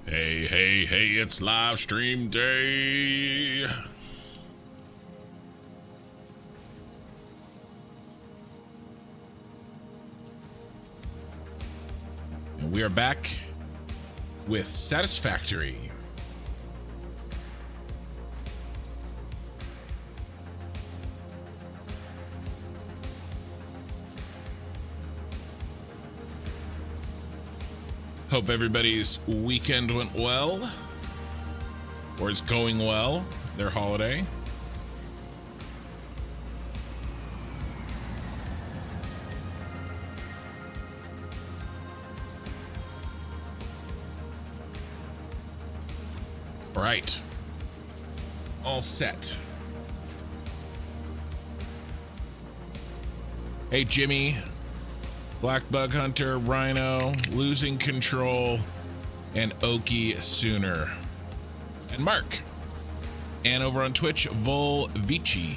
Hey, hey, hey, it's live stream day. And we are back with Satisfactory. Hope everybody's weekend went well, or is going well, their holiday. All right, all set. Hey, Jimmy. Black Bug Hunter, Rhino, Losing Control, and Okie Sooner. And Mark. And over on Twitch, Volvici.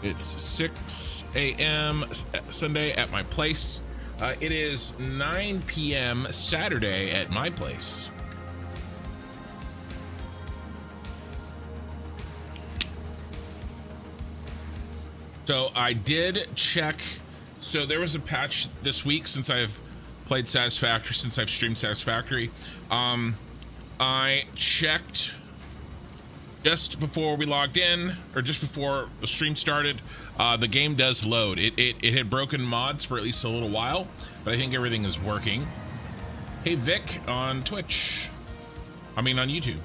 It's 6 a.m. Sunday at my place. It is 9 p.m. Saturday at my place. So I did check. So there was a patch this week since I've played Satisfactory, since I've streamed Satisfactory. I checked just before we logged in, or just before the stream started. The game does load. It had broken mods for at least a little while, but I think everything is working. Hey Vic on Twitch. I mean on YouTube.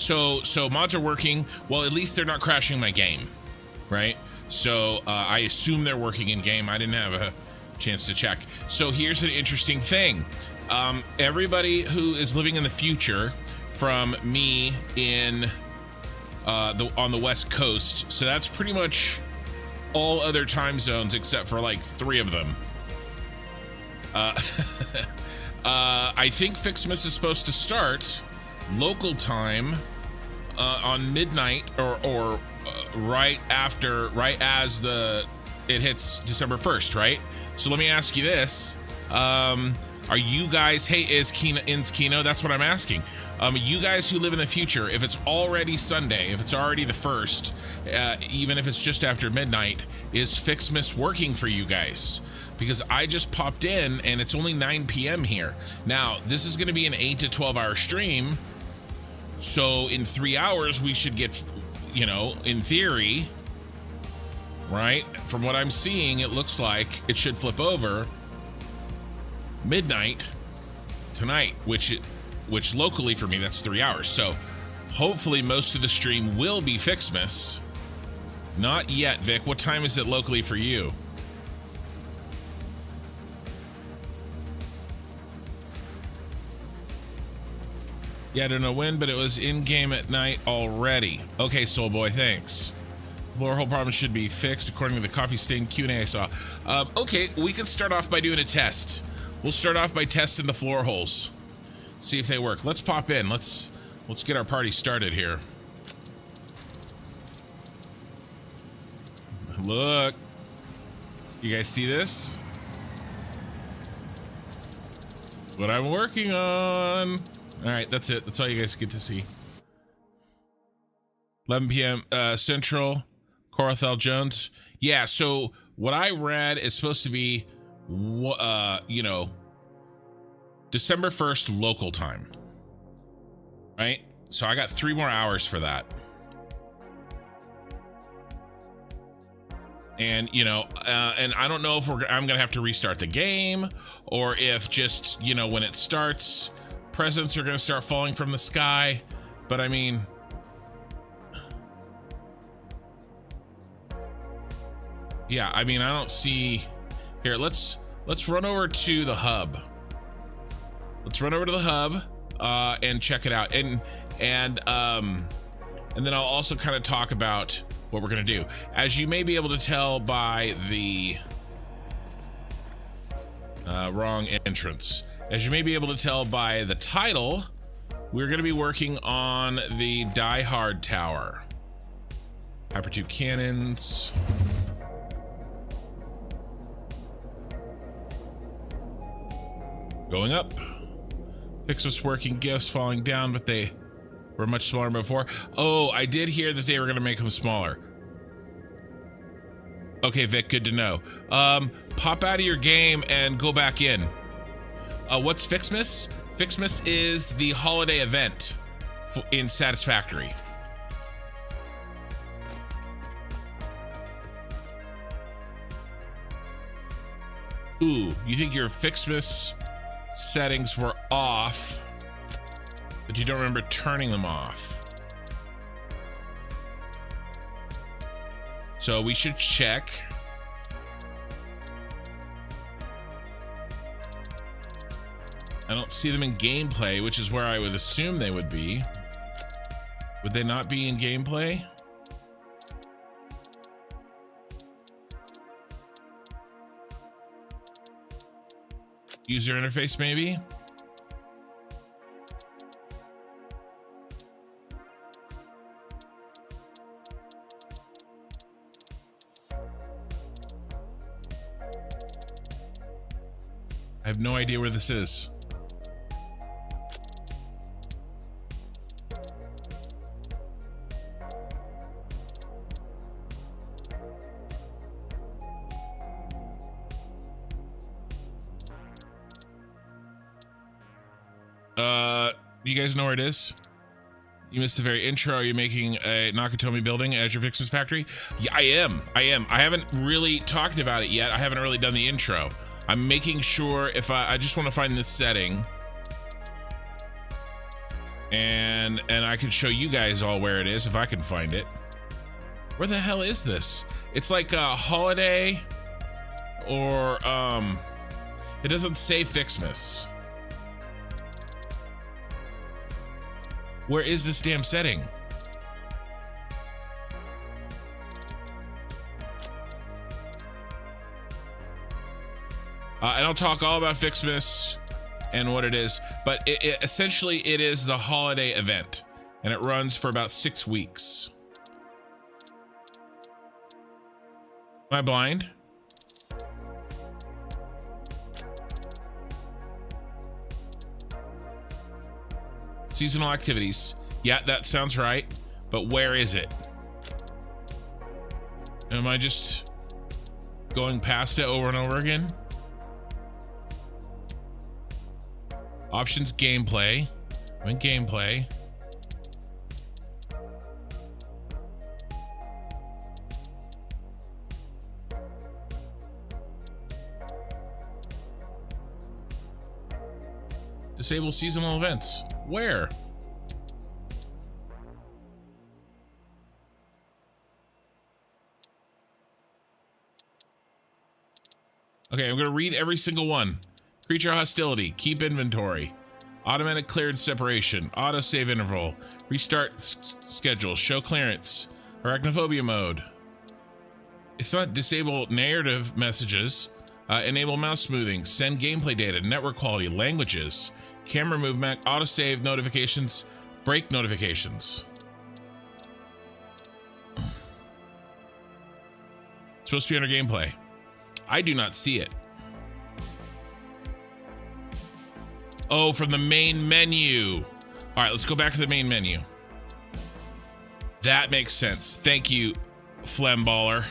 So mods are working. Well, at least they're not crashing my game, right? So I assume they're working in game. I didn't have a chance to check. So here's an interesting thing. Everybody who is living in the future, from me in on the West Coast, so that's pretty much all other time zones except for like 3 of them. I think Ficsmas is supposed to start local time on midnight or right as it hits December 1st, right? So let me ask you this. Are you guys, hey, is Kino, that's what I'm asking. You guys who live in the future, if it's already Sunday, if it's already the 1st, even if it's just after midnight, is Ficsmas working for you guys? Because I just popped in and it's only 9 p.m. here. Now, this is going to be an 8 to 12 hour stream. So in 3 hours, we should get, you know, in theory, right? From what I'm seeing, it looks like it should flip over midnight tonight, which locally for me, that's 3 hours. So hopefully most of the stream will be Ficsmas. Not yet, Vic. What time is it locally for you? Yeah, I don't know when, but it was in-game at night already. Okay, Soul Boy, thanks. Floor hole problem should be fixed according to the coffee stain Q&A I saw. Okay, we can start off by doing a test. We'll start off by testing the floor holes. See if they work. Let's pop in. Let's get our party started here. Look. You guys see this? What I'm working on. All right, that's it. That's all you guys get to see. 11 p.m. Central, Corothel Jones. Yeah, so what I read is supposed to be, you know, December 1st local time. Right? So I got 3 more hours for that. And, you know, and I don't know if I'm going to have to restart the game, or if just, you know, when it starts, presents are going to start falling from the sky. But I mean, yeah, I mean, I don't see here. Let's run over to the hub. Let's run over to the hub and check it out. And then I'll also kind of talk about what we're going to do. As you may be able to tell by the wrong entrance. As you may be able to tell by the title, we're going to be working on the Die Hard Tower. Hypertube cannons. Going up. Ficsmas working gifts falling down, but they were much smaller before. Oh, I did hear that they were going to make them smaller. Okay, Vic, good to know. Pop out of your game and go back in. What's Ficsmas? Ficsmas is the holiday event in Satisfactory. Ooh, you think your Ficsmas settings were off, but you don't remember turning them off. So we should check. I don't see them in gameplay, which is where I would assume they would be. Would they not be in gameplay? User interface, maybe? I have no idea where this is. You guys know where it is? You missed the very intro. Are you making a Nakatomi building as your Ficsmas factory? Yeah, I am. I haven't really talked about it yet. I haven't really done the intro. I'm making sure if I just want to find this setting. And I can show you guys all where it is if I can find it. Where the hell is this? It's like a holiday or it doesn't say Ficsmas. Where is this damn setting? And I'll talk all about Ficsmas and what it is, but essentially it is the holiday event, and it runs for about 6 weeks. Am I blind? Seasonal activities. Yeah, that sounds right. But where is it? Am I just going past it over and over again? Options, gameplay. I'm in gameplay. Disable seasonal events. Where? Okay, I'm gonna read every single one. Creature hostility, keep inventory, automatic clearance separation, auto save interval, restart schedule, show clearance, arachnophobia mode. It's not disable narrative messages, enable mouse smoothing, send gameplay data, network quality, languages, camera movement, autosave notifications, break notifications. It's supposed to be under gameplay. I do not see it. Oh, from the main menu. All right, let's go back to the main menu. That makes sense. Thank you, Flemballer.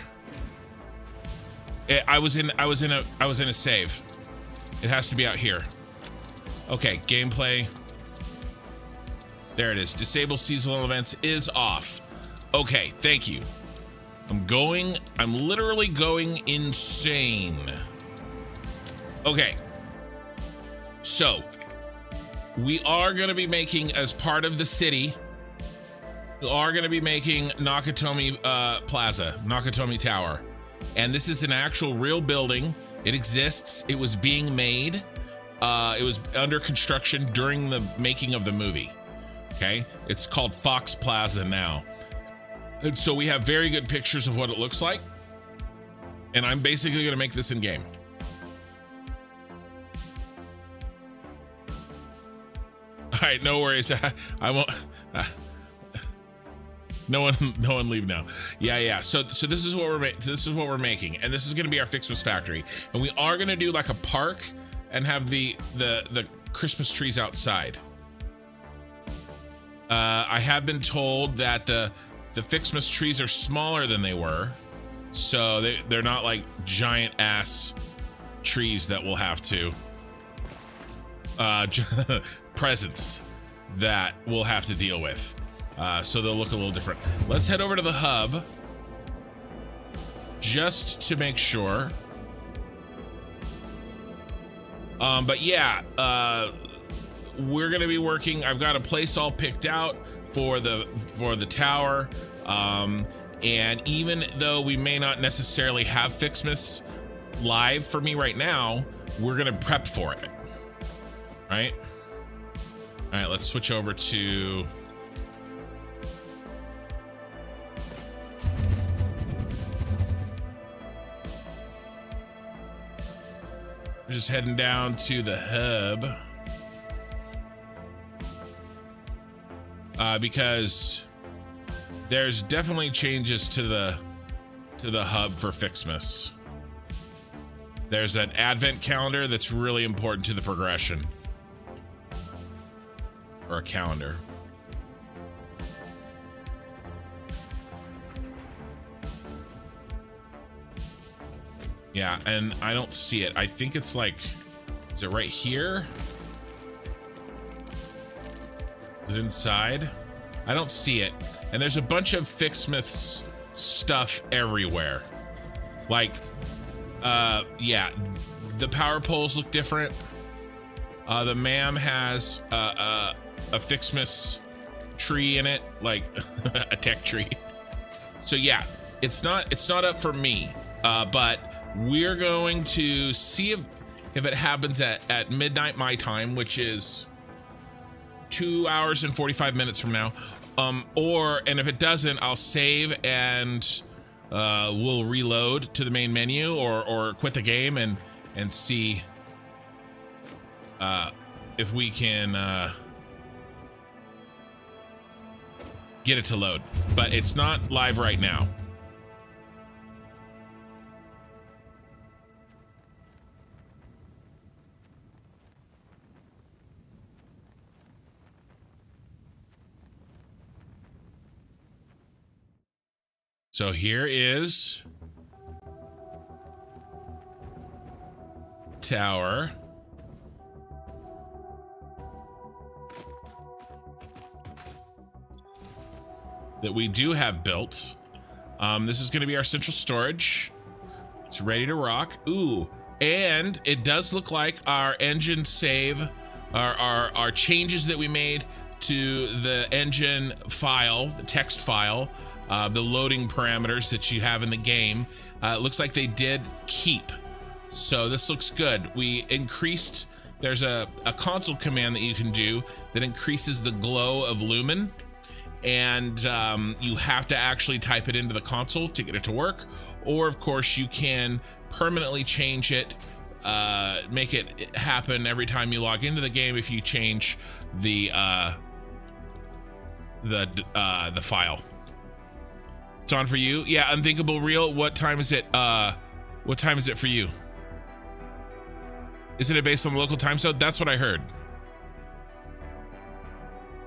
I was in a save. It has to be out here. Okay, gameplay. There it is. Disable seasonal events is off. Okay, thank you. I'm literally going insane. Okay. So, we are going to be making, as part of the city, we are going to be making Nakatomi Plaza, Nakatomi Tower. And this is an actual real building. It exists. It was being made. It was under construction during the making of the movie. Okay, it's called Fox Plaza now. And so we have very good pictures of what it looks like. And I'm basically going to make this in game. All right, no worries. I won't. No one leave now. Yeah. So this is what we're making, and this is going to be our Ficsmas factory, and we are going to do like a park and have the Christmas trees outside. I have been told that the Ficsmas trees are smaller than they were, so they're not like giant ass trees that we'll have to presents that we'll have to deal with. So they'll look a little different. Let's head over to the hub just to make sure. But yeah, we're gonna be working. I've got a place all picked out for the tower. And even though we may not necessarily have Ficsmas live for me right now, we're gonna prep for it. Right? All right, let's switch over to we're just heading down to the hub because there's definitely changes to the hub for Ficsmas. There's an advent calendar that's really important to the progression, or a calendar. Yeah, and I don't see it. I think it's like, is it right here? Is it inside? I don't see it. And there's a bunch of Ficsmas stuff everywhere. Like, yeah, the power poles look different. The MAM has a Ficsmas tree in it, like a tech tree. So yeah, it's not up for me, but we're going to see if it happens at midnight my time, which is 2 hours and 45 minutes from now. And if it doesn't, I'll save and we'll reload to the main menu or quit the game and see if we can get it to load. But it's not live right now. So here is tower. That we do have built. This is going to be our central storage. It's ready to rock. Ooh, and it does look like our engine save, our changes that we made to the engine file, the text file, the loading parameters that you have in the game. It looks like they did keep. So this looks good. We increased, there's a console command that you can do that increases the glow of Lumen. And you have to actually type it into the console to get it to work. Or of course you can permanently change it, make it happen every time you log into the game if you change the file. It's on for you. Yeah, Unthinkable Real. What time is it? What time is it for you? Isn't it based on the local time zone? That's what I heard.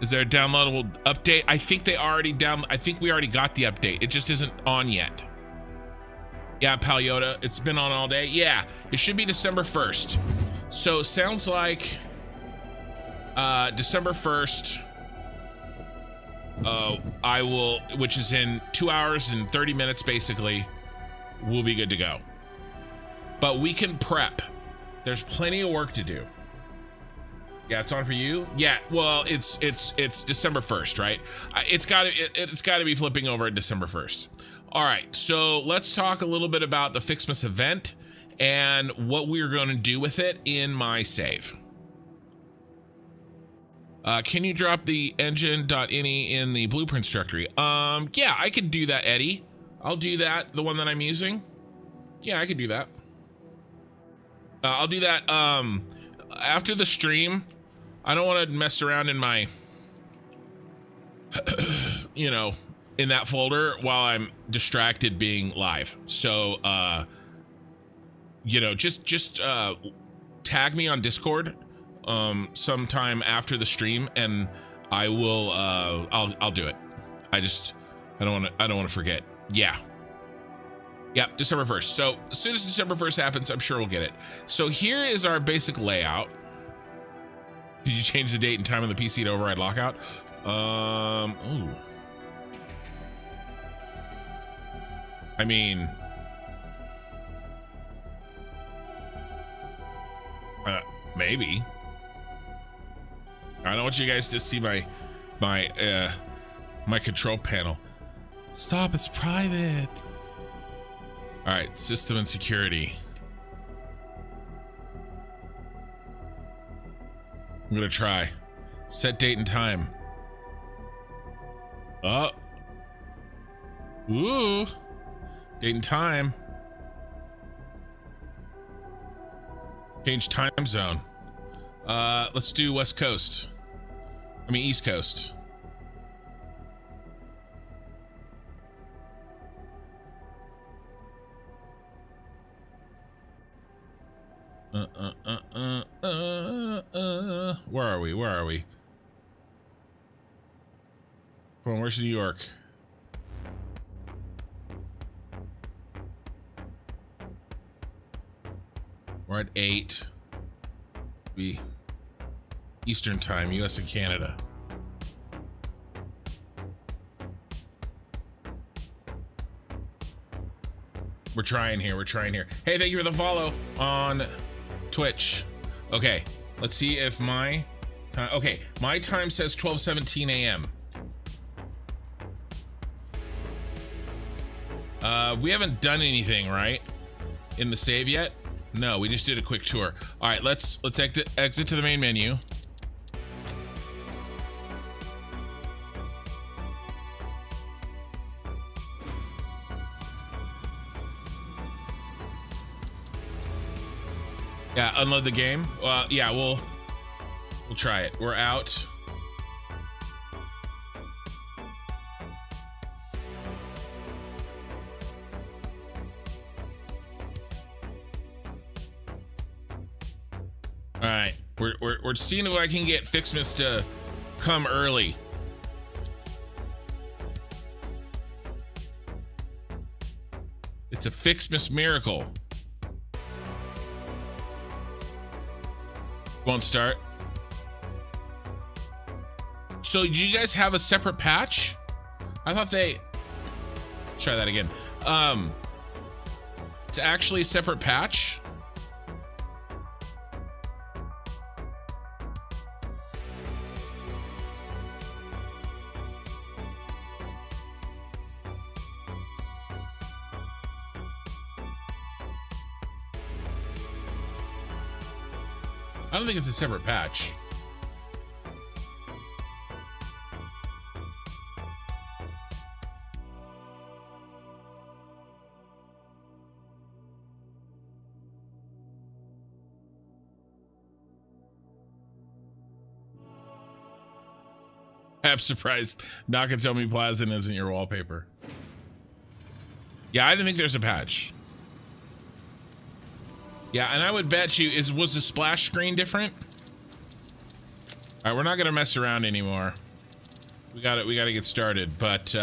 Is there a downloadable update? I think they already I think we already got the update. It just isn't on yet. Yeah, Pal Yoda, it's been on all day. Yeah, it should be December 1st. So sounds like December 1st. I will, which is in 2 hours and 30 minutes, basically, we'll be good to go. But we can prep. There's plenty of work to do. Yeah, it's on for you. Yeah, well, it's December 1st, right? It's got to be flipping over at December 1st. All right, so let's talk a little bit about the Ficsmas event and what we're going to do with it in my save. Can you drop the engine.ini in the blueprints directory? Yeah, I could do that, Eddie. I'll do that, the one that I'm using. Yeah, I could do that. I'll do that after the stream. I don't want to mess around in my, you know, in that folder while I'm distracted being live. So, you know, just tag me on Discord sometime after the stream, and I will I'll do it. I don't want to forget. Yeah. Yep, December 1st. So as soon as December 1st happens, I'm sure we'll get it. So here is our basic layout. Did you change the date and time on the PC to override lockout? Ooh. I mean, maybe. I don't want you guys to see my control panel. Stop, it's private. All right, system and security. I'm gonna try. Set date and time. Oh. Ooh. Date and time. Change time zone. Let's do West Coast. I mean East Coast. Where are we? Where are we? Come on, where's New York? We're at 8. Be Eastern time, US and Canada. We're trying here. We're trying here. Hey, thank you for the follow on Twitch. Okay, let's see if my time. Okay, my time says 12:17 a.m. We haven't done anything, right? In the save yet? No, we just did a quick tour. All right, let's exit to the main menu. Yeah, unload the game. Yeah, we'll try it. We're out. All right, we're seeing if I can get Ficsmas to come early. It's a Ficsmas miracle. Won't start. So do you guys have a separate patch? I thought they try that again. It's actually a separate patch. I don't think it's a separate patch. I'm surprised Nakatomi Plaza isn't your wallpaper. Yeah, I didn't think there's a patch. Yeah, and I would bet you was the splash screen different? All right, we're not gonna mess around anymore. We gotta get started, but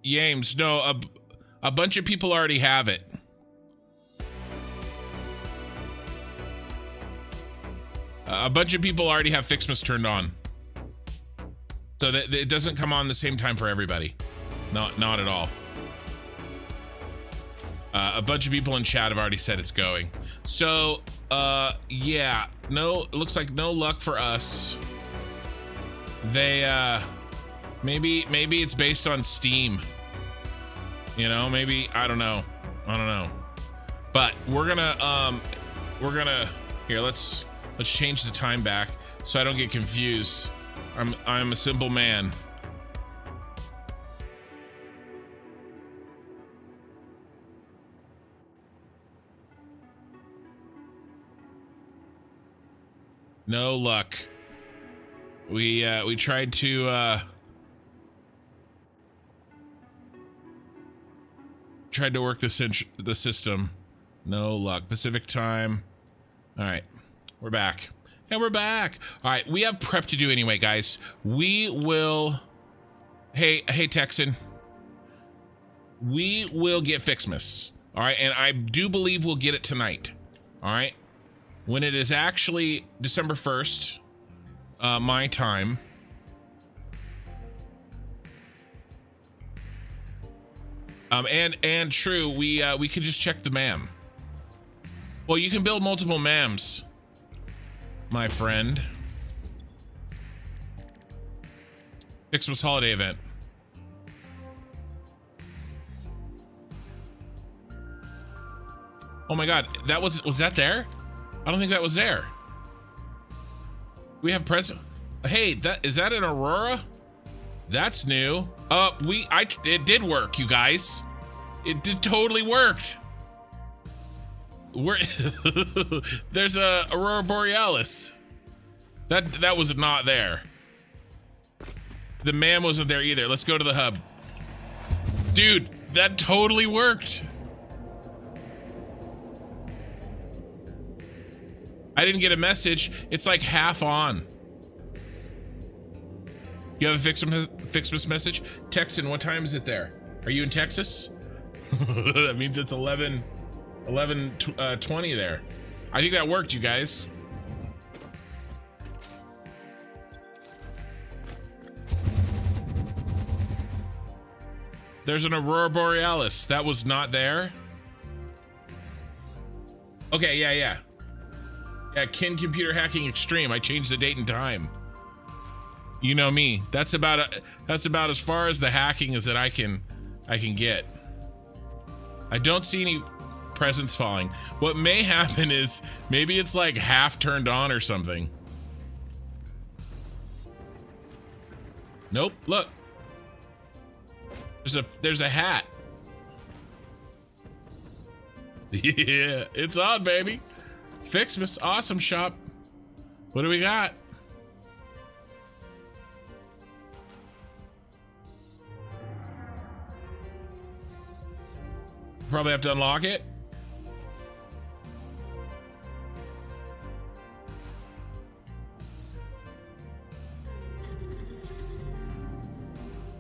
Yames, no, a bunch of people already have it. A bunch of people already have Ficsmas turned on, so that it doesn't come on the same time for everybody. Not at all. A bunch of people in chat have already said it's going. So, yeah, no, looks like no luck for us. They, maybe it's based on Steam. You know, maybe, I don't know. But we're gonna, here, let's change the time back so I don't get confused. I'm a simple man. No luck. We tried to tried to work the system. No luck. Pacific time. All right, we're back. Yeah, we're back. All right, we have prep to do anyway, guys. We will. Hey, Texan. We will get Ficsmas. All right, and I do believe we'll get it tonight. All right, when it is actually December 1st, my time. And true, we can just check the MAM. Well, you can build multiple MAMs, my friend. Ficsmas holiday event. Oh my God, that was that there? I don't think that was there. We have present. Hey, is that an Aurora? That's new. It did work, you guys. It totally worked. There's a Aurora Borealis. That was not there. The MAM wasn't there either. Let's go to the hub. Dude, that totally worked. I didn't get a message. It's like half on. You have a Ficsmas message? Texan, what time is it there? Are you in Texas? That means it's 11:20 there. I think that worked, you guys. There's an Aurora Borealis. That was not there. Okay, yeah. Yeah, Kin Computer Hacking Extreme. I changed the date and time. You know me. That's about as far as the hacking as that I can get. I don't see any presents falling. What may happen is maybe it's like half turned on or something. Nope. Look. There's a hat. Yeah, it's on, baby. Ficsmas, awesome shop. What do we got? Probably have to unlock it.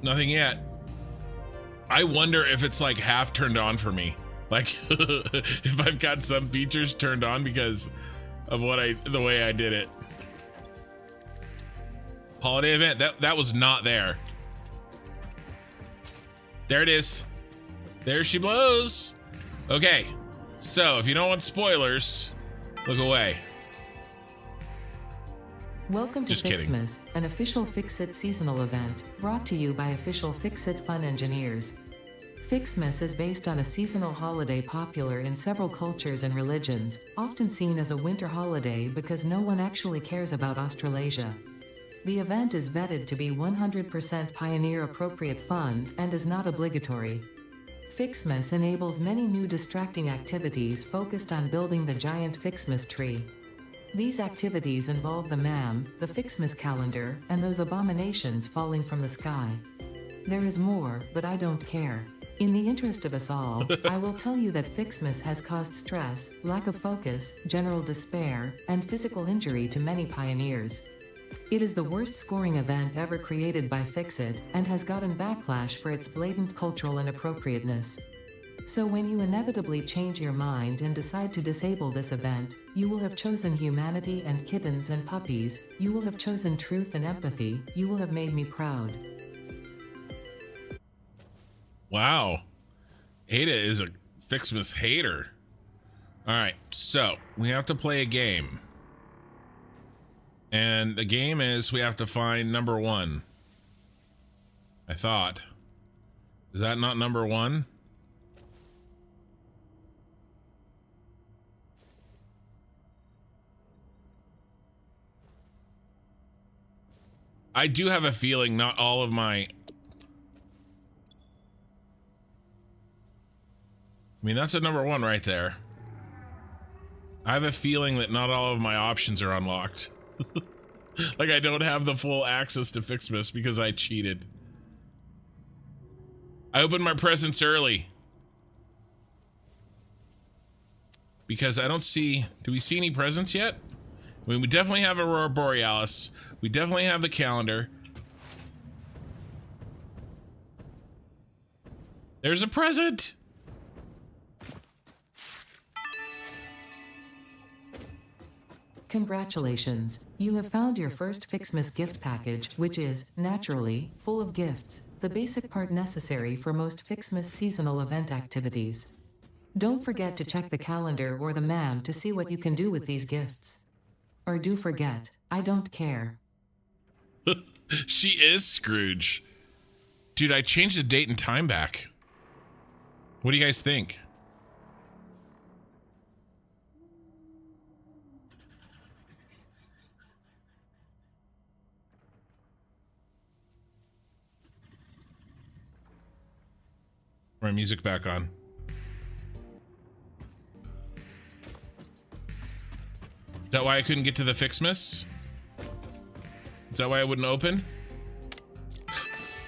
Nothing yet. I wonder if it's like half turned on for me. Like if I've got some features turned on because of the way I did it. Holiday event, that was not there. There it is. There she blows. Okay, so if you don't want spoilers, look away. Welcome to Ficsmas, an official Fix-It seasonal event, brought to you by official Fix-It Fun engineers. Ficsmas is based on a seasonal holiday popular in several cultures and religions, often seen as a winter holiday because no one actually cares about Australasia. The event is vetted to be 100% pioneer-appropriate fun and is not obligatory. Ficsmas enables many new distracting activities focused on building the giant Ficsmas tree. These activities involve the MAM, the Ficsmas calendar, and those abominations falling from the sky. There is more, but I don't care. In the interest of us all, I will tell you that Ficsmas has caused stress, lack of focus, general despair, and physical injury to many pioneers. It is the worst scoring event ever created by Fix-It, and has gotten backlash for its blatant cultural inappropriateness. So when you inevitably change your mind and decide to disable this event, you will have chosen humanity and kittens and puppies, you will have chosen truth and empathy, you will have made me proud. Wow. Ada is a Ficsmas hater. Alright, so we have to play a game. And the game is we have to find number 1. I thought. Is that not number 1? I do have a feeling not all of my... I mean, that's a number 1 right there. I have a feeling that not all of my options are unlocked. Like I don't have the full access to Ficsmas because I cheated. I opened my presents early. because I don't see, do we see any presents yet? I mean, we definitely have Aurora Borealis. We definitely have the calendar. There's a present. Congratulations, you have found your first Ficsmas gift package, which is, naturally, full of gifts, the basic part necessary for most Ficsmas seasonal event activities. Don't forget to check the calendar or the MAM to see what you can do with these gifts. Or do forget, I don't care. She is Scrooge. Dude, I changed the date and time back. What do you guys think? My music back on. Is that why I couldn't get to the Ficsmas? Is that why I wouldn't open?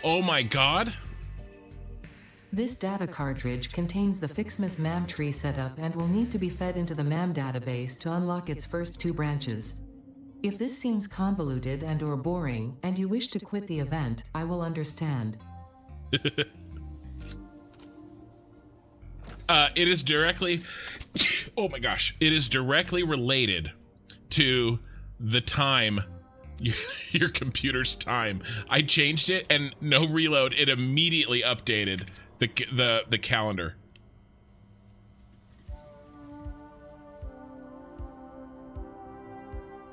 Oh my god! This data cartridge contains the Ficsmas MAM tree setup and will need to be fed into the MAM database to unlock its first 2 branches. If this seems convoluted and or boring, and you wish to quit the event, I will understand. It is directly... oh my gosh. It is directly related to the time, your computer's time. I changed it and no reload, it immediately updated the calendar.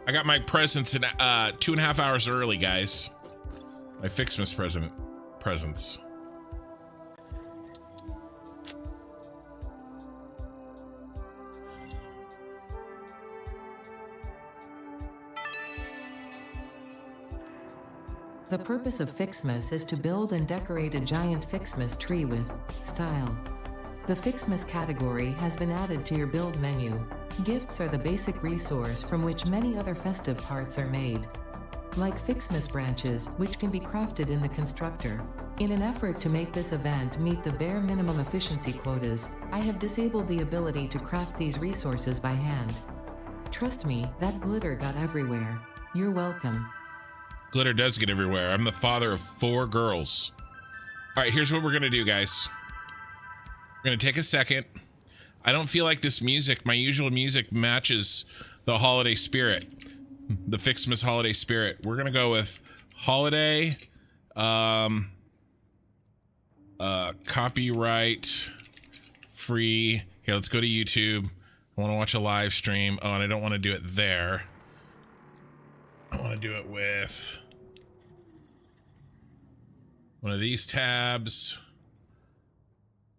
I got my presents in 2.5 hours early, guys. My Ficsmas presents. The purpose of Ficsmas is to build and decorate a giant Ficsmas tree with style. The Ficsmas category has been added to your build menu. Gifts are the basic resource from which many other festive parts are made. Like Ficsmas branches, which can be crafted in the constructor. In an effort to make this event meet the bare minimum efficiency quotas, I have disabled the ability to craft these resources by hand. Trust me, that glitter got everywhere. You're welcome. Glitter does get everywhere. I'm the father of 4 girls. All right, here's what we're gonna do, guys. We're gonna take a second. I don't feel like this music, my usual music, matches the holiday spirit, the Ficsmas holiday spirit. We're gonna go with holiday, copyright free. Here, let's go to YouTube. I want to watch a live stream. Oh, and I don't want to do it there. I want to do it with one of these tabs.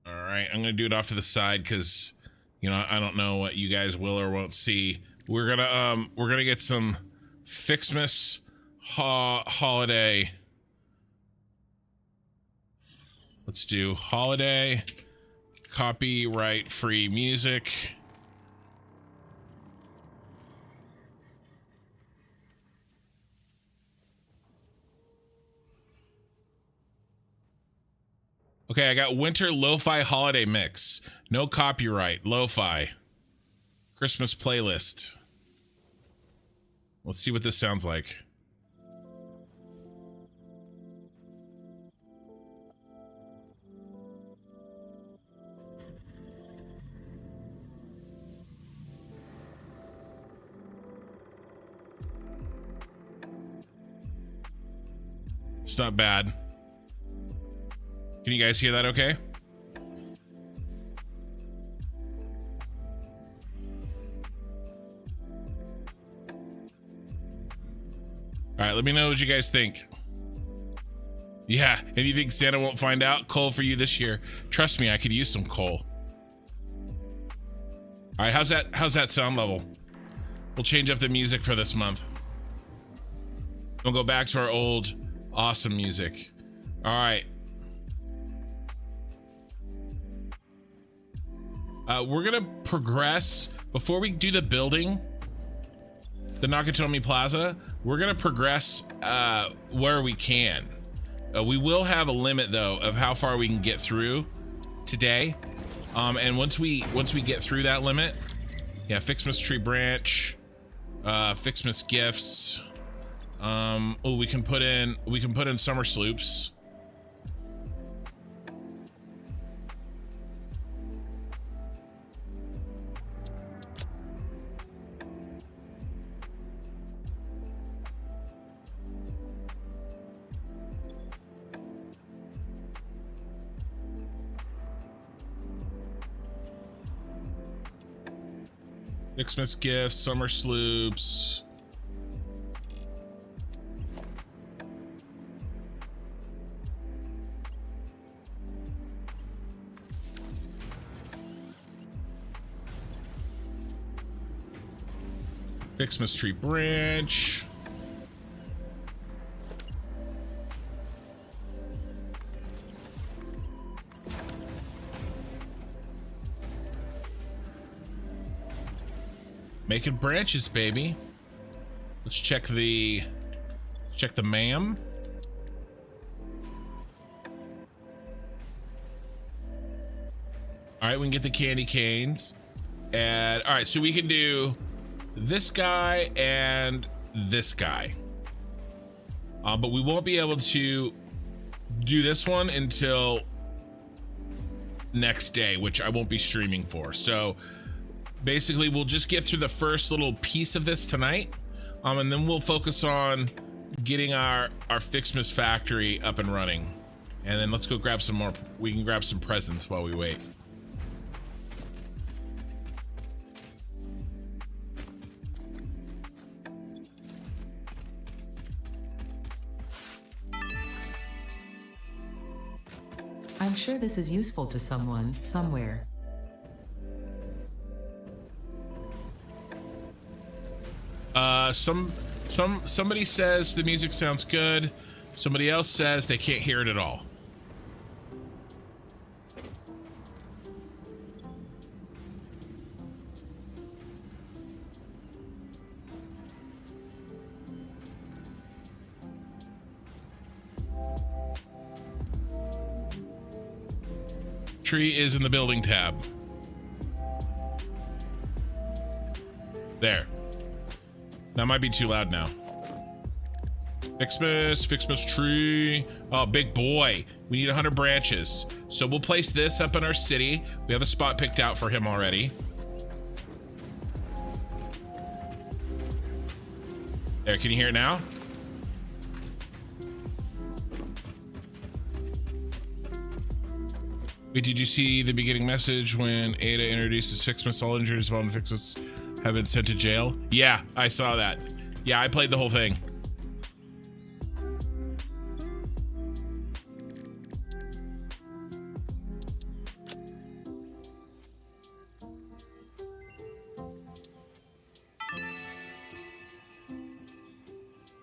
All right, I'm gonna do it off to the side because, you know, I don't know what you guys will or won't see. We're gonna get some Ficsmas holiday. Let's do holiday, copyright free music. Okay, I got winter lo-fi holiday mix. No copyright, lo-fi. Christmas playlist. Let's see what this sounds like. It's not bad. Can you guys hear that okay? All right, let me know what you guys think. Yeah, and you think Santa won't find out? Coal for you this year. Trust me, I could use some coal. All right, how's that sound level? We'll change up the music for this month. We'll go back to our old awesome music. All right. We're gonna progress before we do the building, the Nakatomi Plaza. We're gonna progress where we can. We will have a limit though of how far we can get through today, and once we get through that limit, Yeah, Ficsmas tree branch, Ficsmas gifts. Oh, we can put in summer sloops. Ficsmas gifts, summer sloops. Ficsmas tree branch. Making branches, baby. Let's check the ma'am. All right, we can get the candy canes. And all right, so we can do this guy and this guy. But we won't be able to do this one until next day, which I won't be streaming for. So basically, we'll just get through the first little piece of this tonight, and then we'll focus on getting our Ficsmas factory up and running. And then let's go grab some more. We can grab some presents while we wait. I'm sure this is useful to someone, somewhere. Somebody says the music sounds good. Somebody else says they can't hear it at all. Tree is in the building tab. There. That might be too loud now. Ficsmas tree. Oh, big boy. We need 100 branches. So we'll place this up in our city. We have a spot picked out for him already. There, can you hear it now? Wait, did you see the beginning message when Ada introduces Ficsmas? All injuries involved in Ficsmas have been sent to jail? Yeah, I saw that. Yeah, I played the whole thing.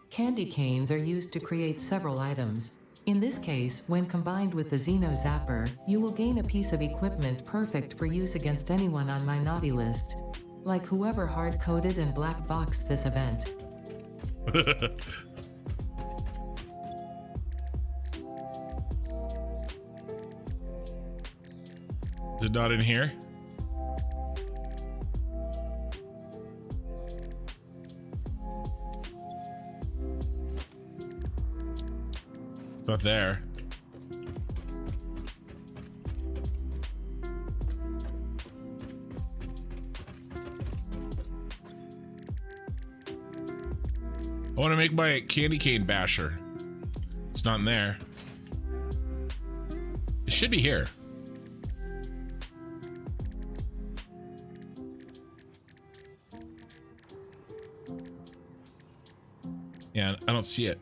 Candy canes are used to create several items. In this case, when combined with the Xeno Zapper, you will gain a piece of equipment perfect for use against anyone on my naughty list. Like whoever hard-coded and black-boxed this event. Is it not in here? It's not there. I want to make my candy cane basher. It's not in there. It should be here. Yeah, I don't see it.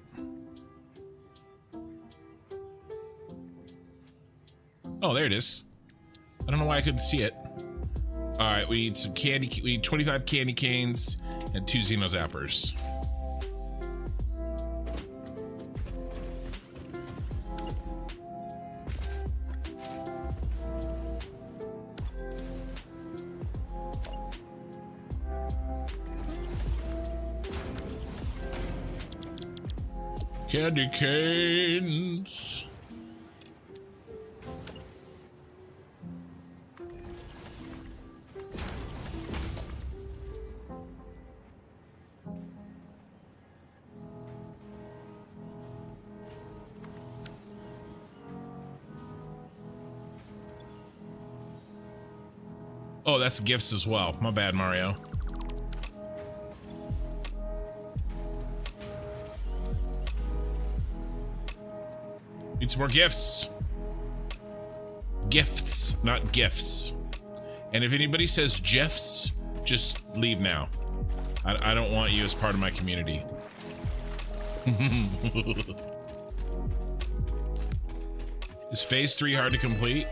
Oh, there it is. I don't know why I couldn't see it. All right, we need some candy. We need 25 candy canes and 2 Xeno Zappers. Candy canes. Oh, that's gifts as well. My bad, Mario. Need some more gifts. Gifts, not gifts. And if anybody says gifs, just leave now. I don't want you as part of my community. Is phase 3 hard to complete?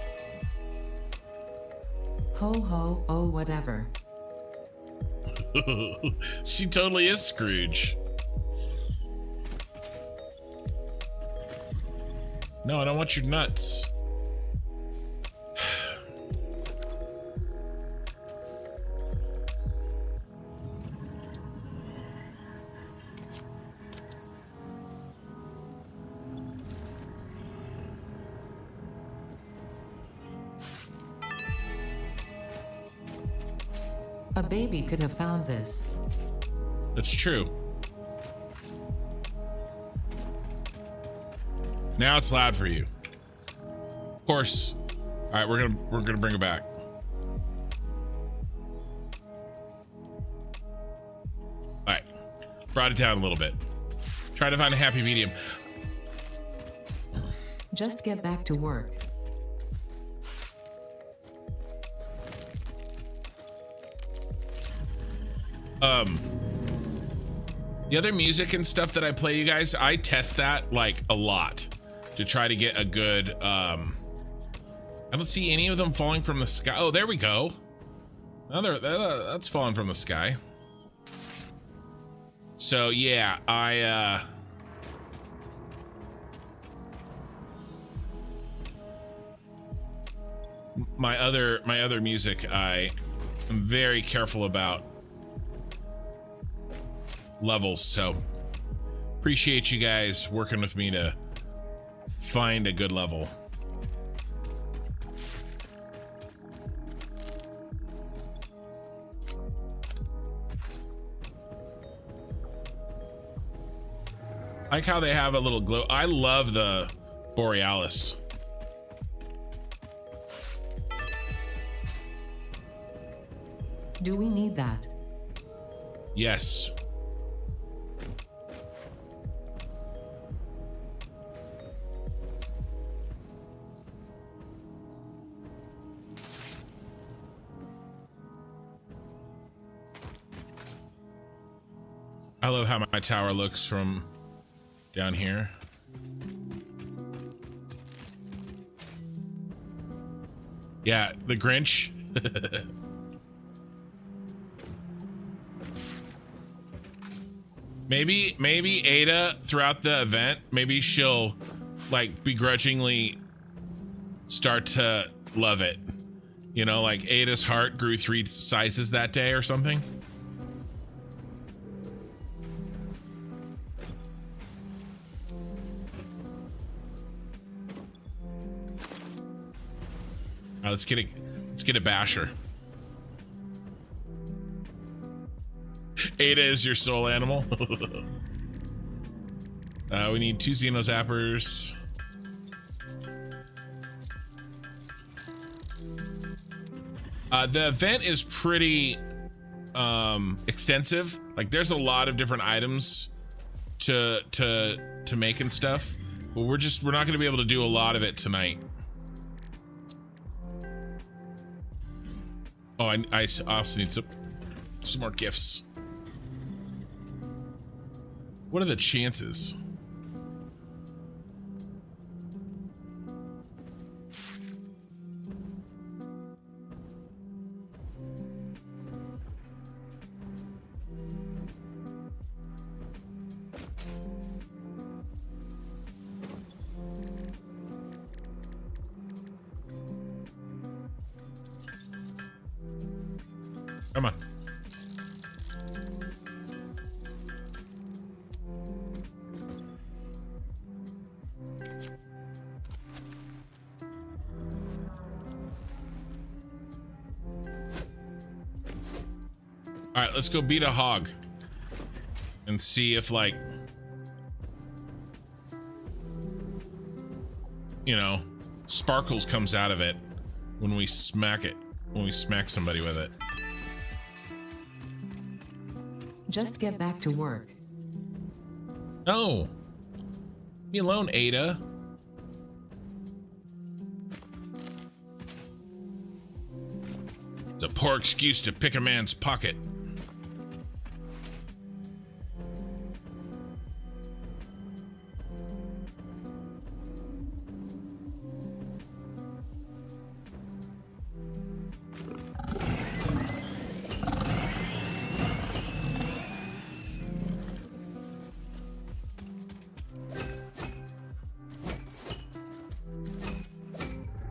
Ho ho, oh whatever. She totally is Scrooge. No, I don't want your nuts. A baby could have found this. That's true. Now it's loud for you. Of course. All right, we're gonna bring it back. All right, brought it down a little bit. Try to find a happy medium. Just get back to work. The other music and stuff that I play, you guys, I test that like a lot to try to get a good, I don't see any of them falling from the sky. Oh, there we go. That's falling from the sky. So yeah, my other music, I am very careful about levels, so appreciate you guys working with me to find a good level. I like how they have a little glow. I love the Borealis. Do we need that? Yes. I love how my tower looks from down here. Yeah, the Grinch. Maybe Ada throughout the event, maybe she'll like begrudgingly start to love it. You know, like Ada's heart grew 3 sizes that day or something. Let's get a basher. Ada is your soul animal. We need 2 Xeno Zappers. The event is pretty extensive. Like there's a lot of different items to make and stuff, but we're not going to be able to do a lot of it tonight. Oh, I also need some more gifts. What are the chances? Come on. All right, let's go beat a hog and see if, like, you know, sparkles comes out of it when we smack it. when we smack somebody with it. Just get back to work. No. Leave me alone, Ada. It's a poor excuse to pick a man's pocket.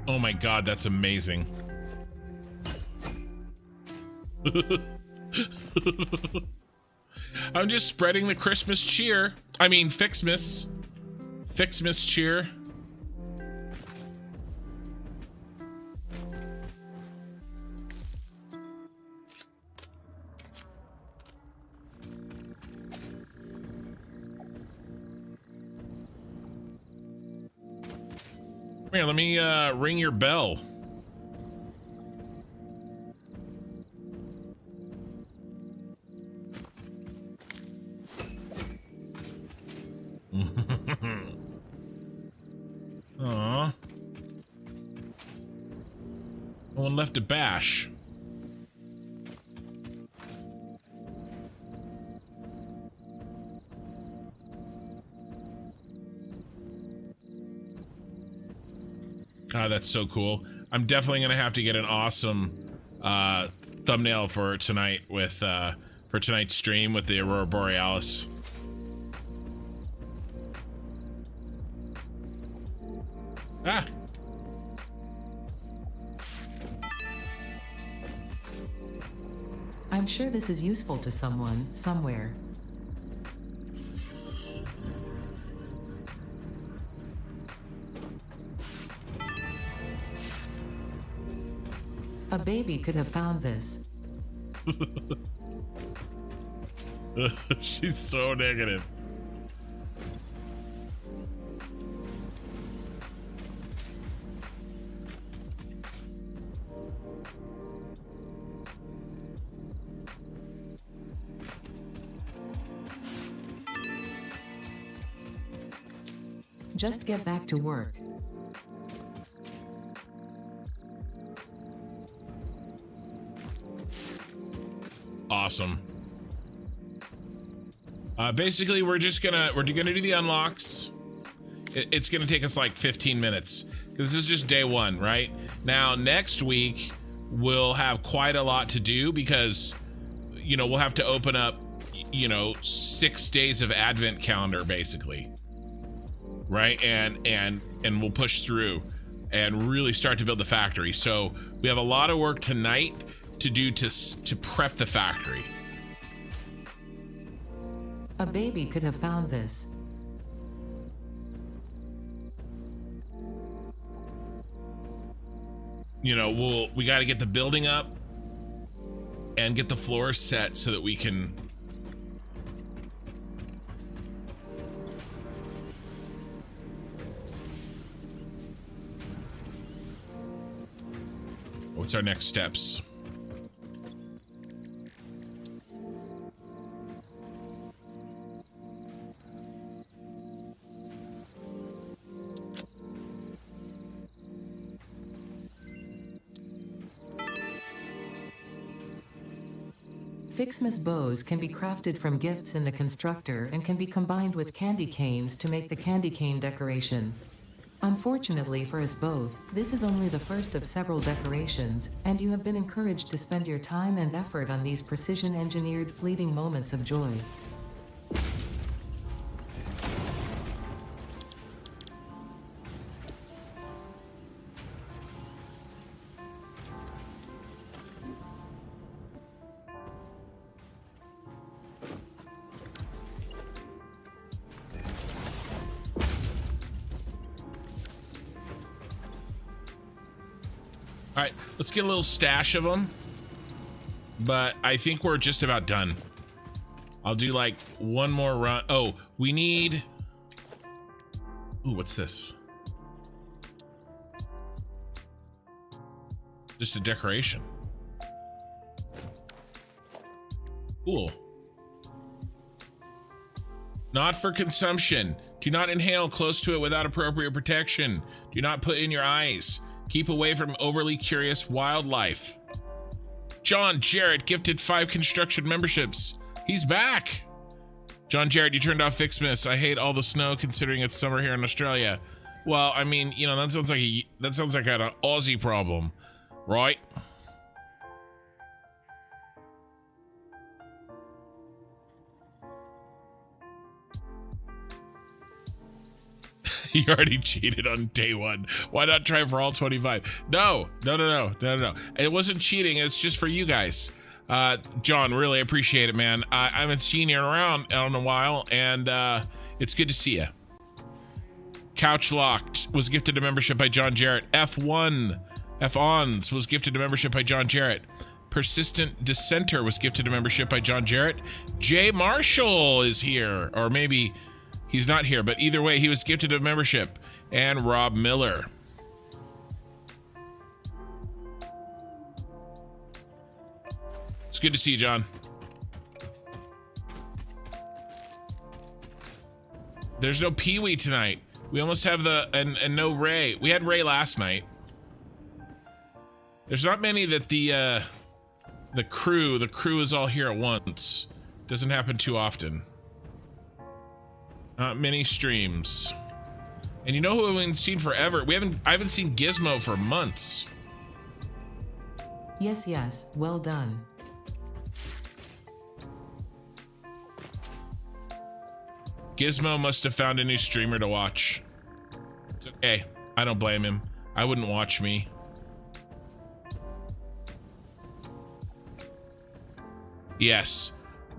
Oh my God, that's amazing. I'm just spreading the Christmas cheer. I mean, Ficsmas. Ficsmas cheer. Here, let me ring your bell. Aw. No one left to bash. God, that's so cool. I'm definitely gonna have to get an awesome thumbnail for tonight with for tonight's stream with the Aurora Borealis. Ah. I'm sure this is useful to someone, somewhere. A baby could have found this. She's so negative. Just get back to work. Awesome. Basically, we're gonna do the unlocks. It's gonna take us like 15 minutes because this is just day one, right? Now next week we'll have quite a lot to do because we'll have to open up 6 days of Advent calendar basically, right? And we'll push through and really start to build the factory. So we have a lot of work tonight to do to prep the factory. A baby could have found this. We got to get the building up and get the floors set so that we can what's our next steps? Ficsmas bows can be crafted from gifts in the constructor and can be combined with candy canes to make the candy cane decoration. Unfortunately for us both, this is only the first of several decorations, and you have been encouraged to spend your time and effort on these precision-engineered fleeting moments of joy. All right, let's get a little stash of them. But I think we're just about done. I'll do like one more run. Oh, we need... Ooh, what's this? Just a decoration. Cool. Not for consumption. Do not inhale close to it without appropriate protection. Do not put in your eyes. Keep away from overly curious wildlife. John Jarrett gifted 5 construction memberships. He's back. John Jarrett, you turned off Ficsmas. I hate all the snow considering it's summer here in Australia. Well, I mean, you know, that sounds like an Aussie problem, right? You already cheated on day 1. Why not try for all 25? No. It wasn't cheating. It's just for you guys. John, really appreciate it, man. I haven't seen you around in a while, and it's good to see you. Couch Locked was gifted a membership by John Jarrett. F-Ons was gifted a membership by John Jarrett. Persistent Dissenter was gifted a membership by John Jarrett. Jay Marshall is here, or maybe he's not here, but either way, he was gifted a membership. And Rob Miller. It's good to see you, John. There's no Pee-wee tonight. We almost have and no Ray. We had Ray last night. There's not many that the crew is all here at once. Doesn't happen too often. Not many streams. And you know who we haven't seen forever? I haven't seen Gizmo for months. Yes, well done. Gizmo must have found a new streamer to watch. It's okay. I don't blame him. I wouldn't watch me. Yes.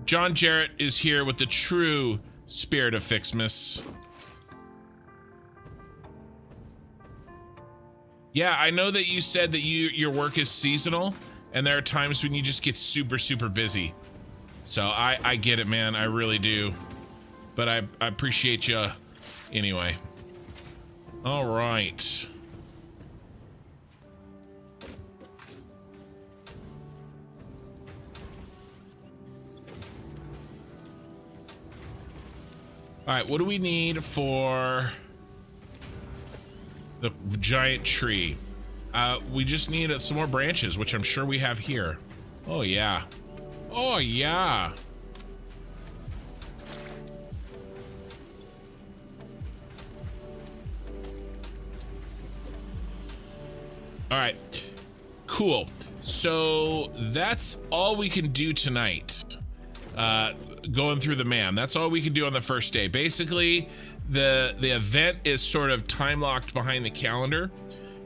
John Jarrett is here with the true spirit of Ficsmas. Yeah, I know that you said that your work is seasonal, and there are times when you just get super, super busy. So I get it, man. I really do. But I appreciate you anyway. All right. All right, what do we need for the giant tree? We just need some more branches, which I'm sure we have here. Oh, yeah. Oh, yeah. All right, cool. So that's all we can do tonight. Going through the man. That's all we can do on the first day. Basically, the event is sort of time locked behind the calendar.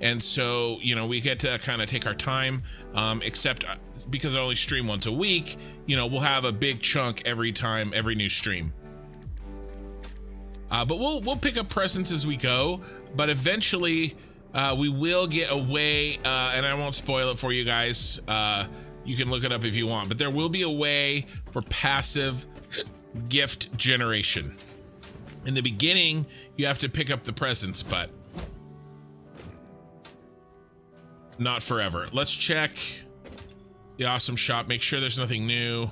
And so, you know, we get to kind of take our time, except because I only stream once a week, you know, we'll have a big chunk every new stream. But we'll pick up presents as we go, but eventually we will get a way, and I won't spoil it for you guys. You can look it up if you want, but there will be a way for passive gift generation. In the beginning, you have to pick up the presents, but not forever. Let's check the awesome shop, make sure there's nothing new.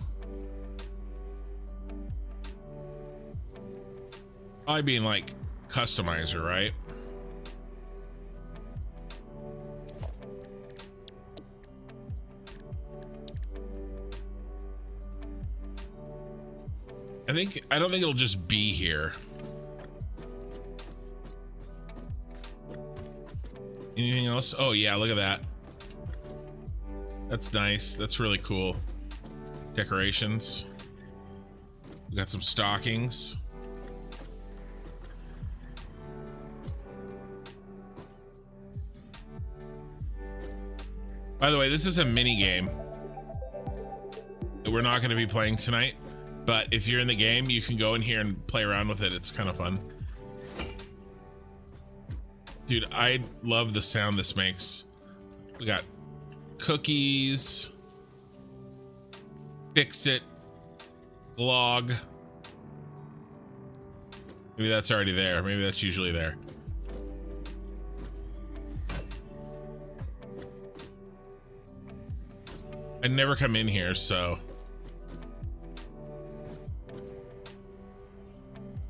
Probably being like customizer, right? I don't think it'll just be here. Anything else? Oh yeah, look at that. That's nice. That's really cool. Decorations. We got some stockings. By the way, this is a mini game that we're not going to be playing tonight. But if you're in the game, you can go in here and play around with it. It's kind of fun. Dude, I love the sound this makes. We got cookies. Fix it. Vlog. Maybe that's already there. Maybe that's usually there. I never come in here, so.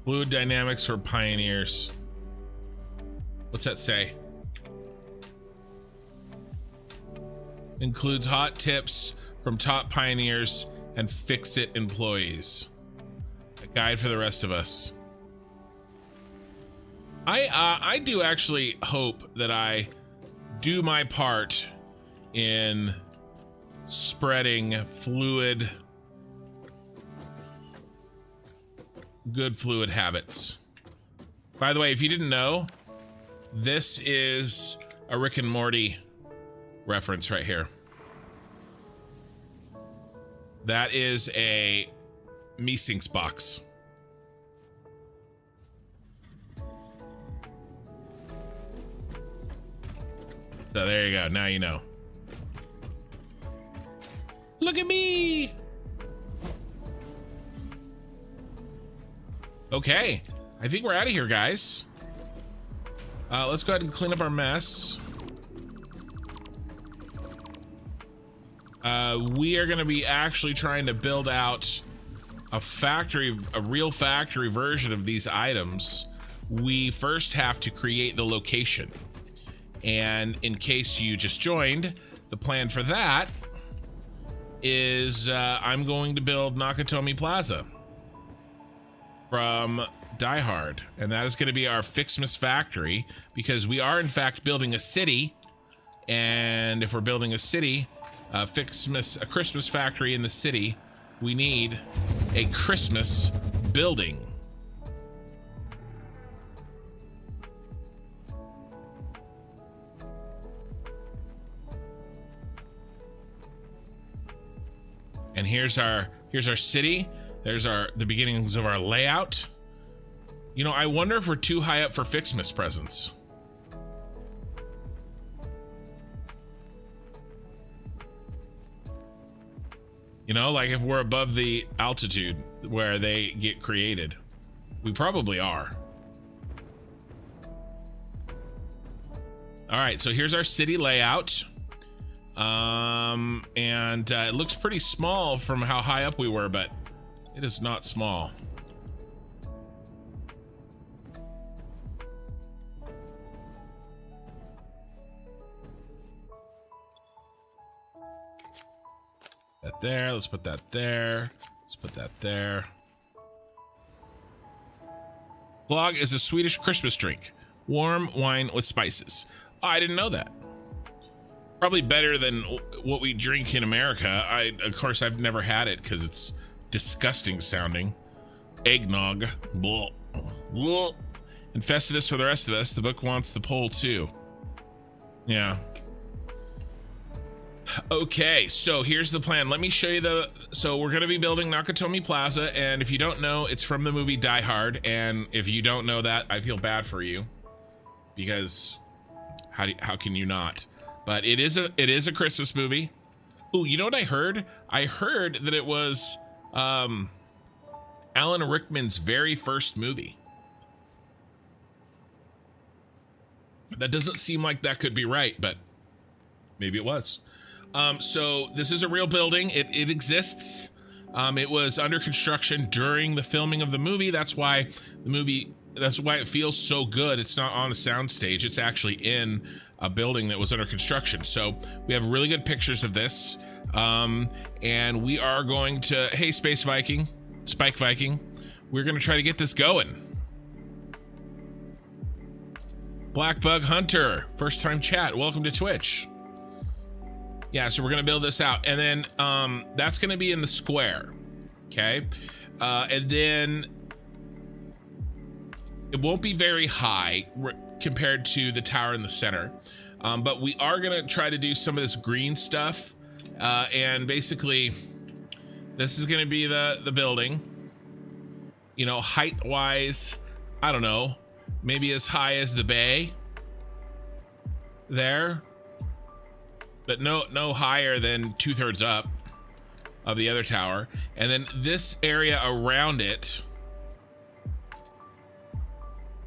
Fluid dynamics for pioneers. What's that say? Includes hot tips from top pioneers and fix-it employees. A guide for the rest of us. I do actually hope that I do my part in spreading good fluid habits. By the way, if you didn't know, this is a Rick and Morty reference right here. That is a Meesinks box. So there you go. Now you know. Look at me. Okay. I think we're out of here, guys. Let's go ahead and clean up our mess. We are going to be actually trying to build out a real factory version of these items. We first have to create the location. And in case you just joined, the plan for that is I'm going to build Nakatomi Plaza from Die Hard. And that is going to be our Ficsmas factory, because we are in fact building a city. And if we're building a city, a Christmas factory in the city, we need a Christmas building. And here's our city. There's the beginnings of our layout. You know, I wonder if we're too high up for Ficsmas presents. You know, like if we're above the altitude where they get created. We probably are. All right, so here's our city layout. And it looks pretty small from how high up we were, but it is not small. That there, let's put that there. Let's put that there. Glögg is a Swedish Christmas drink. Warm wine with spices. Oh, I didn't know that. Probably better than what we drink in America. Of course, I've never had it because it's disgusting sounding. Eggnog. Blah. Blah. And Festivus for the rest of us. The book wants the poll too. Yeah. Okay, so here's the plan. Let me show you so we're going to be building Nakatomi Plaza, and if you don't know, it's from the movie Die Hard, and if you don't know that, I feel bad for you, because how can you not? But it is a Christmas movie. Ooh, you know what I heard? I heard that it was Alan Rickman's very first movie. That doesn't seem like that could be right, but maybe it was. So this is a real building. It exists. It was under construction during the filming of the movie. That's why it feels so good. It's not on a soundstage. It's actually in a building that was under construction. So we have really good pictures of this. And we are going to, hey, Spike Viking, we're going to try to get this going. Black Bug Hunter, first time chat. Welcome to Twitch. Yeah, so we're gonna build this out, and then that's gonna be in the square, okay? And then it won't be very high compared to the tower in the center, but we are gonna try to do some of this green stuff, and basically this is gonna be the building. You know, height-wise, I don't know, maybe as high as the bay there. But no higher than 2/3 up of the other tower. And then this area around it,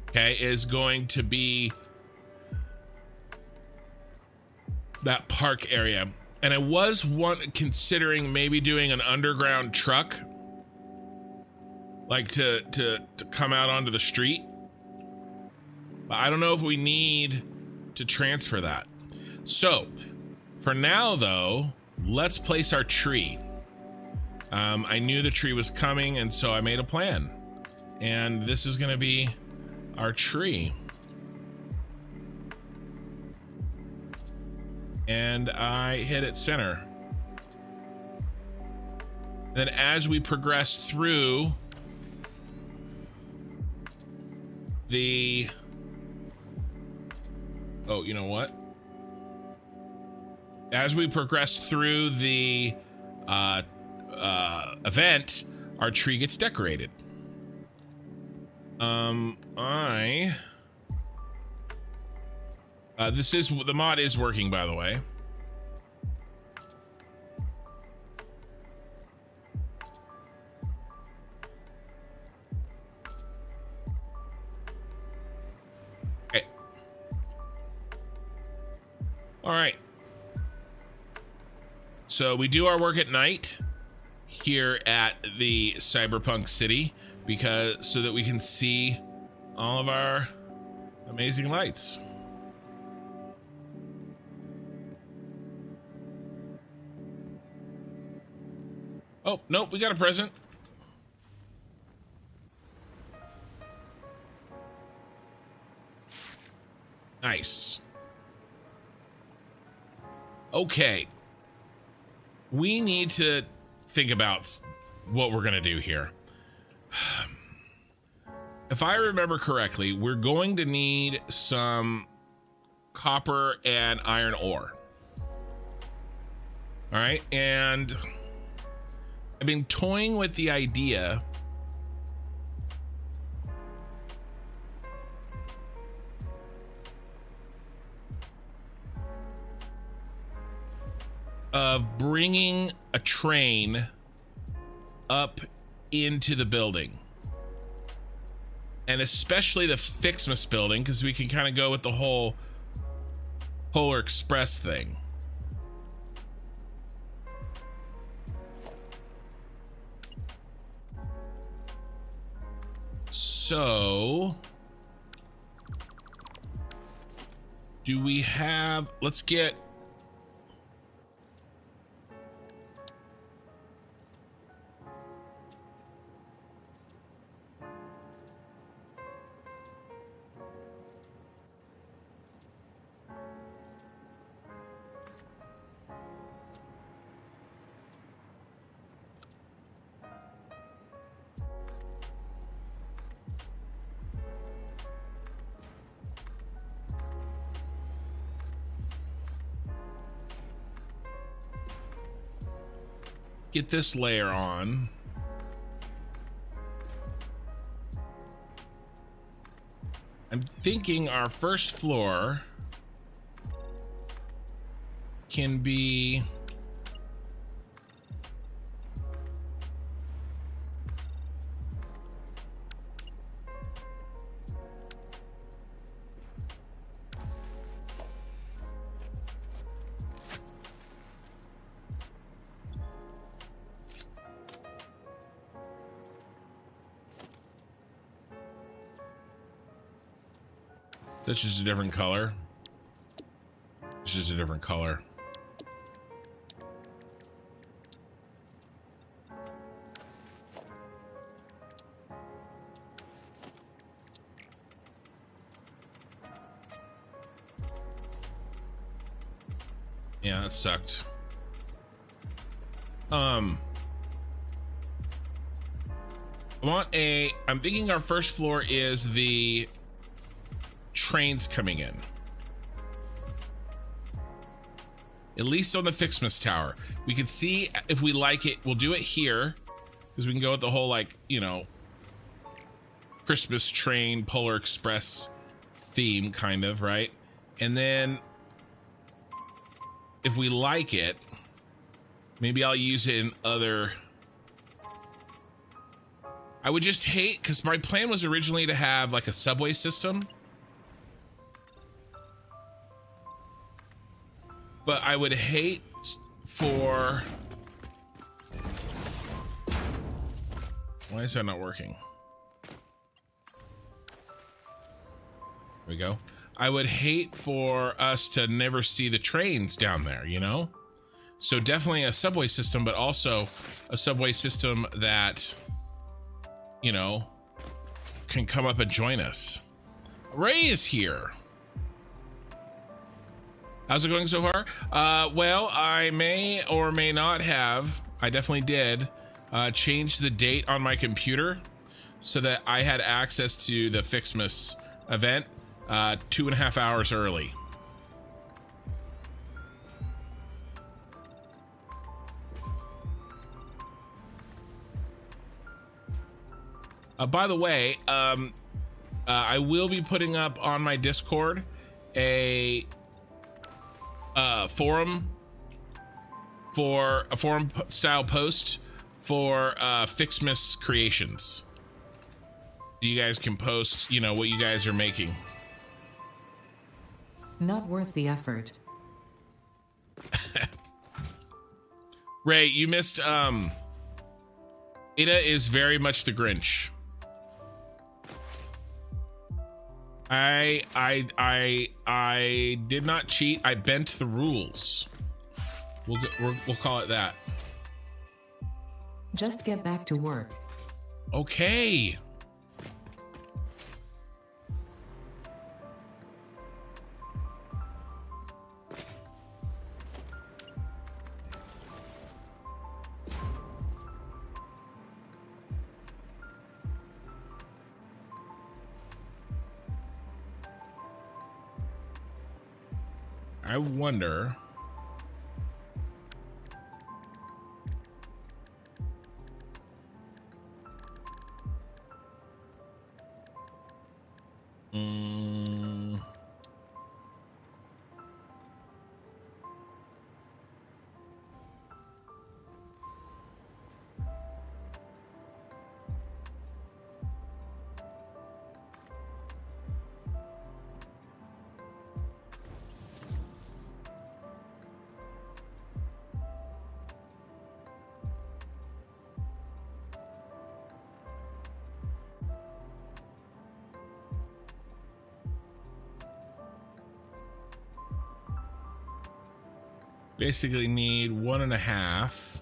okay, is going to be that park area. And I was considering maybe doing an underground truck, like to come out onto the street. But I don't know if we need to transfer that. So for now though, let's place our tree. I knew the tree was coming, and so I made a plan. And this is gonna be our tree. And I hit it center. Then as we progress through the... Oh, you know what? As we progress through the event, our tree gets decorated. The mod is working, by the way. Okay. All right. So we do our work at night here at the cyberpunk city so that we can see all of our amazing lights. Oh, nope, we got a present. Nice. Okay. We need to think about what we're gonna do here. If I remember correctly, we're going to need some copper and iron ore. All right, and I've been toying with the idea of bringing a train up into the building, and especially the Ficsmas building, because we can kind of go with the whole Polar Express thing. So do we have, let's get get this layer on. I'm thinking our first floor can be that's just a different color. It's just a different color. Yeah, that sucked. I'm thinking our first floor is the trains coming in. At least on the Ficsmas Tower. We can see if we like it. We'll do it here because we can go with the whole, like, you know, Christmas train, Polar Express theme, kind of, right? And then if we like it, maybe I'll use it in other... I would just hate, because my plan was originally to have like a subway system. But I would hate for... Why is that not working? There we go. I would hate for us to never see the trains down there, you know? So definitely a subway system, but also a subway system that, you know, can come up and join us. Ray is here. How's it going so far? Well, I may or may not have, I definitely did, change the date on my computer so that I had access to the Ficsmas event 2.5 hours early. By the way, I will be putting up on my Discord a forum style post for Ficsmas creations. You guys can post, you know, what you guys are making. Not worth the effort. Ray, you missed Ada is very much the Grinch. I did not cheat. I bent the rules. We'll call it that. Just get back to work. Okay. I wonder. Basically need 1.5.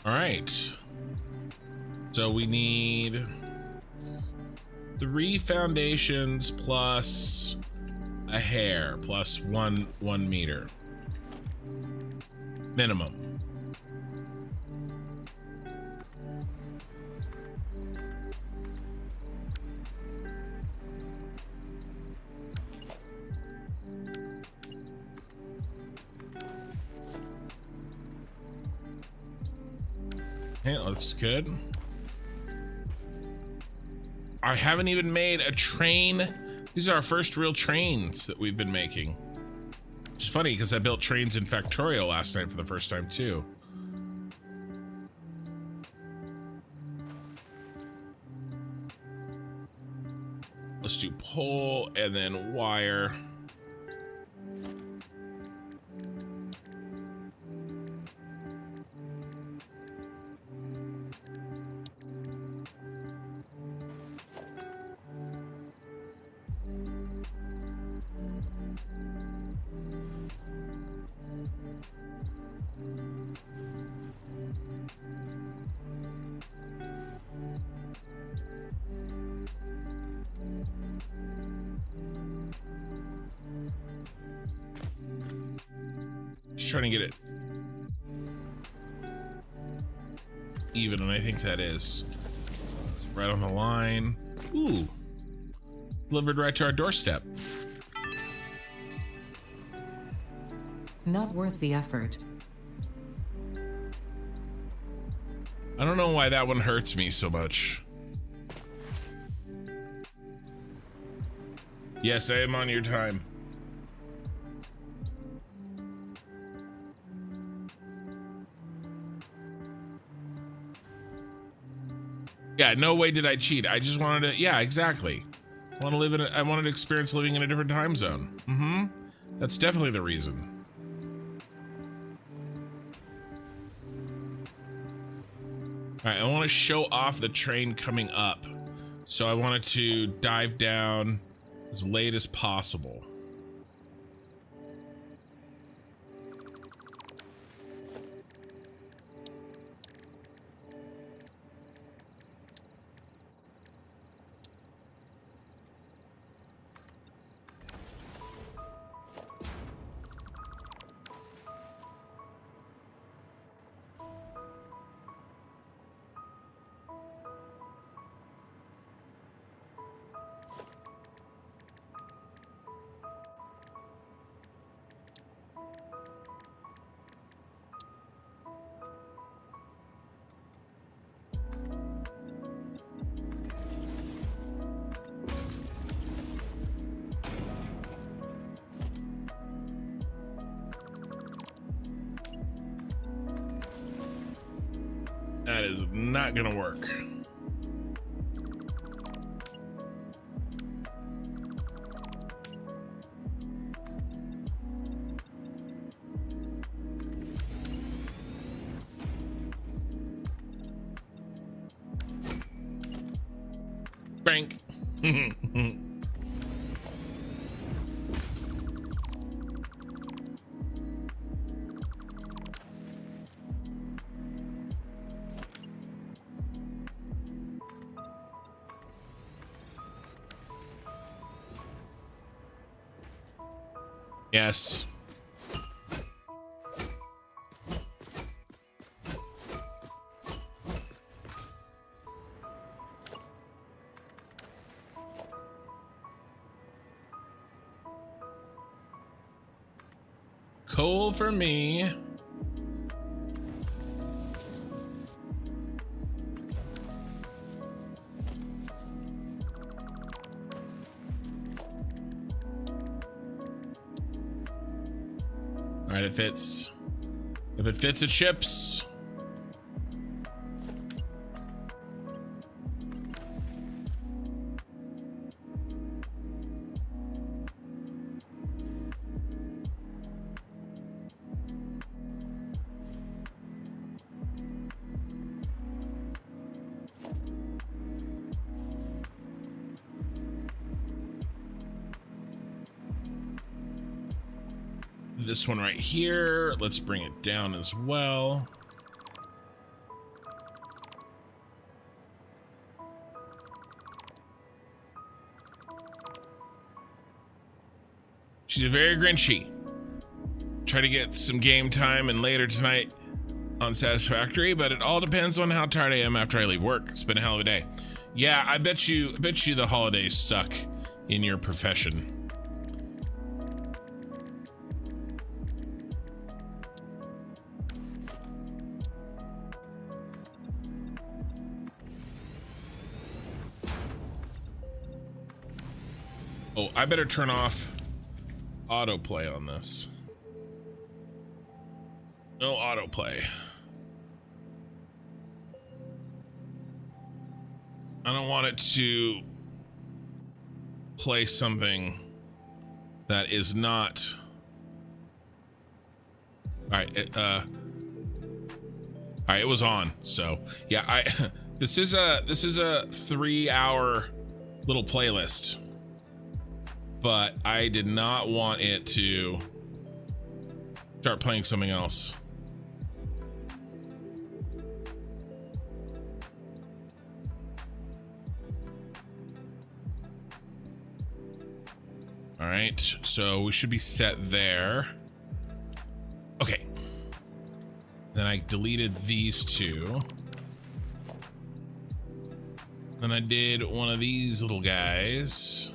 All right. So we need 3 foundations plus a hair plus 1 meter minimum. Okay, that's good. I haven't even made a train. These are our first real trains that we've been making. It's funny because I built trains in Factorio last night for the first time too. Let's do pole and then wire. trying to get it even, and I think that is right on the line. Ooh, delivered right to our doorstep. Not worth the effort. I don't know why that one hurts me so much. Yes, I am on your time. Yeah, no way did I cheat. I just wanted to, yeah, exactly. I wanted to experience living in a different time zone. Mm-hmm. That's definitely the reason. All right, I want to show off the train coming up. So I wanted to dive down as late as possible. That is not gonna work. Frank. Yes. Coal for me. All right, it fits. If it fits, it ships. This one right here, let's bring it down as well. She's very grinchy. Try to get some game time and later tonight on Satisfactory, but it all depends on how tired I am after I leave work. It's been a hell of a day. Yeah, I bet you the holidays suck in your profession. Oh, I better turn off autoplay on this. No autoplay. I don't want it to play something that is not. All right, all right, it was on. So yeah, this is a 3-hour little playlist. But I did not want it to start playing something else. All right, so we should be set there. Okay, Then I deleted these two. Then I did one of these little guys.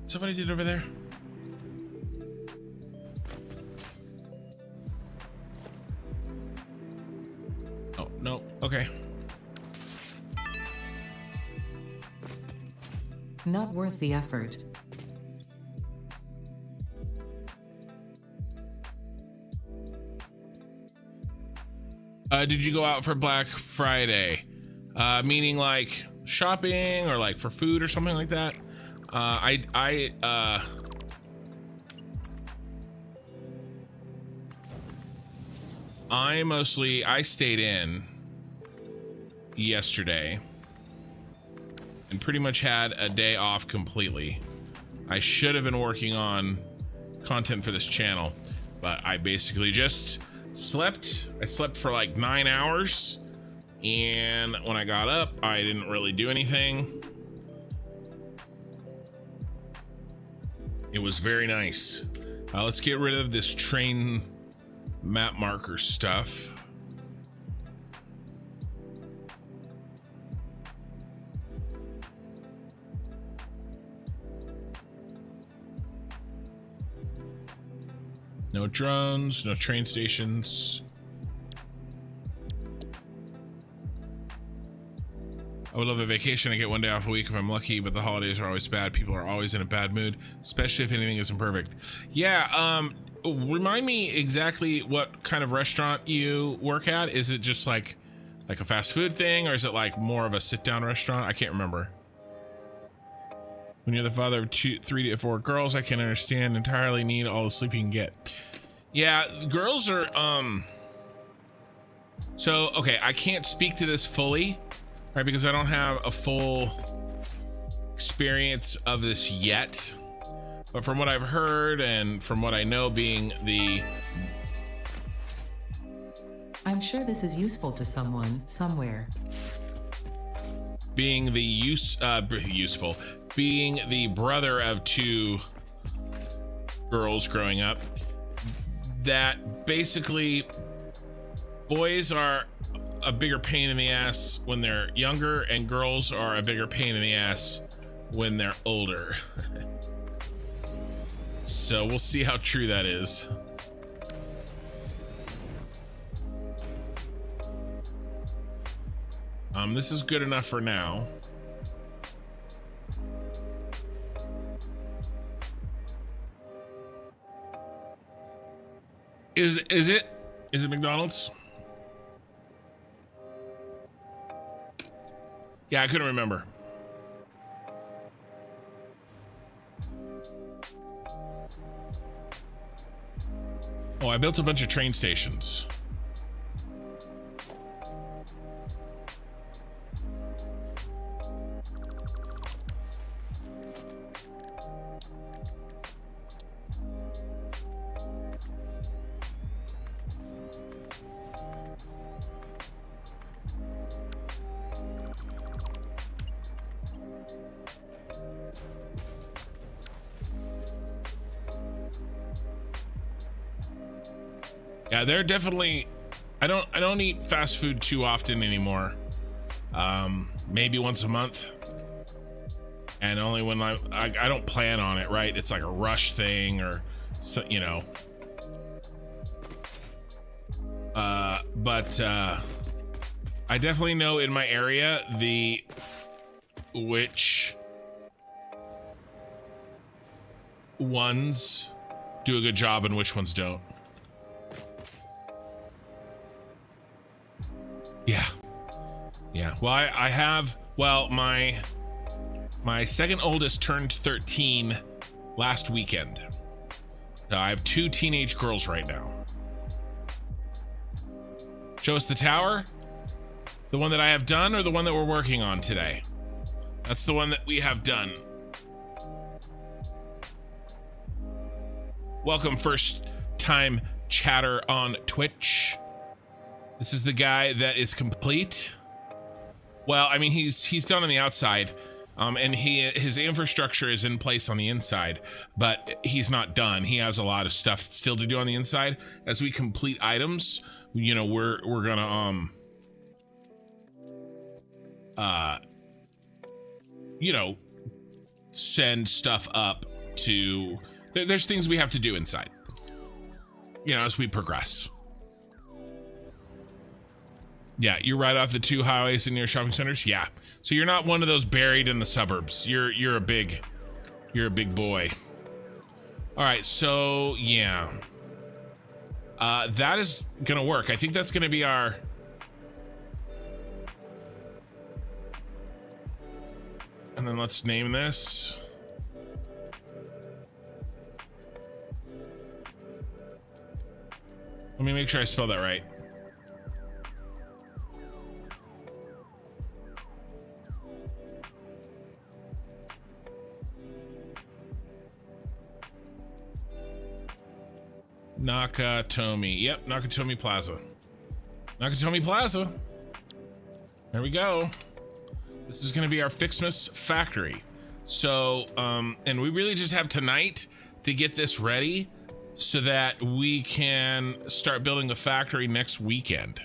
Somebody did over there? Oh, no. Okay. Not worth the effort. Did you go out for Black Friday? Meaning like shopping or like for food or something like that? I stayed in yesterday and pretty much had a day off completely. I should have been working on content for this channel, but I basically just slept. I slept for like 9 hours, and when I got up, I didn't really do anything. It was very nice. Let's get rid of this train map marker stuff. No drones, no train stations. I would love a vacation. I get one day off a week if I'm lucky, but the holidays are always bad. People are always in a bad mood, especially if anything isn't perfect. Yeah, remind me exactly what kind of restaurant you work at. Is it just like a fast food thing, or is it like more of a sit-down restaurant? I can't remember. When you're the father of 3 to 4 girls, I can understand entirely need all the sleep you can get. Yeah, girls are, so, okay, I can't speak to this fully, right, because I don't have a full experience of this yet. But from what I've heard and from what I know, being the... I'm sure this is useful to someone, somewhere. Being the useful, being the brother of 2 girls growing up, that basically boys are a bigger pain in the ass when they're younger, and girls are a bigger pain in the ass when they're older. So we'll see how true that is. This is good enough for now. Is it McDonald's? Yeah, I couldn't remember. Oh, I built a bunch of train stations. Yeah, they're definitely, I don't eat fast food too often anymore. Maybe once a month. And only when I don't plan on it, right? It's like a rush thing, or so, you know. But I definitely know in my area which ones do a good job and which ones don't. Yeah. Well, I have, well, my second oldest turned 13 last weekend. So I have 2 teenage girls right now. Show us the tower? The one that I have done, or the one that we're working on today? That's the one that we have done. Welcome, first time chatter on Twitch. This is the guy that is complete. Well, I mean, he's done on the outside, and his infrastructure is in place on the inside, but he's not done. He has a lot of stuff still to do on the inside. As we complete items, you know, we're gonna you know, send stuff up to. There's things we have to do inside, you know, as we progress. Yeah, you're right off the 2 highways in near shopping centers. Yeah, so you're not one of those buried in the suburbs. You're a big boy. All right, so yeah, that is gonna work. I think that's gonna be our. And then let's name this. Let me make sure I spell that right. Nakatomi. Yep, Nakatomi Plaza. Nakatomi Plaza. There we go. This is going to be our Ficsmas factory. So, and we really just have tonight to get this ready so that we can start building the factory next weekend.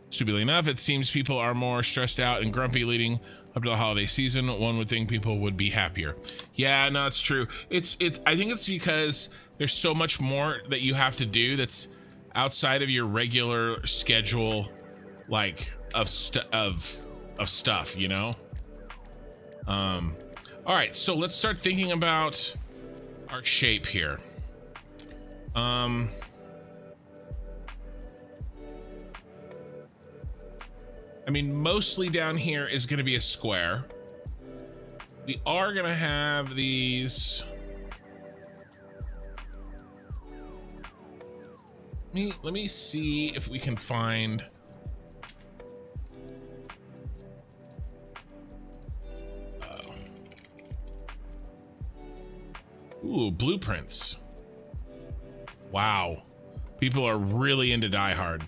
Stupidly enough, it seems people are more stressed out and grumpy leading up to the holiday season. One would think people would be happier. Yeah, no, it's true. It's. I think it's because there's so much more that you have to do that's outside of your regular schedule, like of stuff, you know. All right, so let's start thinking about our shape here. I mean, mostly down here is going to be a square. We are going to have these. Let me see if we can find. Ooh, blueprints. Wow. People are really into Die Hard.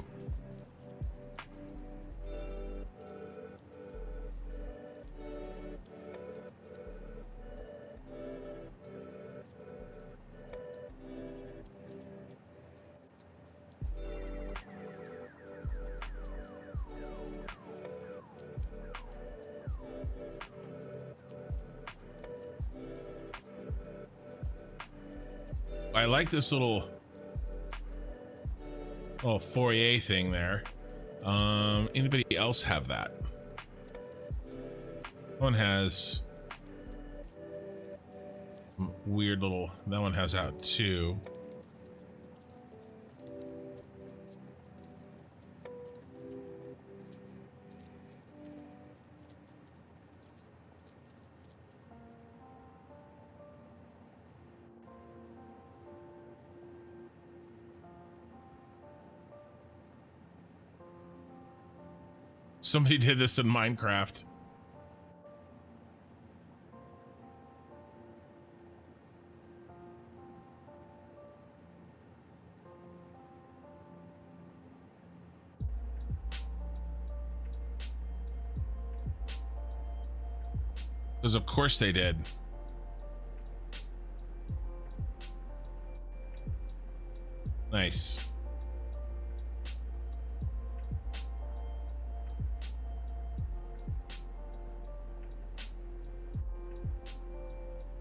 I like this little foyer thing there. Anybody else have that? One has weird little. That one has that too. Somebody did this in Minecraft. Because of course they did. Nice.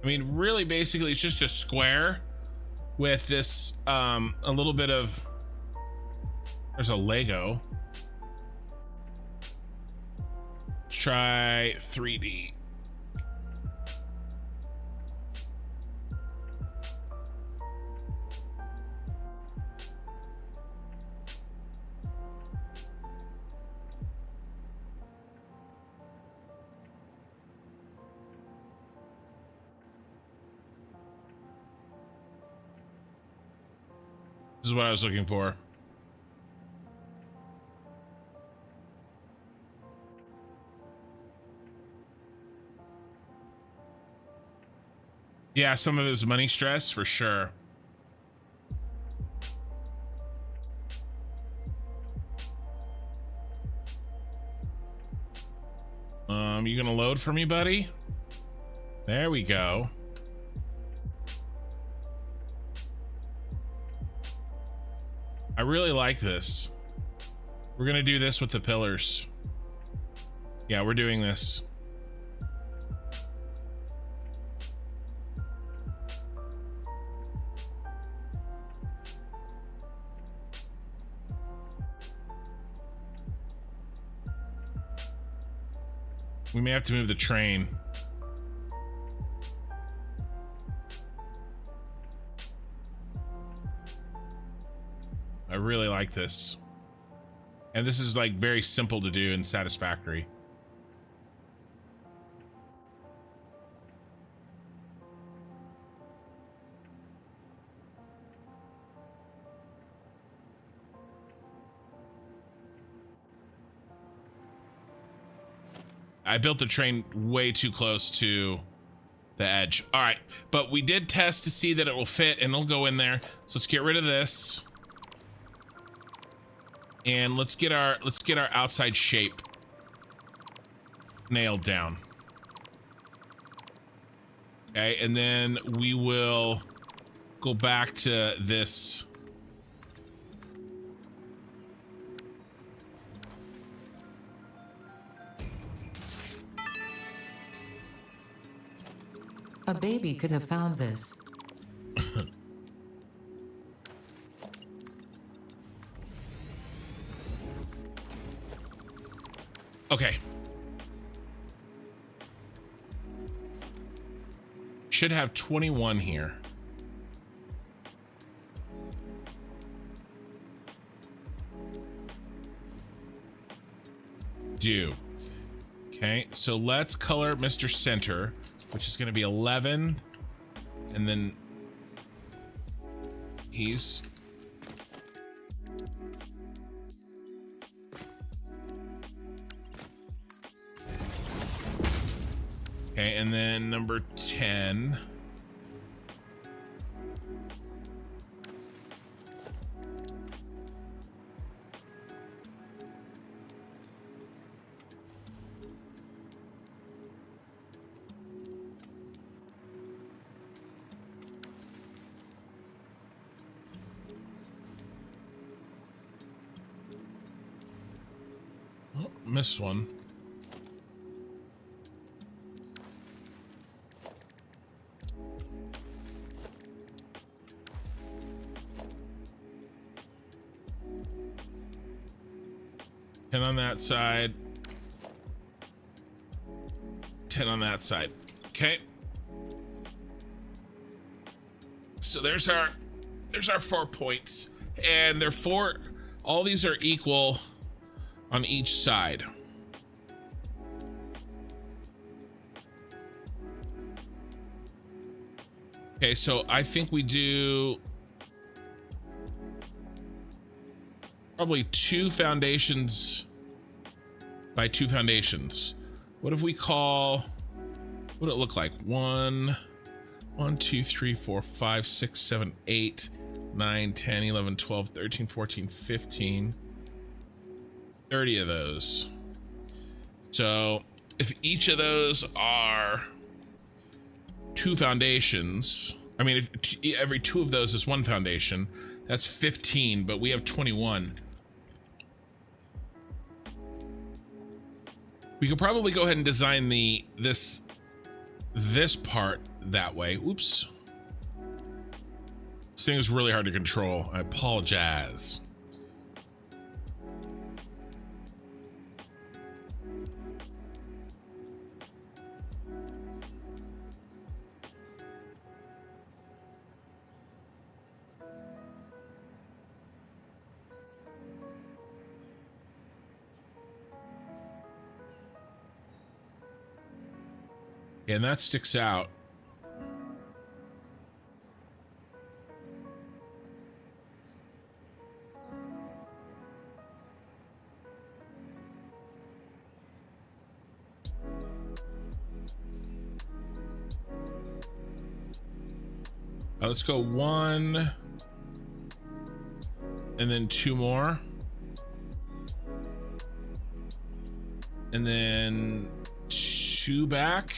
I mean, really, basically, it's just a square with this, a little bit of, there's a Lego. Let's try 3D. This is what I was looking for. Yeah, some of his money stress for sure. You gonna load for me, buddy? There we go. I really like this. We're gonna do this with the pillars. Yeah, we're doing this. We may have to move the train. I really like this. And this is like very simple to do in Satisfactory. I built the train way too close to the edge. All right, but we did test to see that it will fit and it'll go in there. So let's get rid of this. And let's get our outside shape nailed down. Okay, and then we will go back to this. A baby could have found this. Okay. Should have 21 here. Do. Okay, so let's color Mr. Center, which is going to be 11. And then he's... Okay, and then number 10. Oh, missed one. On that side, 10 on that side. Okay, so there's our 4 points, and they're four. All these are equal on each side. Okay, so I think we do probably 2 foundations by 2 foundations. What if we call, what would it look like? 1, 2, 3, 4, 5, 6, 7, 8, 9, 10, 11, 12, 13, 14, 15, 30 of those. So if each of those are 2 foundations, I mean, if every 2 of those is 1 foundation, that's 15, but we have 21. We could probably go ahead and design this part that way. Oops. This thing is really hard to control. I apologize. And that sticks out. Let's go 1 and then 2 more. And then 2 back.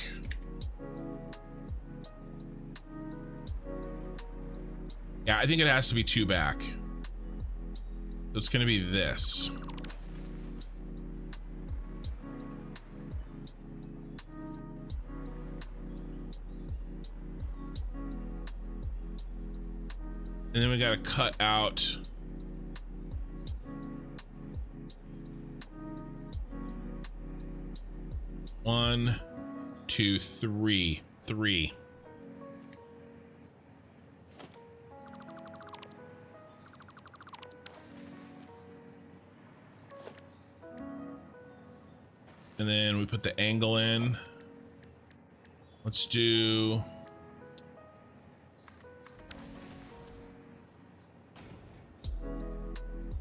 Yeah, I think it has to be 2 back. So it's going to be this. And then we got to cut out one, two, three. And then we put the angle in. Let's do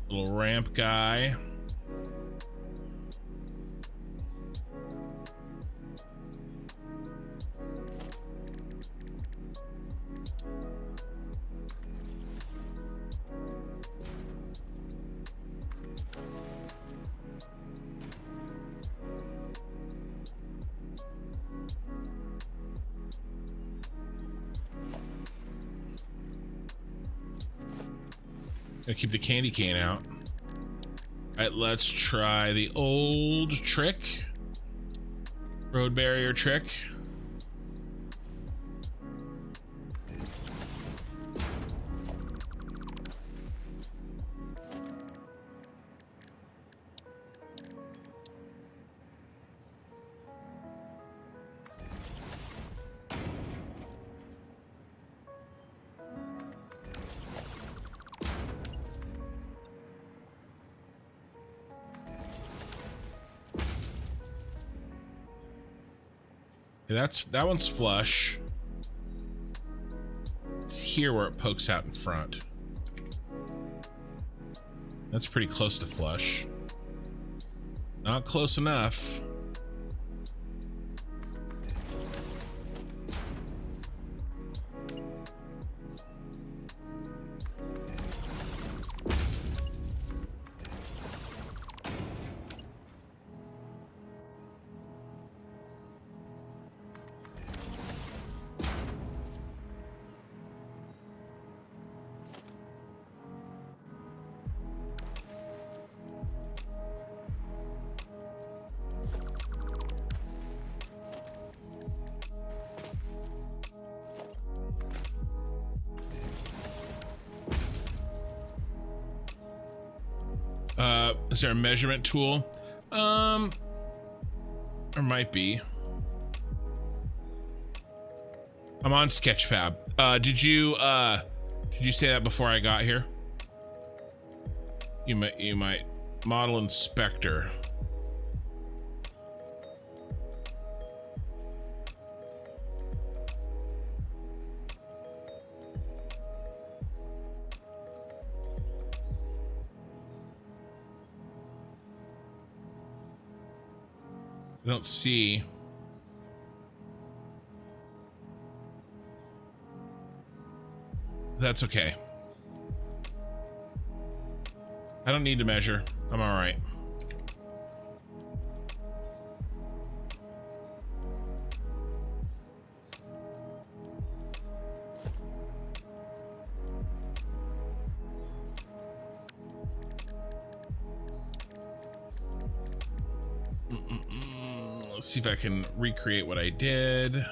little ramp guy. Gotta keep the candy cane out. All right, let's try the old trick. Road barrier trick. Yeah, that one's flush. It's here where it pokes out in front. That's pretty close to flush. Not close enough. Is there a measurement tool? There might be. I'm on Sketchfab. Did you say that before I got here? You might. Model inspector. I don't see. That's okay. I don't need to measure. I'm all right. Let's see if I can recreate what I did.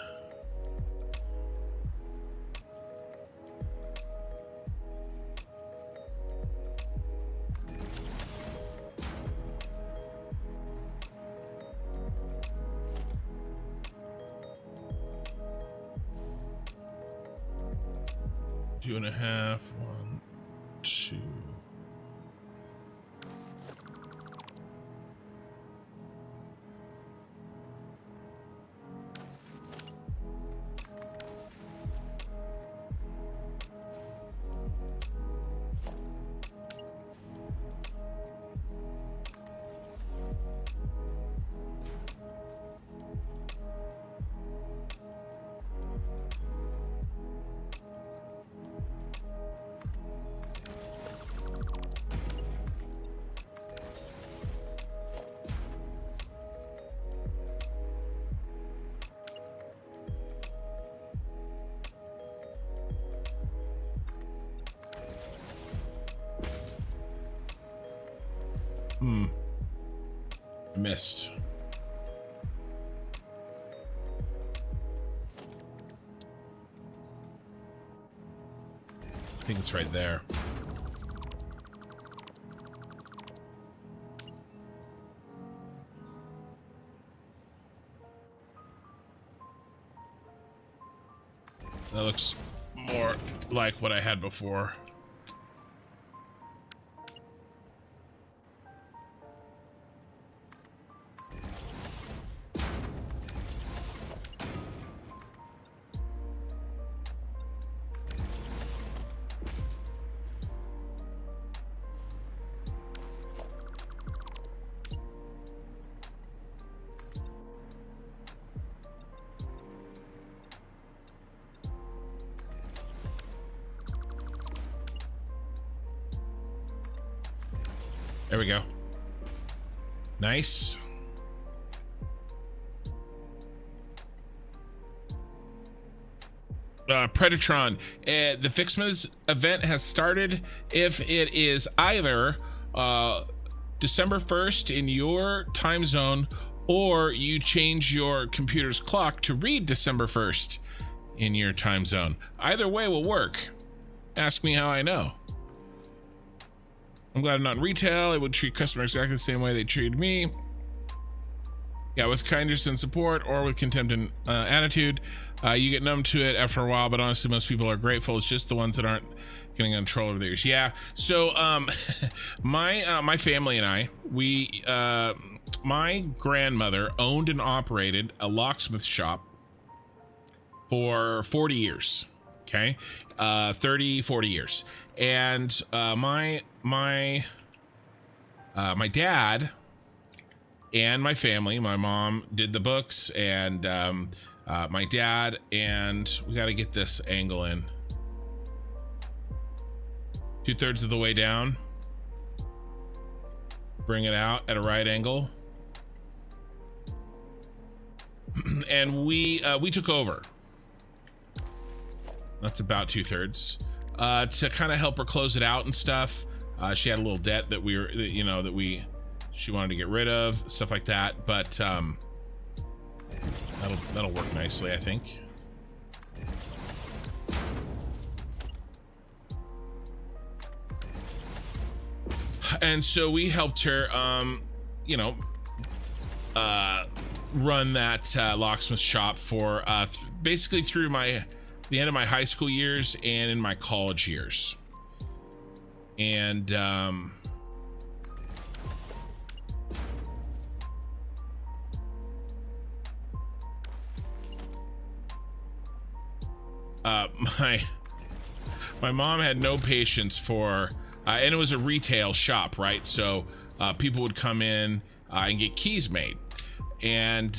Two and a half, 1, 2. Missed. I think it's right there. That looks more like what I had before. There we go. Nice. Predatron, the Ficsmas event has started. If it is either December 1st in your time zone, or you change your computer's clock to read December 1st in your time zone, either way will work. Ask me how I know. I'm glad I'm not in retail. I would treat customers exactly the same way they treated me. Yeah, with kindness and support, or with contempt and attitude. You get numb to it after a while, but honestly, most people are grateful. It's just the ones that aren't getting control over theirs. Yeah, so my family and I, my grandmother owned and operated a locksmith shop for 40 years. Okay, 40 years. And my dad and my family, my mom did the books, and my dad, and we got to get this angle in. 2/3 of the way down. Bring it out at a right angle. And we took over. That's about 2/3. To kind of help her close it out and stuff. She had a little debt that she wanted to get rid of, stuff like that. But that'll work nicely, I think. And so we helped her, run that locksmith shop for basically through the end of my high school years and in my college years. And my mom had no patience for and it was a retail shop, right? So people would come in and get keys made, and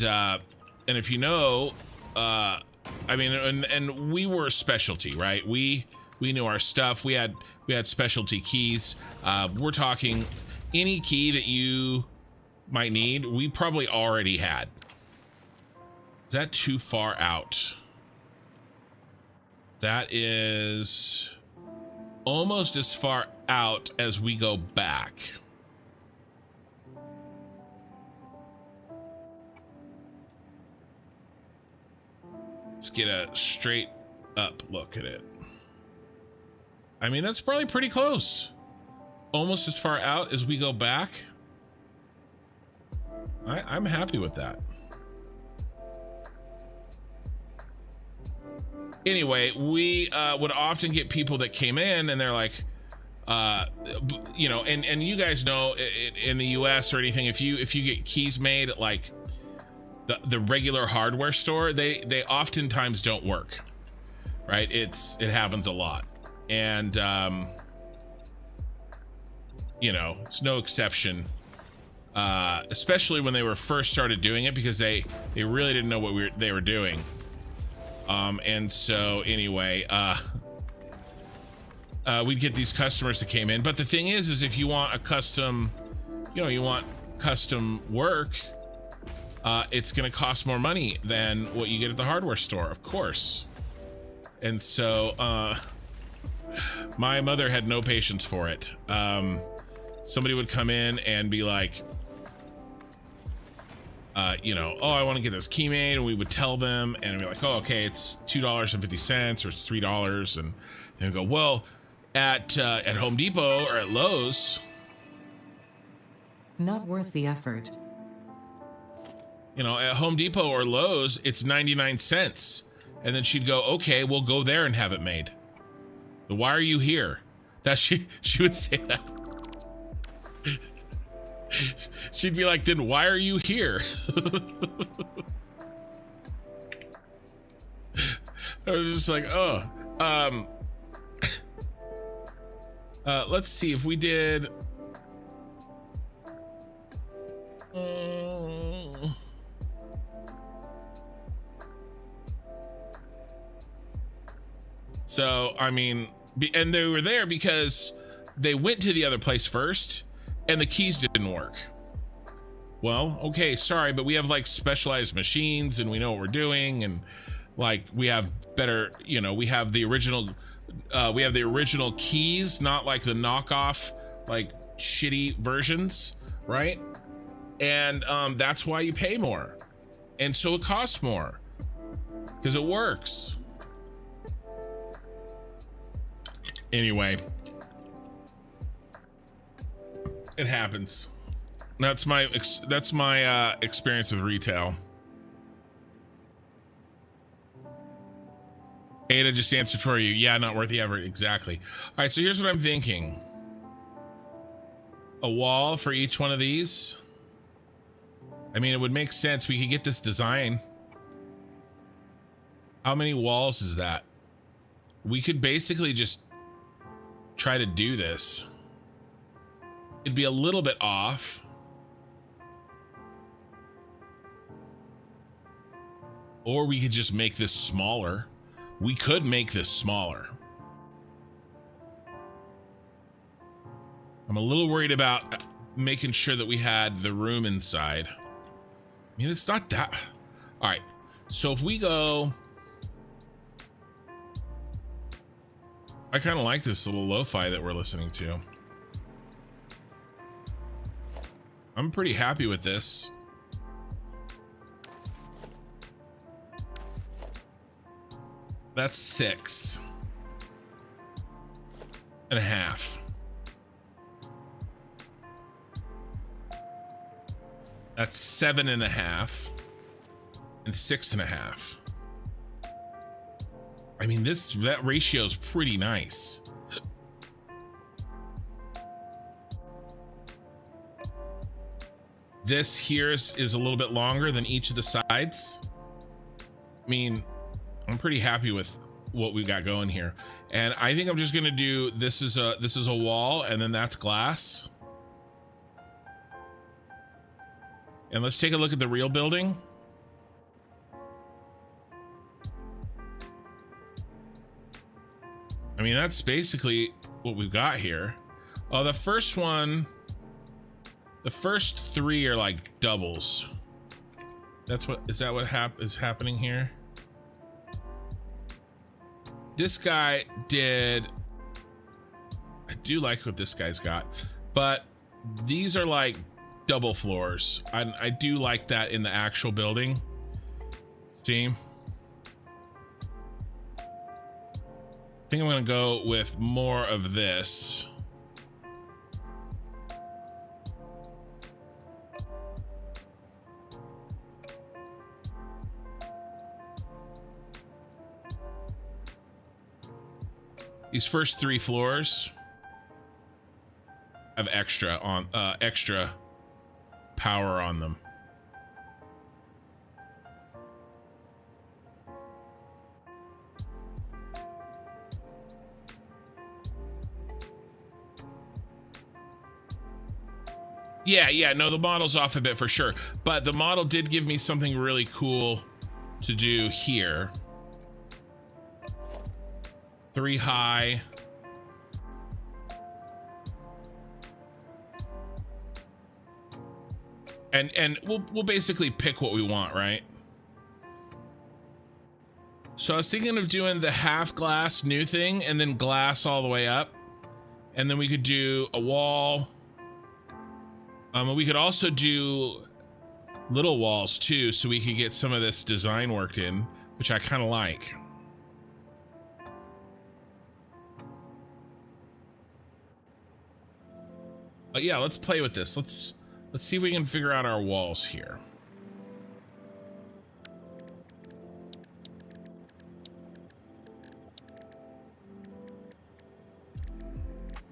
if you know, I mean, and we were a specialty, right? We knew our stuff. We had specialty keys. We're talking any key that you might need, we probably already had. Is that too far out? That is almost as far out as we go back. Let's get a straight up look at it. I mean, that's probably pretty close. Almost as far out as we go back. I'm happy with that. Anyway, we would often get people that came in and they're like, you know, and you guys know in the US or anything, if you get keys made at like the regular hardware store, they oftentimes don't work, right? It happens a lot. And you know, it's no exception, especially when they were first started doing it, because they really didn't know what they were doing. And so anyway, we'd get these customers that came in, but the thing is if you want a custom, you want custom work, it's going to cost more money than what you get at the hardware store, of course. And so, my mother had no patience for it. somebody would come in and be like, you know, oh, I want to get this key made, and we would tell them, and we're like, oh, okay, it's $2.50 or it's $3, and they go, well, at Home Depot or at Lowe's, not worth the effort. You know, at Home Depot or Lowe's, it's 99 cents. And then she'd go, okay, we'll go there and have it made. But why are you here? That she would say that. She'd be like, then why are you here? I was just like, oh. Let's see if we did. So, I mean, and they were there because they went to the other place first and the keys didn't work. Well, okay, sorry, but we have like specialized machines and we know what we're doing, and like we have better, you know, we have the original keys, not like the knockoff, like shitty versions, right? And that's why you pay more. And so it costs more because it works. Anyway, it happens. That's my experience with retail. Ada just answered for you. Yeah, not worth the effort. Exactly. All right, so here's what I'm thinking. A wall for each one of these. I mean, it would make sense. We could get this design. How many walls is that? We could basically just try to do this. It'd be a little bit off. Or we could just make this smaller. We could make this smaller. I'm a little worried about making sure that we had the room inside. I mean, it's not that. All right. So if we go, I kind of like this little lo-fi that we're listening to. I'm pretty happy with this. That's 6.5. That's 7.5 and 6.5. I mean, that ratio is pretty nice. This here is a little bit longer than each of the sides. I mean, I'm pretty happy with what we got going here. And I think I'm just gonna do, this is a wall, and then that's glass. And let's take a look at the real building. I mean, that's basically what we've got here. Oh, the first 3 are like doubles. Is that what is happening here? This guy did, I do like what this guy's got, but these are like double floors. I do like that in the actual building. See? I think I'm gonna go with more of this. These first 3 floors have extra power on them. Yeah, no, the model's off a bit for sure, but the model did give me something really cool to do here. 3 high. And we'll basically pick what we want, right? So I was thinking of doing the half glass new thing and then glass all the way up. And then we could do a wall We could also do little walls too, so we could get some of this design worked in, which I kind of like. But yeah, let's play with this. Let's see if we can figure out our walls here.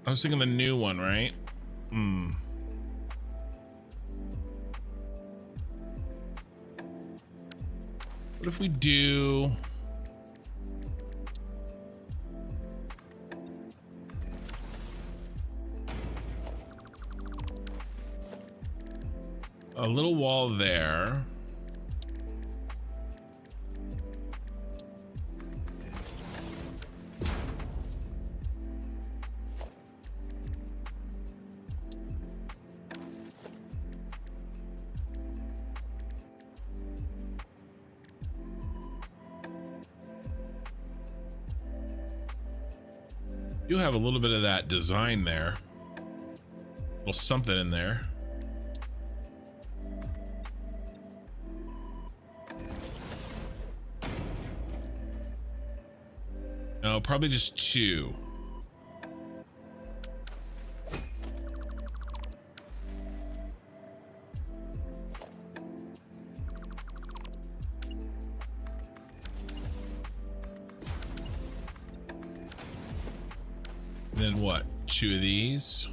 I was thinking the new one, right? What if we do... a little wall there. You have a little bit of that design there. A little something in there. No, probably just two. Then what? Two of these.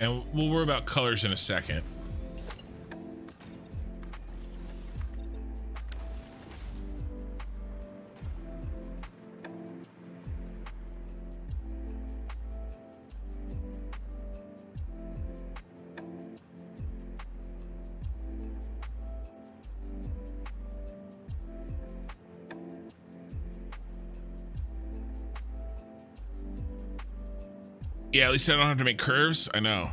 And we'll worry about colors in a second. Yeah, at least I don't have to make curves. I know.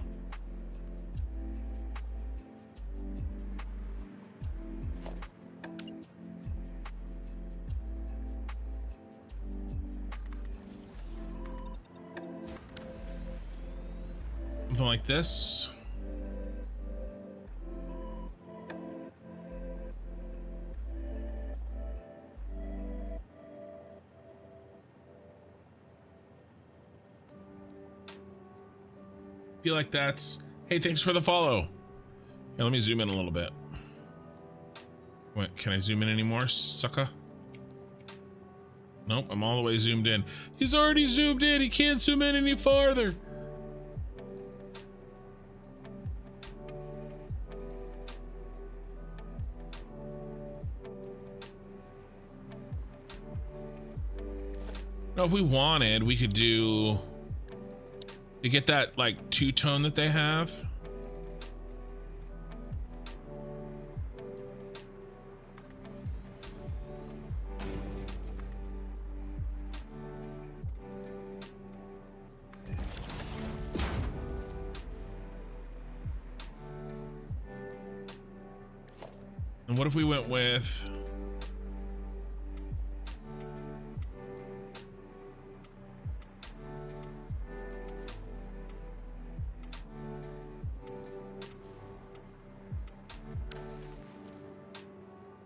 Something like this. Feel like that's... Hey, thanks for the follow. Here, let me zoom in a little bit. What, can I zoom in anymore, sucker? Nope, I'm all the way zoomed in. He's already zoomed in. He can't zoom in any farther. Now, if we wanted, we could do... to get that like two-tone that they have. And what if we went with...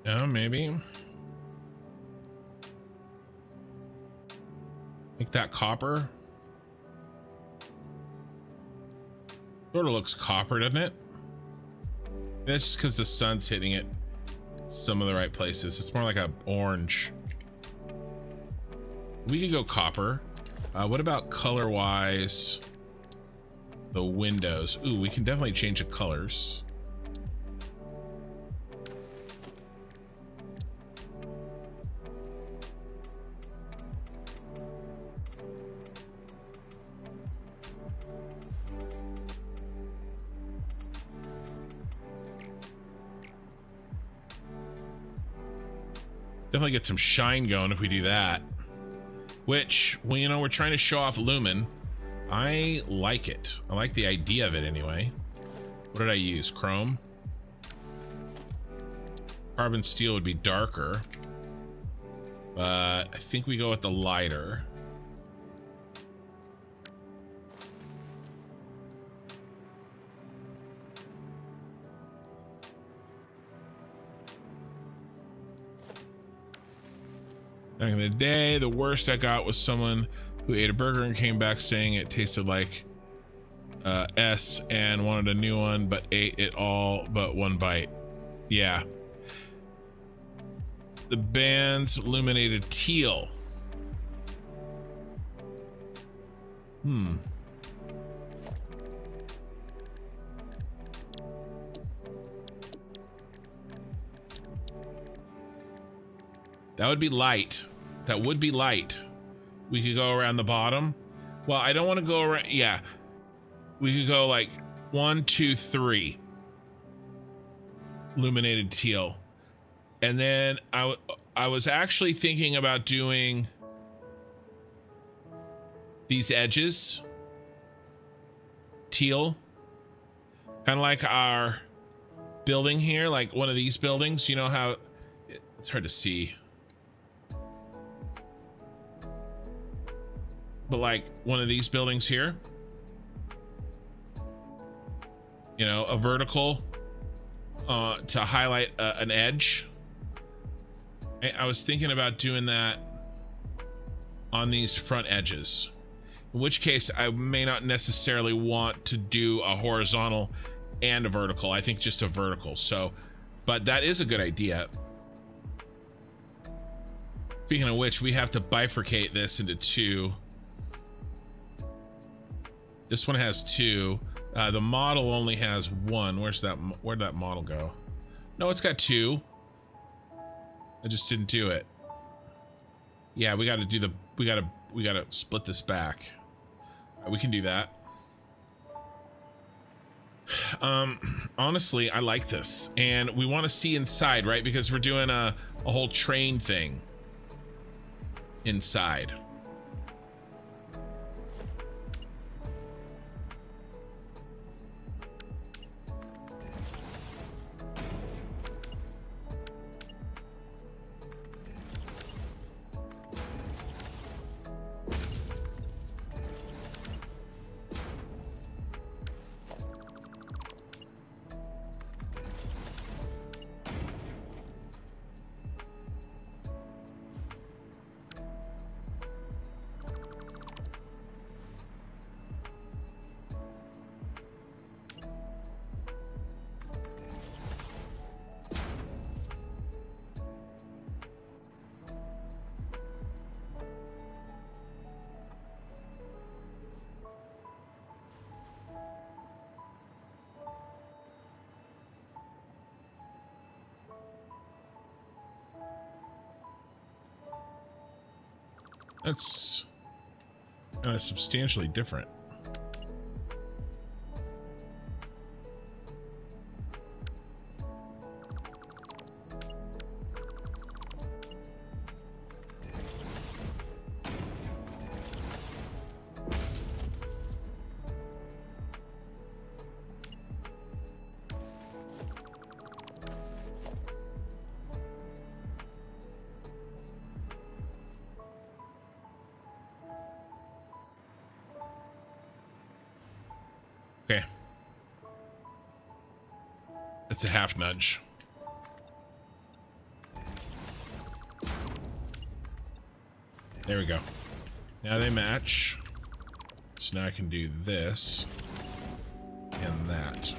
yeah, maybe. Make that copper. Sort of looks copper, doesn't it? That's just because the sun's hitting it in some of the right places. It's more like a orange. We could go copper. What about color-wise? The windows. Ooh, we can definitely change the colors. Definitely get some shine going if we do that. Which, well, you know, we're trying to show off Lumen. I like it. I like the idea of it anyway. What did I use? Chrome? Carbon steel would be darker. But I think we go with the lighter. Back in the day, the worst I got was someone who ate a burger and came back saying it tasted like S and wanted a new one, but ate it all but one bite. Yeah. The band's illuminated teal. That would be light. That would be light. We could go around the bottom. Well, I don't want to go around. Yeah. We could go like 1, 2, 3. Illuminated teal. And then I was actually thinking about doing these edges. Teal. Kind of like our building here. Like one of these buildings. You know how... It's hard to see. But like one of these buildings here, you know, a vertical to highlight an edge. I was thinking about doing that on these front edges, in which case I may not necessarily want to do a horizontal and a vertical. I think just a vertical. So, but that is a good idea. Speaking of which, we have to bifurcate this into 2. This one has 2. The model only has 1. Where'd that model go? No, it's got 2. I just didn't do it. Yeah, we got to do the. We got to split this back. We can do that. Honestly, I like this, and we want to see inside, right? Because we're doing a whole train thing inside. That's substantially different. Okay. That's a half nudge. There we go. Now they match. So now I can do this and that.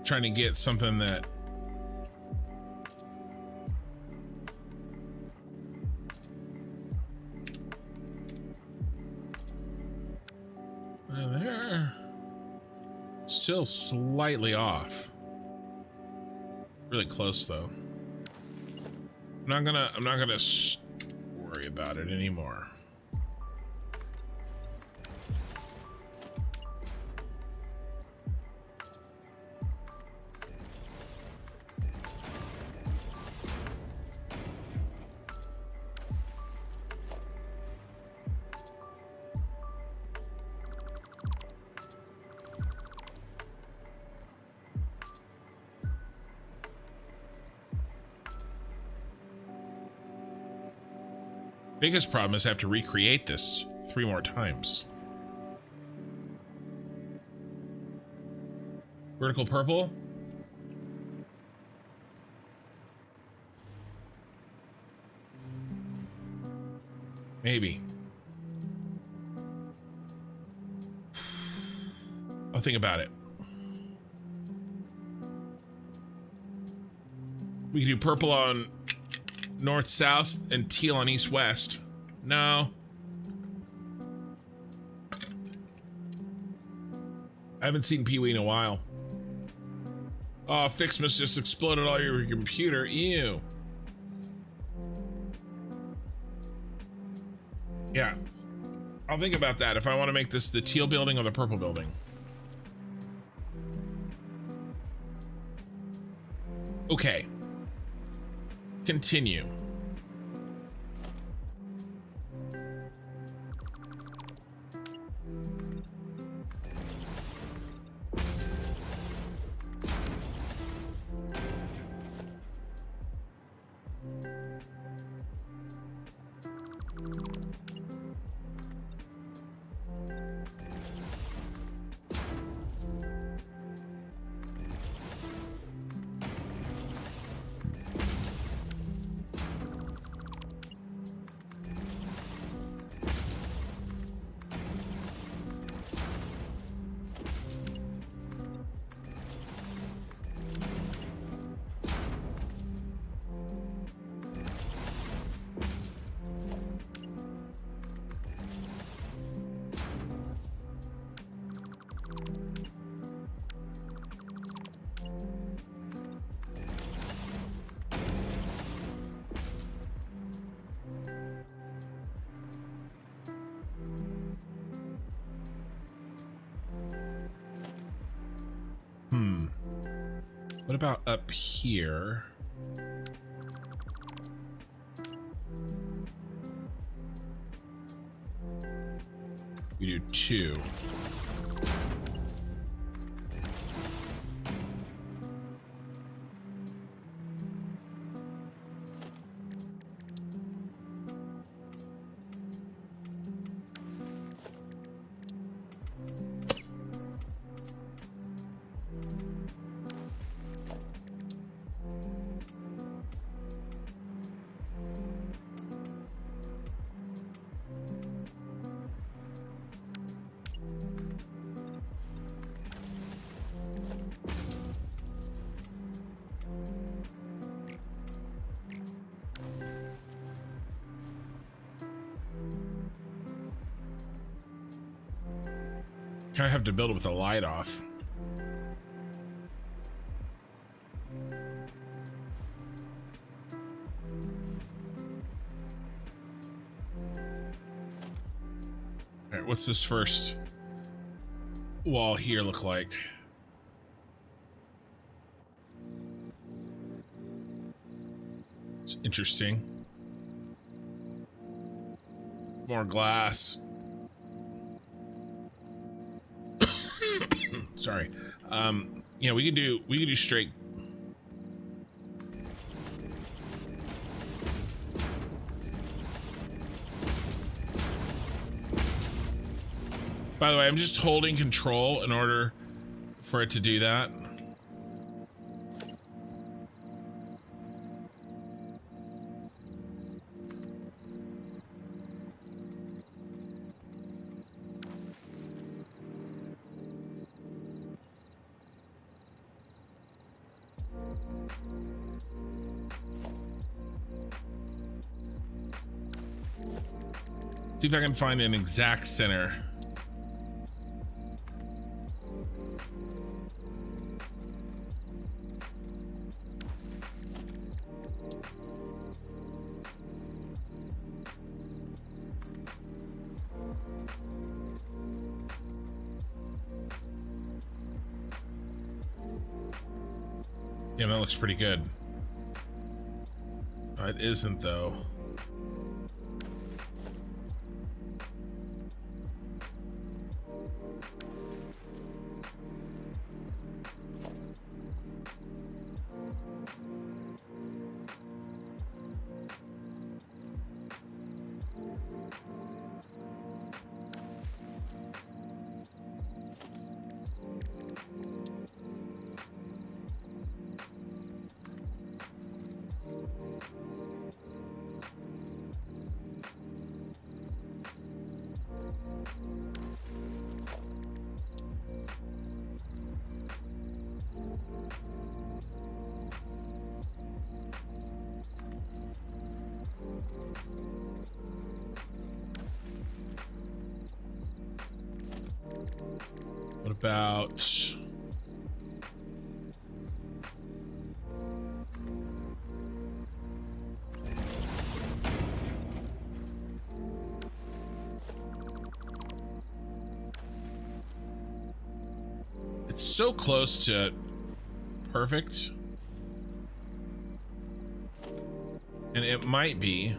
trying to get something that they're still slightly off. Really close though. I'm not gonna worry about it anymore. Biggest problem is I have to recreate this 3 more times. Vertical purple. Maybe. I'll think about it. We can do purple on north south and teal on east west. No. I haven't seen Pee-wee in a while. Oh, Ficsmas just exploded all your computer. Ew. Yeah. I'll think about that if I want to make this the teal building or the purple building. Okay. Continue. What about up here? We do 2. I have to build it with the light off. All right, what's this first wall here look like? It's interesting. More glass. Sorry. Yeah, we could do straight. By the way, I'm just holding control in order for it to do that. See if I can find an exact center. Yeah, that looks pretty good. It isn't, though. What about... It's so close to perfect. And it might be.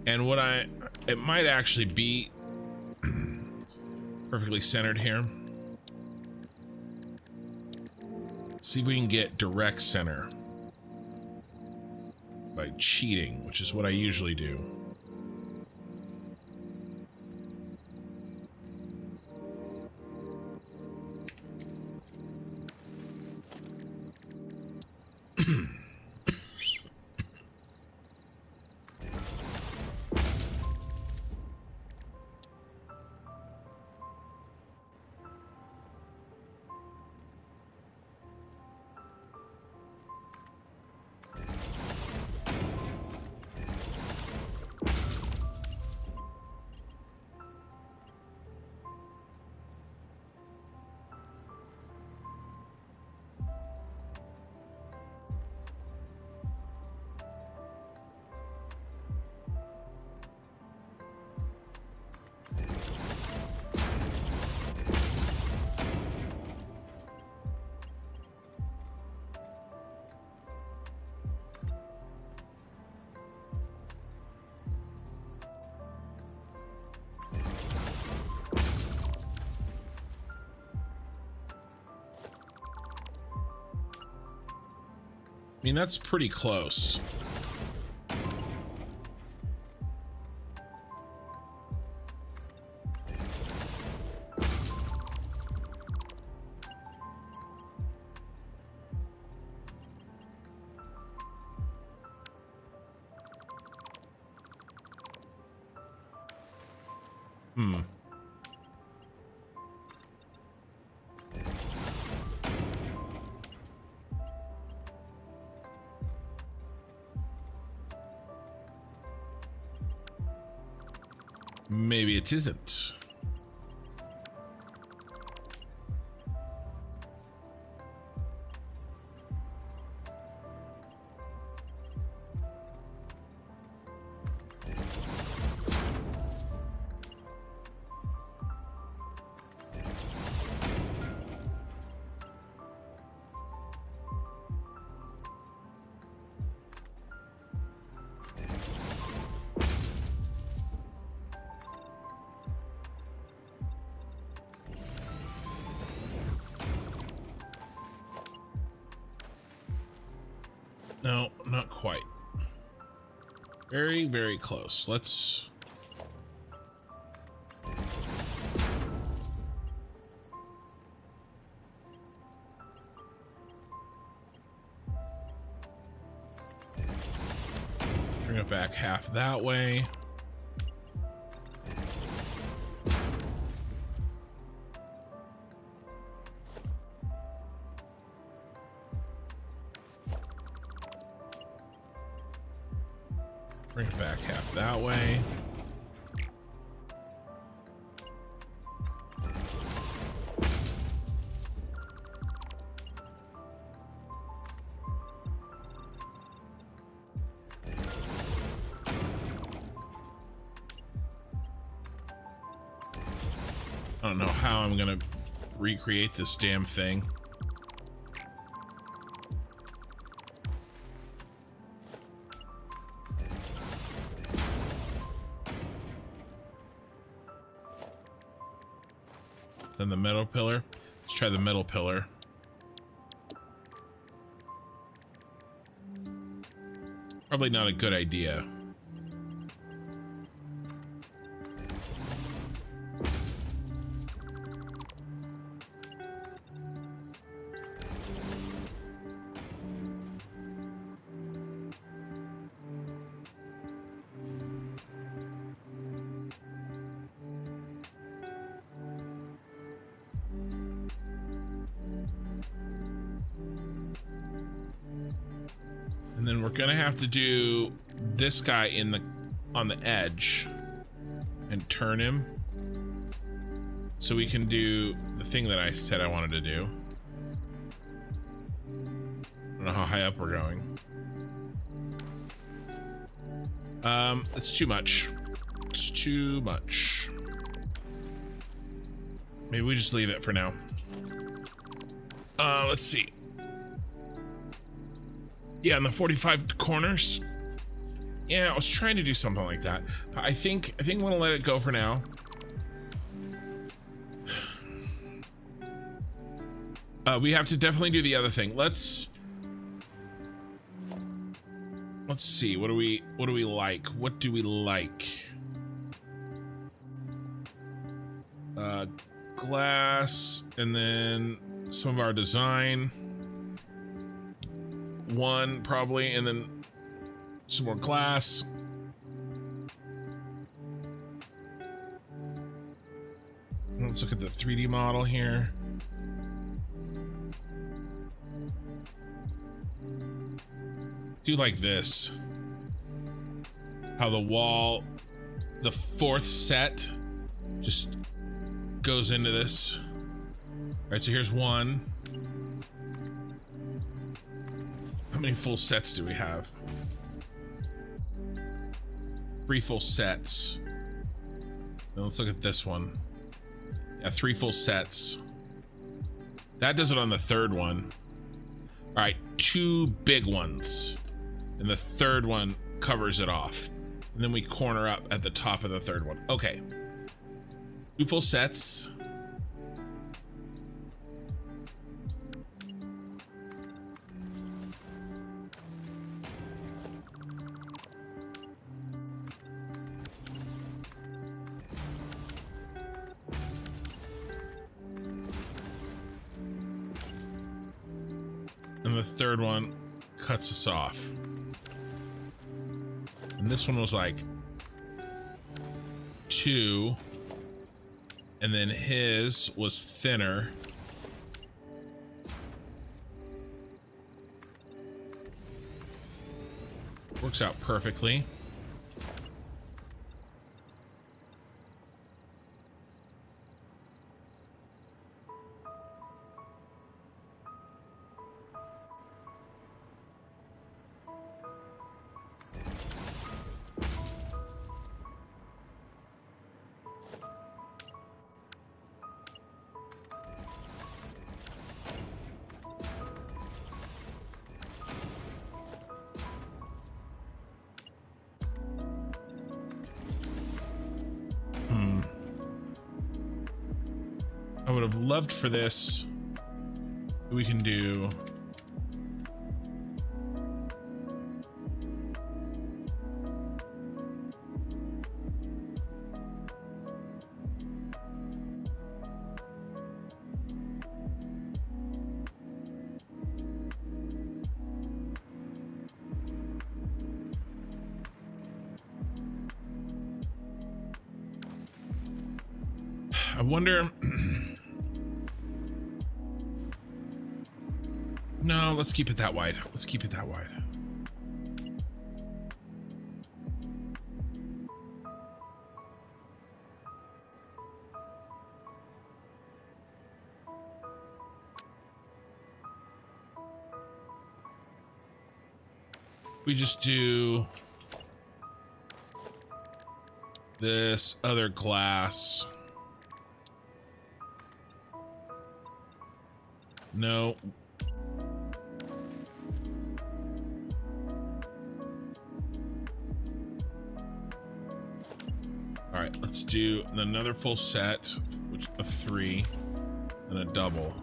And it might actually be perfectly centered here. Let's see if we can get direct center by cheating, which is what I usually do. I mean, that's pretty close. Maybe it isn't. No, not quite. Very, very close. Let's... bring it back half that way. Bring it back half that way. I don't know how I'm gonna recreate this damn thing. Then the metal pillar. Let's try the metal pillar. Probably not a good idea. And then we're gonna have to do this guy on the edge and turn him so we can do the thing that I said I wanted to do. I don't know how high up we're going. It's too much. It's too much. Maybe we just leave it for now. Let's see. Yeah, in the 45 corners. Yeah, I was trying to do something like that. But I think I'm gonna let it go for now. We have to definitely do the other thing. Let's see. What do we like? What do we like? Glass, and then some of our design. One probably, and then some more glass. Let's look at the 3D model here. Do like this. How the wall, the fourth set, just goes into this. All right, so here's one. How many full sets do we have? 3 full sets. Now let's look at this one. Yeah, 3 full sets. That does it on the third one. All right, 2 big ones. And the third one covers it off. And then we corner up at the top of the third one. Okay. 2 full sets. And the third one cuts us off. And this one was like 2. And then his was thinner. Works out perfectly. I would have loved for this. We can do I wonder. No, let's keep it that wide. Let's keep it that wide. we just do this other class? No. All right, let's do another full set, which of 3 and a double.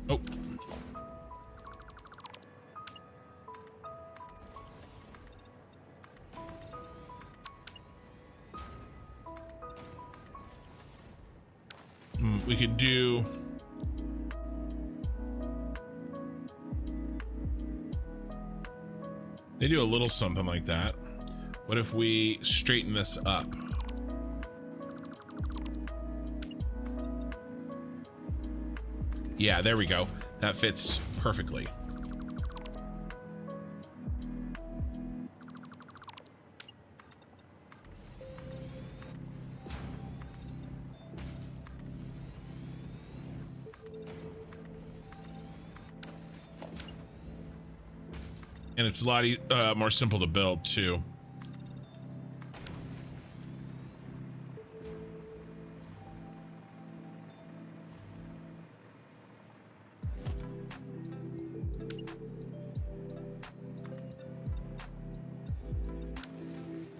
Oh. We could do they do a little something like that. What if we straighten this up? Yeah, there we go. That fits perfectly. And it's a lot more simple to build too.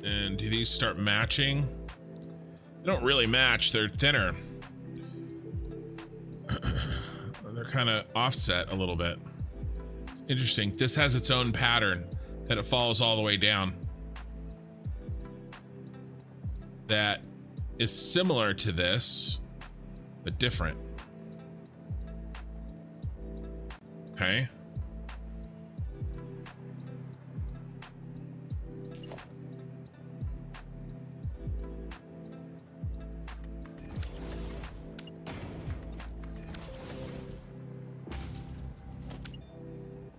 And do these start matching? They don't really match, they're thinner. They're kind of offset a little bit. It's interesting. This has its own pattern that it follows all the way down. That is similar to this, but different. Okay.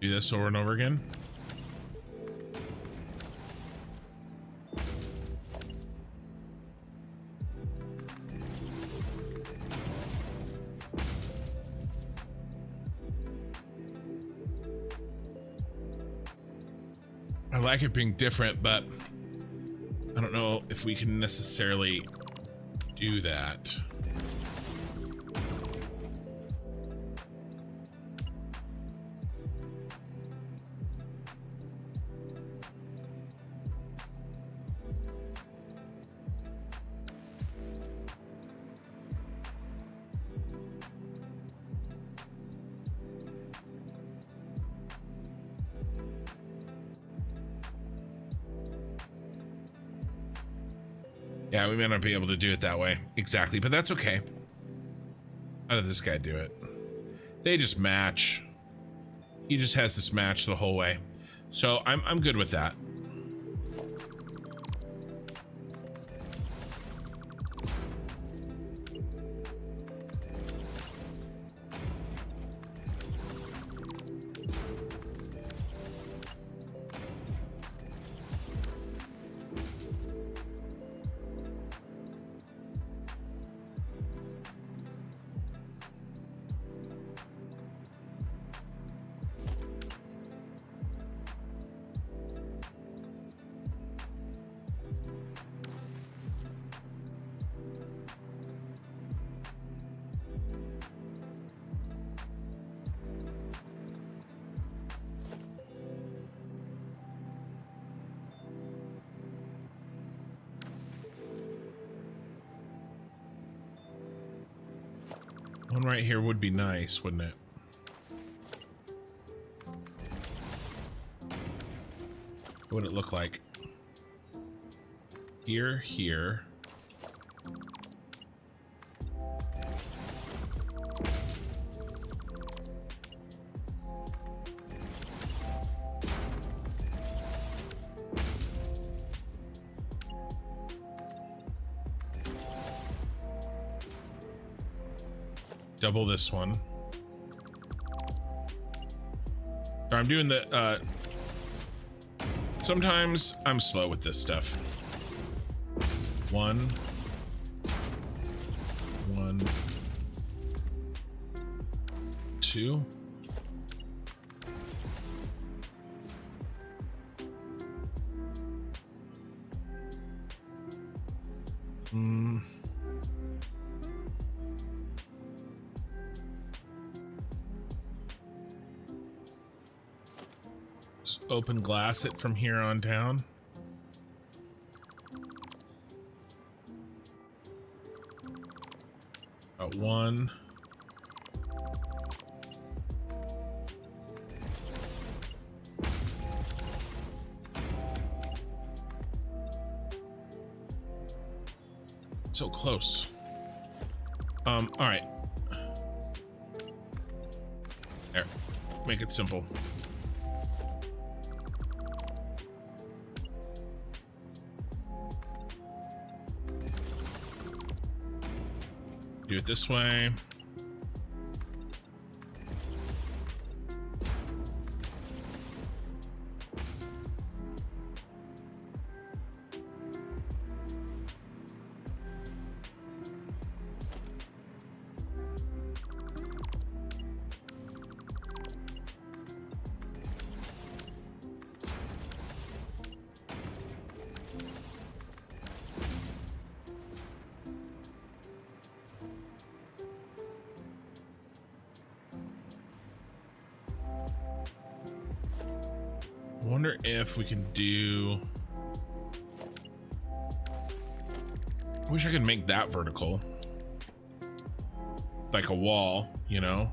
Do this over and over again. I like it being different, but I don't know if we can necessarily do that. Yeah, we may not be able to do it that way exactly, but that's okay. How did this guy do it? They just match. He just has this match the whole way. So I'm good with that. One right here would be nice, wouldn't it? What would it look like? Here, here. Double this one. So I'm doing the, sometimes I'm slow with this stuff. 1, 2. Just open glass it from here on down. About 1. So close. All right. There. Make it simple. Do it this way. I wonder if we can do... I wish I could make that vertical. Like a wall, you know?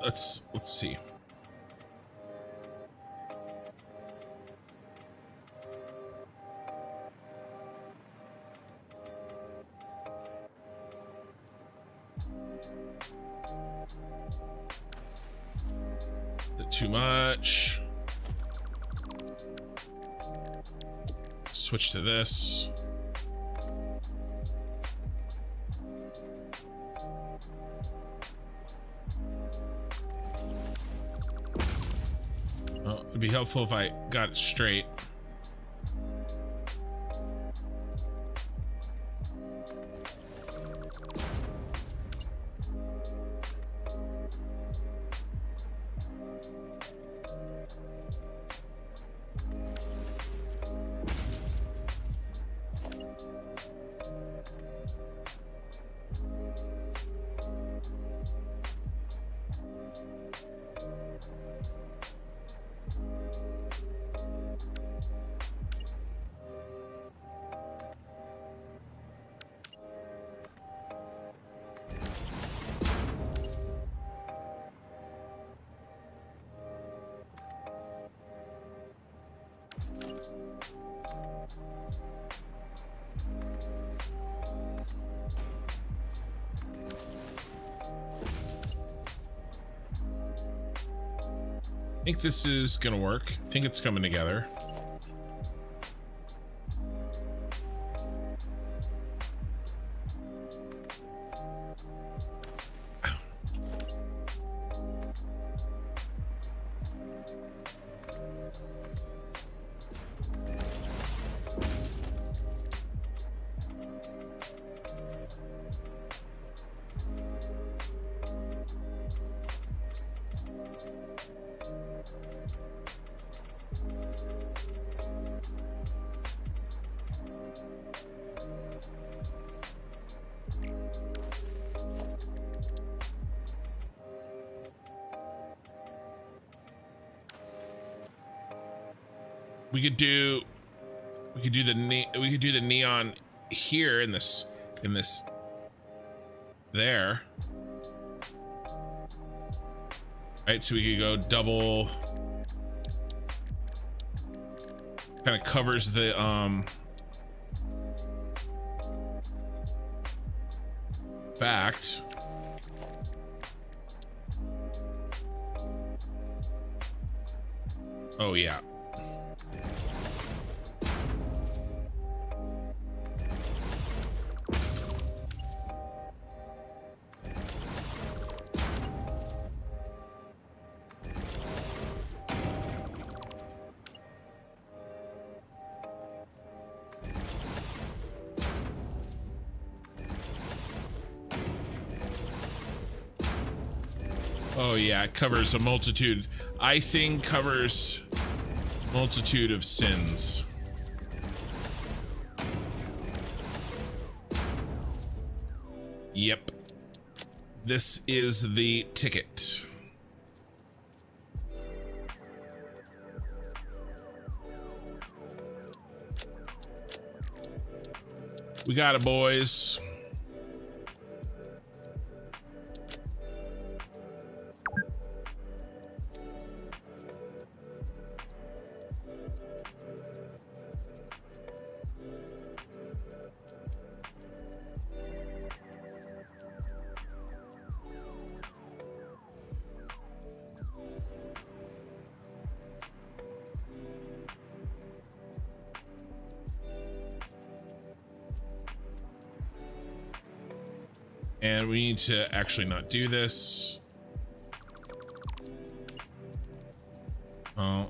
Let's see. Is it too much? Switch to this. It'd be helpful if I got it straight. I think this is gonna work. I think it's coming together. We could do the neon here in this there. Right, so we could go double Kind of covers the fact. Oh yeah. Oh yeah, it covers a multitude. Icing covers multitude of sins. Yep. This is the ticket. We got it, boys. And we need to actually not do this. Oh. I'm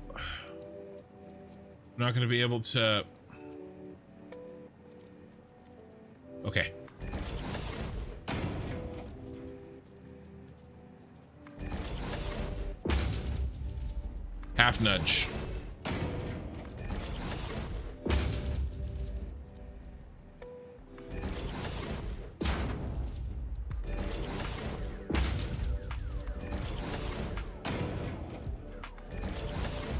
not going to be able to... Okay. Half nudge.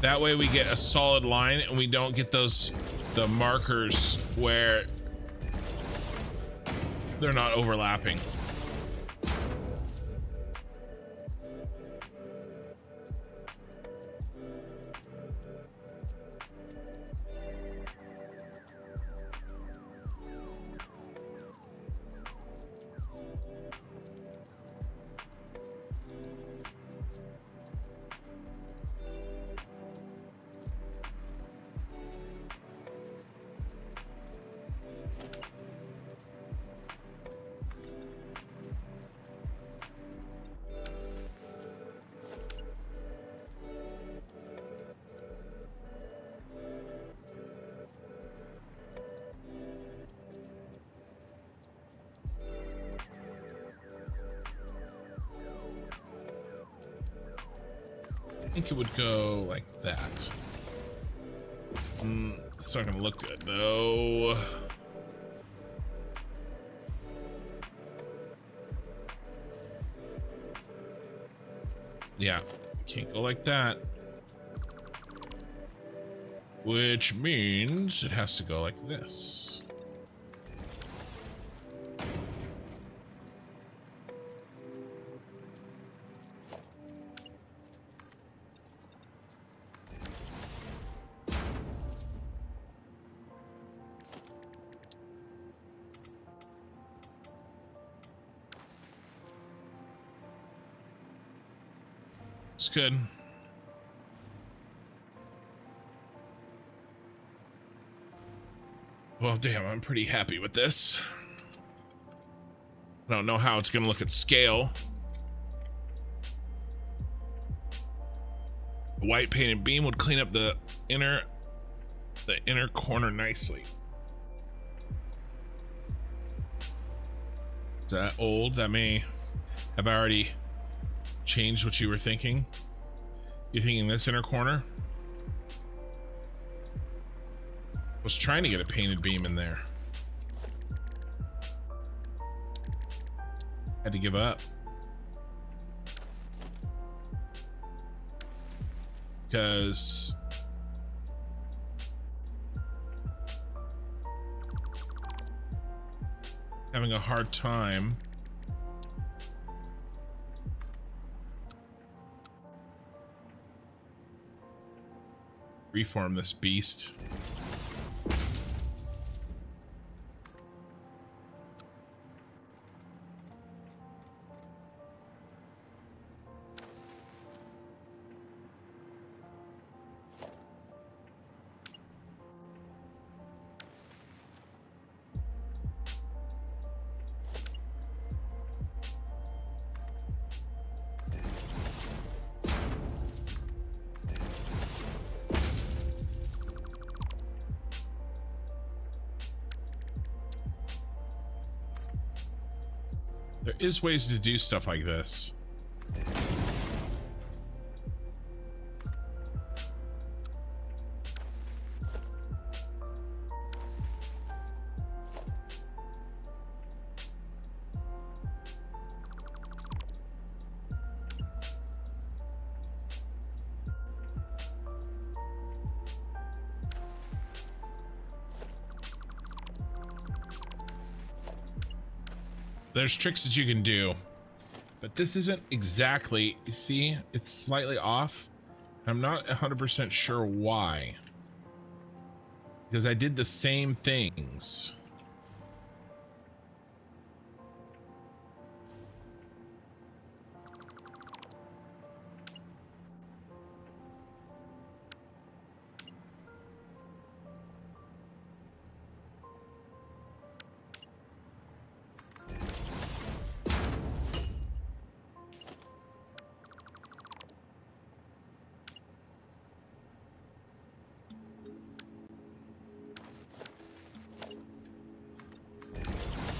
That way we get a solid line and we don't get the markers where they're not overlapping. I think it would go like that. It's not gonna look good though. Yeah, can't go like that. Which means it has to go like this. It's good. Well, damn, I'm pretty happy with this. I don't know how it's gonna look at scale. The white painted beam would clean up the inner corner nicely. Is that old? That may have already changed what you were thinking. You're thinking this inner corner? I was trying to get a painted beam in there. Had to give up. Because having a hard time reform this beast. There is ways to do stuff like this. There's tricks that you can do, but this isn't exactly, you see, it's slightly off. I'm not 100% sure why, because I did the same things.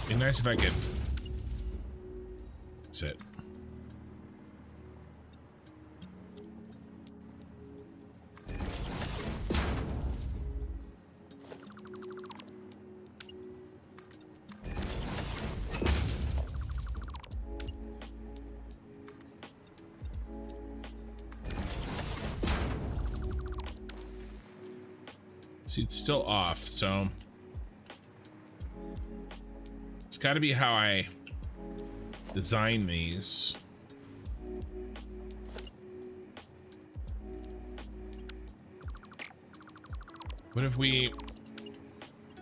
Be nice if I could. That's it. See, it's still off, so it's got to be how I design these. What if we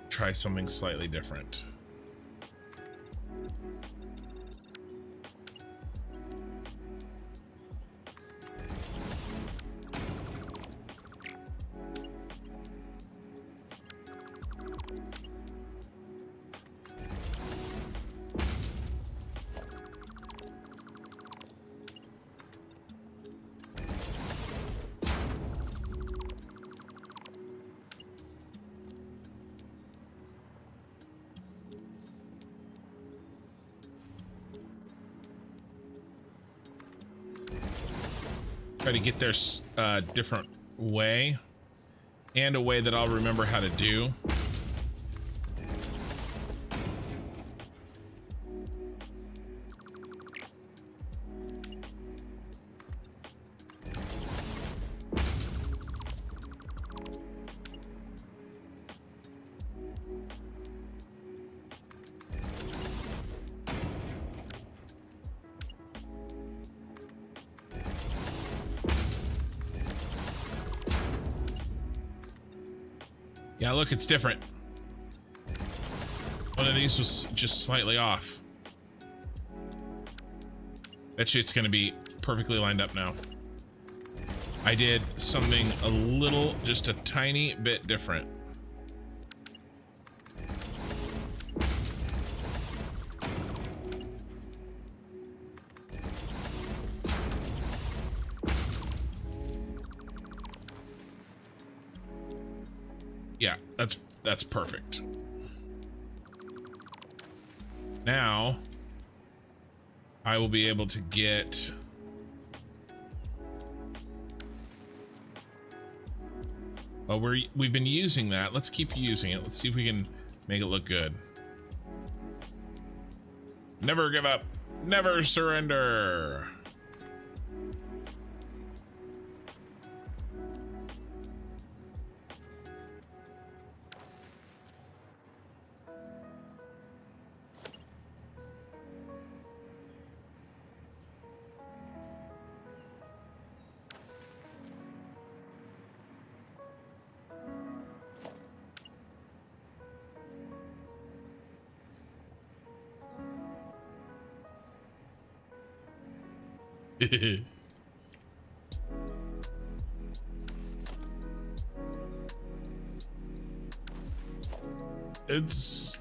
try something slightly different? Try to get there a different way, and a way that I'll remember how to do. Yeah, look, it's different. One of these was just slightly off. Bet you it's gonna be perfectly lined up now. I did something a little, just a tiny bit different. Yeah, that's perfect. Now I will be able to get we've been using that. Let's keep using it. Let's see if we can make it look good. Never give up. Never surrender. It's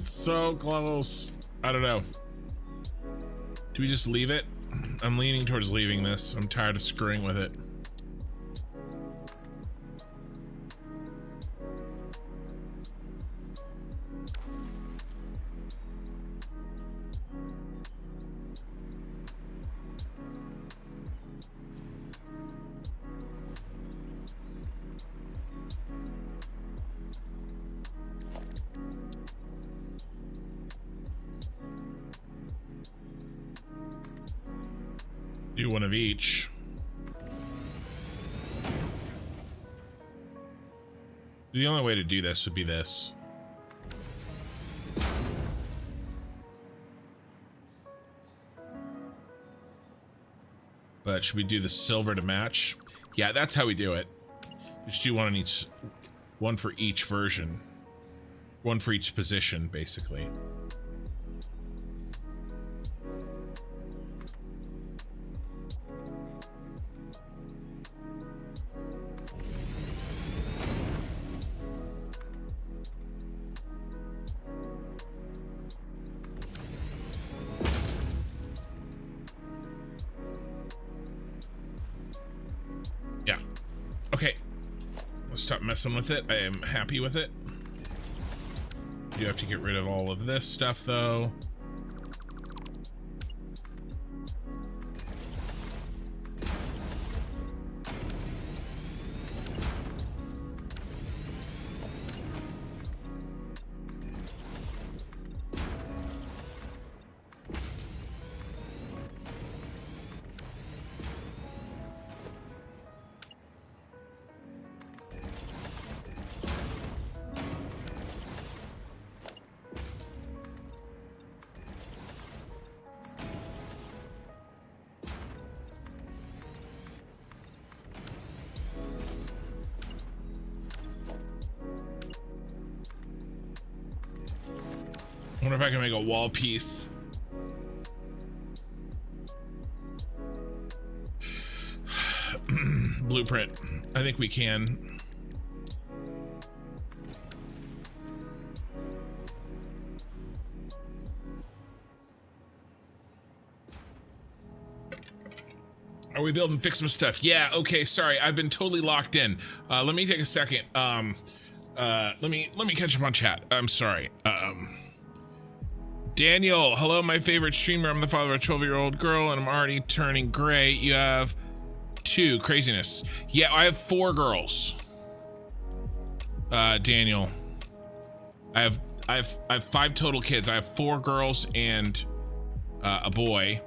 so close. I don't know. Do we just leave it? I'm leaning towards leaving this. I'm tired of screwing with it. Do one of each. The only way to do this would be this. But should we do the silver to match? Yeah, that's how we do it. Just do one on each, one for each version. One for each position, basically. Yeah. Okay. Let's stop messing with it. I am happy with it. You have to get rid of all of this stuff, though. I wonder if I can make a wall piece. Blueprint. I think we can. Are we building Ficsmas stuff? Yeah, okay, sorry. I've been totally locked in. Let me take a second. Let me catch up on chat. I'm sorry. Daniel, hello, my favorite streamer. I'm the father of a 12-year-old girl, and I'm already turning gray. You have 2. Craziness. Yeah, I have 4 girls. Daniel, I have 5 total kids. I have 4 girls and a boy.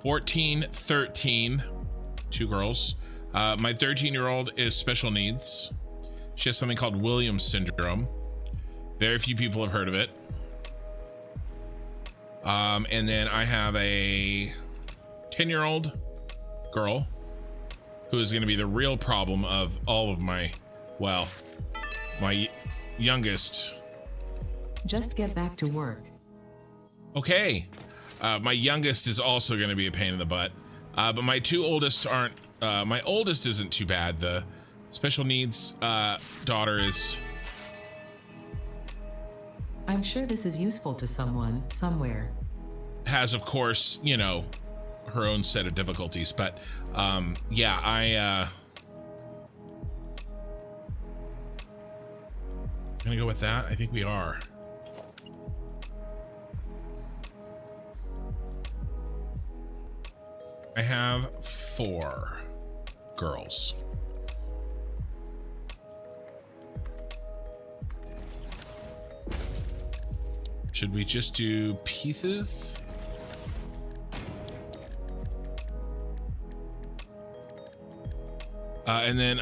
14, 13, 2 girls. My 13-year-old is special needs. She has something called Williams syndrome. Very few people have heard of it. And then I have a 10-year-old girl who is going to be the real problem of all of my, well, my youngest. Just get back to work. Okay. My youngest is also going to be a pain in the butt. But my 2 oldest aren't, my oldest isn't too bad. The special needs daughter is... I'm sure this is useful to someone, somewhere. Has, of course, you know, her own set of difficulties, but yeah, gonna go with that. I think we are. I have 4 girls. Should we just do pieces? And then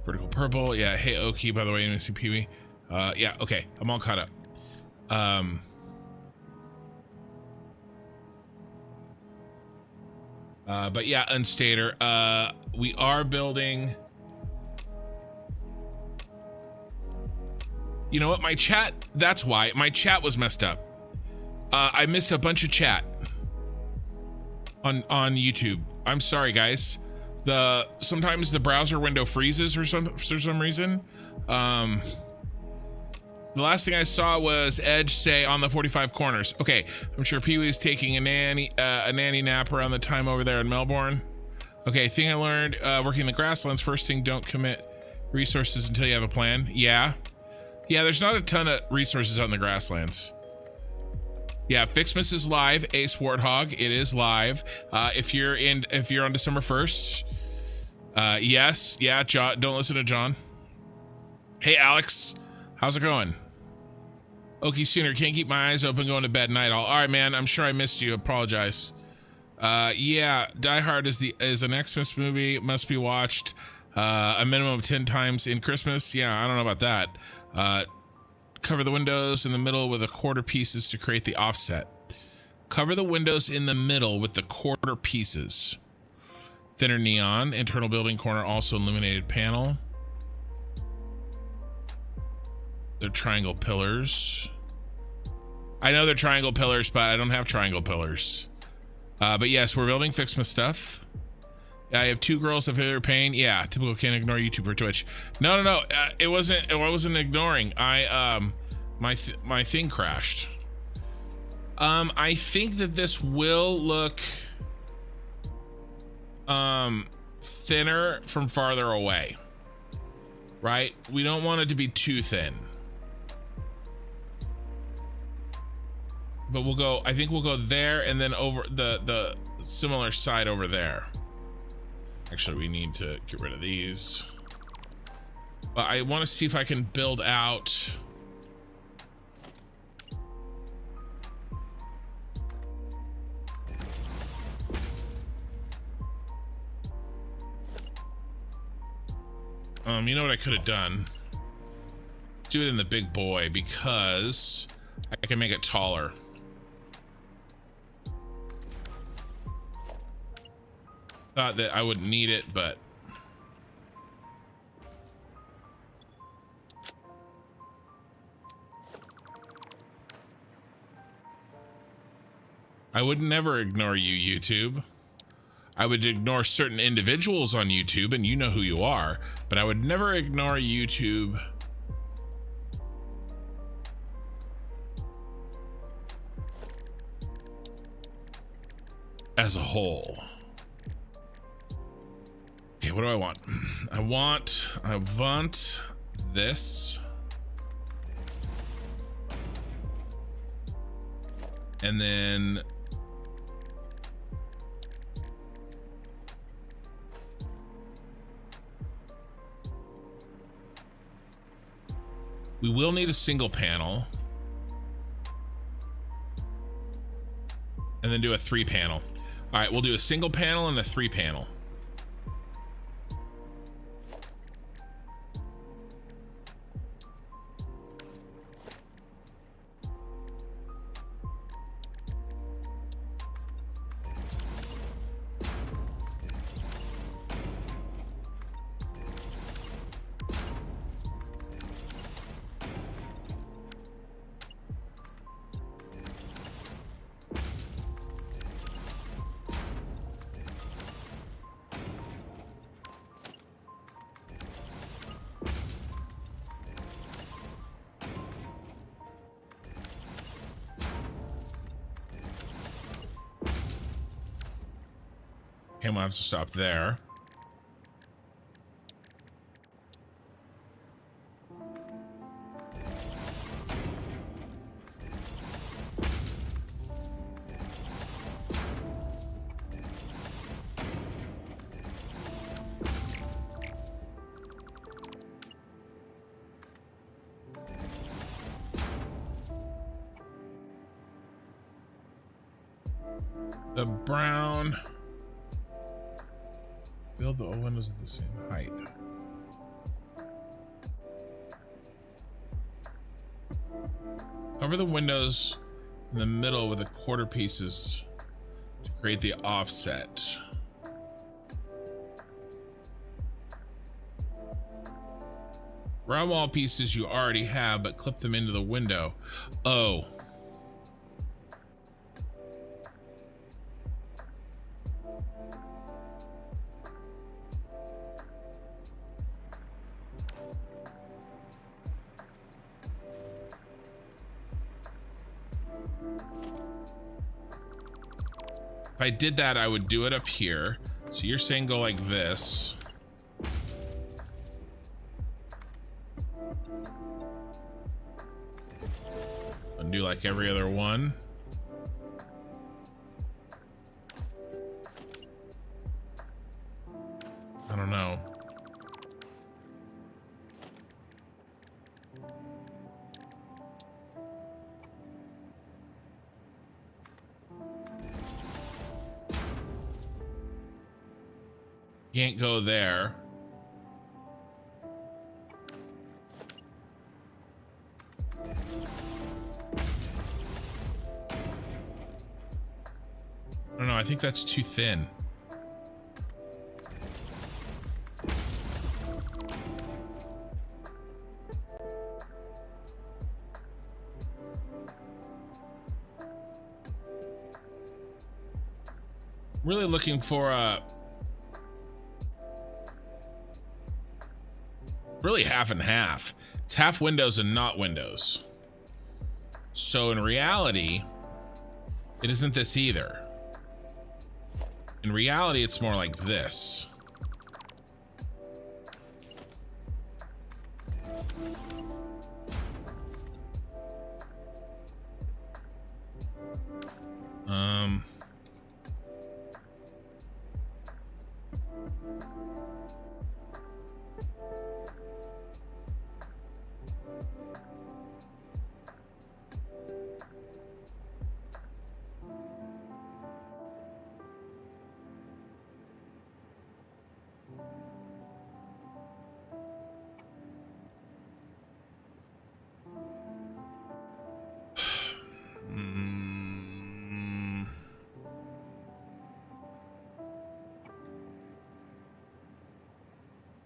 vertical purple. Yeah, hey Oki, by the way, you see Pee-wee. Yeah, okay, I'm all caught up. But yeah, Unstater, we are building. You know what, my chat, that's why my chat was messed up. I missed a bunch of chat on YouTube. I'm sorry, guys. Sometimes the browser window freezes for some reason. The last thing I saw was Edge say on the 45 corners. Okay, I'm sure Pee-wee's taking a nanny nap around the time over there in Melbourne. Okay, thing I learned working the grasslands, first thing, don't commit resources until you have a plan. Yeah, there's not a ton of resources out in the grasslands. Yeah, Ficsmas is live. Ace Warthog, it is live. If you're on December 1st, yes, yeah, John, don't listen to John. Hey Alex, how's it going? Okie Sooner, can't keep my eyes open going to bed night all. All right, man, I'm sure I missed you. Apologize. Yeah, Die Hard is an Xmas movie, must be watched a minimum of 10 times in Christmas. Yeah, I don't know about that. Cover the windows in the middle with the quarter pieces to create the offset. Cover the windows in the middle with the quarter pieces. Thinner neon, internal building corner, also illuminated panel. They're triangle pillars. I know they're triangle pillars, but I don't have triangle pillars. But yes, we're building Ficsmas stuff. I have 2 girls of their pain. Yeah, typical can't ignore YouTube or Twitch. No. It wasn't ignoring. My thing crashed. I think that this will look thinner from farther away. Right? We don't want it to be too thin. But I think we'll go there and then over the similar side over there. Actually, we need to get rid of these. But I want to see if I can build out. You know what I could have done? Do it in the big boy because I can make it taller. Thought that I wouldn't need it, but I would never ignore you, YouTube. I would ignore certain individuals on YouTube, and you know who you are, but I would never ignore YouTube as a whole. Okay, what do I want? I want this. And then we will need a single panel. And then do a 3 panel. All right, we'll do a single panel and a 3 panel. Okay, we'll have to stop there. The brown. Build the windows at the same height. Cover the windows in the middle with the quarter pieces to create the offset. Round wall pieces you already have, but clip them into the window. Oh. If I did that, I would do it up here. So you're saying go like this. And do like every other one. I don't know. Can't go there. I don't know, I think that's too thin. Really looking for a really half and half. It's half windows and not windows. So in reality, it isn't this either. In reality, it's more like this.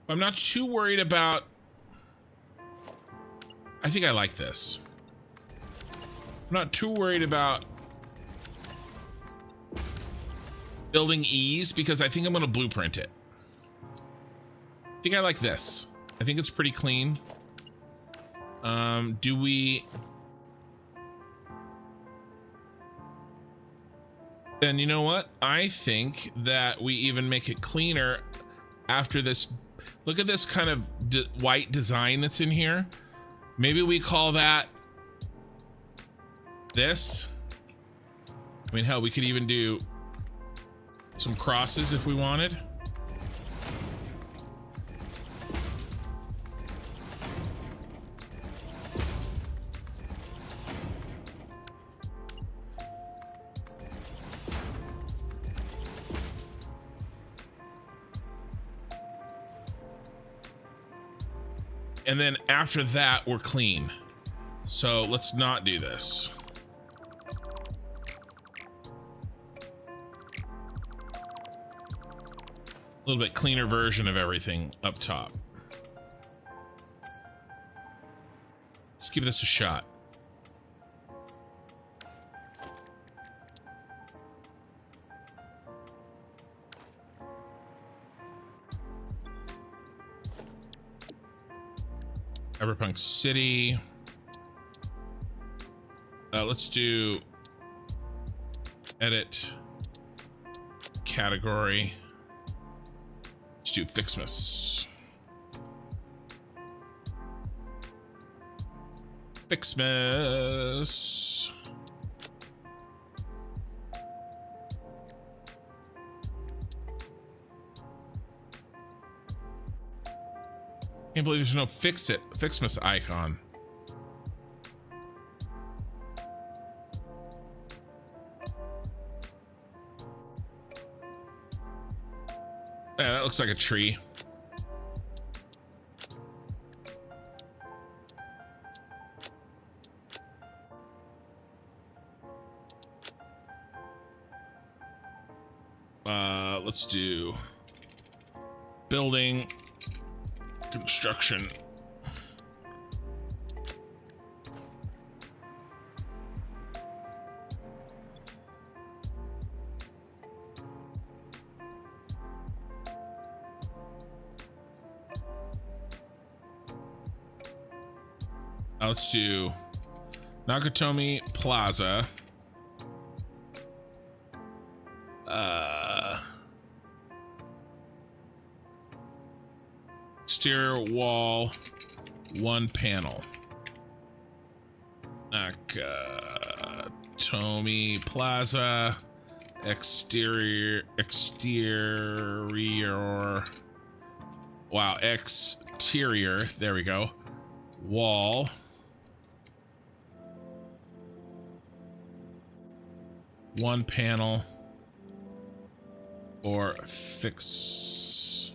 I'm not too worried about... I think I like this. I'm not too worried about building ease because I think I'm going to blueprint it. I think I like this. I think it's pretty clean. Do we... And you know what? I think that we even make it cleaner after this. Look at this kind of white design that's in here. Maybe we call that this. I mean, hell, we could even do some crosses if we wanted. And then after that, we're clean. So let's not do this. A little bit cleaner version of everything up top. Let's give this a shot. Cyberpunk City. Let's do edit category. Let's do Ficsmas. Ficsmas. Can't believe there's no Ficsmas icon. Yeah, that looks like a tree. Let's do building construction. Now let's do Nakatomi Plaza. Exterior wall, one panel. Nakatomi Plaza, exterior. Wow, exterior. There we go. Wall. One panel. or Ficsmas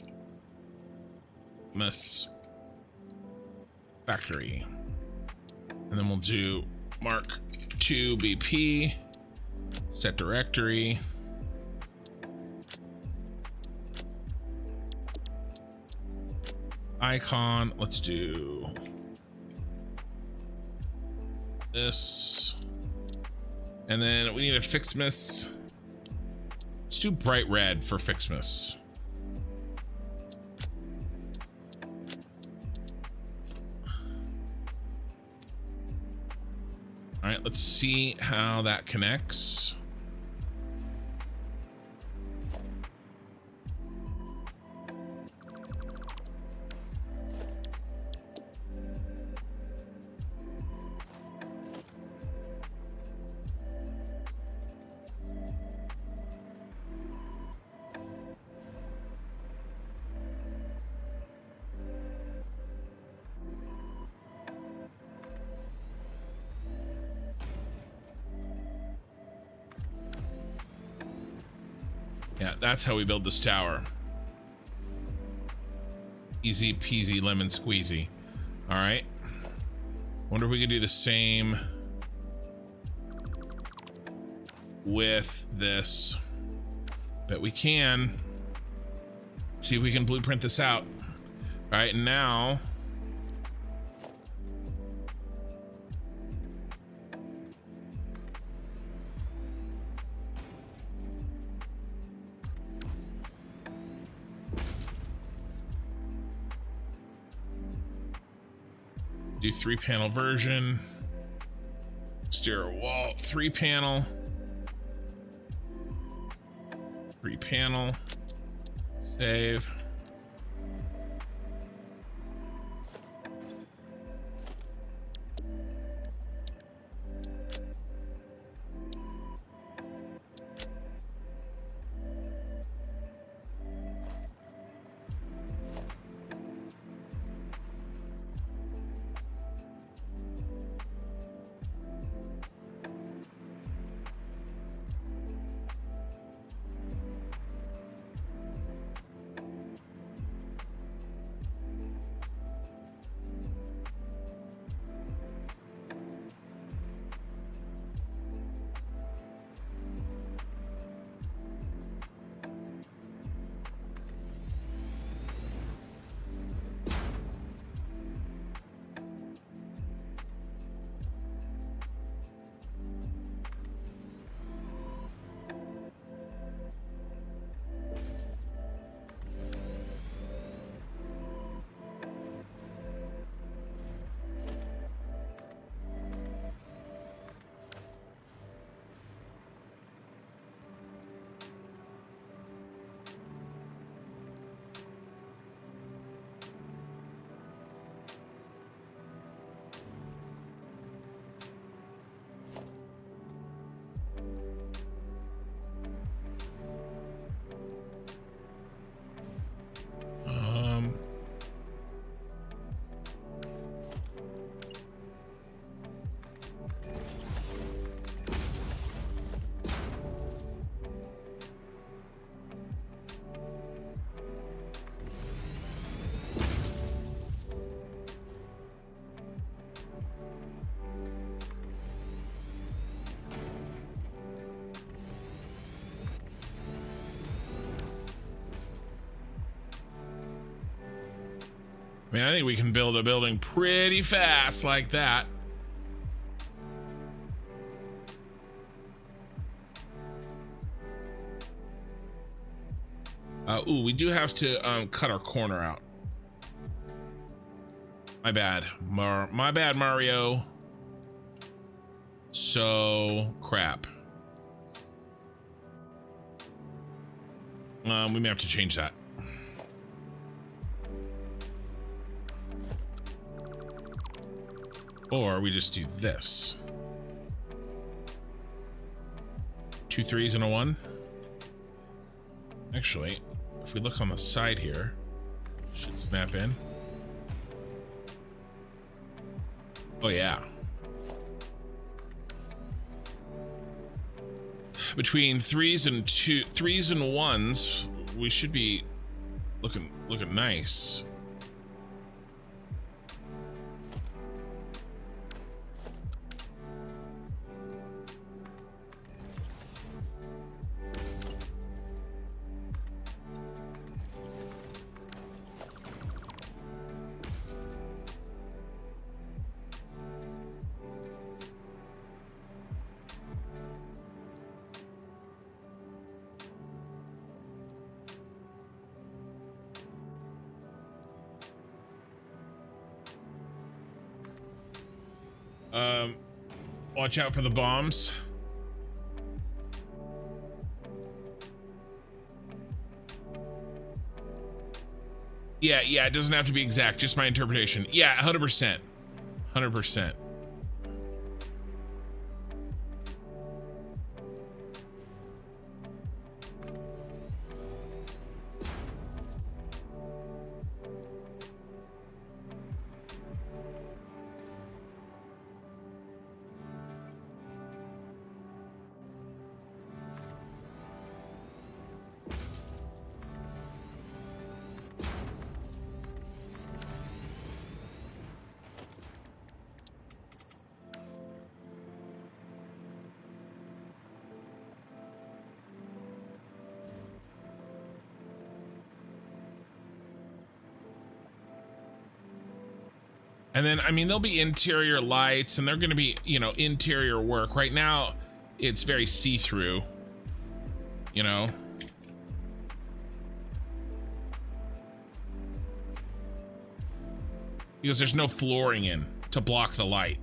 factory. And then we'll do Mark 2 BP, set directory. Icon, let's do this. And then we need a Ficsmas. Let's do bright red for Ficsmas. All right, let's see how that connects. Yeah, that's how we build this tower. Easy peasy lemon squeezy. All right. Wonder if we could do the same with this. Bet we can. See if we can blueprint this out. All right, now. Do 3-panel version. Exterior wall, 3-panel. 3-panel. Save. I mean, I think we can build a building pretty fast like that. Ooh, we do have to cut our corner out. My bad. My bad, Mario. So crap. We may have to change that. Or we just do this. 2 3s and a 1. Actually, if we look on the side here, should snap in. Oh yeah. between threes and ones, we should be looking nice. Watch out for the bombs. Yeah, it doesn't have to be exact, just my interpretation. Yeah, 100%. 100%. And then, I mean, there'll be interior lights and they're going to be, you know, interior work. Right now, it's very see-through, you know. Because there's no flooring in to block the light.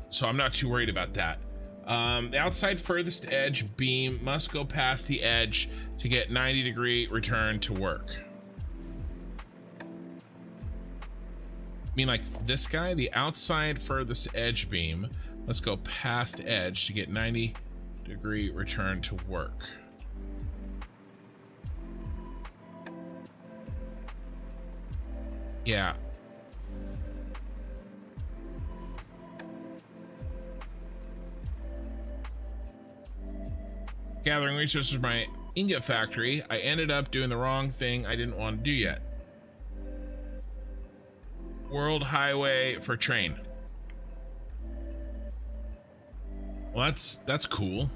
So I'm not too worried about that. The outside furthest edge beam must go past the edge to get 90-degree return to work. I mean, like this guy, the outside furthest edge beam, let's go past edge to get 90-degree return to work. Yeah. Gathering resources for my ingot factory. I ended up doing the wrong thing I didn't want to do yet. World highway for train. Well, that's cool.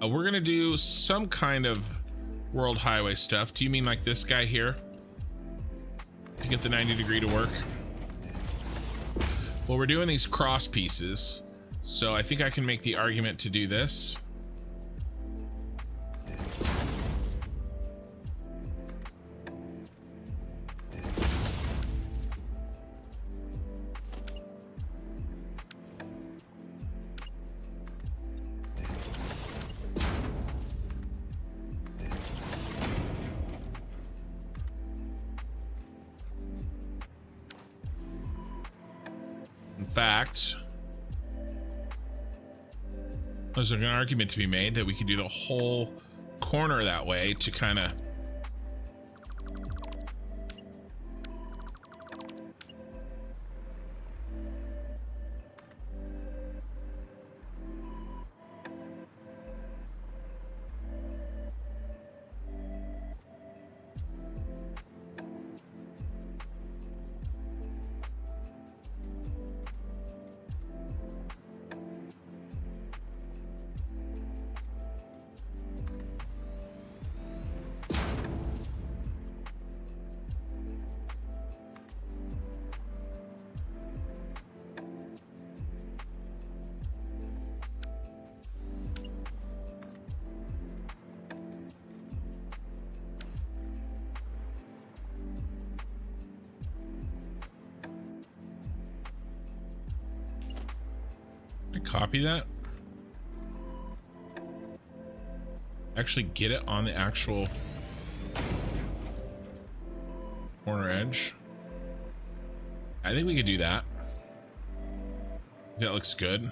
We're gonna do some kind of world highway stuff. Do you mean like this guy here? To get the 90-degree to work? Well, we're doing these cross pieces, so I think I can make the argument to do this. Fact, there's an argument to be made that we could do the whole corner that way to kind of copy that. Actually get it on the actual corner edge. I think we could do that. That looks good.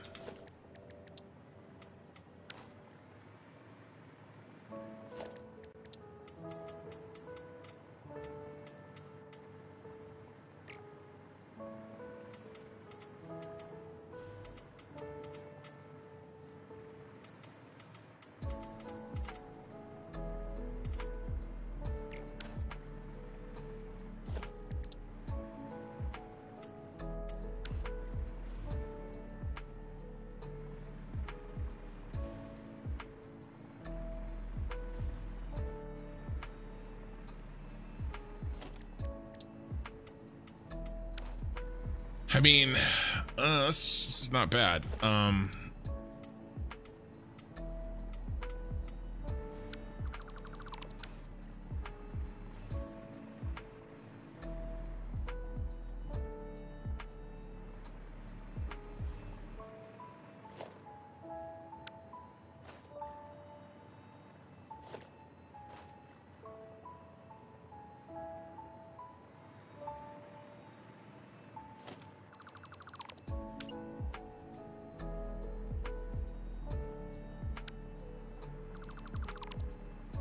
I mean, this is not bad.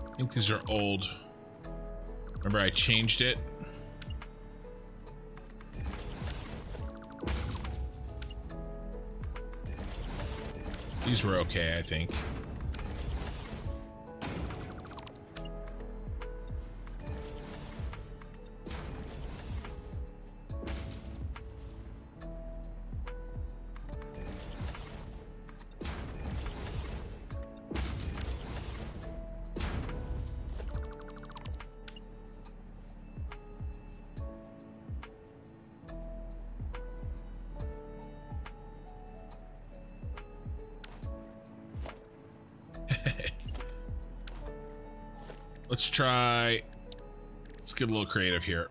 I think these are old. Remember, I changed it. These were okay, I think. Let's get a little creative here.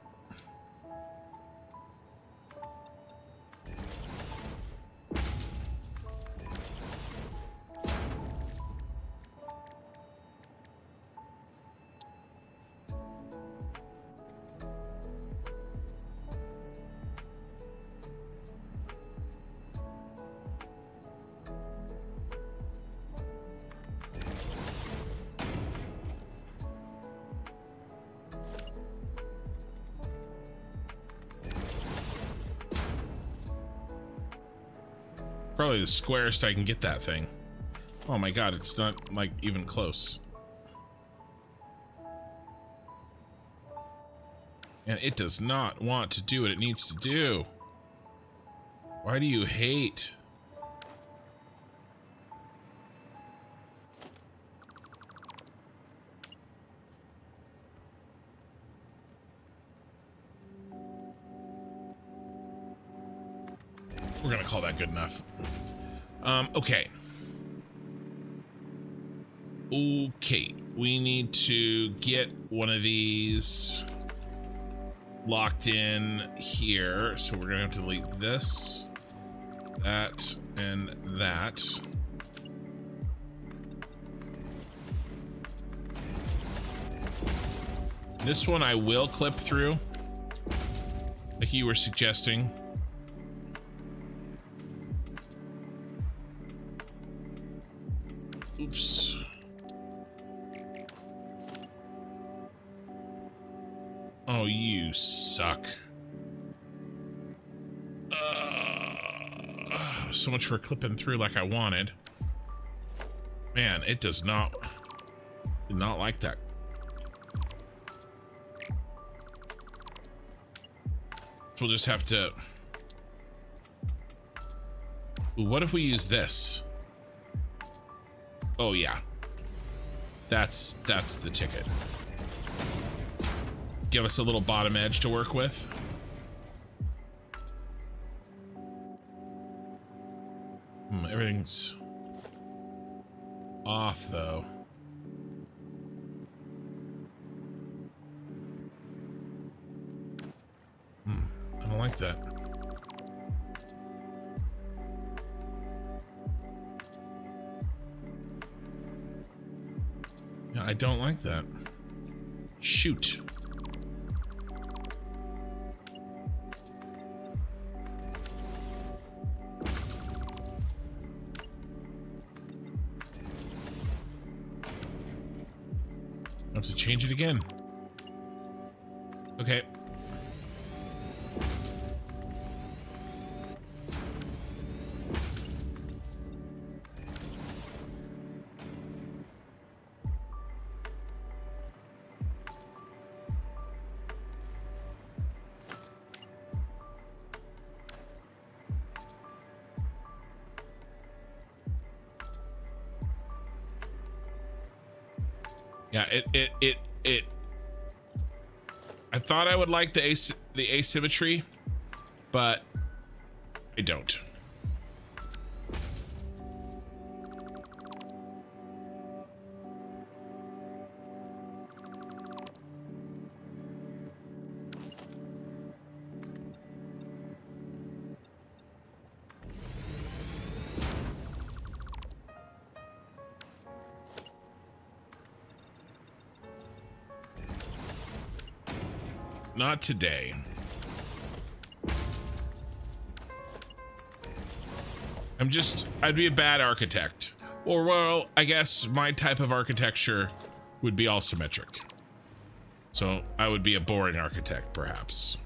Probably the squarest I can get that thing. Oh my god, it's not like even close. And it does not want to do what it needs to do. Why do you hate? We're gonna call that good enough. Okay. Okay, we need to get one of these locked in here. So we're gonna have to delete this, that, and that. This one I will clip through, like you were suggesting. Oops. Oh, you suck. So much for clipping through like I wanted. Man, it did not like that. So we'll just have to... Ooh, what if we use this? Oh yeah, that's the ticket. Give us a little bottom edge to work with. Everything's off though. I don't like that. Yeah, I don't like that. Shoot. I have to change it again. Okay. Yeah, it I thought I would like the asymmetry, but I don't. Not today. I'd be a bad architect. Or, well, I guess my type of architecture would be all symmetric. So I would be a boring architect, perhaps.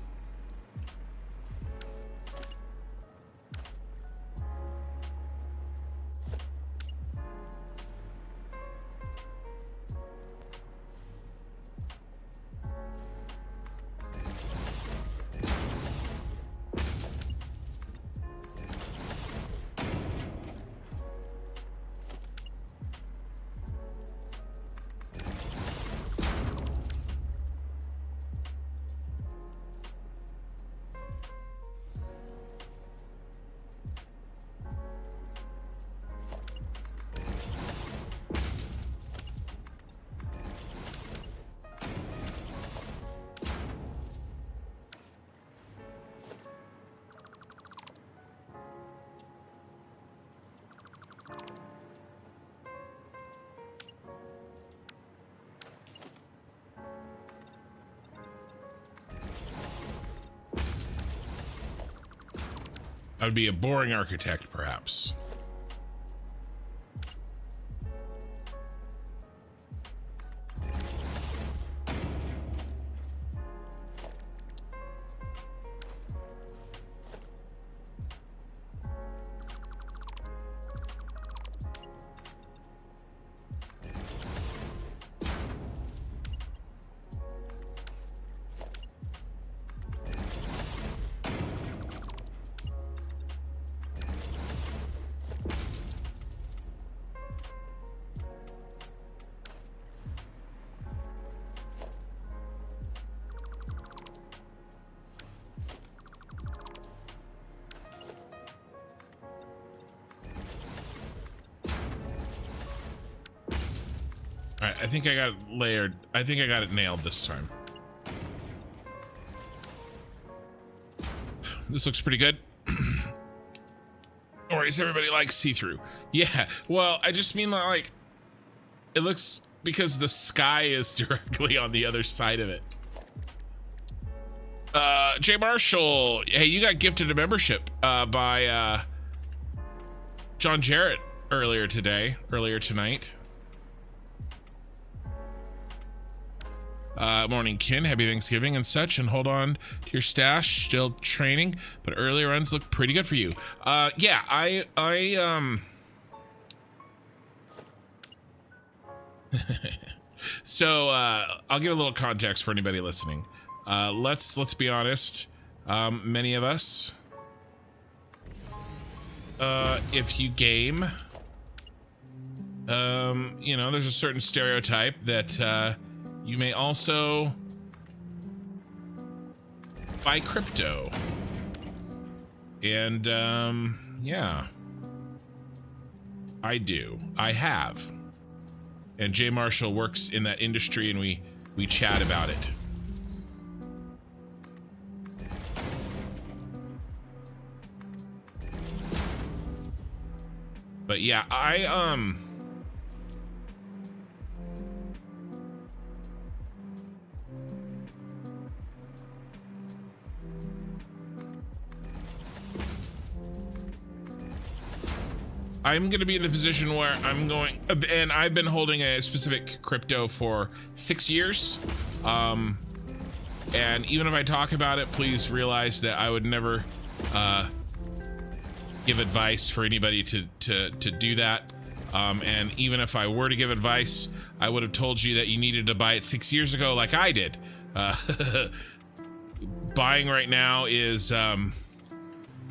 I would be a boring architect, perhaps. All right, I think I got it layered. I think I got it nailed this time. This looks pretty good. Or is everybody like see-through? Yeah, well, I just mean like, it looks, because the sky is directly on the other side of it. Jay Marshall, hey, you got gifted a membership by John Jarrett earlier tonight. Morning, Kin. Happy Thanksgiving and such. And hold on to your stash. Still training, but earlier runs look pretty good for you. Yeah, So I'll give a little context for anybody listening. Let's be honest. Many of us, if you game, you know, there's a certain stereotype that you may also buy crypto. And yeah, I do. I have. And Jay Marshall works in that industry, and we chat about it. But yeah, I'm going to be in the position where I'm going, and I've been holding a specific crypto for 6 years. And even if I talk about it, please realize that I would never give advice for anybody to do that. And even if I were to give advice, I would have told you that you needed to buy it 6 years ago, like I did. Buying right now is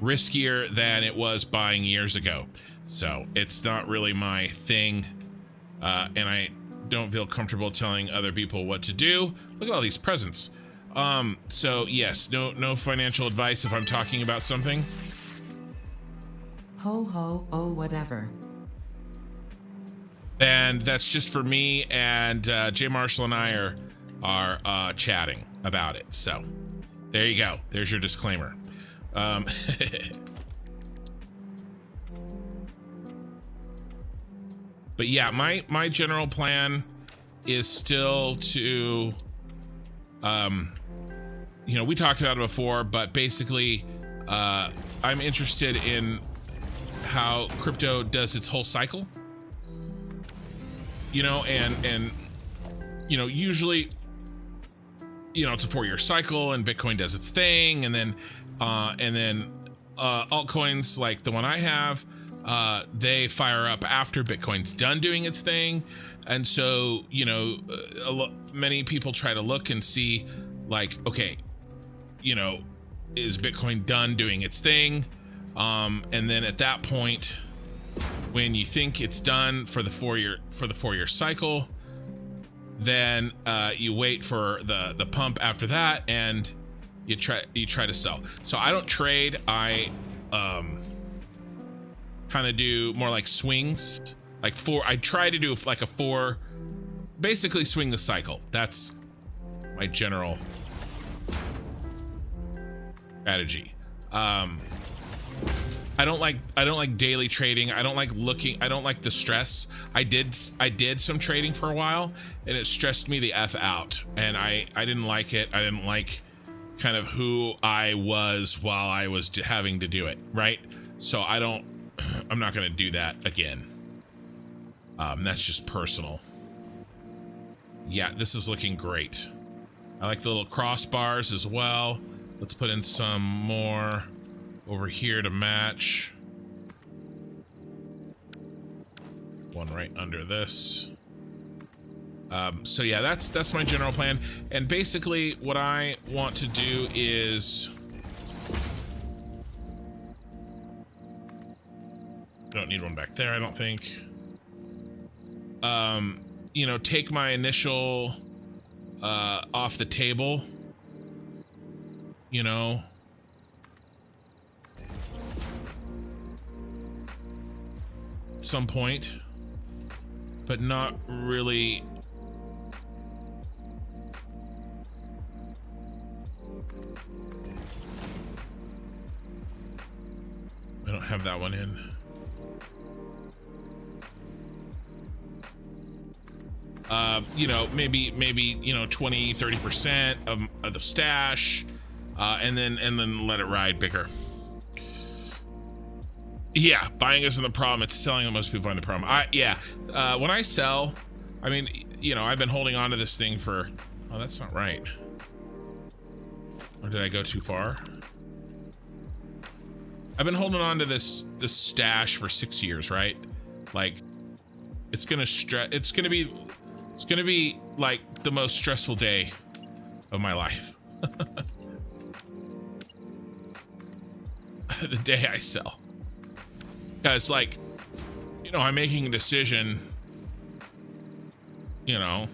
riskier than it was buying years ago. So it's not really my thing, and I don't feel comfortable telling other people what to do. Look at all these presents. So yes, no financial advice if I'm talking about something. Ho ho, oh whatever. And that's just for me, and Jay Marshall and I are chatting about it. So there you go. There's your disclaimer. But yeah, my general plan is still to, you know, we talked about it before, but basically, I'm interested in how crypto does its whole cycle. You know, and you know, usually, you know, it's a 4-year cycle, and Bitcoin does its thing, and then altcoins like the one I have, they fire up after Bitcoin's done doing its thing. And so, you know, many people try to look and see, like, okay, you know, is Bitcoin done doing its thing? And then at that point, when you think it's done for the 4-year cycle, then you wait for the pump after that, and you try to sell. So I don't trade. I kind of do more like swings, like I try to do like a 4, basically swing the cycle. That's my general strategy. I don't like daily trading. I don't like the stress. I did some trading for a while, and it stressed me the F out, and I didn't like it. I didn't like kind of who I was while I was having to do it, right? So I'm not gonna do that again. That's just personal. Yeah, this is looking great. I like the little crossbars as well. Let's put in some more over here to match. One right under this. So yeah, that's my general plan. And basically what I want to do is, don't need one back there, I don't think. You know, take my initial off the table, you know. At some point, but not really. I don't have that one in. You know, maybe, you know, 20-30% of the stash, and then let it ride bigger. Yeah, buying isn't the problem, it's selling that most people find the problem. When I sell, I mean, you know, I've been holding on to this thing for, oh, that's not right. Or did I go too far? I've been holding on to this stash for 6 years, right? Like, it's gonna be like the most stressful day of my life. The day I sell. Because, like, you know, I'm making a decision, you know,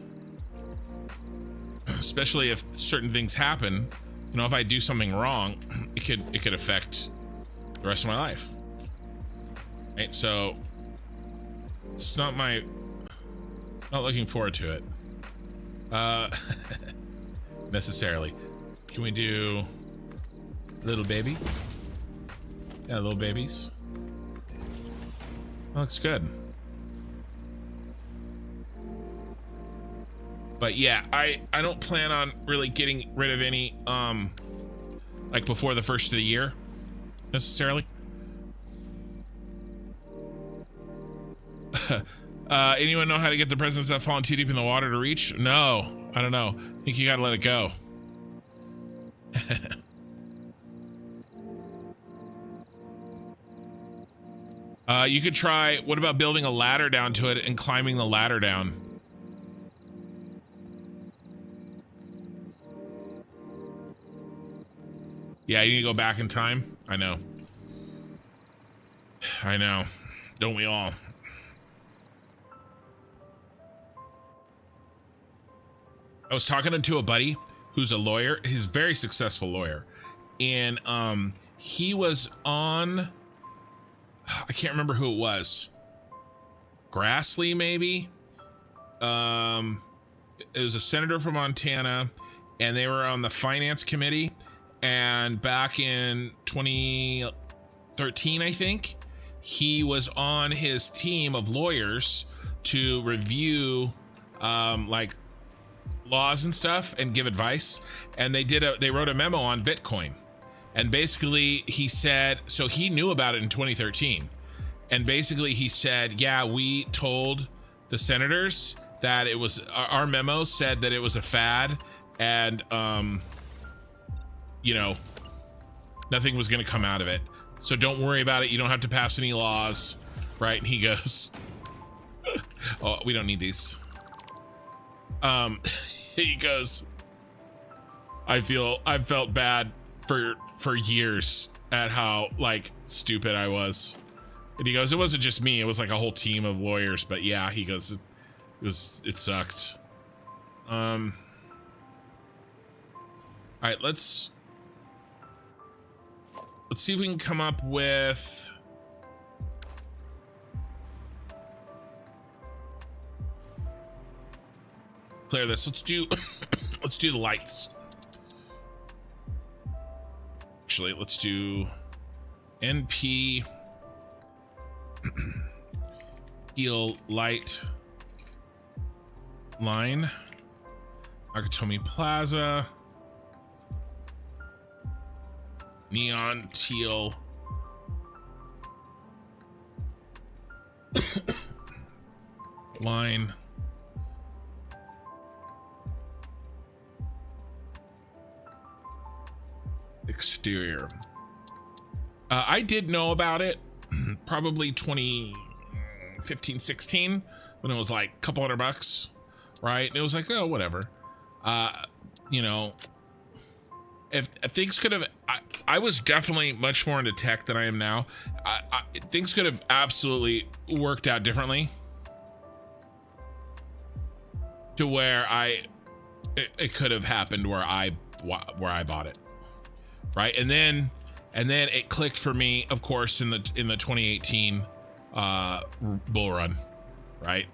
especially if certain things happen, you know, if I do something wrong, it could affect the rest of my life. Right? So it's not looking forward to it. Necessarily. Can we do little baby? Yeah, little babies. That looks good. But yeah, I don't plan on really getting rid of any like before the first of the year necessarily. Anyone know how to get the presents that fallen too deep in the water to reach? No, I don't know. I think you gotta let it go. You could try, what about building a ladder down to it and climbing the ladder down? Yeah, you need to go back in time. I know. I know. Don't we all? I was talking to a buddy who's a lawyer. He's a very successful lawyer. And he was on I can't remember who it was. Grassley, maybe. It was a senator from Montana, and they were on the finance committee. And back in 2013, I think, he was on his team of lawyers to review like laws and stuff and give advice. And they wrote a memo on Bitcoin. And basically he said, so he knew about it in 2013. And basically he said, yeah, we told the senators that it was, our memo said that it was a fad, and you know, nothing was going to come out of it. So don't worry about it. You don't have to pass any laws, right? And he goes, oh, we don't need these. He goes, I've felt bad for years at how like stupid I was. And he goes, it wasn't just me, it was like a whole team of lawyers. But yeah, he goes, it sucked. All right, let's see if we can come up with clear this. Let's do let's do the lights. Actually, let's do NP heal light line, Nakatomi Plaza, neon teal line, exterior. I did know about it probably 2015, 16 when it was like a couple $100, right? And it was like, oh, whatever. You know, if things could have, I was definitely much more into tech than I am now. Things could have absolutely worked out differently to where it could have happened where I bought it, right? And then it clicked for me, of course, in the 2018 bull run, right?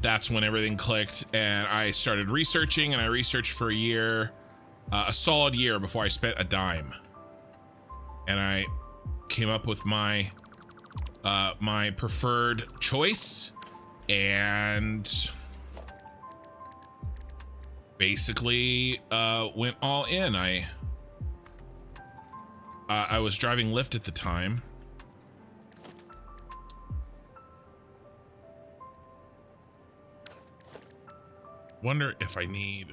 That's when everything clicked, and I started researching, and I researched for a year, a solid year before I spent a dime. And I came up with my my preferred choice, and basically went all in. I was driving Lyft at the time. Wonder if I need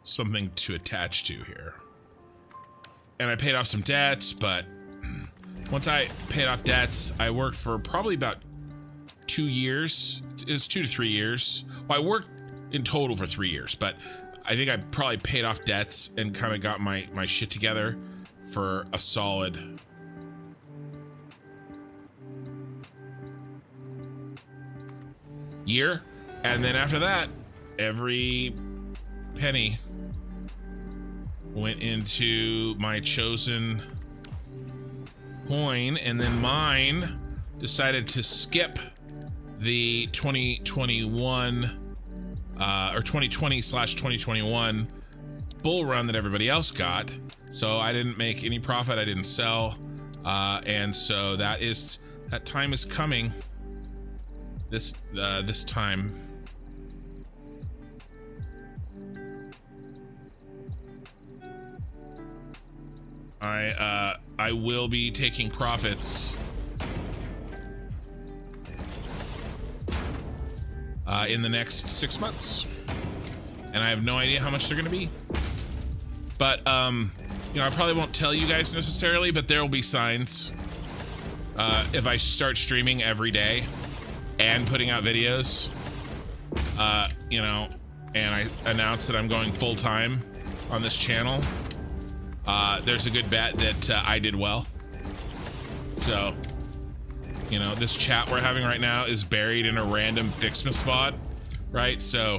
something to attach to here. And I paid off some debts, but once I paid off debts, I worked for probably about 2 years. It's 2 to 3 years. Well, I worked in total for 3 years, but I think I probably paid off debts and kind of got my shit together for a solid year. And then after that, every penny went into my chosen coin, and then mine decided to skip the 2021 or 2020/2021 bull run that everybody else got. So I didn't make any profit, I didn't sell, and so that time is coming this time. I will be taking profits in the next 6 months, and I have no idea how much they're gonna be. But you know, I probably won't tell you guys necessarily, but there will be signs if I start streaming every day and putting out videos, you know, and I announce that I'm going full-time on this channel. There's a good bet that I did well. So, you know, this chat we're having right now is buried in a random Ficsmas VOD, right? So,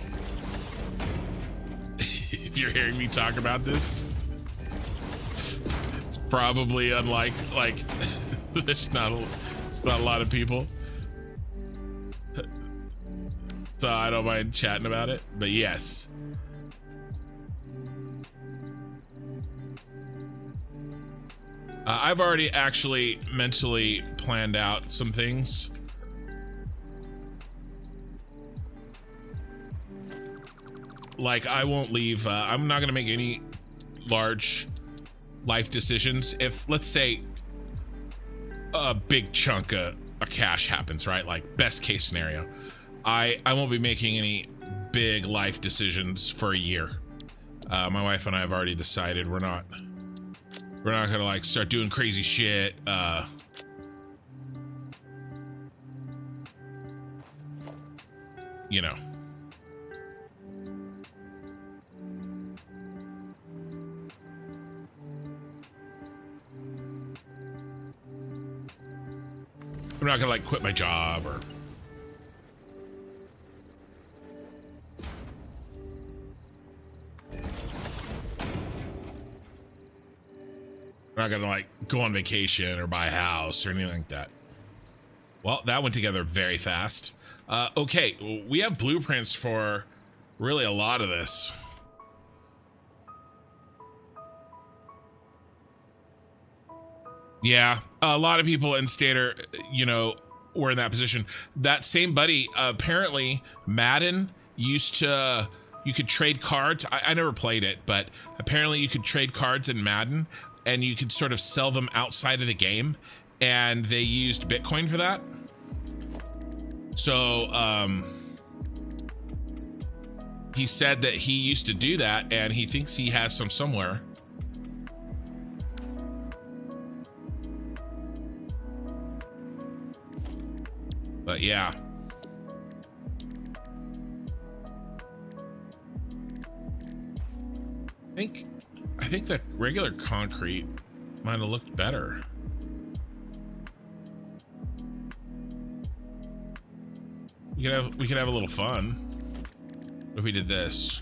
if you're hearing me talk about this, it's Probably unlike, like, there's not a lot of people. So I don't mind chatting about it, but yes. I've already actually mentally planned out some things. Like, I won't leave, I'm not gonna make any large life decisions. If, let's say, a big chunk of cash happens, right? Like, best case scenario. I won't be making any big life decisions for a year. My wife and I have already decided we're not gonna like start doing crazy shit. You know. I'm not gonna like quit my job or we're not gonna like go on vacation or buy a house or anything like that. Well, that went together very fast. Okay, we have blueprints for really a lot of this. Yeah, a lot of people in state are, you know, were in that position. That same buddy, apparently Madden used to, you could trade cards. I never played it, but apparently you could trade cards in Madden and you could sort of sell them outside of the game, and they used Bitcoin for that. So, he said that he used to do that and he thinks he has some somewhere. But yeah. I think the regular concrete might have looked better. We could have a little fun if we did this.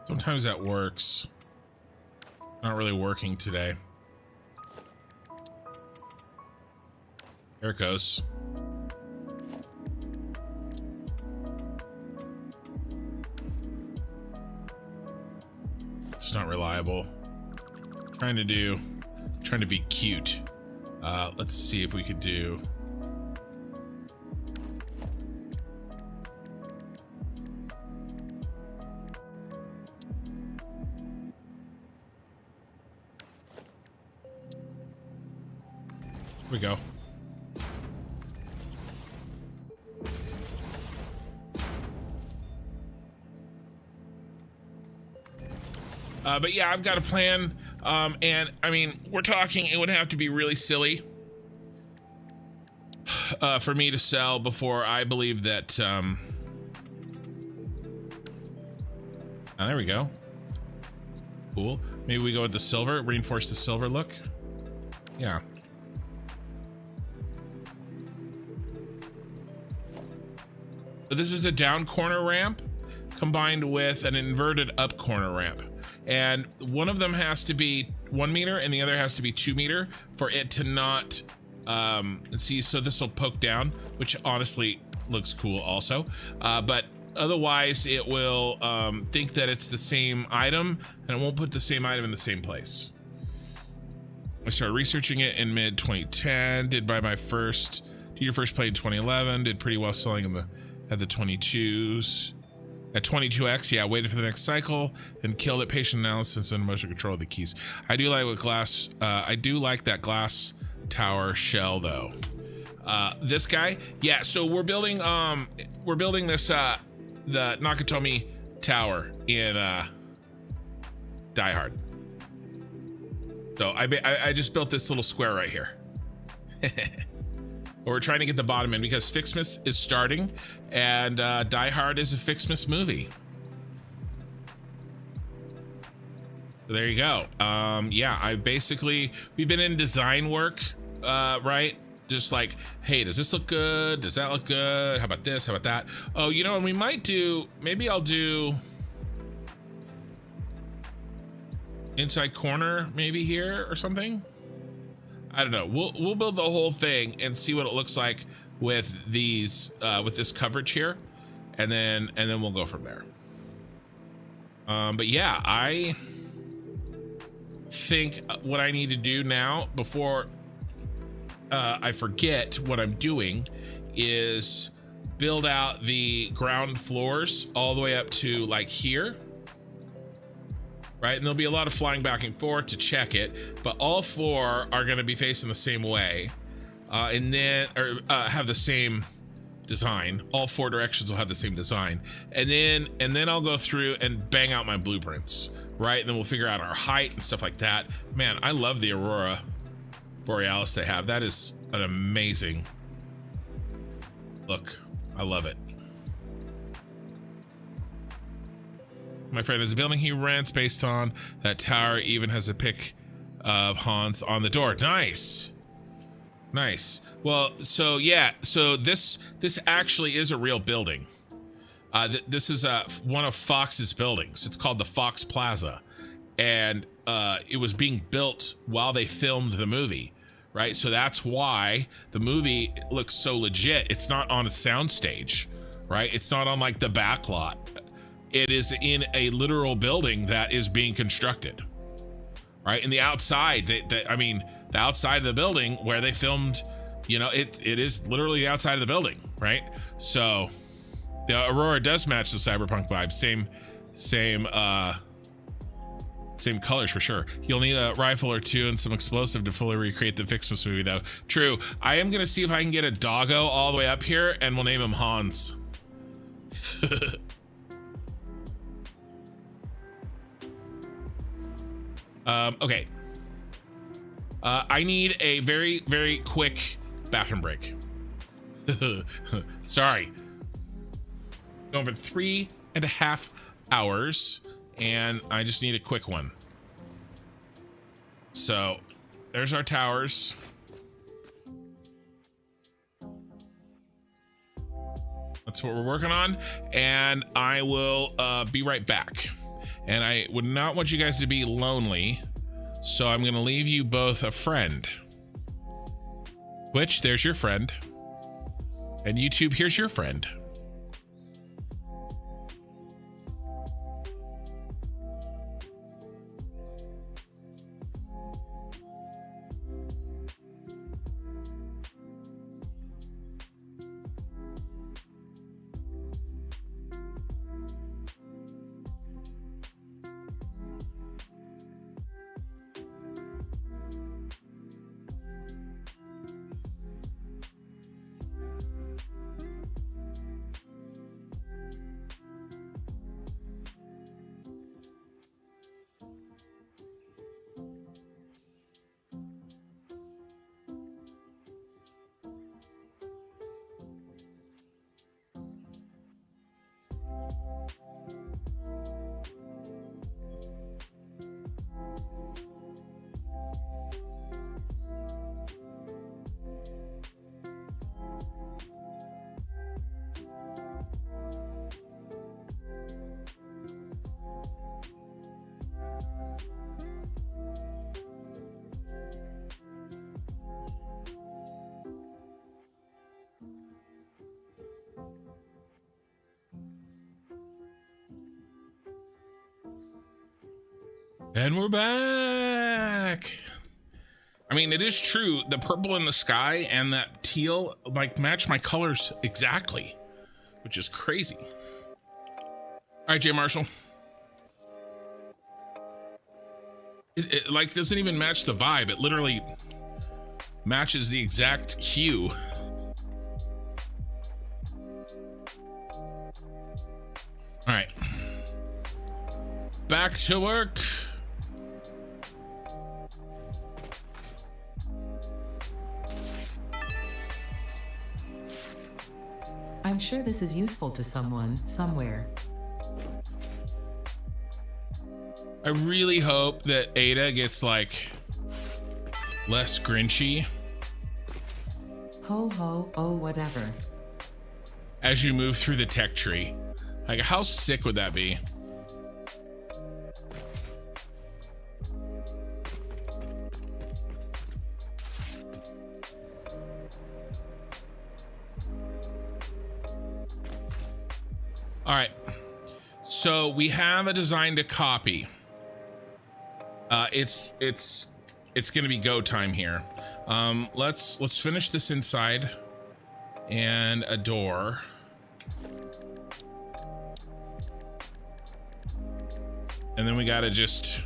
Sometimes that works. Not really working today. There it goes. It's not reliable. Trying to be cute. Let's see if we could do. Here we go. But yeah, I've got a plan. And I mean, we're talking, it would have to be really silly for me to sell before I believe that, oh, there we go. Cool. Maybe we go with the silver, reinforce the silver look. Yeah. This is a down corner ramp combined with an inverted up corner ramp. And one of them has to be 1 meter and the other has to be 2 meter for it to not, see, so this will poke down, which honestly looks cool also. But otherwise it will think that it's the same item and it won't put the same item in the same place. I started researching it in mid 2010, did your first play in 2011, did pretty well selling at the 22s. At 22x, yeah, waited for the next cycle, then killed it, patient analysis and motion control of the keys. I do like that glass tower shell though. This guy, yeah, so we're building this the Nakatomi tower in Die Hard. So I just built this little square right here. We're trying to get the bottom in because Ficsmas is starting and Die Hard is a Ficsmas movie. So there you go. Yeah, we've been in design work, right? Just like, hey, does this look good? Does that look good? How about this? How about that? Oh, you know, and we might maybe I'll do inside corner maybe here or something. I don't know. We'll build the whole thing and see what it looks like with these with this coverage here, and then we'll go from there. But yeah, I think what I need to do now before I forget what I'm doing is build out the ground floors all the way up to like here. Right, and there'll be a lot of flying back and forth to check it, but all 4 are going to be facing the same way, and then have the same design. All 4 directions will have the same design, and then I'll go through and bang out my blueprints, right? And then we'll figure out our height and stuff like that. Man, I love the Aurora Borealis they have. That is an amazing look. I love it. My friend has a building he rents based on that tower, even has a pic of Hans on the door. Nice. Nice. Well, so yeah, so this actually is a real building. This is one of Fox's buildings. It's called the Fox Plaza. And it was being built while they filmed the movie, right? So that's why the movie looks so legit. It's not on a soundstage, right? It's not on like the back lot. It is in a literal building that is being constructed, right? And the outside, the outside of the building where they filmed, you know, it is literally the outside of the building, right? So the Aurora does match the cyberpunk vibe. Same colors for sure. You'll need a rifle or 2 and some explosive to fully recreate the Ficsmas movie though. True. I am gonna see if I can get a doggo all the way up here and we'll name him Hans. Okay. I need a very, very quick bathroom break. Sorry. Going for 3.5 hours, and I just need a quick one. So, there's our towers. That's what we're working on, and I will be right back. And I would not want you guys to be lonely, so I'm gonna leave you both a friend. Twitch, there's your friend. And YouTube, here's your friend. And we're back. I mean, it is true. The purple in the sky and that teal like match my colors exactly, which is crazy. All right, Jay Marshall. It like doesn't even match the vibe. It literally matches the exact hue. All right. Back to work. I'm sure this is useful to someone, somewhere. I really hope that Ada gets like less grinchy. Ho ho, oh whatever. As you move through the tech tree. Like, how sick would that be? All right, so we have a design to copy. It's gonna be go time here. Let's finish this inside, and a door. And then we gotta just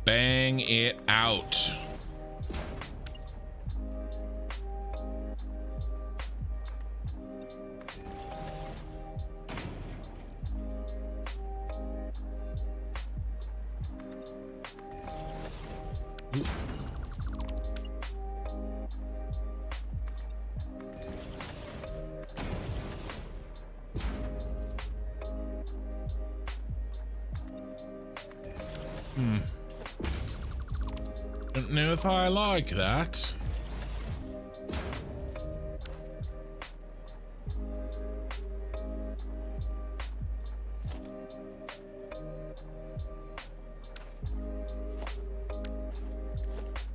bang it out. Don't know if I like that.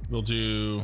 We'll do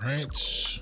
right.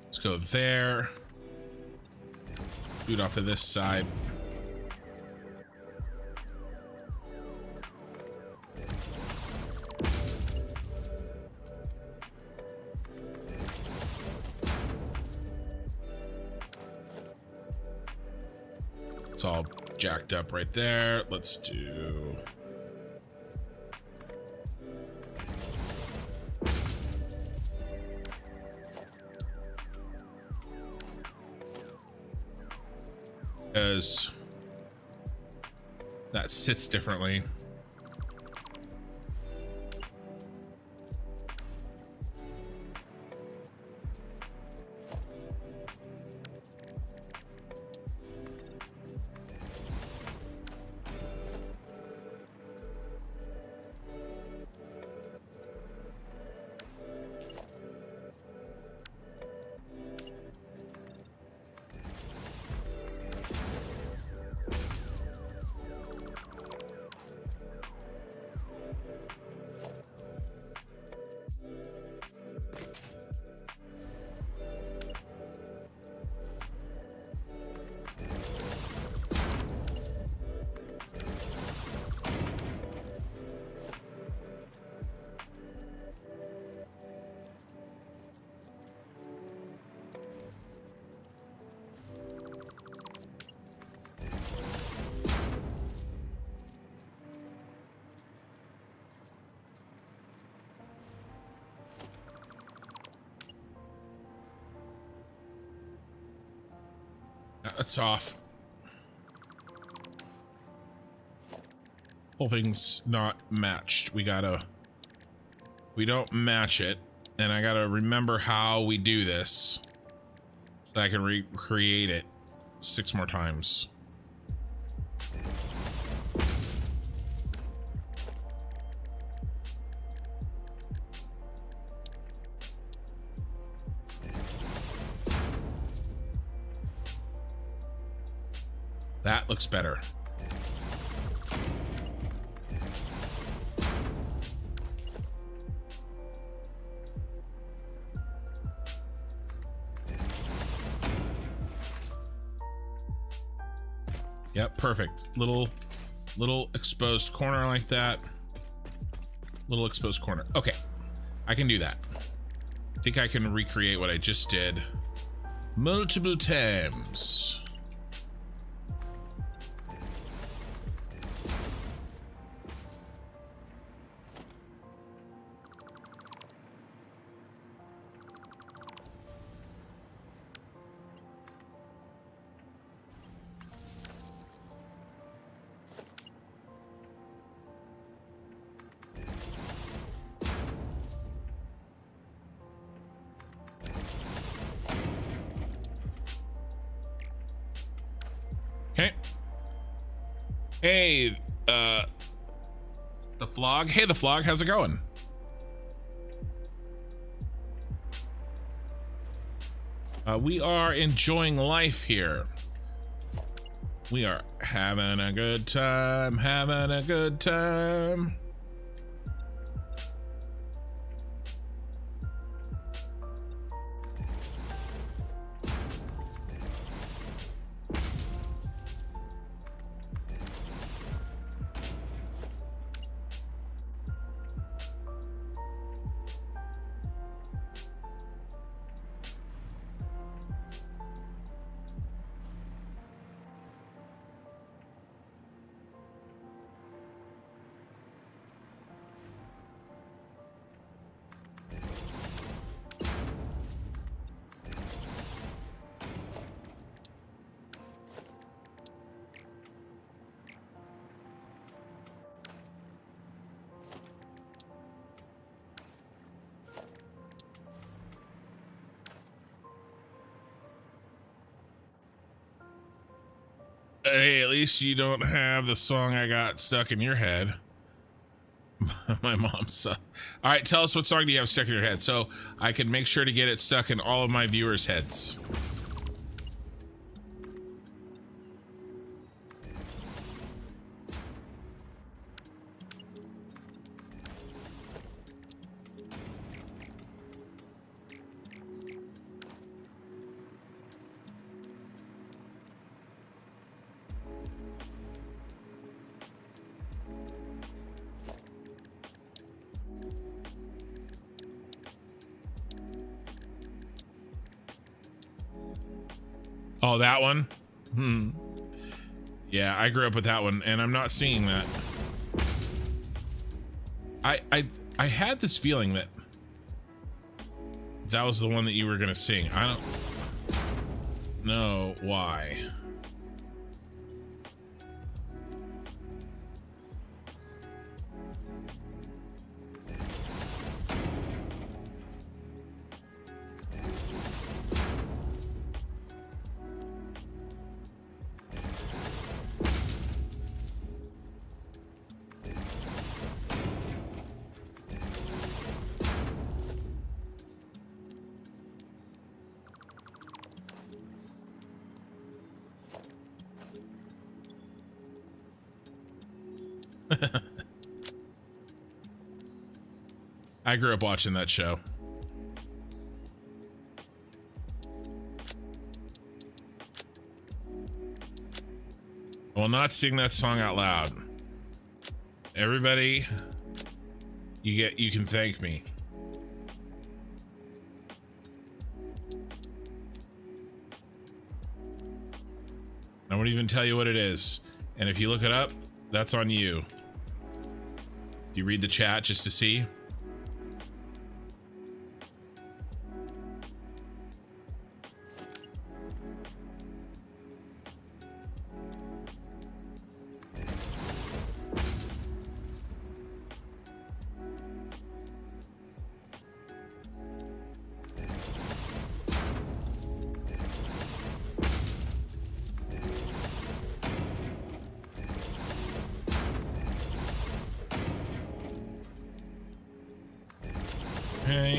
Let's go there. Boot off of this side. that's all jacked up right there. Let's do... because that sits differently. That's off. Whole thing's not matched. We don't match it, and I gotta remember how we do this so I can recreate it 6 more times. That looks better. Yep, perfect. Little exposed corner like that. Little exposed corner. Okay, I can do that. I think I can recreate what I just did multiple times. Hey, the Flog. Hey, the Flog, how's it going? We are enjoying life here. We are having a good time, having a good time. Hey, at least you don't have the song I got stuck in your head. My mom's. All right, tell us what song do you have stuck in your head so I can make sure to get it stuck in all of my viewers' heads. Oh, that one? Yeah, I grew up with that one, and I'm not seeing that. I had this feeling that that was the one that you were gonna sing. I don't know why. I grew up watching that show. I will not sing that song out loud. Everybody, you can thank me. I won't even tell you what it is. And if you look it up, that's on you. You read the chat just to see. Okay.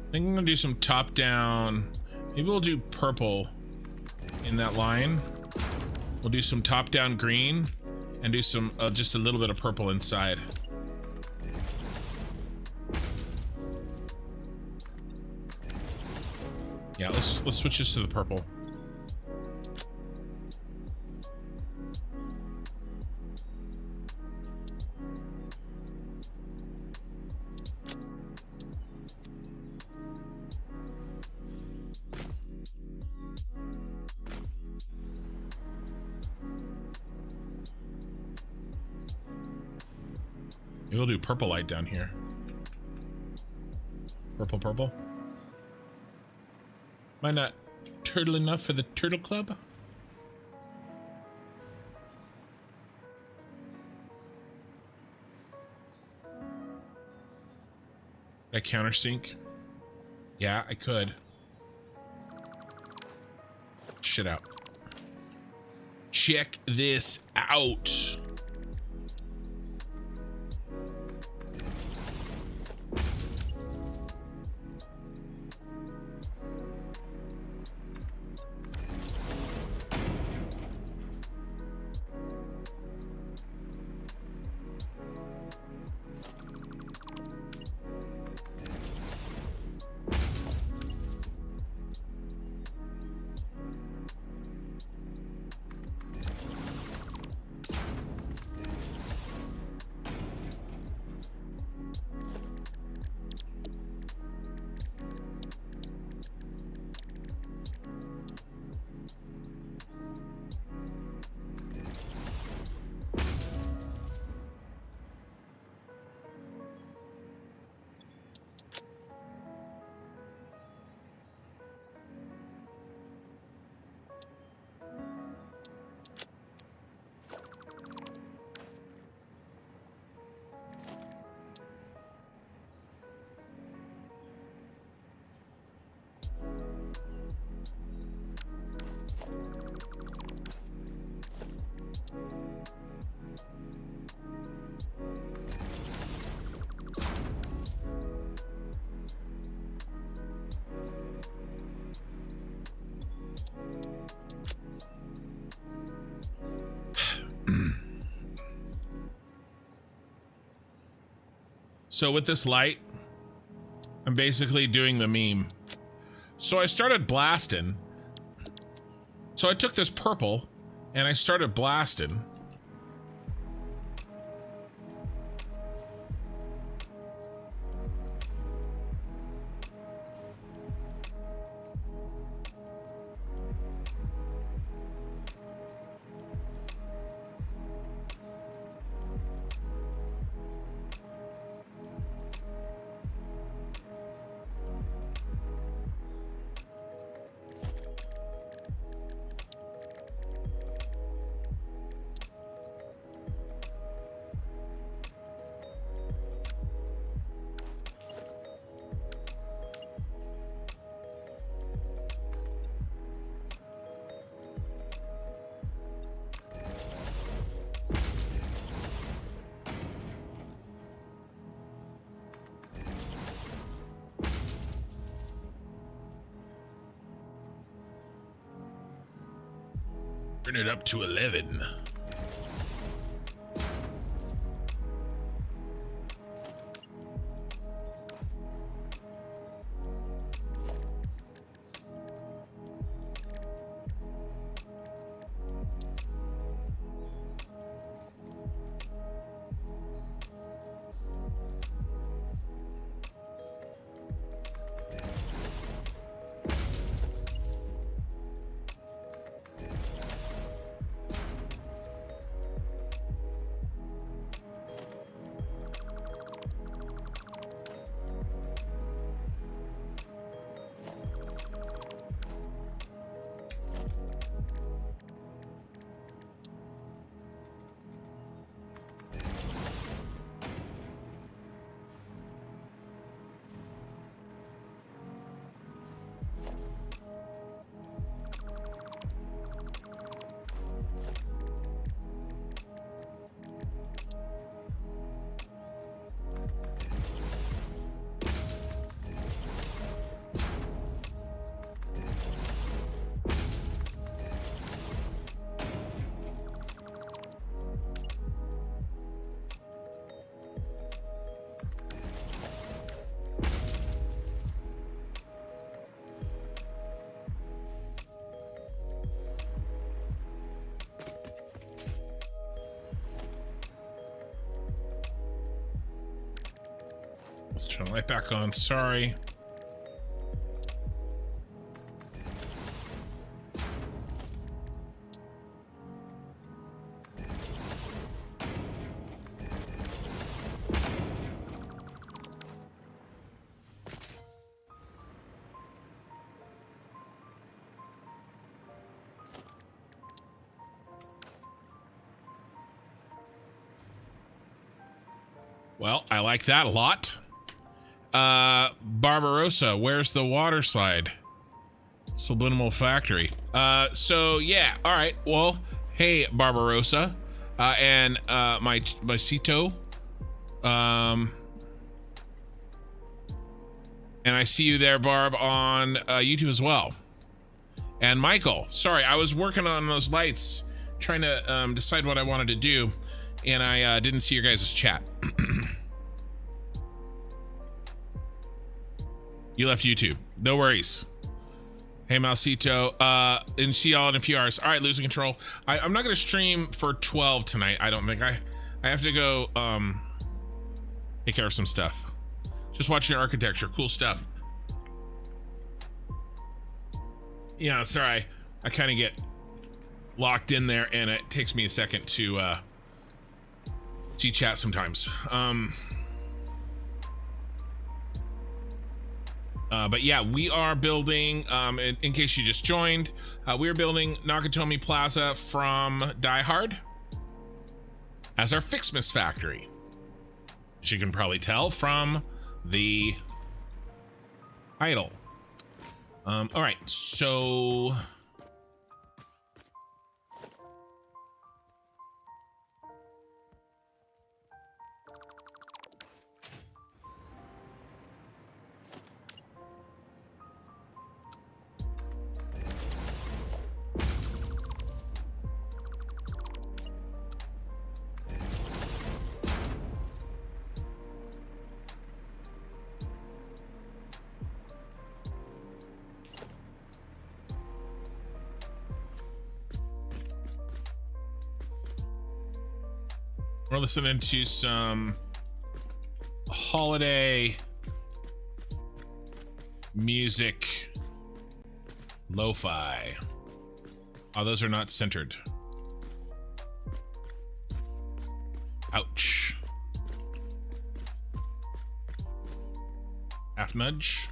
I think I'm gonna do some top down. Maybe we'll do purple in that line. We'll do some top down green and do some just a little bit of purple inside. Yeah, let's switch this to the purple. We'll do purple light down here. Purple, purple. Am I not turtle enough for the turtle club? I countersink? Yeah, I could. Shit out. Check this out. So with this light, I'm basically doing the meme. So I started blasting. So I took this purple and I started blasting. Turn it up to 11. Let's turn the light back on. Sorry. Well, I like that a lot. Barbarossa, where's the water slide? Subliminal factory. So yeah, all right. Well, hey, Barbarossa, and my Cito, and I see you there, Barb, on YouTube as well. And Michael, sorry, I was working on those lights, trying to decide what I wanted to do, and I didn't see your guys' chat. You left YouTube. No worries. Hey, Malcito. And see y'all in a few hours. All right, losing control. I'm not going to stream for 12 tonight. I don't think. I have to go take care of some stuff. Just watching architecture. Cool stuff. Yeah, sorry. I kind of get locked in there, and it takes me a second to see chat sometimes. But yeah, we are building, in case you just joined, we are building Nakatomi Plaza from Die Hard as our Ficsmas factory. As you can probably tell from the title. All right, so... We're listening to some holiday music, lo-fi. Oh, those are not centered. Ouch. Half nudge.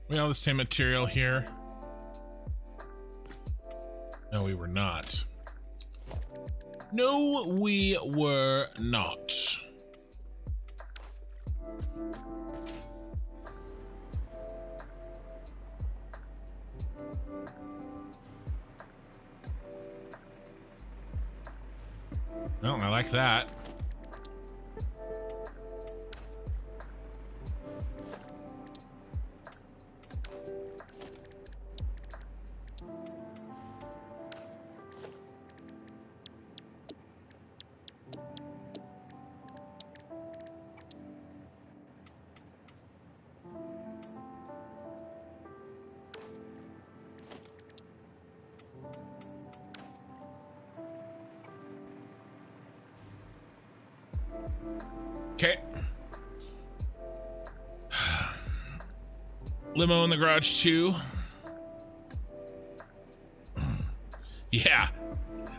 We all the same material here? No, we were not. No, we were not. Well, I like that. Okay. Limo in the garage too. Yeah.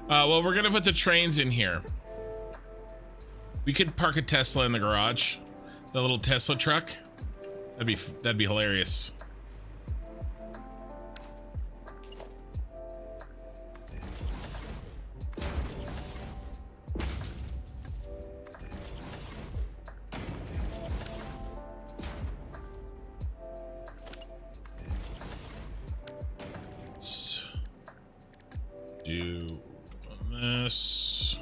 Well, we're gonna put the trains in here. We could park a Tesla in the garage, the little Tesla truck. That'd be hilarious. Do this.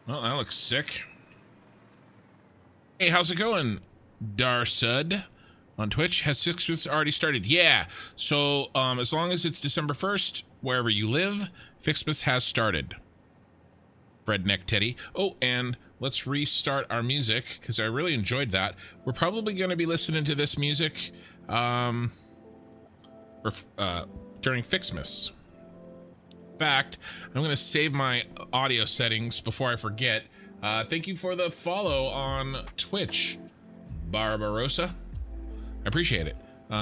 Well, that looks sick. Hey, how's it going, Darsud on Twitch? Has Ficsmas already started? Yeah. So, as long as it's December 1st, wherever you live, Ficsmas has started. Redneck Teddy. Oh, and let's restart our music because I really enjoyed that. We're probably going to be listening to this music during Ficsmas. fact, I'm going to save my audio settings before I forget. Thank you for the follow on Twitch, Barbarossa. I appreciate it.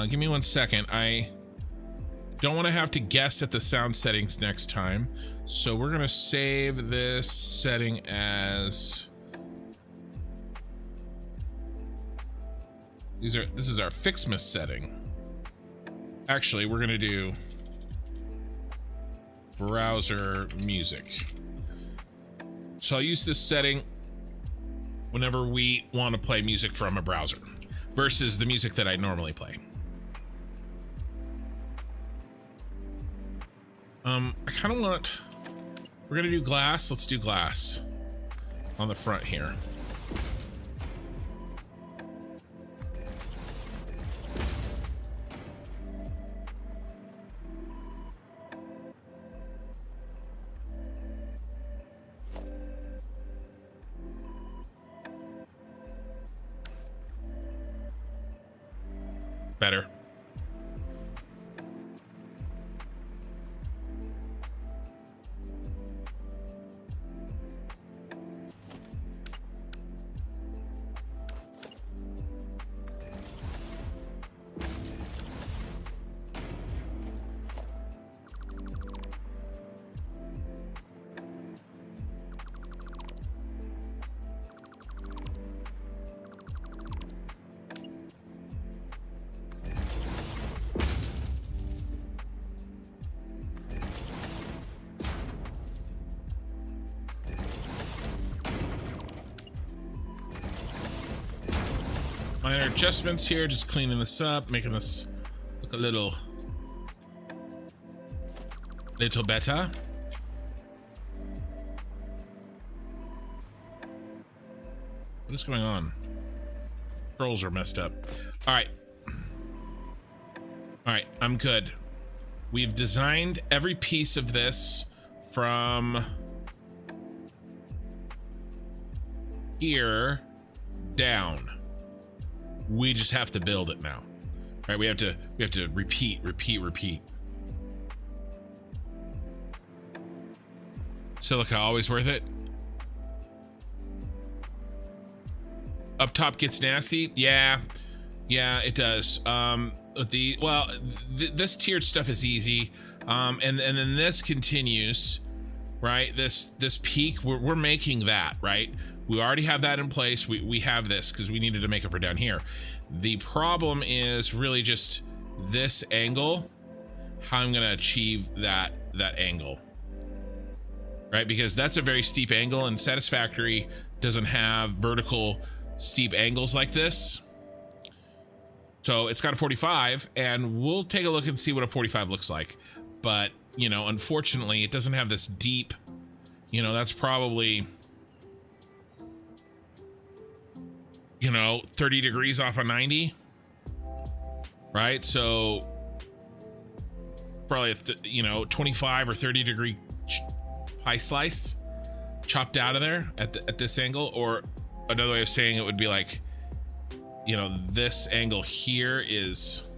Give me 1 second. I don't want to have to guess at the sound settings next time, so we're going to save this setting as... This is our Ficsmas setting. Actually, we're going to do browser music. So I'll use this setting whenever we want to play music from a browser versus the music that I normally play. I kind of want... We're going to do glass. Let's do glass on the front here. Better. Minor adjustments here, just cleaning this up, making this look a little better. What is going on? Controls are messed up. All right, I'm good. We've designed every piece of this from here down. We just have to build it now. All right, we have to repeat. Silica always worth it. Up top gets nasty. Yeah, it does. This tiered stuff is easy. And then this continues, right? This peak, we're making that, right? We already have that in place. We have this because we needed to make it for down here. The problem is really just this angle, how I'm going to achieve that angle, right? Because that's a very steep angle, and Satisfactory doesn't have vertical steep angles like this. So it's got a 45, and we'll take a look and see what a 45 looks like. But, you know, unfortunately, it doesn't have this deep, you know, that's probably... 30 degrees off of 90, right? So probably 25 or 30 degree pie slice chopped out of there at this angle. Or another way of saying it would be like, this angle here is,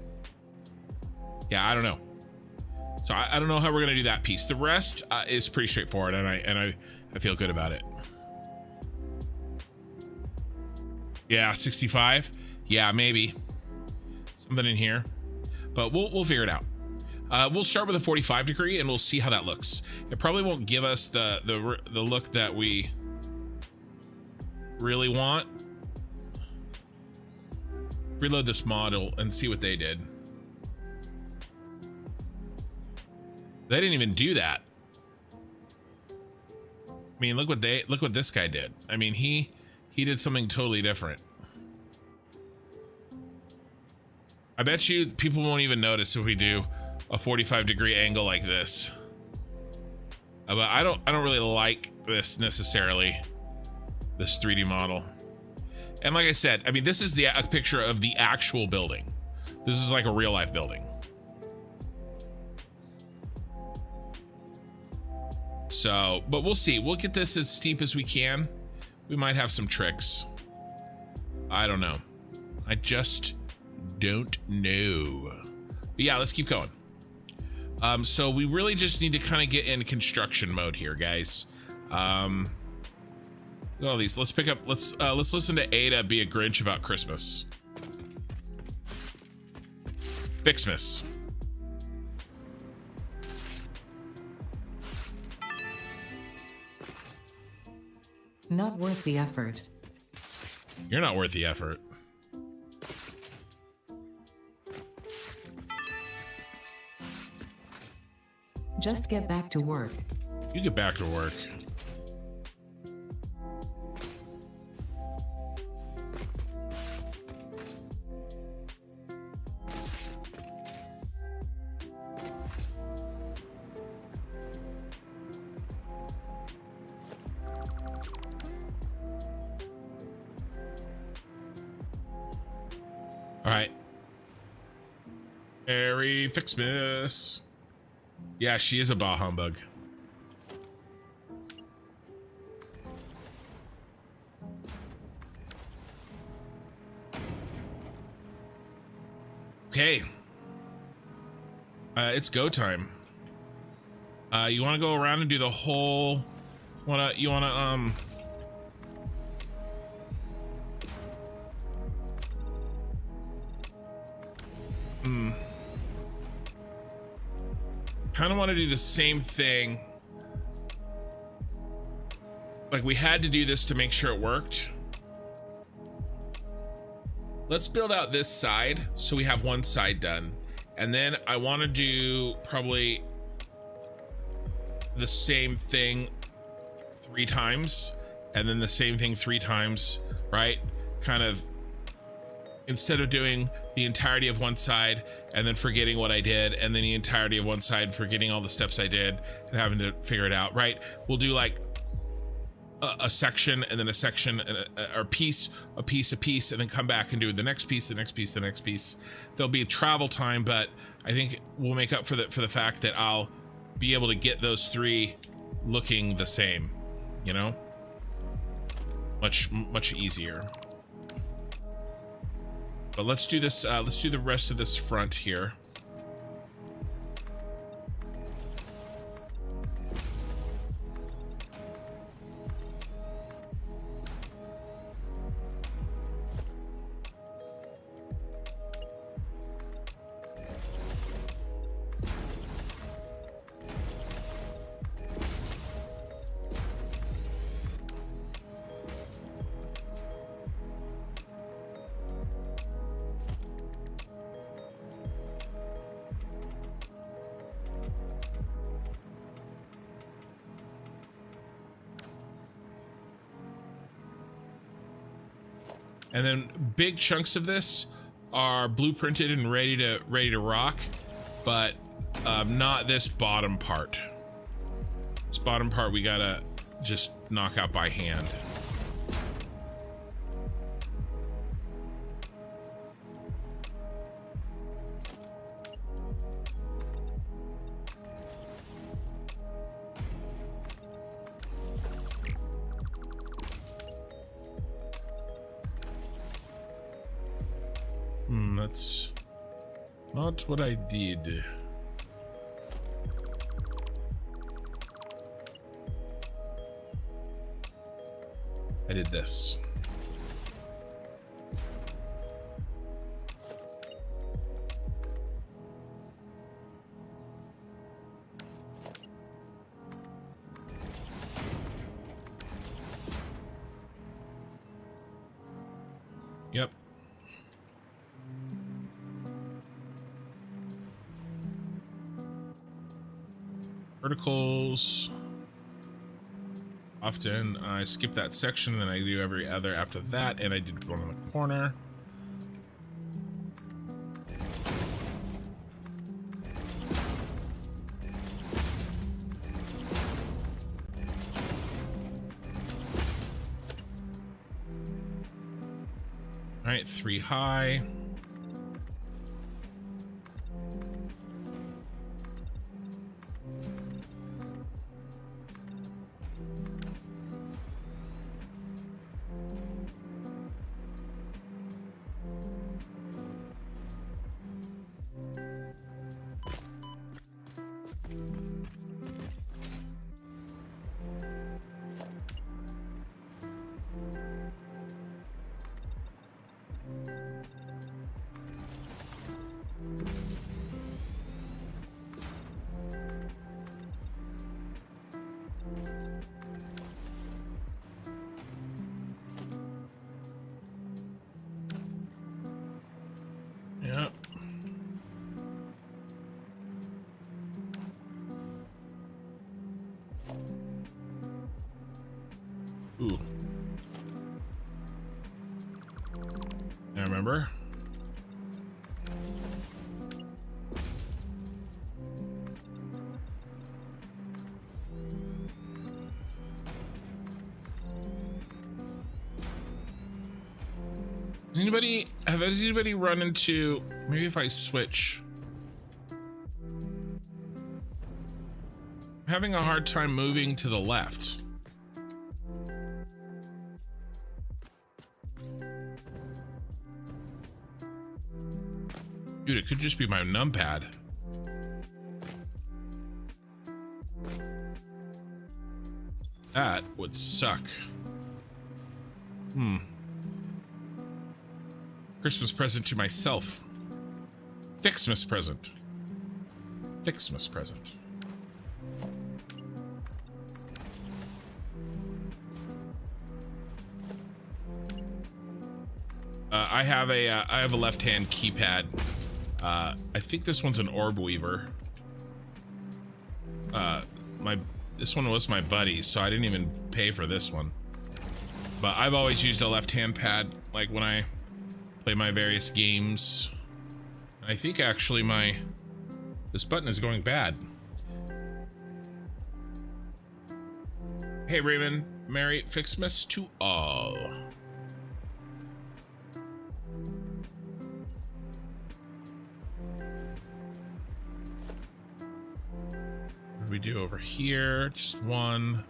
I don't know. So I don't know how we're gonna do that piece. The rest is pretty straightforward, and I feel good about it. Yeah, 65. Yeah, maybe something in here, but we'll figure it out. We'll start with a 45 degree, and we'll see how that looks. It probably won't give us the look that we really want. Reload this model and see what they did. They didn't even do that. I mean, look what this guy did. I mean, he did something totally different. I bet you people won't even notice if we do a 45 degree angle like this. But I don't really like this necessarily, this 3D model. And like I said, I mean, this is a picture of the actual building. This is like a real life building. So, but we'll see. We'll get this as steep as we can. We might have some tricks. I don't know. I just don't know. But yeah, let's keep going. So we really just need to kind of get in construction mode here, guys. Look at all these. Let's pick up. Let's listen to Ada be a Grinch about Christmas. Ficsmas. Not worth the effort. You're not worth the effort. Just get back to work. You get back to work. All right. Merry Ficsmas. Yeah, she is a bah humbug. Okay. It's go time. You want to go around and do the whole... You want to kind of want to do the same thing. Like, we had to do this to make sure it worked. Let's build out this side so we have one side done. And then I want to do probably the same thing 3 times, and then the same thing 3 times, right? Kind of, instead of doing the entirety of one side and then forgetting what I did, and then the entirety of one side, forgetting all the steps I did and having to figure it out, right? We'll do like a section, and then a section, or a piece, and then come back and do the next piece, the next piece, the next piece. There'll be a travel time, but I think we'll make up for the fact that I'll be able to get those 3 looking the same, you know? Much easier. But let's do this, let's do the rest of this front here. And then big chunks of this are blueprinted and ready to rock, but not this bottom part. This bottom part we gotta just knock out by hand. That's not what I did. I did this. Yep. Verticals. Often I skip that section and then I do every other after that, and I did one in the corner. All right, 3 high. Ooh. I remember. Has anybody run into, maybe if I switch? I'm having a hard time moving to the left. Dude, it could just be my numpad. That would suck. Christmas present to myself. Ficsmas present. Ficsmas present. I have a left-hand keypad. I think this one's an orb weaver. This one was my buddy's, so I didn't even pay for this one. But I've always used a left-hand pad, like when I play my various games. I think actually this button is going bad. Hey Raymond, Merry Ficsmas to all. What do we do over here? Just one.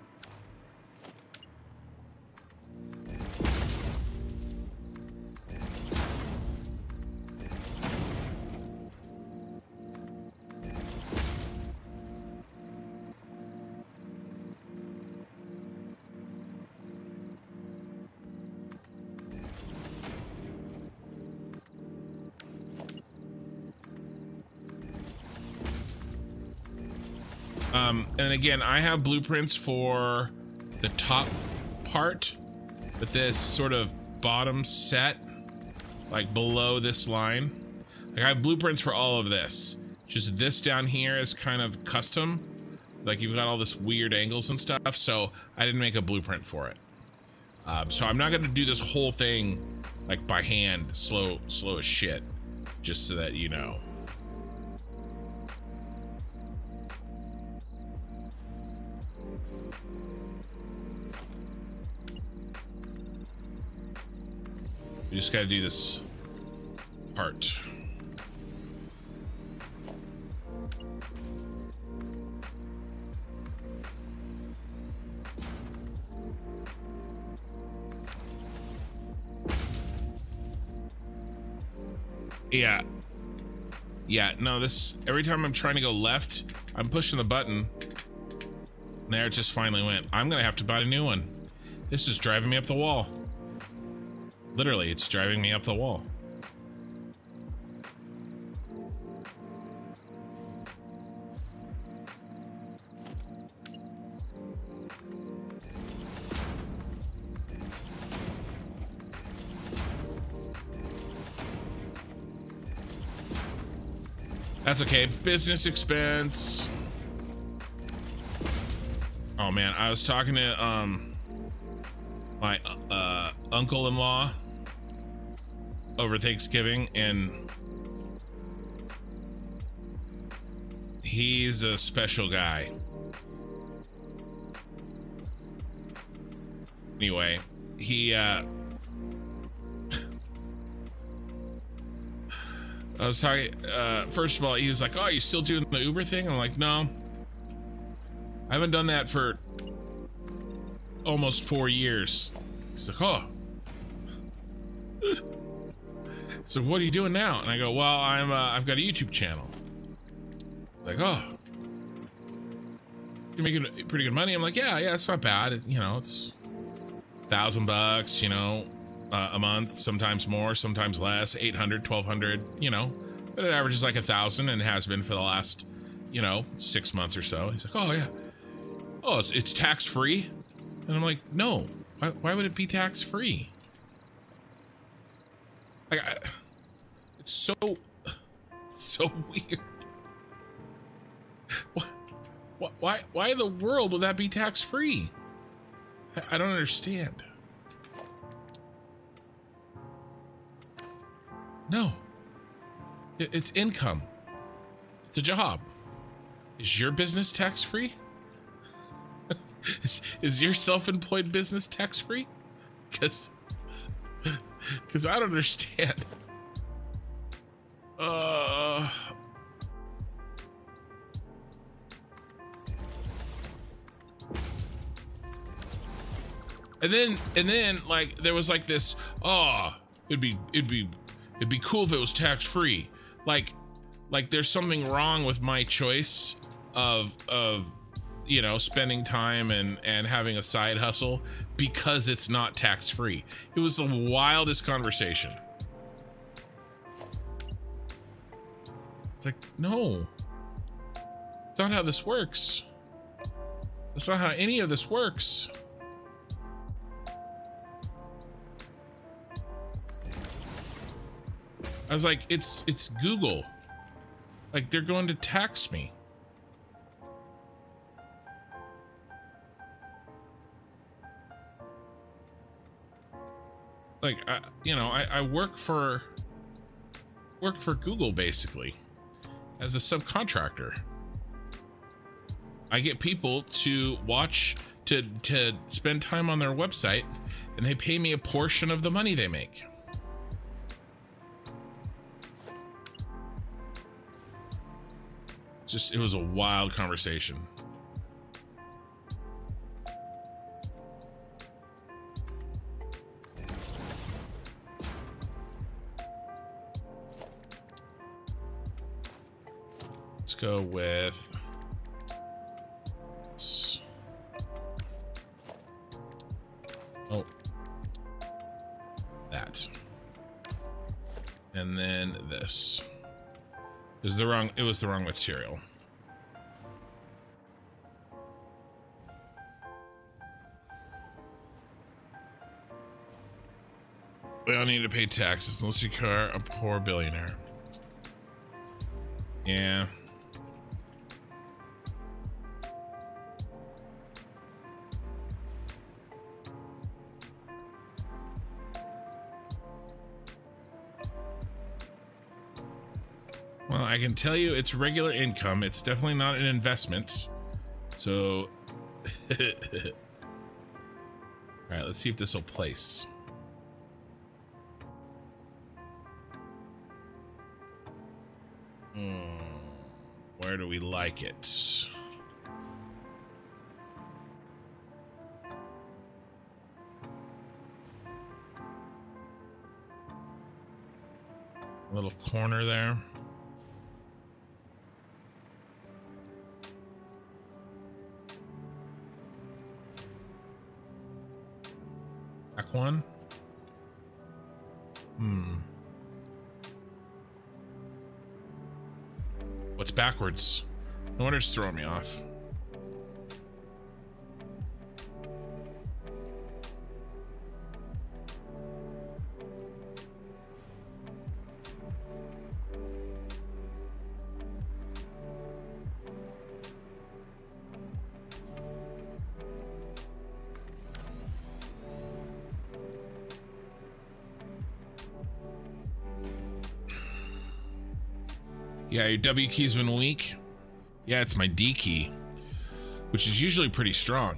And again, I have blueprints for the top part, but this sort of bottom set, like below this line. Like I have blueprints for all of this. Just this down here is kind of custom. Like you've got all this weird angles and stuff, so I didn't make a blueprint for it. So I'm not gonna do this whole thing like by hand, slow as shit, just so that you know. We just gotta do this part. Yeah, no, this, every time I'm trying to go left, I'm pushing the button. There, it just finally went. I'm gonna have to buy a new one. This is driving me up the wall. Literally, it's driving me up the wall. That's okay. Business expense. Oh man, I was talking to my uncle-in-law over Thanksgiving, and he's a special guy. Anyway, he I was talking, first of all, he was like, oh, you still doing the Uber thing? I'm like, no. I haven't done that for almost 4 years. He's like, oh. So what are you doing now? And I go, well, I've got a YouTube channel. Like, oh. You're making pretty good money. I'm like, yeah, it's not bad. You know, it's $1,000, you know, a month, sometimes more, sometimes less, 800, 1200, you know, but it averages like 1,000 and has been for the last, you know, 6 months or so. He's like, oh yeah. Oh, it's tax free. And I'm like, no, why would it be tax free? Like, it's so weird. Why in the world would that be tax-free? I don't understand. No. It's income. It's a job. Is your business tax-free? Is your self-employed business tax-free? Because I don't understand. And then like there was like this, it'd be cool if it was tax-free. Like there's something wrong with my choice of you know, spending time and having a side hustle because it's not tax-free. It was the wildest conversation. It's like, no, that's not how this works. That's not how any of this works. I was like, it's Google. Like, they're going to tax me. Like, I work for Google basically as a subcontractor. I get people to watch, to spend time on their website, and they pay me a portion of the money they make. It was a wild conversation. Let's go with that. And then this. It was the wrong material. We all need to pay taxes unless you are a poor billionaire. Yeah. Well, I can tell you it's regular income. It's definitely not an investment. So, all right, let's see if this will place. Where do we like it? A little corner there. Back one. What's backwards? No wonder it's throwing me off. Yeah, your W key's been weak. Yeah, it's my D key, which is usually pretty strong.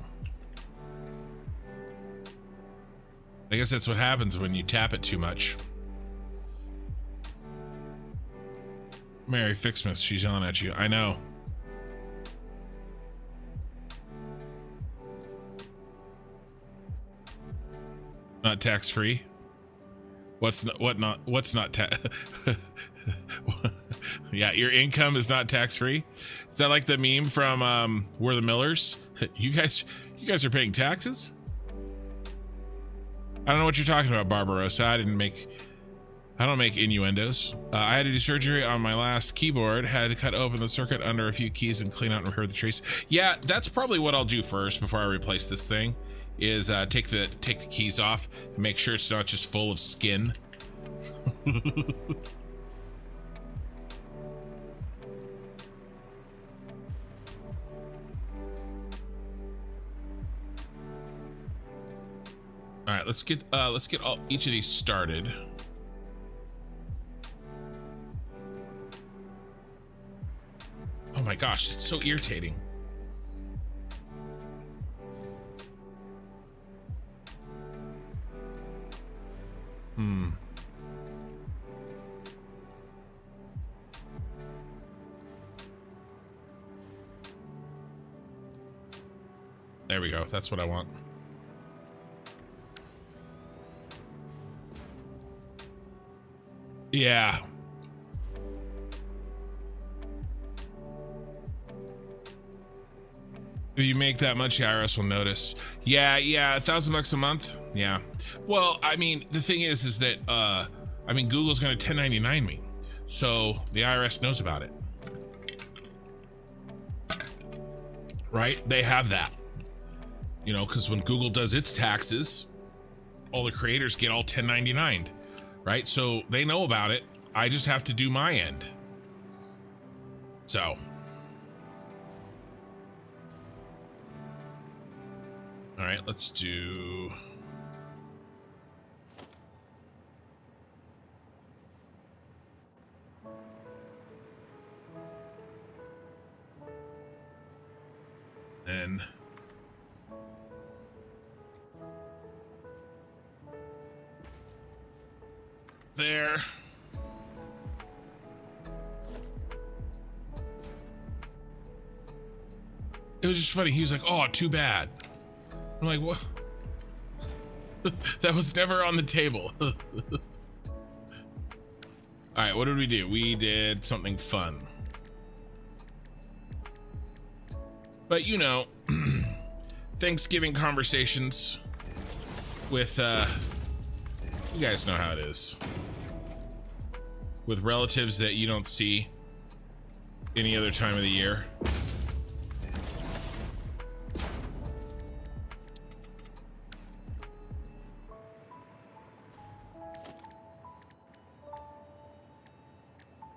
I guess that's what happens when you tap it too much. Merry Ficsmas, she's yelling at you. I know. Not tax free. What's not tax? Yeah, your income is not tax free. Is that like the meme from We're the Millers? You guys are paying taxes? I don't know what you're talking about, Barbarossa. I don't make innuendos. I had to do surgery on my last keyboard. Had to cut open the circuit under a few keys and clean out and repair the trace. Yeah, that's probably what I'll do first before I replace this thing. Is take the keys off and make sure it's not just full of skin. All right, let's get each of these started. Oh my gosh, it's so irritating. There we go. That's what I want. Yeah. If you make that much, the IRS will notice. Yeah, $1,000 a month. Yeah. Well, I mean, the thing is that I mean, Google's gonna 1099 me, so the IRS knows about it, right? They have that, you know, because when Google does its taxes, all the creators get all 1099'd, right? So they know about it. I just have to do my end. So. All right, let's do. Then. There. It was just funny. He was like, "Oh, too bad." I'm like, what? That was never on the table. All right, what did we do? We did something fun. But you know, Thanksgiving conversations with, you guys know how it is. With relatives that you don't see any other time of the year.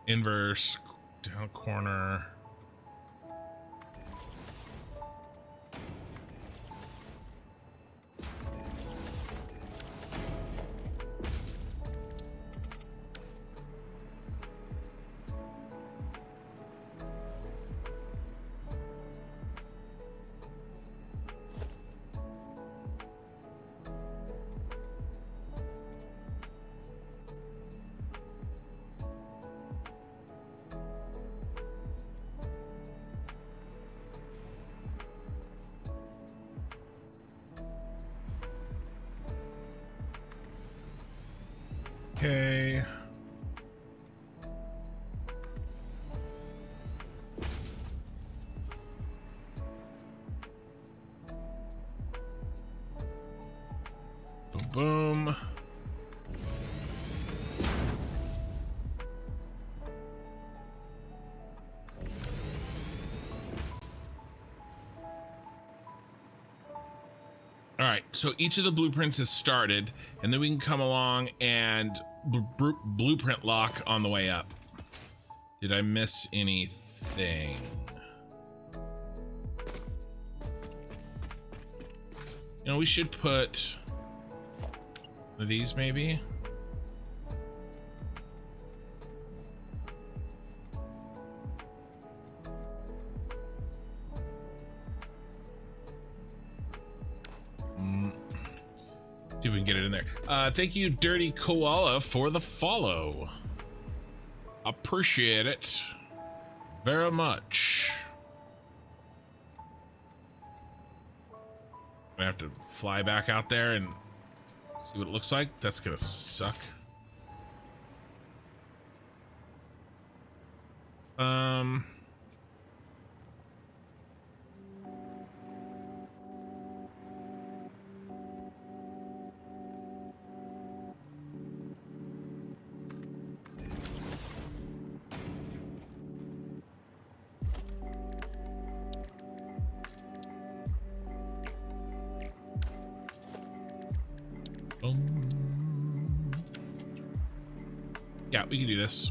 Inverse, down corner. Okay. Boom, boom. All right, so each of the blueprints is started, and then we can come along and blueprint lock on the way up. Did I miss anything? You know, we should put one of these maybe. See if we can get it in there. Thank you, Dirty Koala, for the follow. Appreciate it very much. I have to fly back out there and see what it looks like. That's gonna suck. Yeah, we can do this.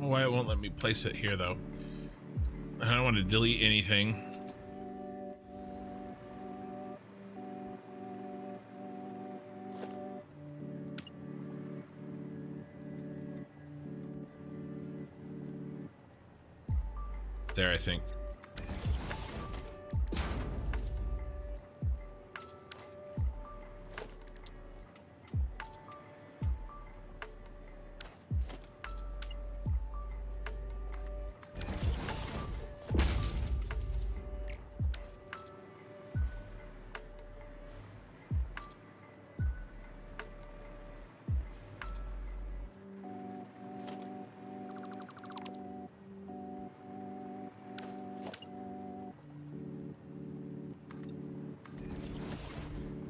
why it won't let me place it here though. I don't want to delete anything. There, I think.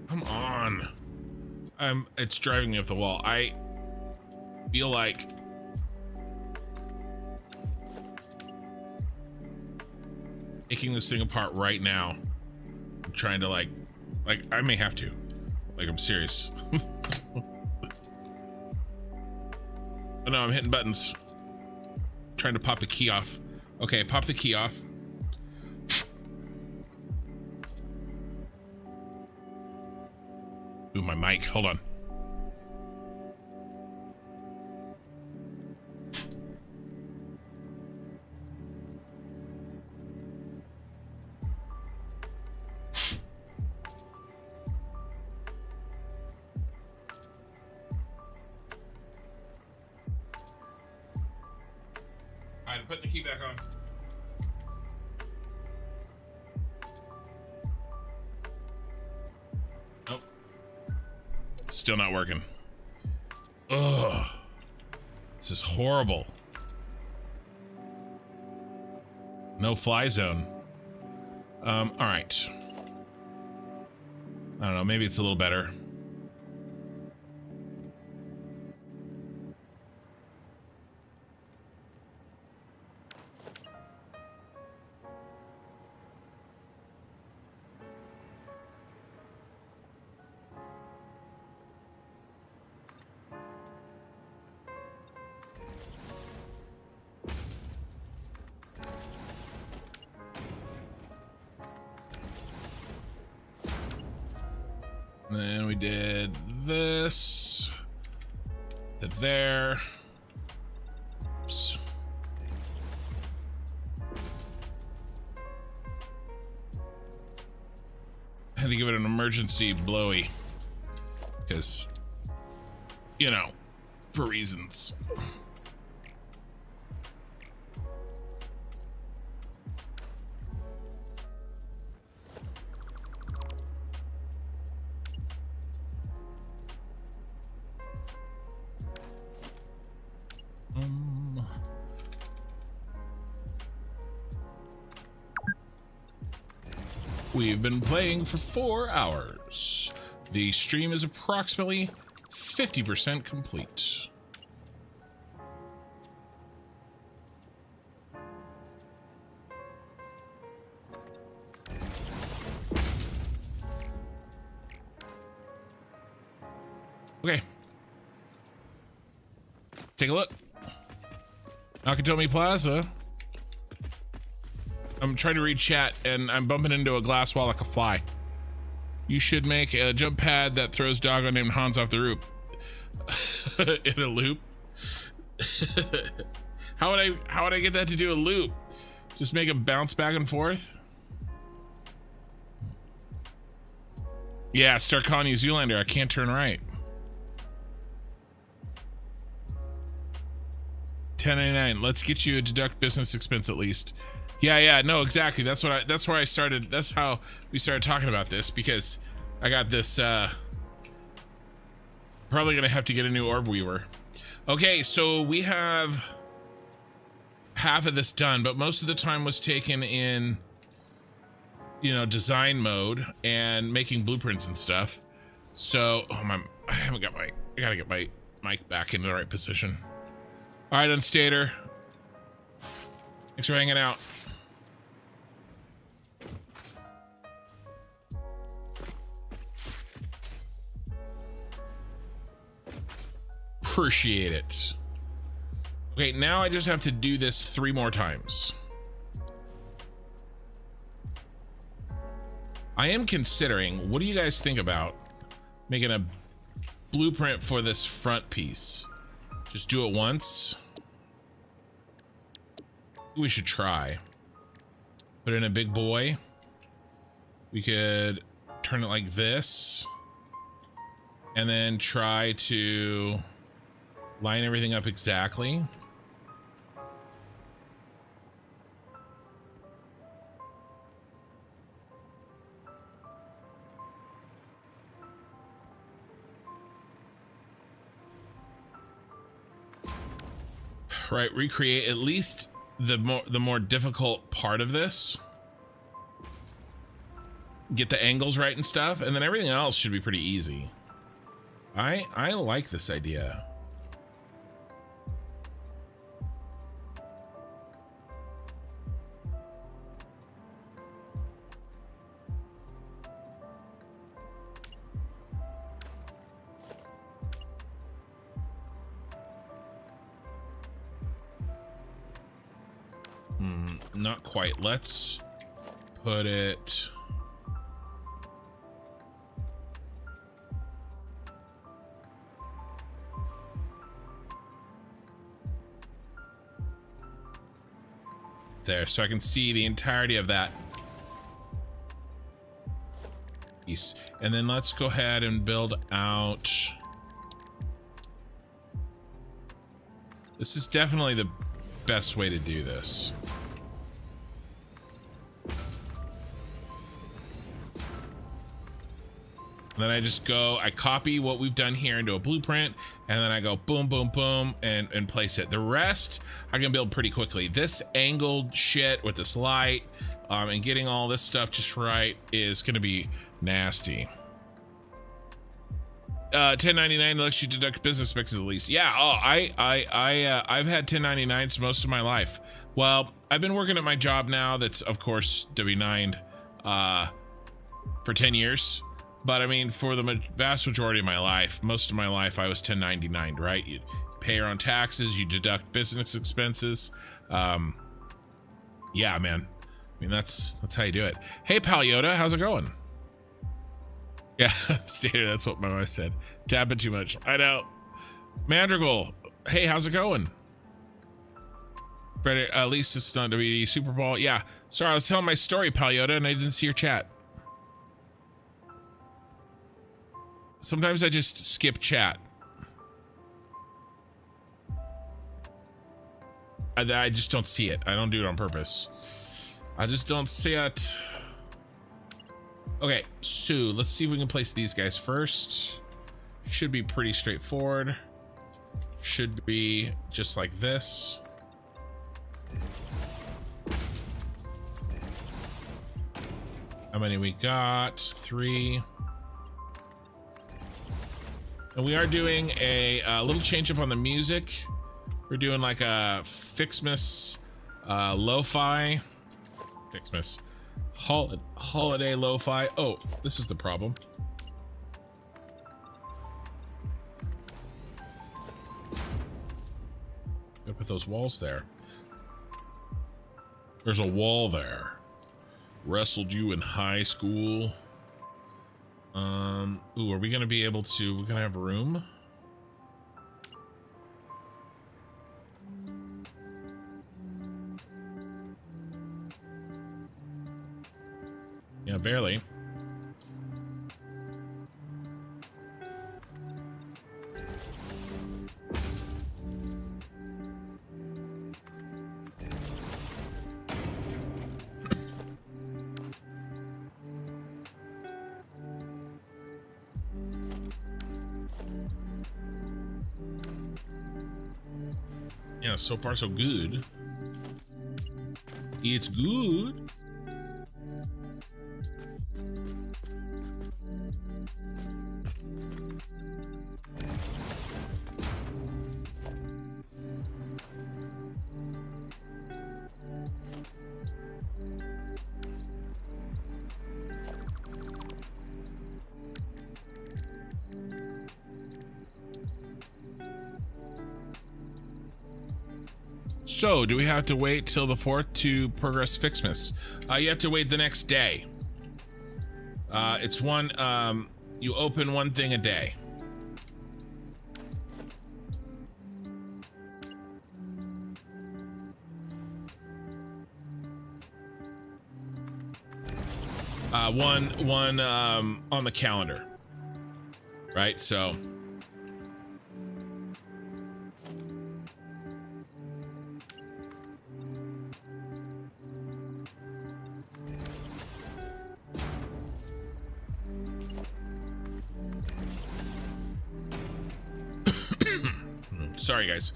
Come on. It's driving me up the wall. I feel like taking this thing apart right now. I'm trying to like I may have to. Like, I'm serious. Oh no, I'm hitting buttons. Trying to pop the key off. Okay, pop the key off. Ooh, my mic. Hold on. All right, put the key back on. Nope. Still not working. Ugh. This is horrible. No fly zone. All right. I don't know, maybe it's a little better. Then we did this, did there. Oops. Had to give it an emergency blowy because, you know, for reasons. We've been playing for 4 hours. The stream is approximately 50% complete. Okay. Take a look. Nakatomi Plaza. I'm trying to read chat and I'm bumping into a glass wall like a fly. You should make a jump pad that throws doggo named Hans off the roof. In a loop. How would I get that to do a loop? Just make it bounce back and forth? Yeah, start calling you Zoolander. I can't turn right. 10.99. Let's get you a deduct business expense at least. Yeah, no, exactly. That's where I started. That's how we started talking about this, because I got this probably gonna have to get a new orb weaver. Okay, so we have half of this done, but most of the time was taken in, you know, design mode and making blueprints and stuff. So I gotta get my mic back in the right position. All right, Unstater, thanks for hanging out. Appreciate it. Okay, now I just have to do this 3 more times. I am considering, what do you guys think about making a blueprint for this front piece? Just do it once. We should try. Put in a big boy. We could turn it like this. And then try to line everything up exactly. Right, recreate at least the more difficult part of this. Get the angles right and stuff, and then everything else should be pretty easy. I like this idea. Not quite. Let's put it... there, so I can see the entirety of that piece. And then let's go ahead and build out... This is definitely the best way to do this. And then I just go, I copy what we've done here into a blueprint, and then I go boom, boom, boom, and place it. The rest I can build pretty quickly. This angled shit with this light, and getting all this stuff just right is gonna be nasty. 1099 lets you deduct business mixes at least. Yeah, oh, I've had 1099s most of my life. Well, I've been working at my job now that's, of course, W9'd for 10 years. But I mean, for the vast majority of my life, most of my life, I was 1099'd, right? You pay your own taxes, you deduct business expenses. Yeah, man. I mean, that's how you do it. Hey, Pal Yoda, how's it going? Yeah, Stater, that's what my wife said. Tapping too much. I know. Mandrigal, hey, how's it going? Frederick, at least it's not WWE Super Bowl. Yeah, sorry, I was telling my story, Pal Yoda, and I didn't see your chat. Sometimes I just skip chat. I just don't see it. I don't do it on purpose. I just don't see it. Okay, so let's see if we can place these guys first. Should be pretty straightforward. Should be just like this. How many we got? 3. And we are doing a little change up on the music. We're doing like a Ficsmas lo-fi. Ficsmas. Holiday lo-fi. Oh, this is the problem. Gotta put those walls there. There's a wall there. Wrestled you in high school. Ooh, are we gonna be able to, we're gonna have room? Yeah, barely. Yeah, so far so good. It's good. So, do we have to wait till the 4th to progress Ficsmas? You have to wait the next day. It's one, you open one thing a day. One on the calendar, right? So sorry guys.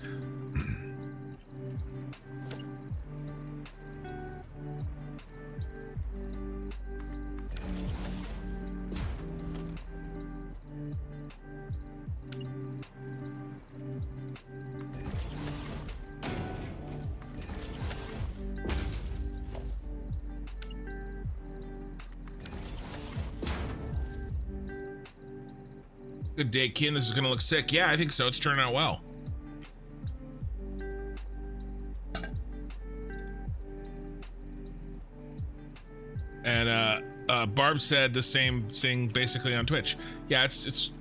Good day, Ken. This is gonna look sick. Yeah, I think so. It's turning out well. And Barb said the same thing basically on Twitch. Yeah, it's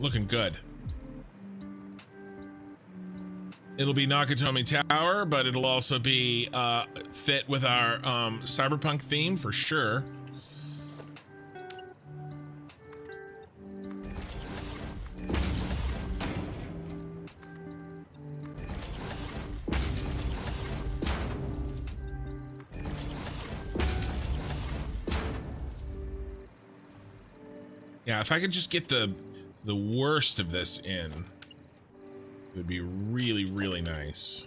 looking good. It'll be Nakatomi Tower, but it'll also be fit with our cyberpunk theme for sure. Yeah, if I could just get the worst of this in, it would be really, really nice.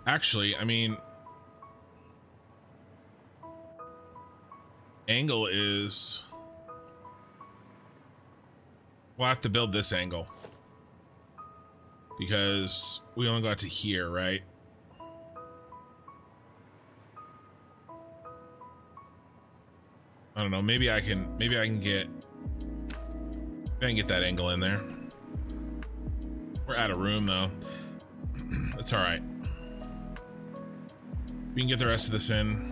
Actually, I mean, angle is, we'll have to build this angle because we only got to here, right? I don't know, maybe I can get that angle in there. We're out of room though. That's all right. We can get the rest of this in.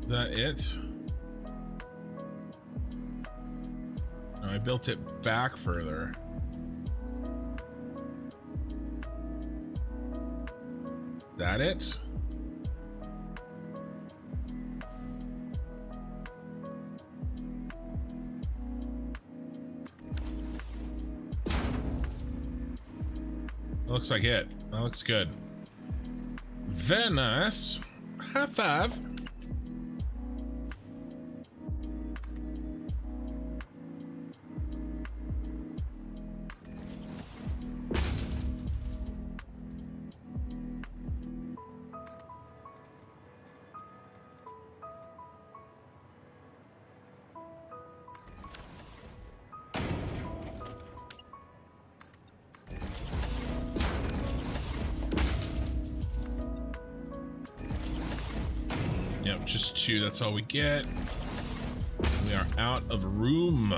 Is that it? No, I built it back further. Is that it? That looks like it. That looks good. Very nice. High five. Just two, that's all we get. We are out of room.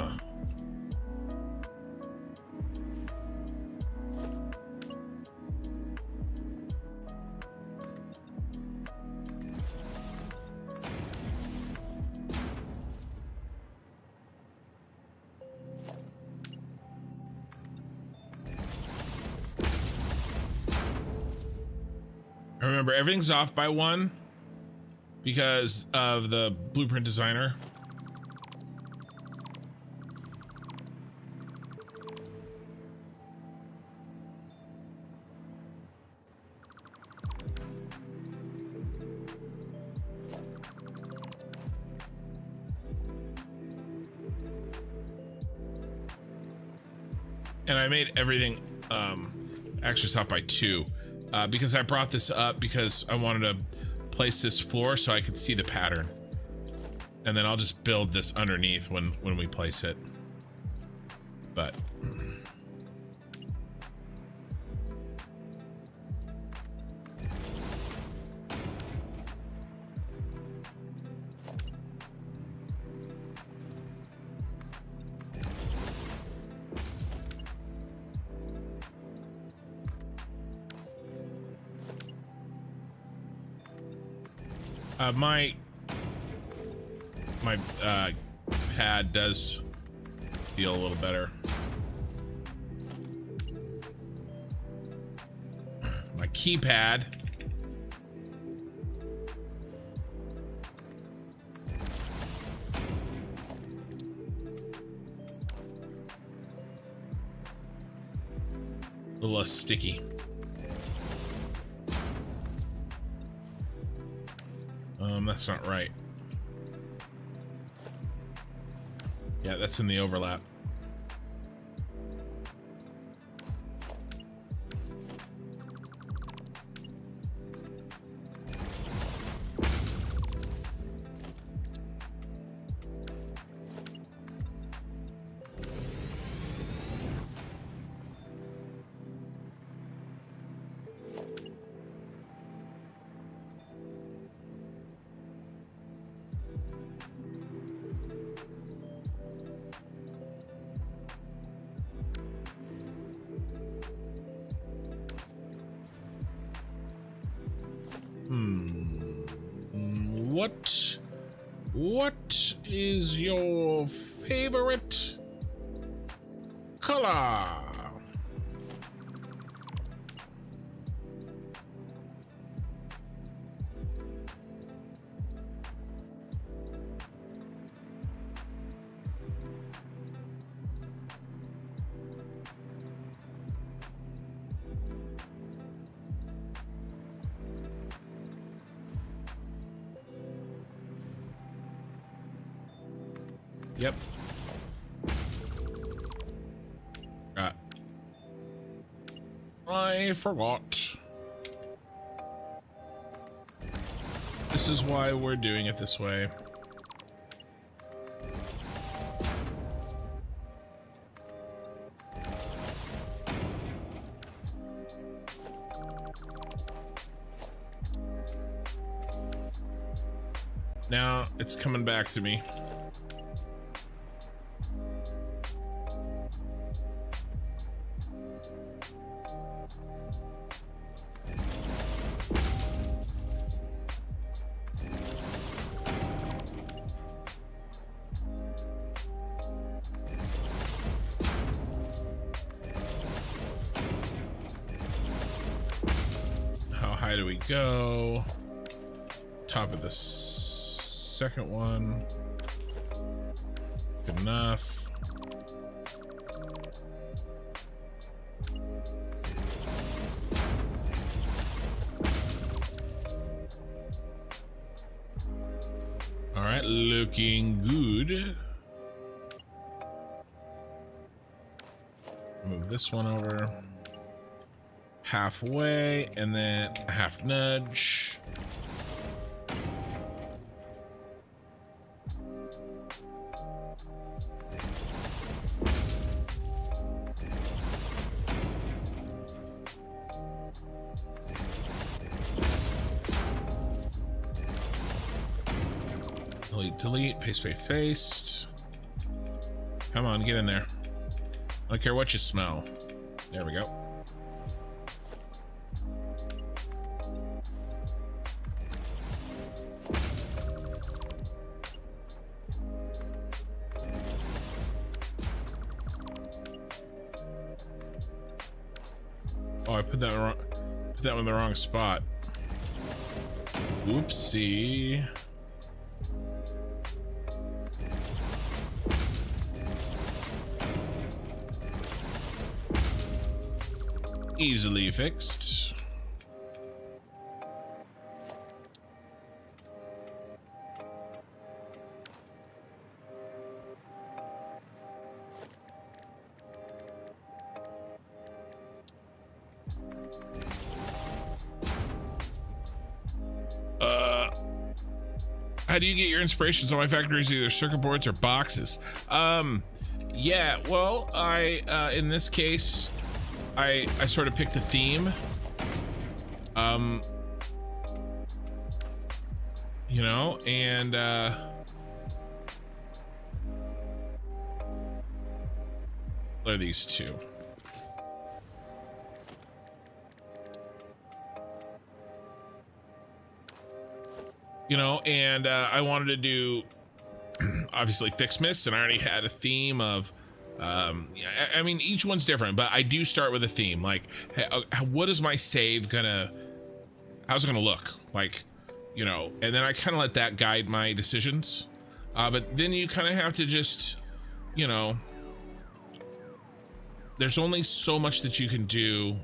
I remember everything's off by 1 because of the blueprint designer. And I made everything actually it's off by 2 because I brought this up because I wanted to place this floor so I could see the pattern, and then I'll just build this underneath when we place it. But my pad does feel a little better. My keypad. A little less sticky. That's not right. Yeah, that's in the overlap. What is your favorite color? Yep. I forgot. This is why we're doing it this way. Now it's coming back to me. Go top of the second one. Good enough. All right, looking good. Move this one over halfway, and then a half nudge. Delete, paste, paste. Come on, get in there. I don't care what you smell. There we go. Oh, I put that one in the wrong spot. Oopsie. Easily fixed. How do you get your inspirations on my factories? Either circuit boards or boxes? Yeah, well, in this case, I sort of picked a theme. You know, and what are these two? You know, and I wanted to do obviously Ficsmas, and I already had a theme of I mean, each one's different, but I do start with a theme. Like, hey, what is my save gonna, how's it gonna look like, you know? And then I kind of let that guide my decisions. But then you kind of have to just, you know, there's only so much that you can do.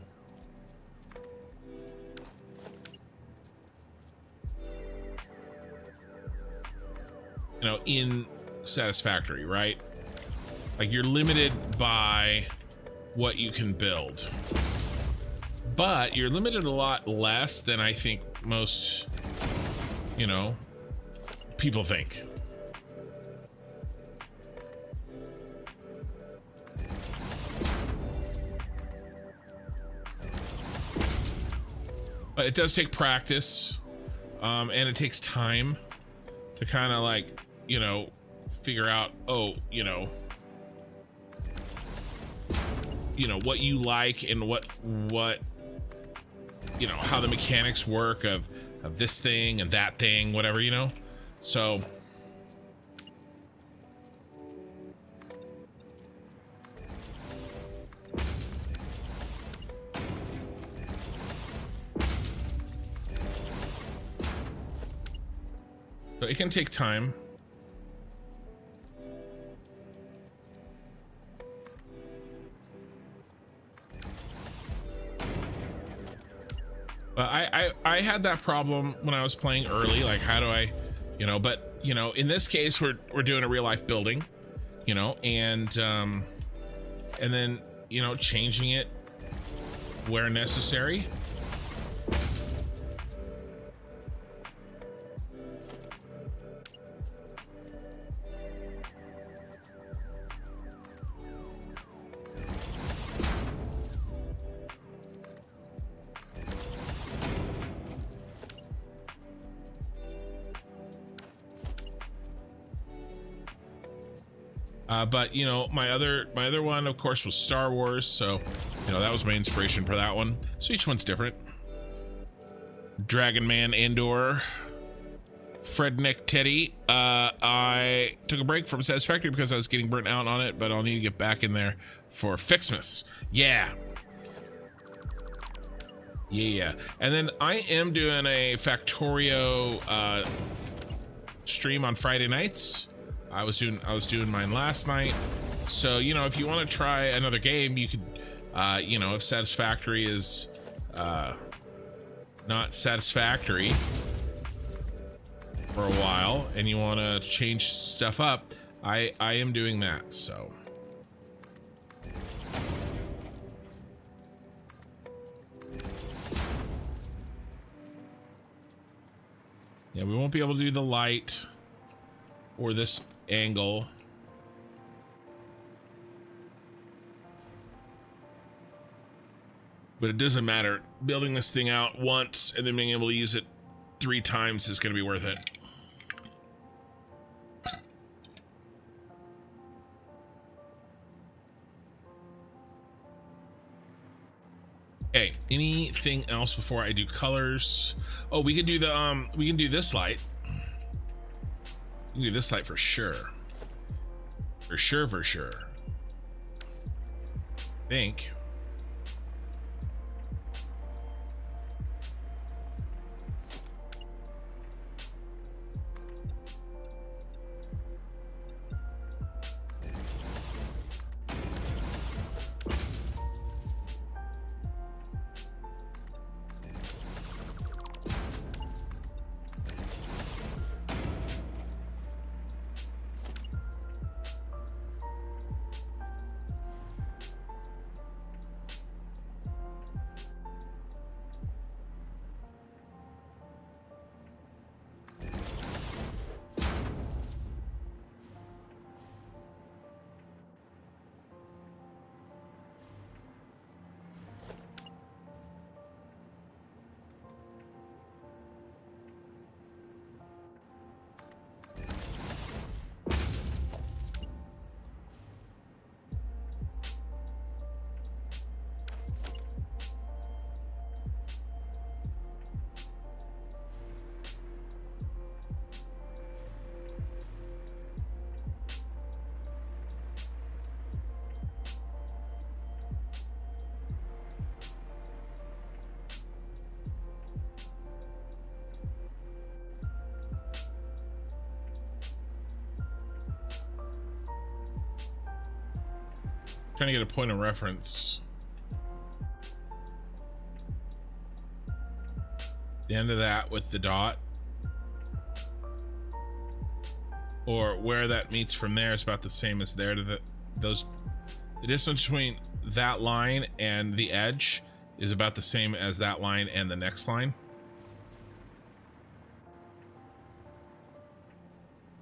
You know, in Satisfactory, right? Like, you're limited by what you can build, but you're limited a lot less than I think most, you know, people think. But it does take practice, and it takes time to kind of, like, you know, figure out, oh, you know, what you like and what you know, how the mechanics work of this thing and that thing, whatever, you know. So it can take time. I had that problem when I was playing early. Like, how do I, you know? But you know, in this case, we're doing a real life building, you know, and then, you know, changing it where necessary. But you know, my other one, of course, was Star Wars, so you know, that was my inspiration for that one. So each one's different. Dragon Man Andor, Frednick Teddy. I took a break from Satisfactory because I was getting burnt out on it, but I'll need to get back in there for Ficsmas. Yeah. And then I am doing a Factorio stream on Friday nights. I was doing mine last night, so you know, if you want to try another game, you could, you know, if Satisfactory is not satisfactory for a while and you want to change stuff up, I am doing that. So yeah, we won't be able to do the light or this angle. But it doesn't matter. Building this thing out once and then being able to use it 3 times is going to be worth it. Okay, anything else before I do colors? Oh, we could do the we can do this light. We can do this light for sure. For sure. I think. Trying to get a point of reference. The end of that with the dot. Or where that meets from there is about the same as there to the distance between that line and the edge is about the same as that line and the next line.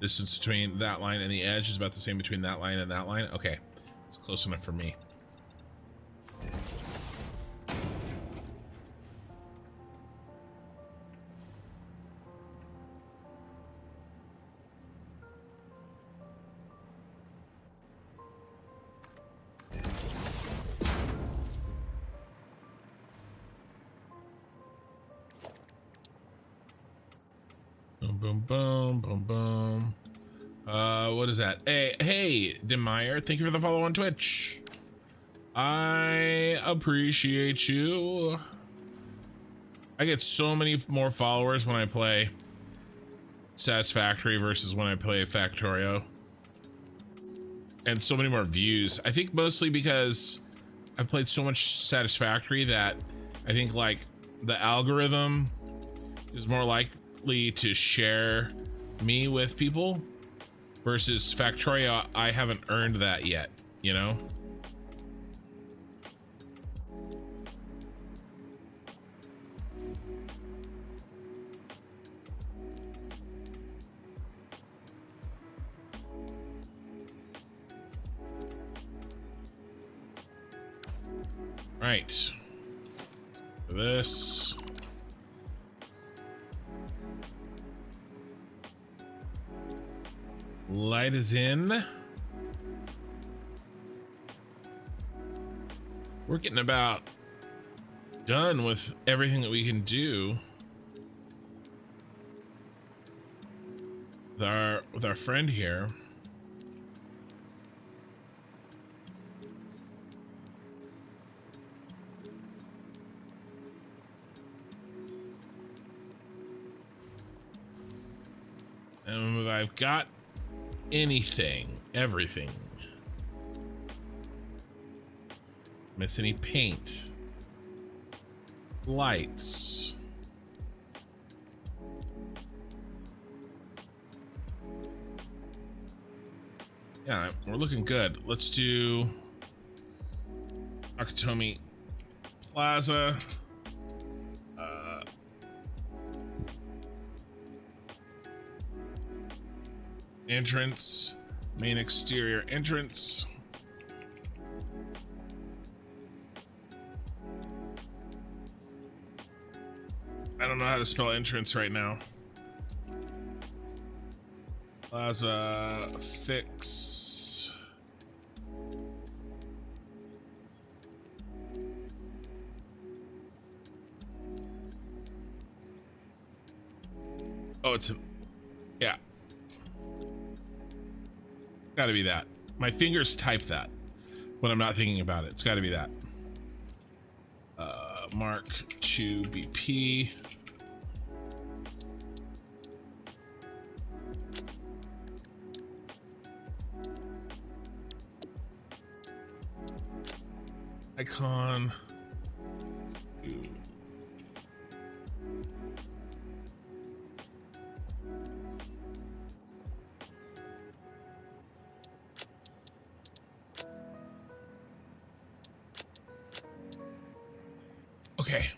Distance between that line and the edge is about the same between that line and that line. Okay, it's close enough for me. Boom, boom, boom, boom. What is that? Hey, Demeyer, thank you for the follow on Twitch. I appreciate you. I get so many more followers when I play Satisfactory versus when I play Factorio. And so many more views. I think mostly because I've played so much Satisfactory that I think like the algorithm is more likely to share me with people versus Factorio. I haven't earned that yet, you know? Right. This. Light is in. We're getting about done with everything that we can do with our friend here. And I've got anything, everything. Miss any paint? Lights. Yeah, we're looking good. Let's do Nakatomi Plaza. Entrance, main exterior entrance. I don't know how to spell entrance right now. Plaza fix. Oh, it's a, yeah. Gotta be that. My fingers type that when I'm not thinking about it. It's gotta be that. Mark 2 BP. Icon. Okay.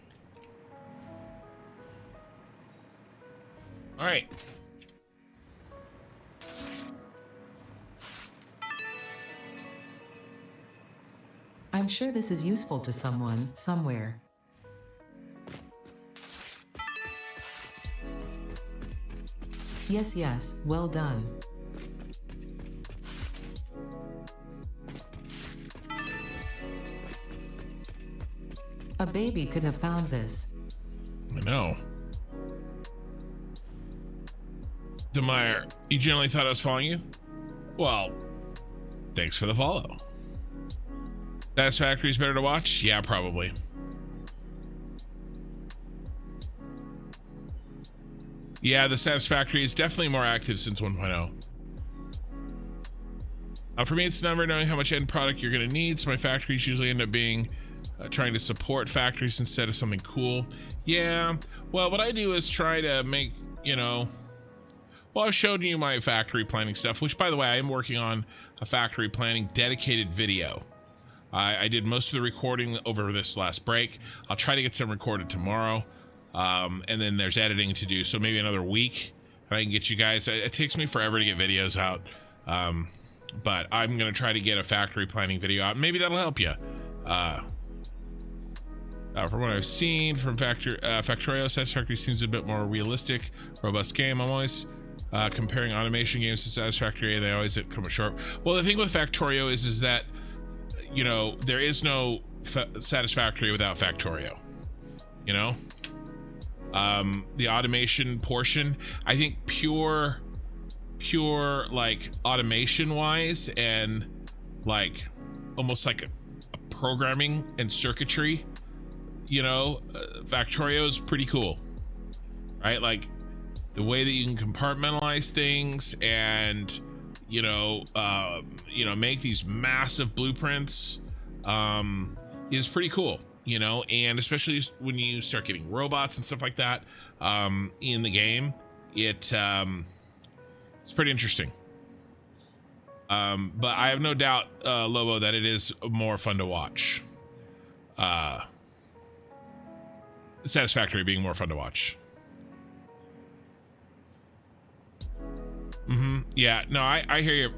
All right. I'm sure this is useful to someone, somewhere. Yes, yes, well done. A baby could have found this. I know. Demeyer, you generally thought I was following you? Well, thanks for the follow. Satisfactory is better to watch? Yeah, probably. Yeah, the Satisfactory is definitely more active since 1.0. For me, it's never knowing how much end product you're going to need, so my factories usually end up being trying to support factories instead of something cool. Yeah, well, what I do is try to make, you know, well, I've showed you my factory planning stuff, which, by the way, I am working on a factory planning dedicated video. I did most of the recording over this last break. I'll try to get some recorded tomorrow, and then there's editing to do, so maybe another week, and I can get you guys. It takes me forever to get videos out. But I'm going to try to get a factory planning video out. Maybe that'll help you. From what I've seen from Factorio, Satisfactory seems a bit more realistic, robust game. I'm always comparing automation games to Satisfactory, and they always come up short. Well, the thing with Factorio is that, you know, there is no Satisfactory without Factorio. You know? The automation portion, I think pure like automation wise and like almost like a programming and circuitry, you know, Factorio is pretty cool, right? Like the way that you can compartmentalize things and make these massive blueprints is pretty cool, you know, and especially when you start getting robots and stuff like that in the game, it's pretty interesting. But I have no doubt, Lobo, that it is more fun to watch. Satisfactory being more fun to watch. Yeah, no, I hear you,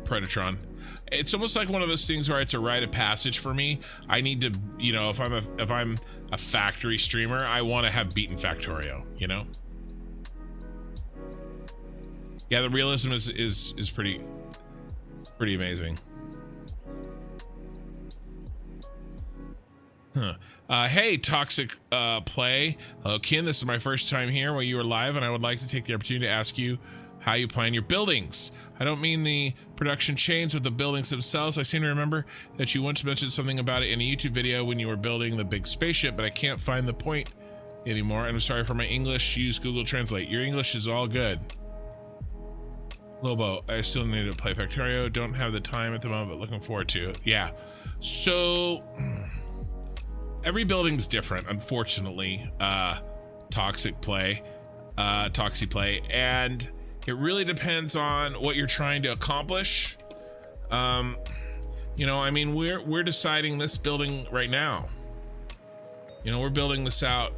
Predatron. It's almost like one of those things where it's a rite of passage for me. I need to, you know, if I'm a factory streamer, I want to have beaten Factorio, you know? Yeah, the realism is pretty amazing. Hey, Toxic Play. Hello, Kin. This is my first time here while you were live, and I would like to take the opportunity to ask you how you plan your buildings. I don't mean the production chains, but the buildings themselves. I seem to remember that you once mentioned something about it in a YouTube video when you were building the big spaceship, but I can't find the point anymore. And I'm sorry for my English. Use Google Translate. Your English is all good. Lobo, I still need to play Factorio. Don't have the time at the moment, but looking forward to it. Yeah. So every building's different, unfortunately. Toxic Play, and it really depends on what you're trying to accomplish. You know, I mean, we're deciding this building right now. You know, we're building this out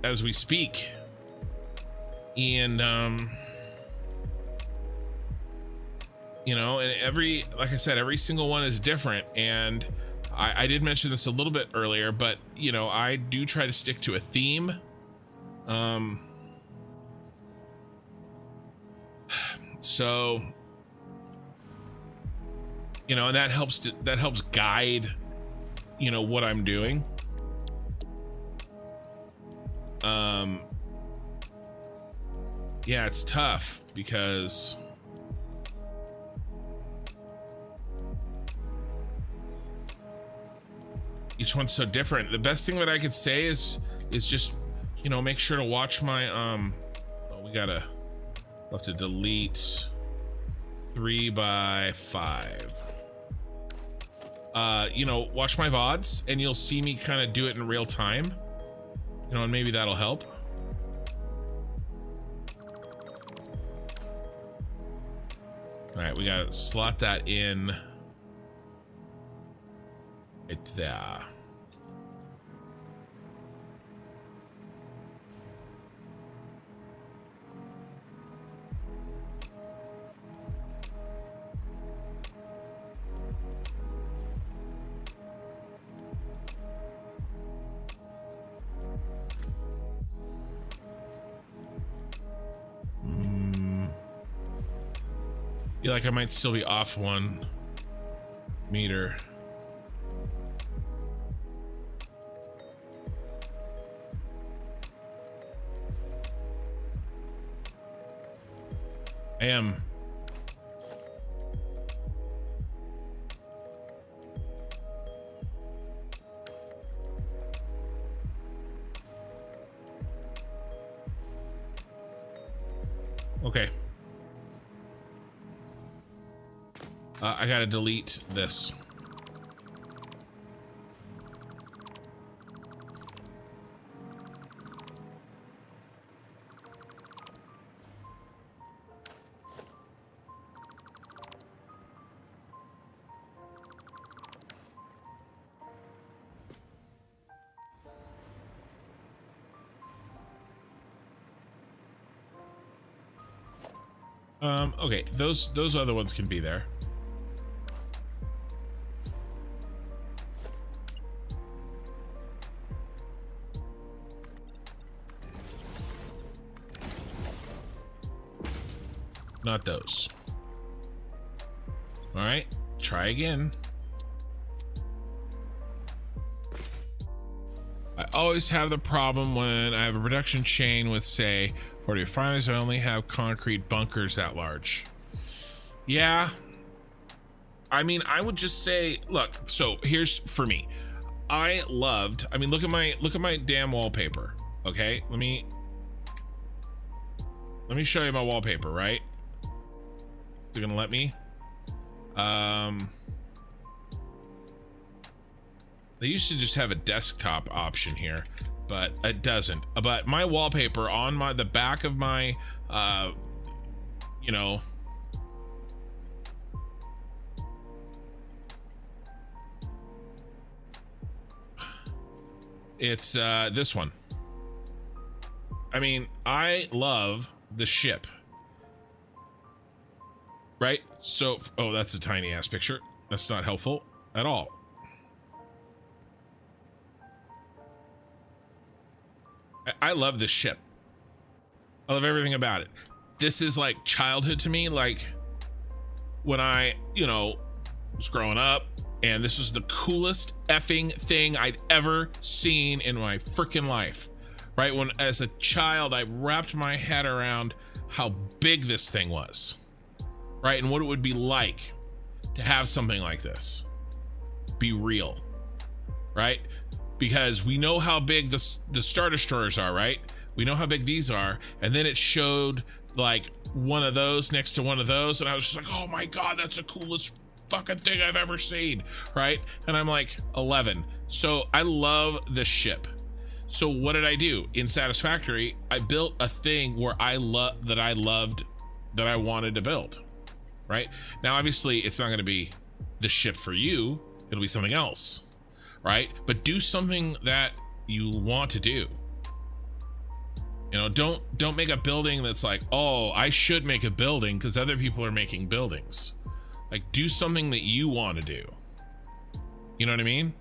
as we speak, and you know, and like I said, every single one is different. And I did mention this a little bit earlier, but you know, I do try to stick to a theme. So, you know, and that helps guide, you know, what I'm doing. Yeah, it's tough because each one's so different. The best thing that I could say is just, you know, make sure to watch my we'll have to delete 3x5. You know, watch my VODs and you'll see me kind of do it in real time, you know, and maybe that'll help. All right, we gotta slot that in right there. Feel like I might still be off 1 meter. I am. Okay. I gotta delete this. Okay, those other ones can be there. Not those. All right, try again. I always have the problem when I have a production chain with, say, 40 refineries, I only have concrete bunkers that large. Yeah. I mean, I would just say, look, so here's for me. I mean, look at my damn wallpaper. Okay, let me show you my wallpaper, right? They're gonna let me. They used to just have a desktop option here, but it doesn't. But my wallpaper on the back of my you know, it's this one. I mean, I love the ship, right? So, oh, that's a tiny ass picture. That's not helpful at all. I love this ship. I love everything about it. This is like childhood to me, like when I, you know, was growing up, and this is the coolest effing thing I'd ever seen in my freaking life. Right? When as a child, I wrapped my head around how big this thing was. Right? And what it would be like to have something like this be real. Right? Because we know how big the Star Destroyers are, right? We know how big these are. And then it showed like one of those next to one of those. And I was just like, oh my God, that's the coolest fucking thing I've ever seen, right? And I'm like 11. So I love this ship. So what did I do? In Satisfactory, I built a thing where I loved, that I wanted to build, right? Now, obviously, it's not going to be the ship for you. It'll be something else. Right? But do something that you want to do. You know, don't make a building that's like, oh, I should make a building because other people are making buildings. Like, do something that you want to do. You know what I mean?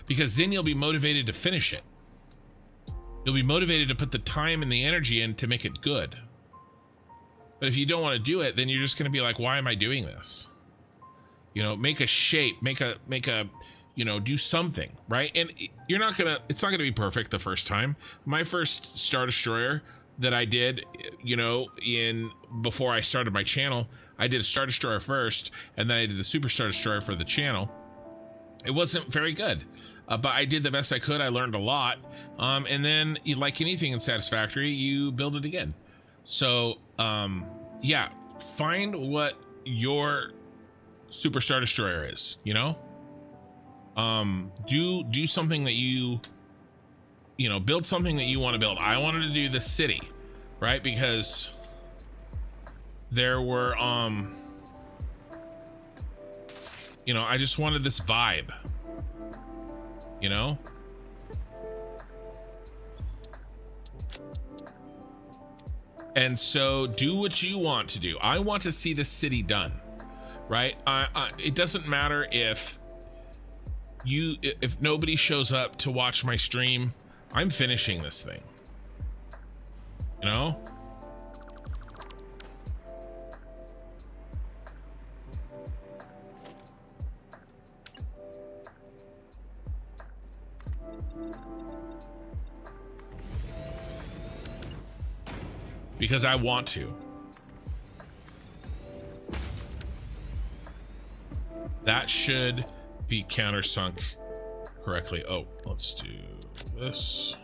Because then you'll be motivated to finish it. You'll be motivated to put the time and the energy in to make it good. But if you don't want to do it, then you're just going to be like, why am I doing this? You know, make a shape, make a you know, do something, right? And it's not gonna be perfect the first time. My first Star Destroyer that I did, you know, before I started my channel, I did a Star Destroyer first, and then I did the Super Star Destroyer for the channel. It wasn't very good, but I did the best I could. I learned a lot, and then, like anything in Satisfactory, you build it again. So, yeah, find what your Super Star Destroyer is, you know? Do something that you know, build something that you want to build. I wanted to do the city, right? Because there were, you know, I just wanted this vibe, you know? And so do what you want to do. I want to see the city done, right? It doesn't matter if nobody shows up to watch my stream. I'm finishing this thing, you know? Because I want to. That should be countersunk correctly. Oh, let's do this.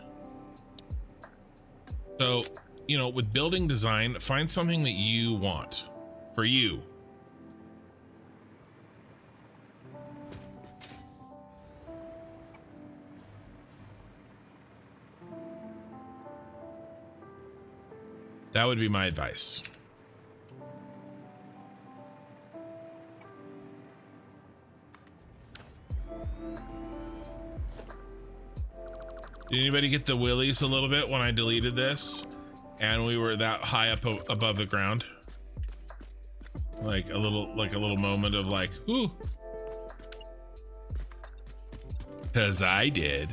So, you know, with building design, find something that you want for you. That would be my advice. Did anybody get the willies a little bit when I deleted this and we were that high up above the ground? Like a little moment of like, ooh. 'Cause I did.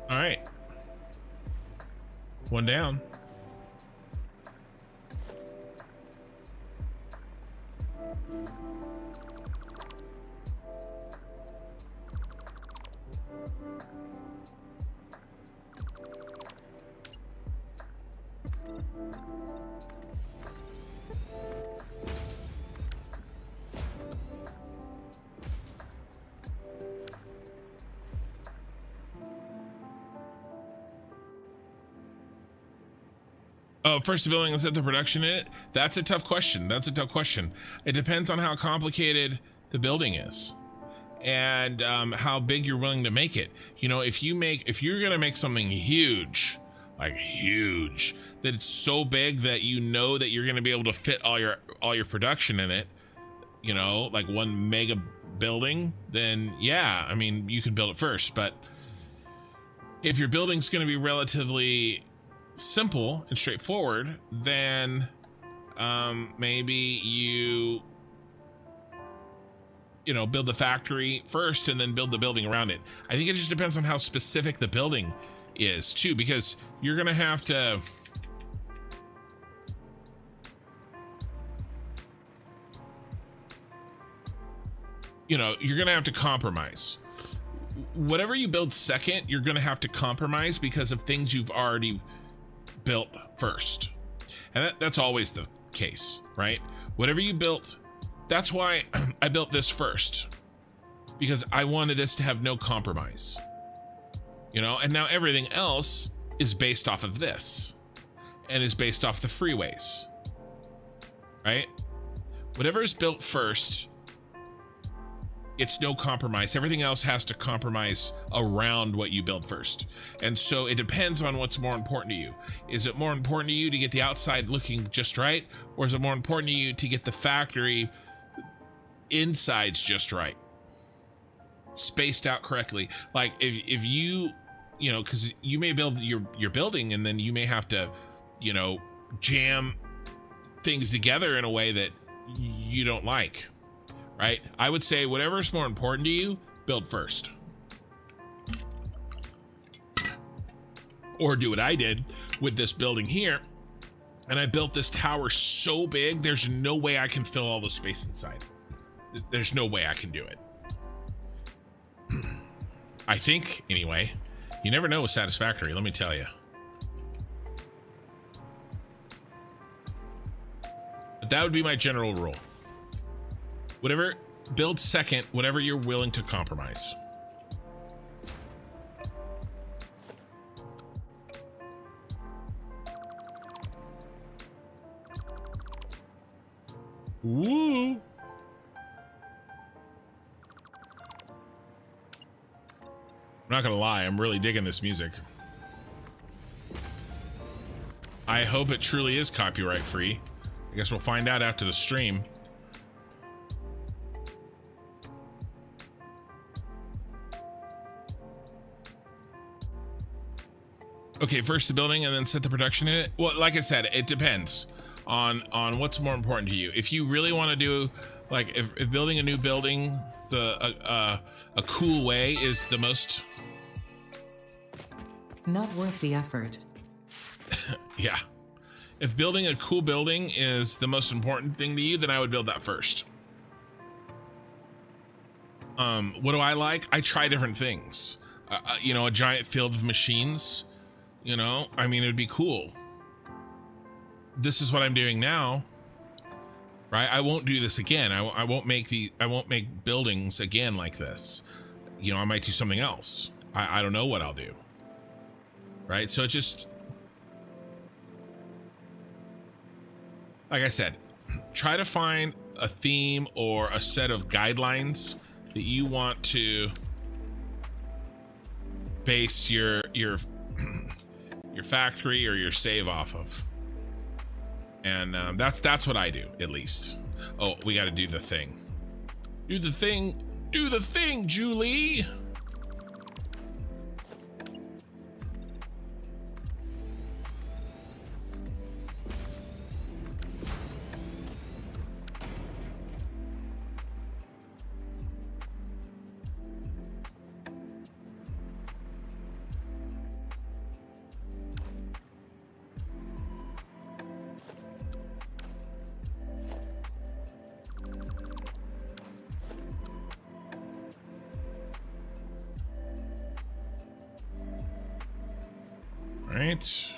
All right. One down. Oh, first the building and set the production in it? That's a tough question. That's a tough question. It depends on how complicated the building is and how big you're willing to make it. You know, if you're gonna make something huge, like huge, that it's so big that you know that you're gonna be able to fit all your production in it, you know, like one mega building, then yeah, I mean, you can build it first. But if your building's gonna be relatively simple and straightforward, then maybe you know, build the factory first and then build the building around it. I think it just depends on how specific the building is too, because you're gonna have to you're gonna have to compromise. Whatever you build second, you're gonna have to compromise because of things you've already built first. And that's always the case, right? Whatever you built, that's why I built this first, because I wanted this to have no compromise, you know. And now everything else is based off of this and is based off the freeways, right? Whatever is built first, it's no compromise. Everything else has to compromise around what you build first. And so it depends on what's more important to you. Is it more important to you to get the outside looking just right? Or is it more important to you to get the factory insides just right? Spaced out correctly. Like if you know, because you may build your building and then you may have to, you know, jam things together in a way that you don't like. Right? I would say whatever's more important to you, build first. Or do what I did with this building here. And I built this tower so big, there's no way I can fill all the space inside. There's no way I can do it. I think, anyway. You never know with Satisfactory, let me tell you. But that would be my general rule. Whatever, build second, whatever you're willing to compromise. Woo! I'm not gonna lie, I'm really digging this music. I hope it truly is copyright free. I guess we'll find out after the stream. Okay, first the building and then set the production in it. Well, like I said, it depends on what's more important to you. If you really want to do, like, if building a new building, a cool way is the most... Not worth the effort. Yeah. If building a cool building is the most important thing to you, then I would build that first. What do I like? I try different things. You know, a giant field of machines. You know, I mean, it'd be cool. This is what I'm doing now, right? I won't do this again. I won't make buildings again like this. You know, I might do something else. I don't know what I'll do. Right? So it just, like I said, try to find a theme or a set of guidelines that you want to base your factory or your save off of. And that's what I do, at least. Oh, we got to do the thing. Do the thing, Julie. Right.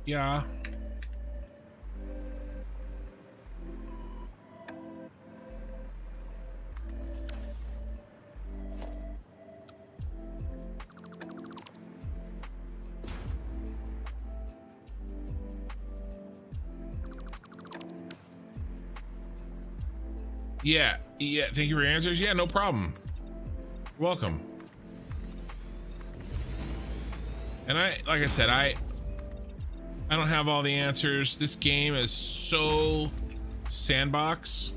Yeah. Yeah, thank you for your answers. Yeah, no problem. You're welcome. And like I said, I don't have all the answers. This game is so sandbox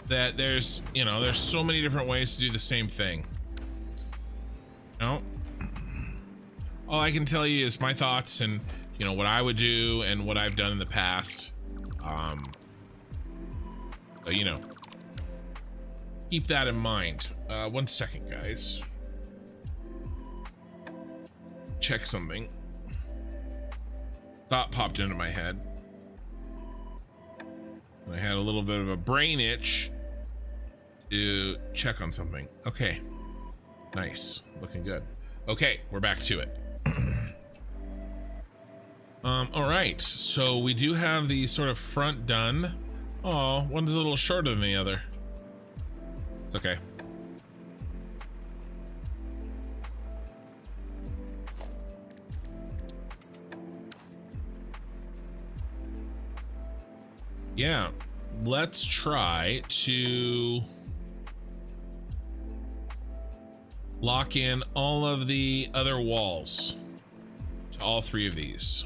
that there's so many different ways to do the same thing. All I can tell you is my thoughts and what I would do and what I've done in the past. So, keep that in mind. 1 second, guys. Check something. Thought popped into my head. I had a little bit of a brain itch to check on something. Okay. Nice. Looking good. Okay, we're back to it. All right. So we do have the sort of front done. Oh, one's a little shorter than the other. It's okay. Yeah, let's try to lock in all of the other walls to all 3 of these.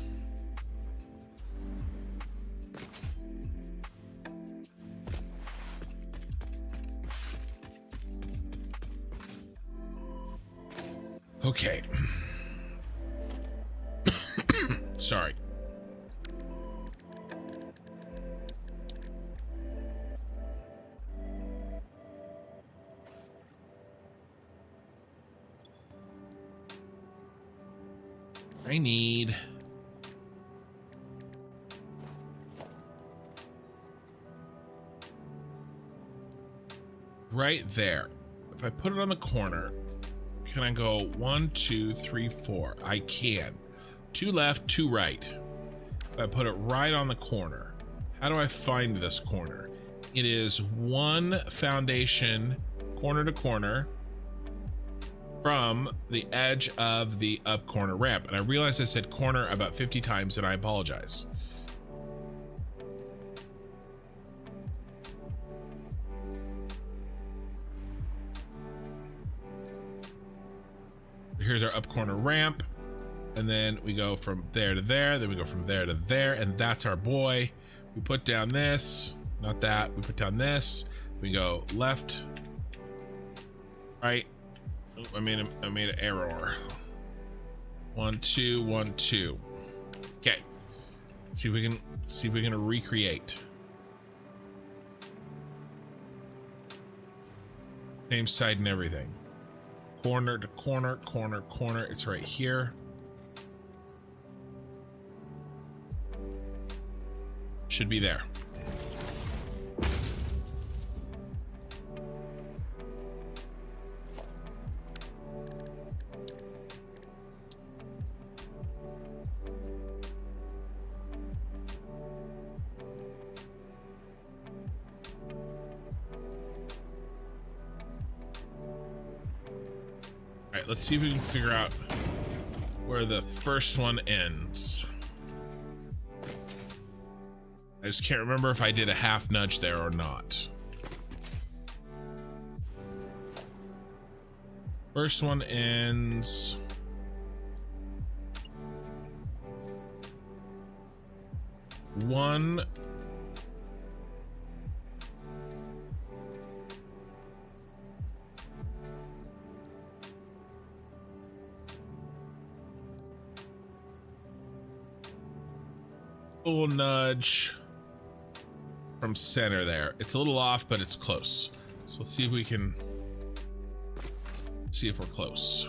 Okay. Sorry. I need right there. If I put it on the corner, can I go 1, 2, 3, 4? I can. 2 left, 2 right. If I put it right on the corner, how do I find this corner? It is 1 foundation, corner to corner, from the edge of the up corner ramp. And I realized I said corner about 50 times, and I apologize. Here's our up corner ramp, and then we go from there to there, then we go from there to there, and that's our boy. We put down this, not that, we put down this, we go left, right. Oh, I made an error. 1, 2, 1, 2. Okay. Let's see if we can recreate. Same side and everything. Corner to corner, corner, corner. It's right here. Should be there. Let's see if we can figure out where the first one ends. I just can't remember if I did a half nudge there or not. First one ends... one... full nudge from center there. It's a little off, but it's close. So let's see if we can see if we're close.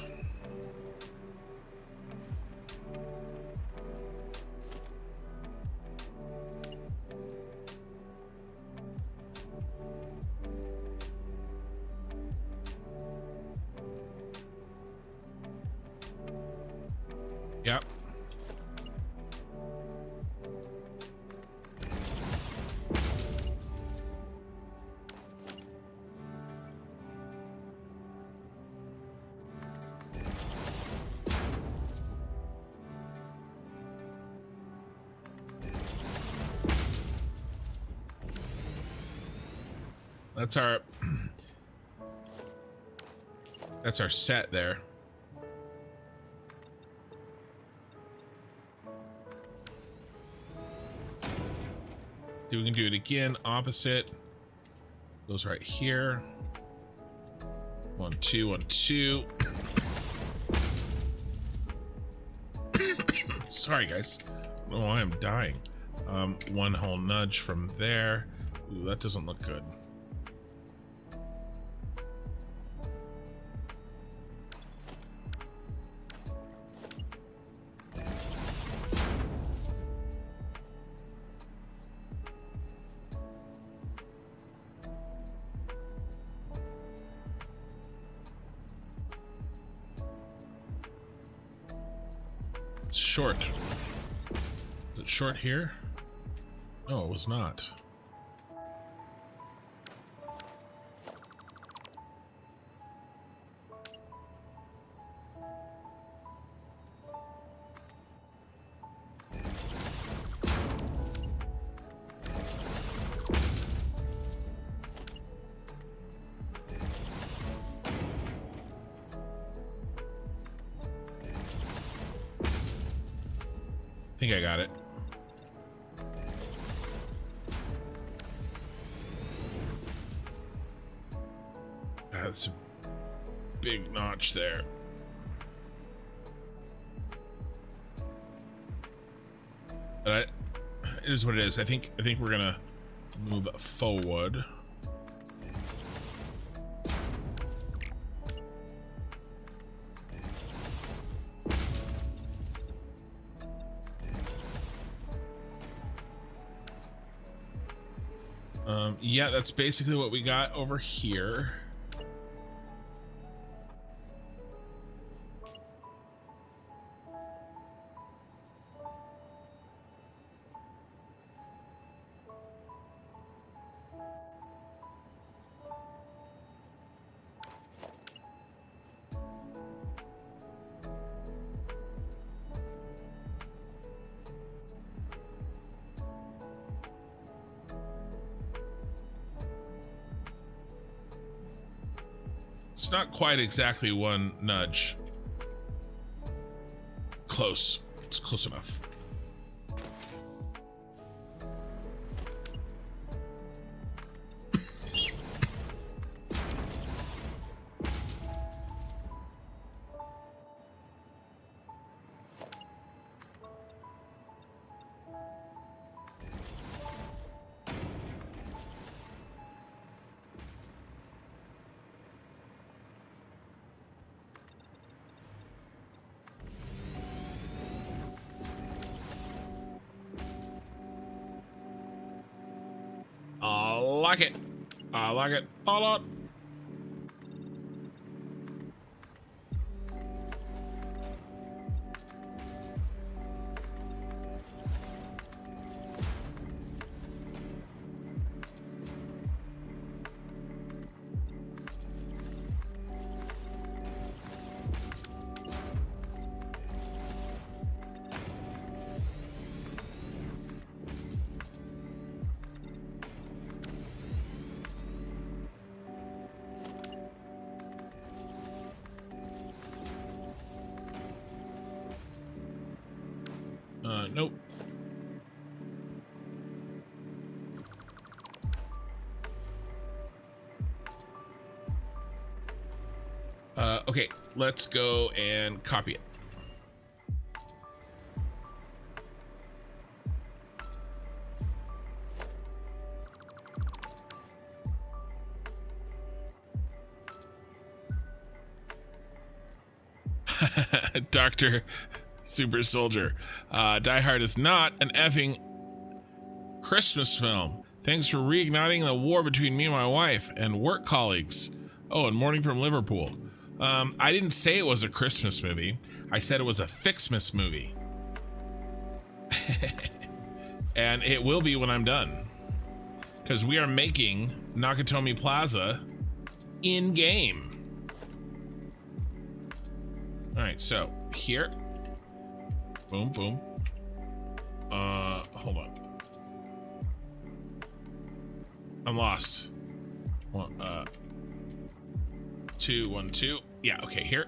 Yep. That's our set there. See, we can do it again, opposite. Goes right here. 1, 2, 1, 2. Sorry, guys. I don't know why I'm dying. One whole nudge from there. Ooh, that doesn't look good. It's short. Is it short here? No, it was not. I think I got it. That's a big notch there. But it is what it is. I think we're gonna move forward. Yeah, that's basically what we got over here. It's not quite exactly one nudge. Close. It's close enough. I like it a lot. Nope. Okay, let's go and copy it. Dr. Super Soldier. Die Hard is not an effing Christmas film. Thanks for reigniting the war between me and my wife and work colleagues. Oh, and Morning from Liverpool. I didn't say it was a Christmas movie. I said it was a Ficsmas movie. And it will be when I'm done. Because we are making Nakatomi Plaza in-game. Alright, so here. Boom, boom. Hold on. I'm lost. 2, 1, 2. Yeah, okay, here.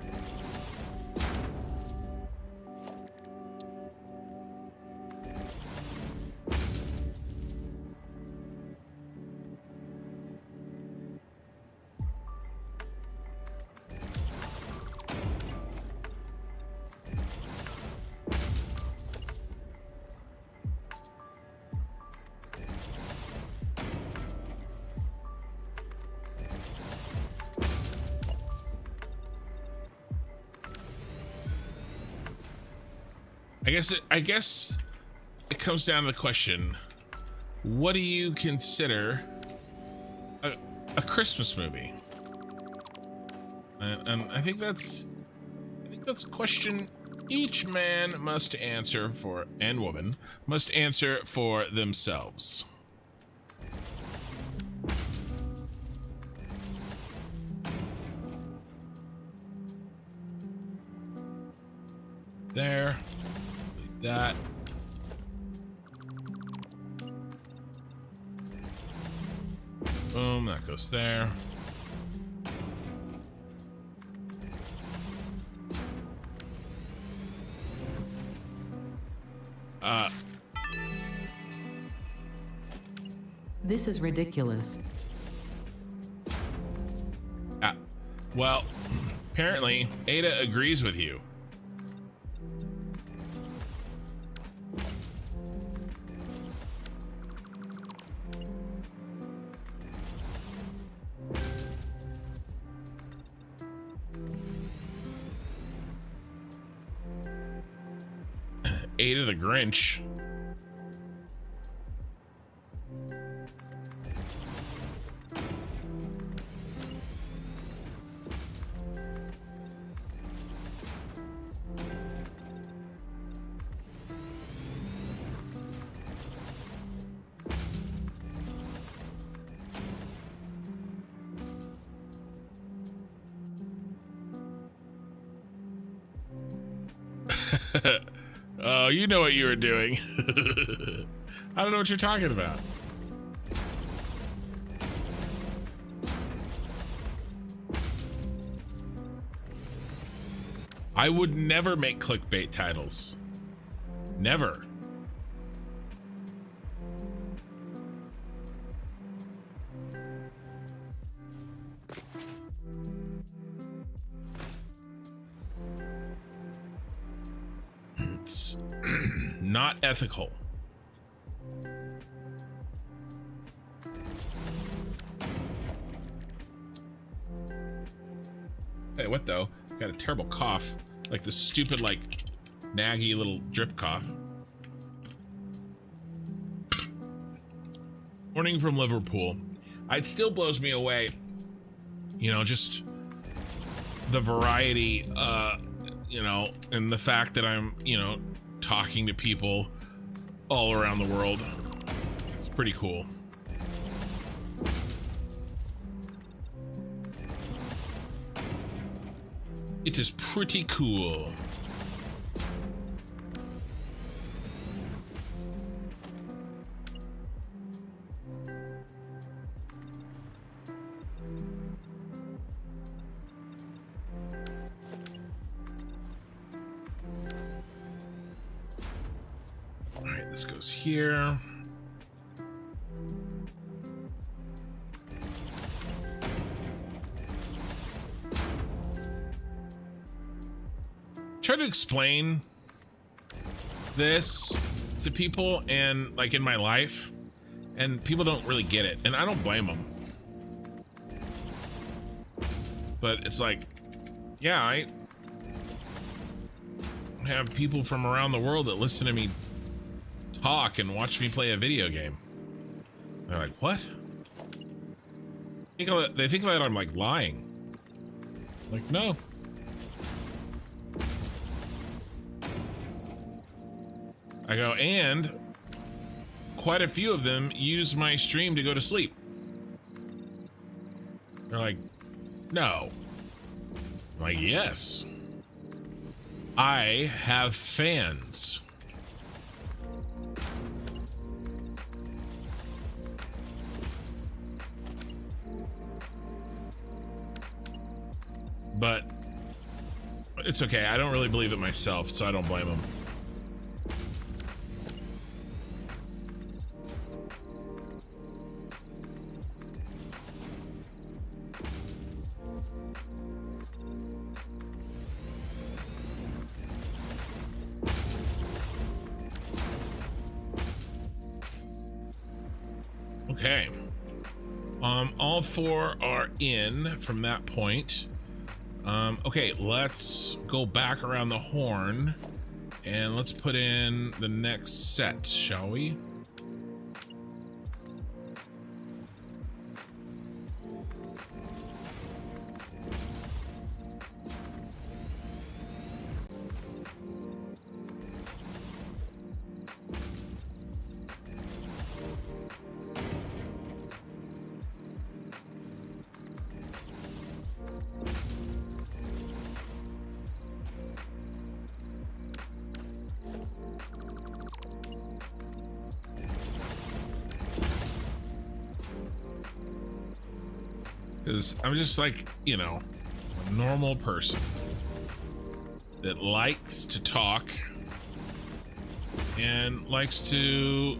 I guess it comes down to the question, what do you consider a Christmas movie? And I think that's a question each man must answer for, and woman must answer for themselves. There. That. Boom, that goes there. This is ridiculous. Well, apparently Ada agrees with you. Ada the Grinch. Oh, you know what you were doing. I don't know what you're talking about. I would never make clickbait titles. Never. It's not ethical. Hey, what though? Got a terrible cough. Like this stupid, like, naggy little drip cough. Morning from Liverpool. It still blows me away. You know, just the variety, you know, and the fact that I'm, you know, talking to people all around the world. It's pretty cool. It is pretty cool. This goes here. Try to explain this to people and like in my life, and people don't really get it, and I don't blame them. But it's like, yeah, I have people from around the world that listen to me talk and watch me play a video game. They're like, what? They think that I'm like lying. Like, no. I go, and quite a few of them use my stream to go to sleep. They're like, no. I'm like, yes. I have fans. But it's okay. I don't really believe it myself, so I don't blame them. Okay. All four are in from that point. Okay, let's go back around the horn and let's put in the next set, shall we? Because I'm just like, you know, a normal person that likes to talk and likes to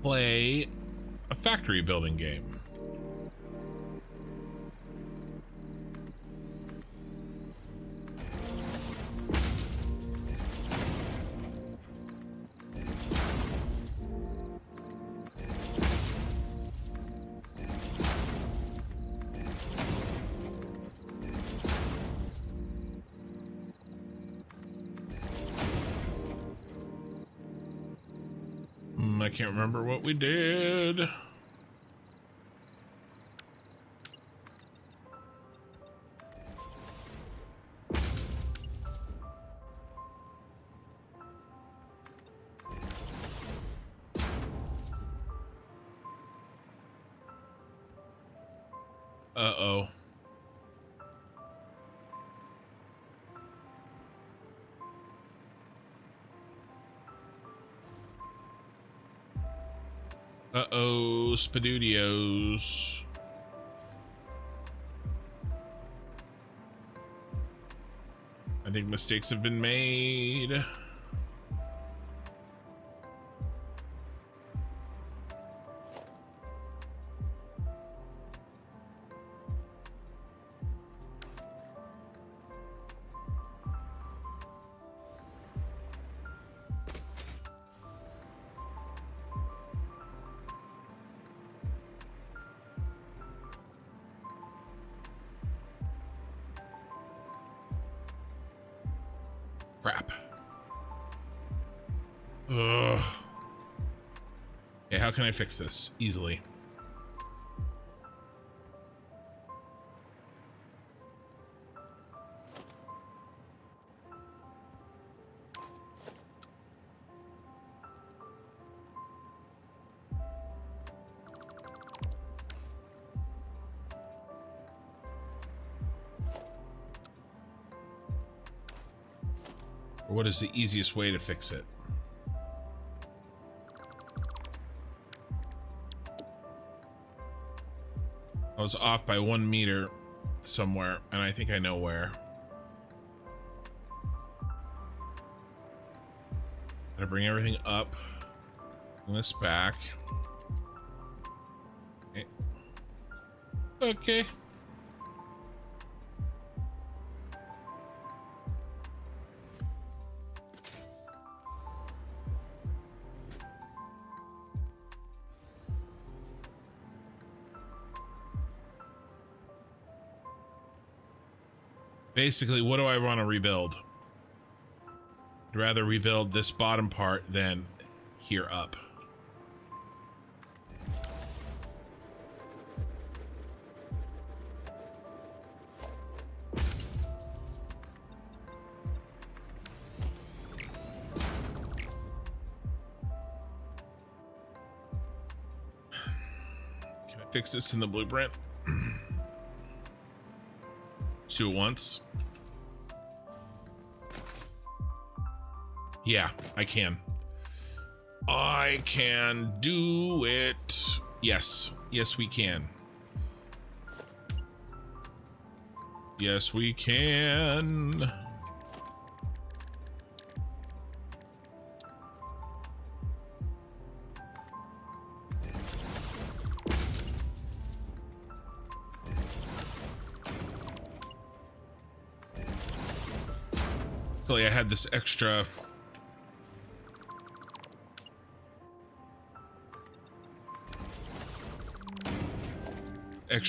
play a factory building game. I can't remember what we did. Uh-oh. Uh-oh, Spadudios. I think mistakes have been made. Crap. Ugh. Okay, how can I fix this easily? What is the easiest way to fix it? I was off by 1 meter somewhere, and I think I know where. Gotta bring everything up. Bring this back. Okay. Okay. Basically, what do I want to rebuild? I'd rather rebuild this bottom part than here up. Can I fix this in the blueprint? Let's do it once. Yeah, I can. I can do it. Yes. Yes, we can. Yes, we can. Luckily, I had this extra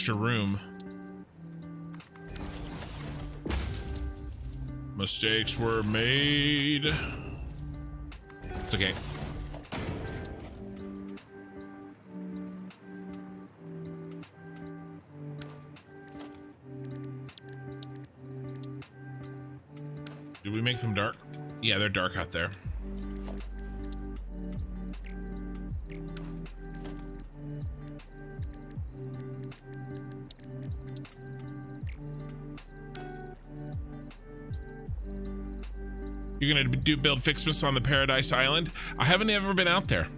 room. Mistakes were made. It's okay. Did we make them dark? Yeah, they're dark out there. You're gonna build Ficsmas on the Paradise Island? I haven't ever been out there.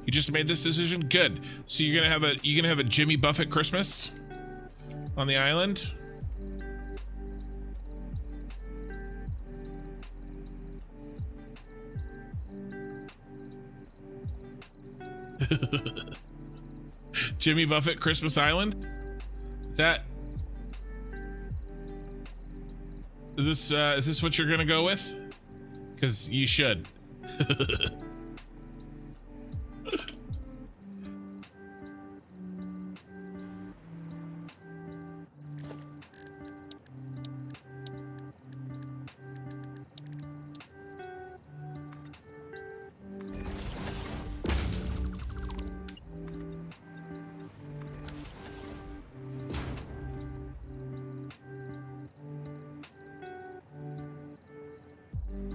You just made this decision? Good. So you're gonna have a Jimmy Buffett Christmas on the island? Jimmy Buffett Christmas Island? Is this what you're gonna go with? Because you should.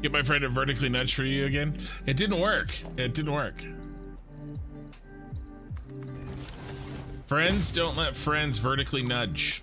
Get my friend to vertically nudge for you again. It didn't work. It didn't work. Friends don't let friends vertically nudge.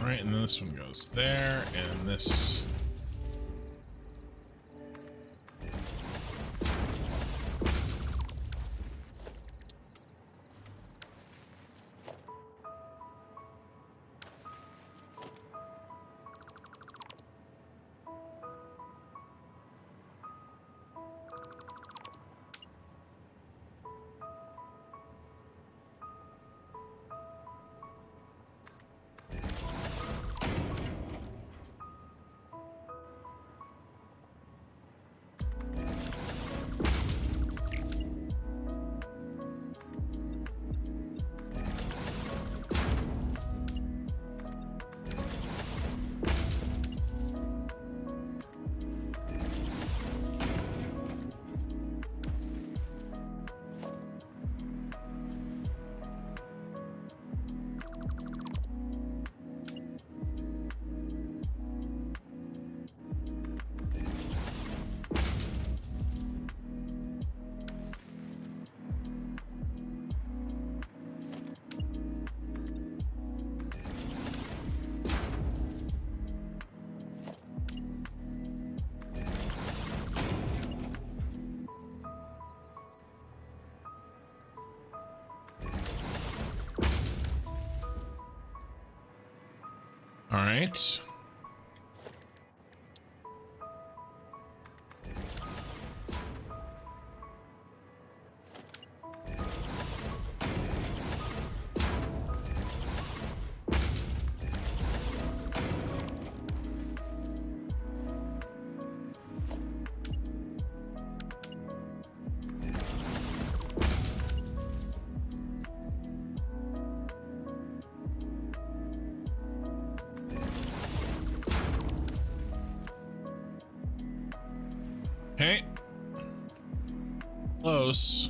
All right, and then this one goes there, and this. All right. Okay. Close.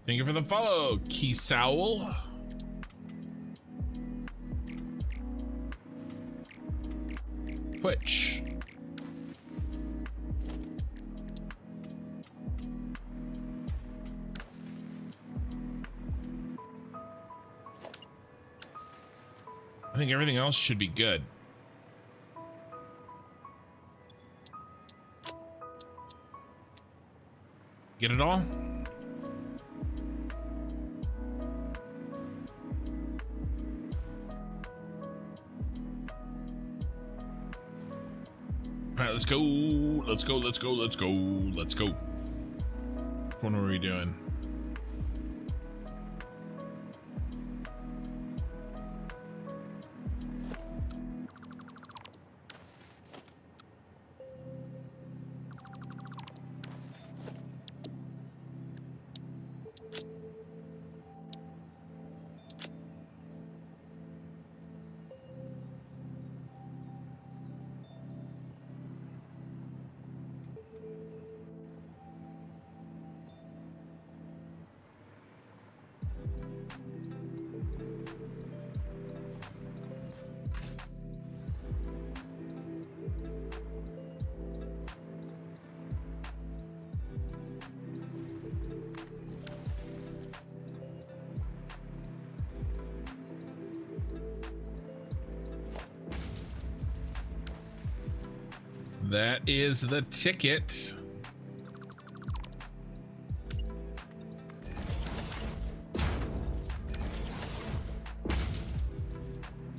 Thank you for the follow, Keysowell. Twitch. I think everything else should be good. Get it all? All right, let's go. Let's go. Let's go. Let's go. Let's go. Which one were we doing? That is the ticket.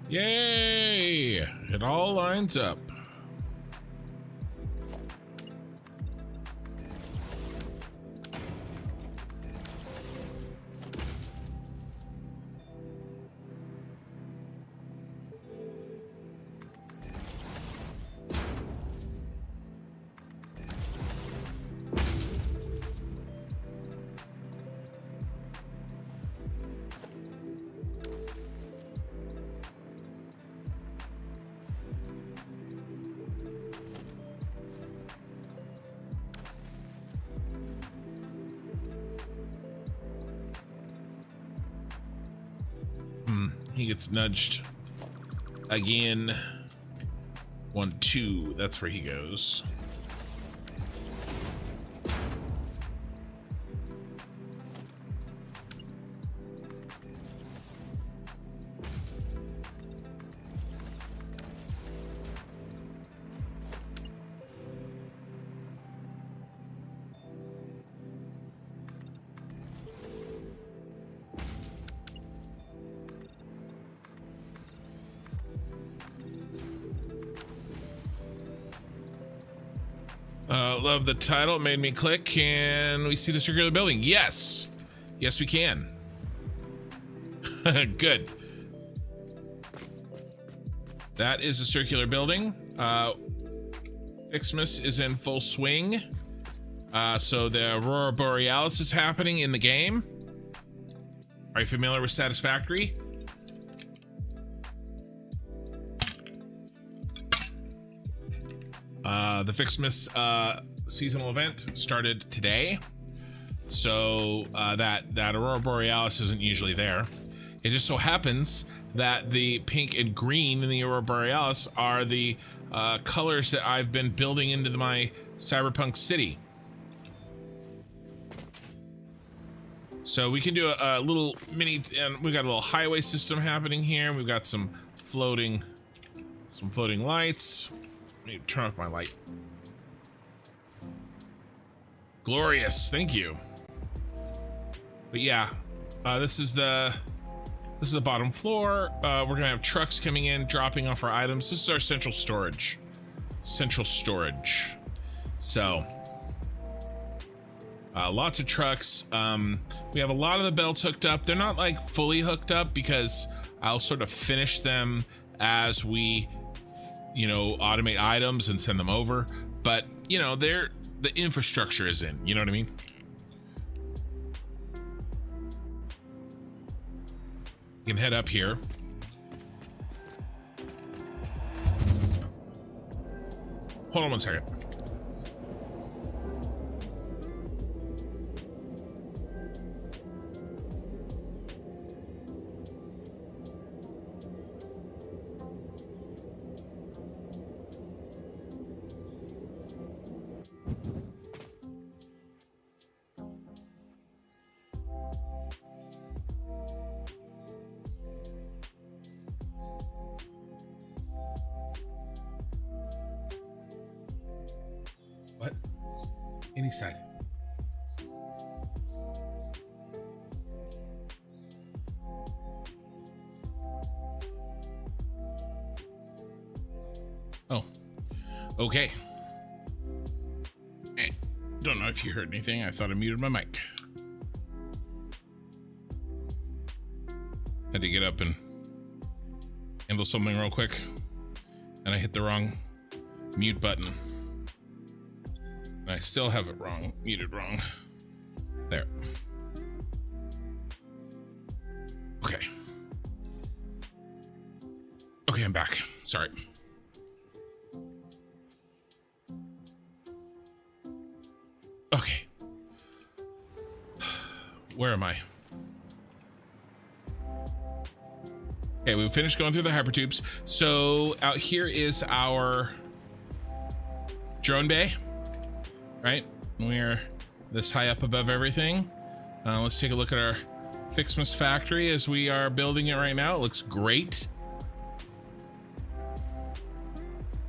Yay! It all lines up. He gets nudged again. 1, 2. That's where he goes. Love the title. It made me click. Can we see the circular building? Yes. Yes, we can. Good. That is a circular building. Ficsmas is in full swing. So the Aurora Borealis is happening in the game. Are you familiar with Satisfactory? The Ficsmas seasonal event started today, so that Aurora Borealis isn't usually there. It just so happens that the pink and green in the Aurora Borealis are the colors that I've been building into my cyberpunk city. So we can do a little mini, and we've got a little highway system happening here. We've got some floating lights. I need to turn off my light. Glorious, thank you. But yeah, This is the bottom floor. We're gonna have trucks coming in, dropping off our items. This is our central storage. So lots of trucks. We have a lot of the belts hooked up. They're not like fully hooked up because I'll sort of finish them as we, you know, automate items and send them over. But you know, the infrastructure is in. You know what I mean? You can head up here. Hold on one second. What? Any side. Oh, okay. Don't know if you heard anything. I thought I muted my mic. Had to get up and handle something real quick, and I hit the wrong mute button. And I still have it wrong, muted wrong. There. Okay. Okay, I'm back. Sorry. Okay. Where am I? Okay, we finished going through the hypertubes. So out here is our drone bay, right? We're this high up above everything. Let's take a look at our Ficsmas factory as we are building it right now. It looks great.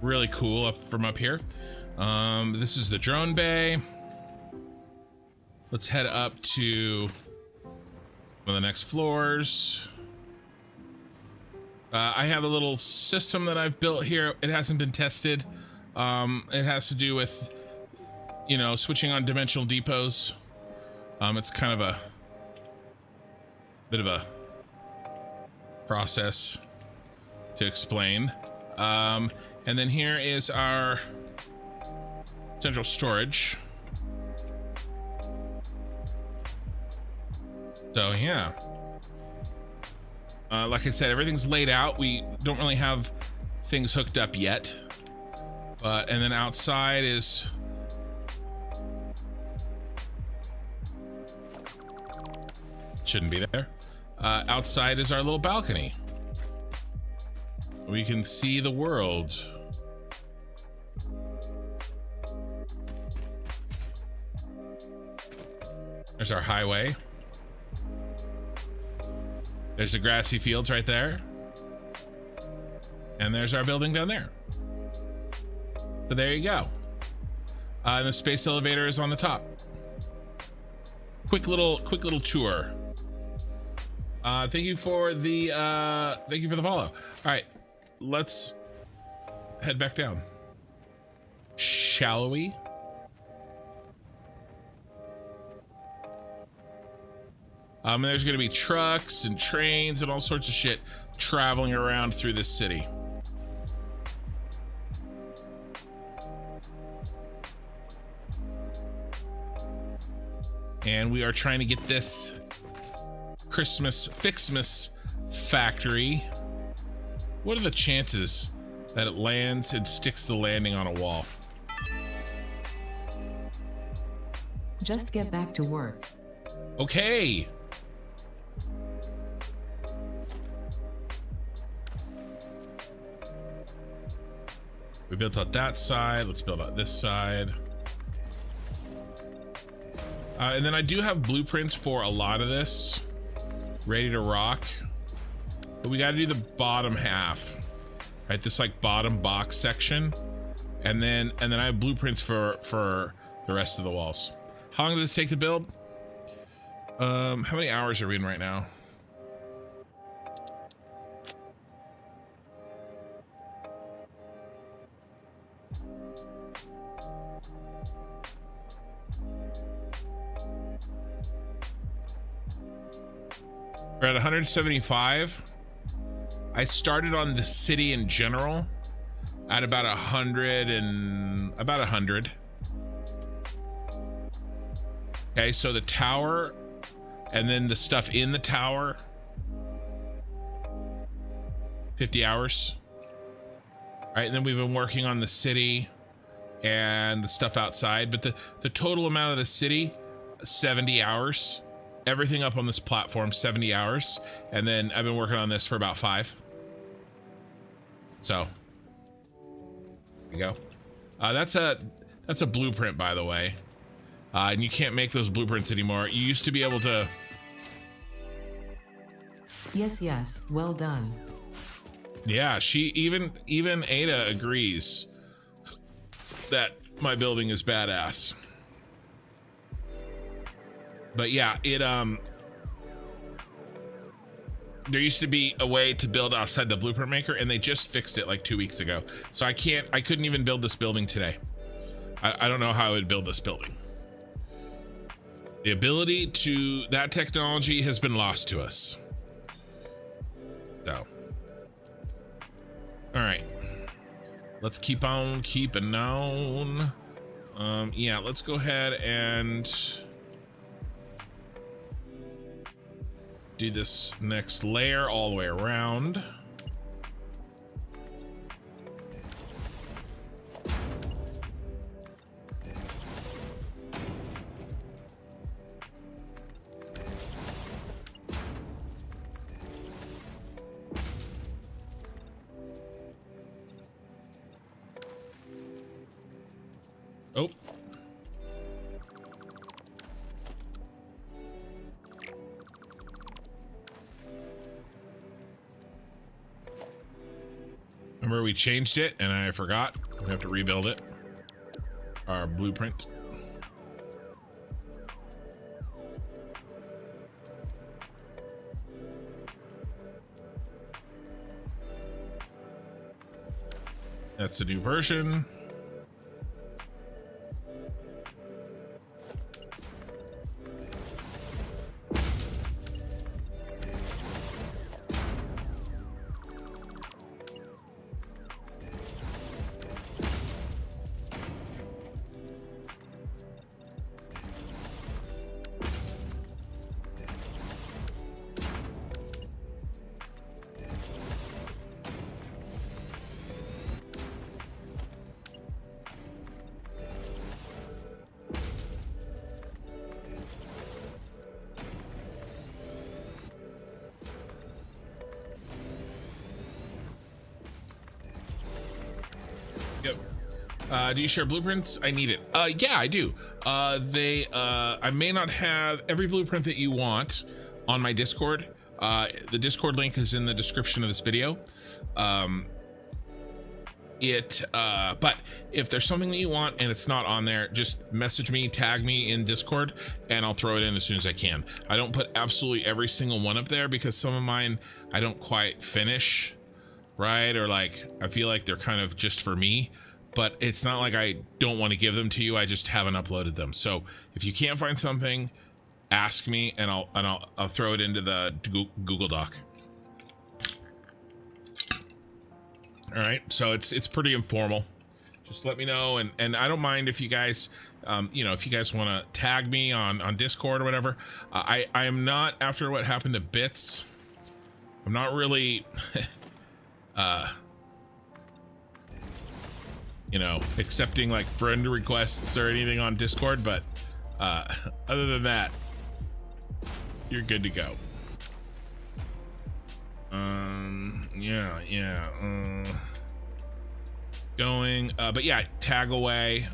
Really cool up from up here. This is the drone bay. Let's head up to one of the next floors. I have a little system that I've built here. It hasn't been tested. It has to do with, you know, switching on dimensional depots. It's kind of a bit of a process to explain. And then here is our central storage. So yeah, like I said, everything's laid out. We don't really have things hooked up yet, but and then outside is shouldn't be there. Outside is our little balcony. We can see the world. There's our highway. There's the grassy fields right there. And there's our building down there. So there you go. And the space elevator is on the top. Quick little tour. Thank you for the follow. All right, let's head back down. Shall we? And there's gonna be trucks and trains and all sorts of shit traveling around through this city. And we are trying to get this Ficsmas factory. What are the chances that it lands and sticks the landing on a wall? Just get back to work. Okay. We built out that side. Let's build out this side. And then I do have blueprints for a lot of this ready to rock, but we got to do the bottom half, right? This like bottom box section, and then I have blueprints for the rest of the walls. How long did this take to build? How many hours are we in right now? We're at 175. I started on the city in general at about 100. Okay, so the tower and then the stuff in the tower, 50 hours. All right, and then we've been working on the city and the stuff outside, but the total amount of the city, 70 hours. Everything up on this platform, 70 hours. And then I've been working on this for about 5. So, there you go. That's a blueprint, by the way. And you can't make those blueprints anymore. You used to be able to... Yes, well done. Yeah, even Ada agrees that my building is badass. But yeah, there used to be a way to build outside the blueprint maker, and they just fixed it like 2 weeks ago. So I couldn't even build this building today. I don't know how I would build this building. The ability to that technology has been lost to us. So, all right, let's keep on keeping on. Yeah, let's go ahead and do this next layer all the way around. Oh. Remember we changed it and I forgot. We have to rebuild it. Our blueprint. That's the new version. Do you share blueprints? I need it. Yeah, I do. I may not have every blueprint that you want on my Discord. The Discord link is in the description of this video. But if there's something that you want and it's not on there, just message me, tag me in Discord, and I'll throw it in as soon as I can. I don't put absolutely every single one up there because some of mine I don't quite finish, right? Or like, I feel like they're kind of just for me. But it's not like I don't want to give them to you. I just haven't uploaded them. So if you can't find something, ask me and I'll throw it into the Google Doc. All right. So it's pretty informal. Just let me know, and I don't mind if you guys, if you guys want to tag me on Discord or whatever. I am not, after what happened to Bits, I'm not really accepting like friend requests or anything on Discord, but other than that, you're good to go. But yeah, tag away.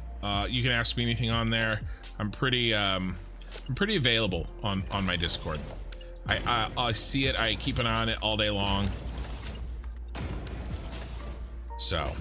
You can ask me anything on there. I'm pretty available on my Discord. I see it. I keep an eye on it all day long. So.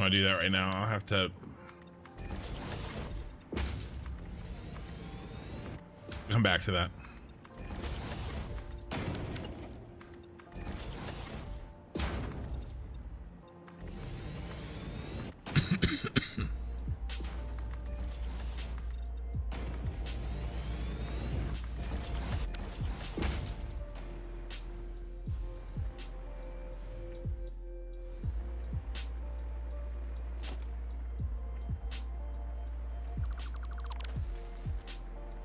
want to do that right now. I'll have to come back to that.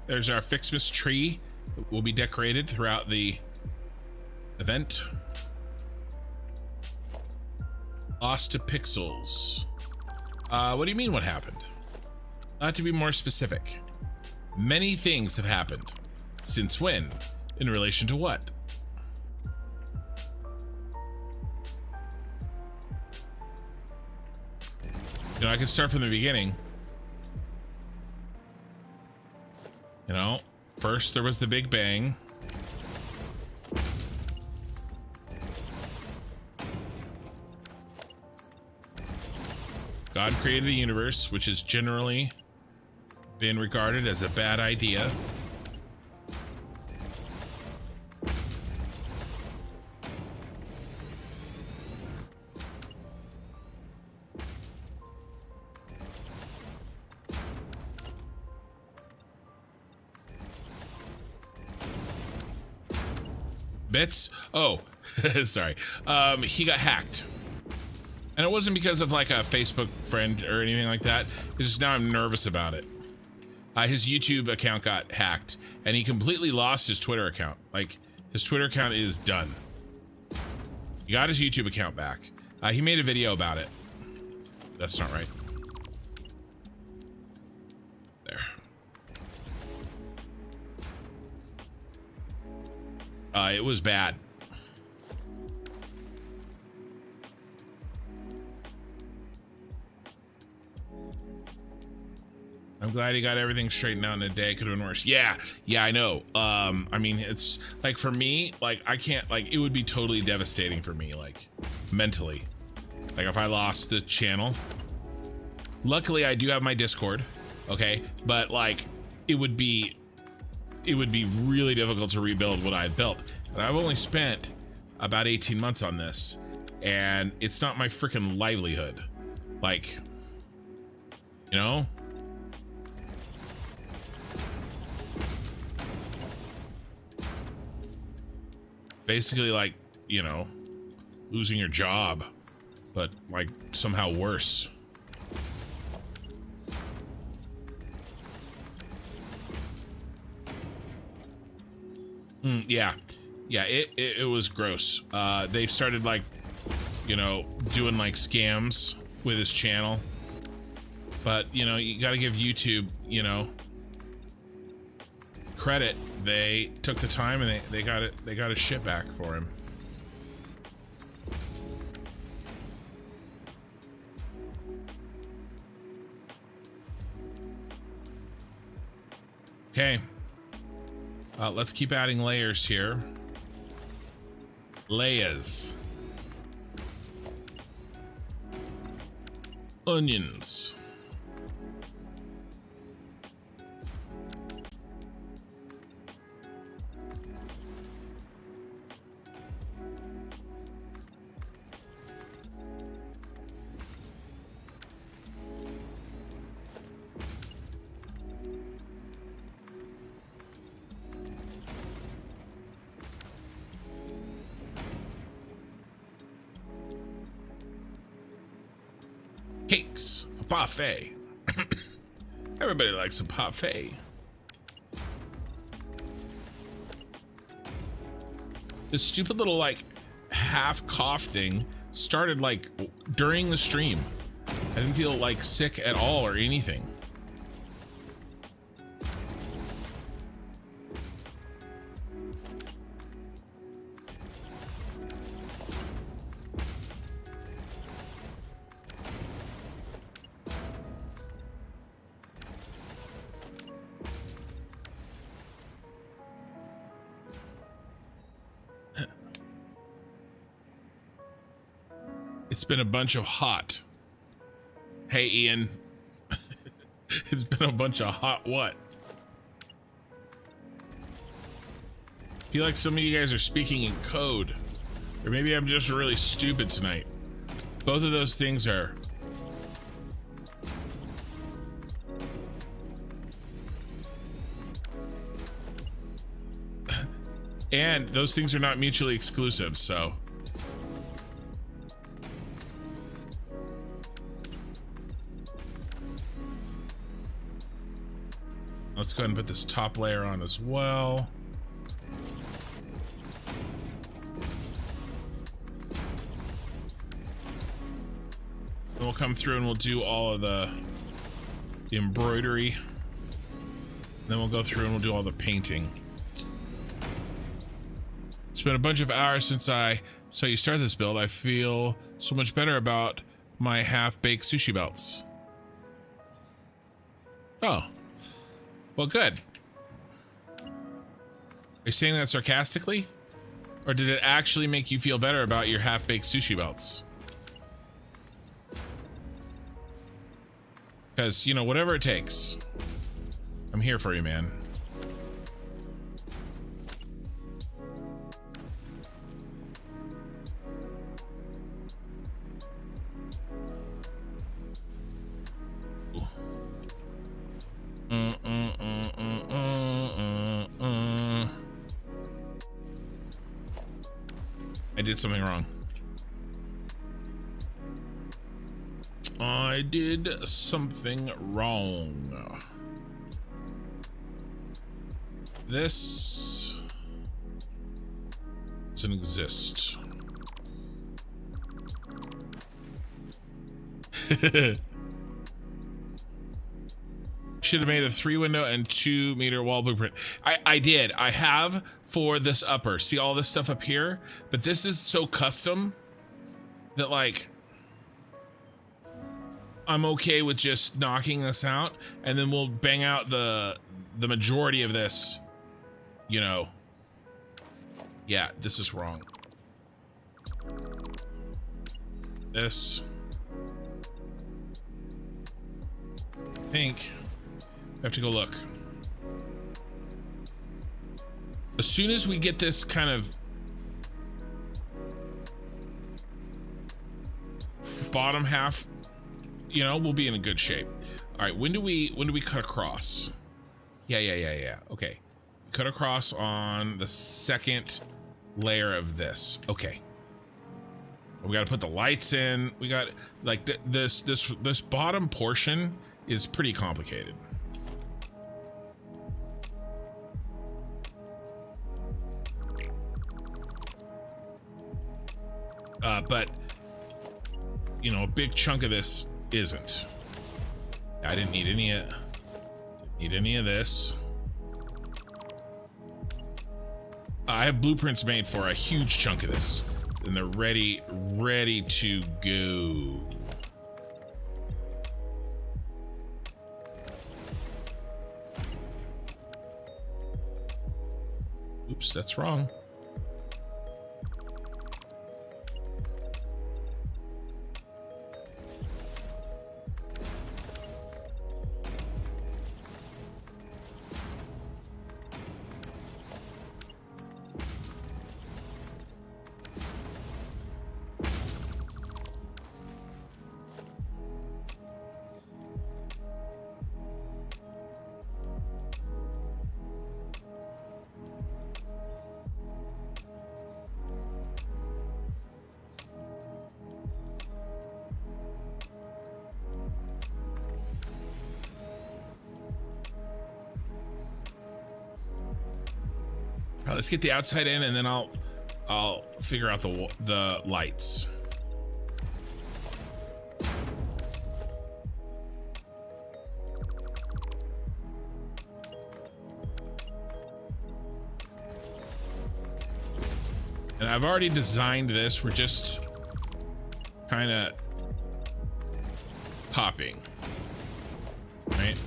There's our Ficsmas tree. It will be decorated throughout the event. Lost to pixels. What do you mean what happened? Not to be more specific. Many things have happened. Since when? In relation to what? You know, I can start from the beginning. You know, first there was the Big Bang. God created the universe, which has generally been regarded as a bad idea. Bits? Oh, sorry. He got hacked. And it wasn't because of like a Facebook friend or anything like that. It's just now I'm nervous about it. His YouTube account got hacked and he completely lost his Twitter account. Like his Twitter account is done. He got his YouTube account back. He made a video about it. That's not right. There. It was bad. I'm glad he got everything straightened out in a day. Could have been worse. Yeah, I know. I mean, it's like for me, like I can't, like it would be totally devastating for me, like mentally. Like if I lost the channel. Luckily, I do have my Discord, okay? But like, it would be really difficult to rebuild what I've built. And I've only spent about 18 months on this, and it's not my freaking livelihood. Like, you know? Basically like, you know, losing your job, but like somehow worse. Yeah, it was gross. They started like, you know, doing like scams with his channel, but you know, you got to give YouTube, you know, credit. They took the time and they got his shit back for him. Okay. Let's keep adding layers here. Layers. Onions. Cakes, a parfait. Everybody likes a parfait. This stupid little like half cough thing started like during the stream. I didn't feel like sick at all or anything. It's been a bunch of hot. Hey, Ian. It's been a bunch of hot what? I feel like some of you guys are speaking in code. Or maybe I'm just really stupid tonight. Both of those things are... And those things are not mutually exclusive, so... Let's go ahead and put this top layer on as well. Then we'll come through and we'll do all of the embroidery. Then we'll go through and we'll do all the painting. It's been a bunch of hours since I saw you start this build. I feel so much better about my half-baked sushi belts. Oh. Well, good. Are you saying that sarcastically? Or did it actually make you feel better about your half-baked sushi belts? Because, you know, whatever it takes. I'm here for you, man. I did something wrong. I did something wrong. This doesn't exist. Should have made a 3-window and 2-meter wall blueprint. I did. I have for this upper. See all this stuff up here? But this is so custom that, like, I'm okay with just knocking this out, and then we'll bang out the majority of this, you know. Yeah, this is wrong. This. I think I have to go look. As soon as we get this kind of bottom half, you know, we'll be in a good shape. All right, when do we cut across? Yeah. Okay, cut across on the second layer of this. Okay, we got to put the lights in. We got like this bottom portion is pretty complicated. But you know, a big chunk of this isn't. I didn't need any of this. I have blueprints made for a huge chunk of this, and they're ready to go. Oops, that's wrong. Let's get the outside in, and then I'll figure out the lights. And I've already designed this. We're just kind of popping, right?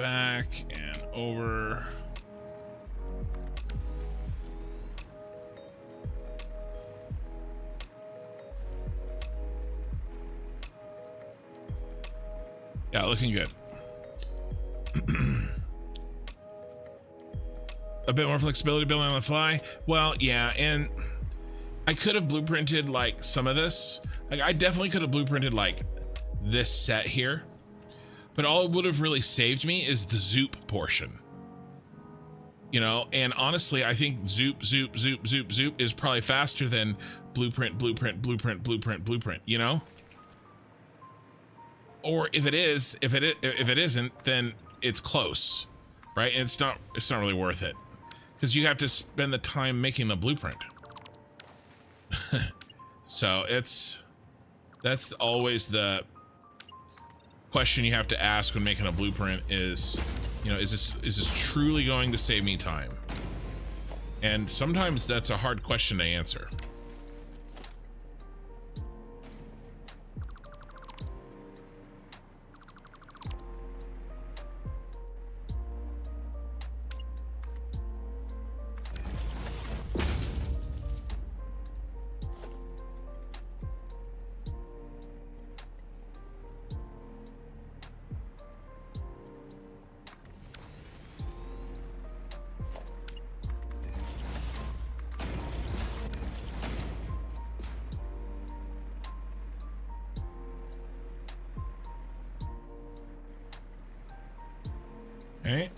back and over. Yeah, looking good. A bit more flexibility building on the fly. Well, yeah, and I could have blueprinted like some of this. Like I definitely could have blueprinted like this set here, but all it would have really saved me is the zoop portion. You know, and honestly, I think zoop is probably faster than blueprint, you know? Or if it is, if it isn't, then it's close, right? And it's not really worth it because you have to spend the time making the blueprint. So that's always the question you have to ask when making a blueprint is, you know, is this truly going to save me time? And sometimes that's a hard question to answer. Okay.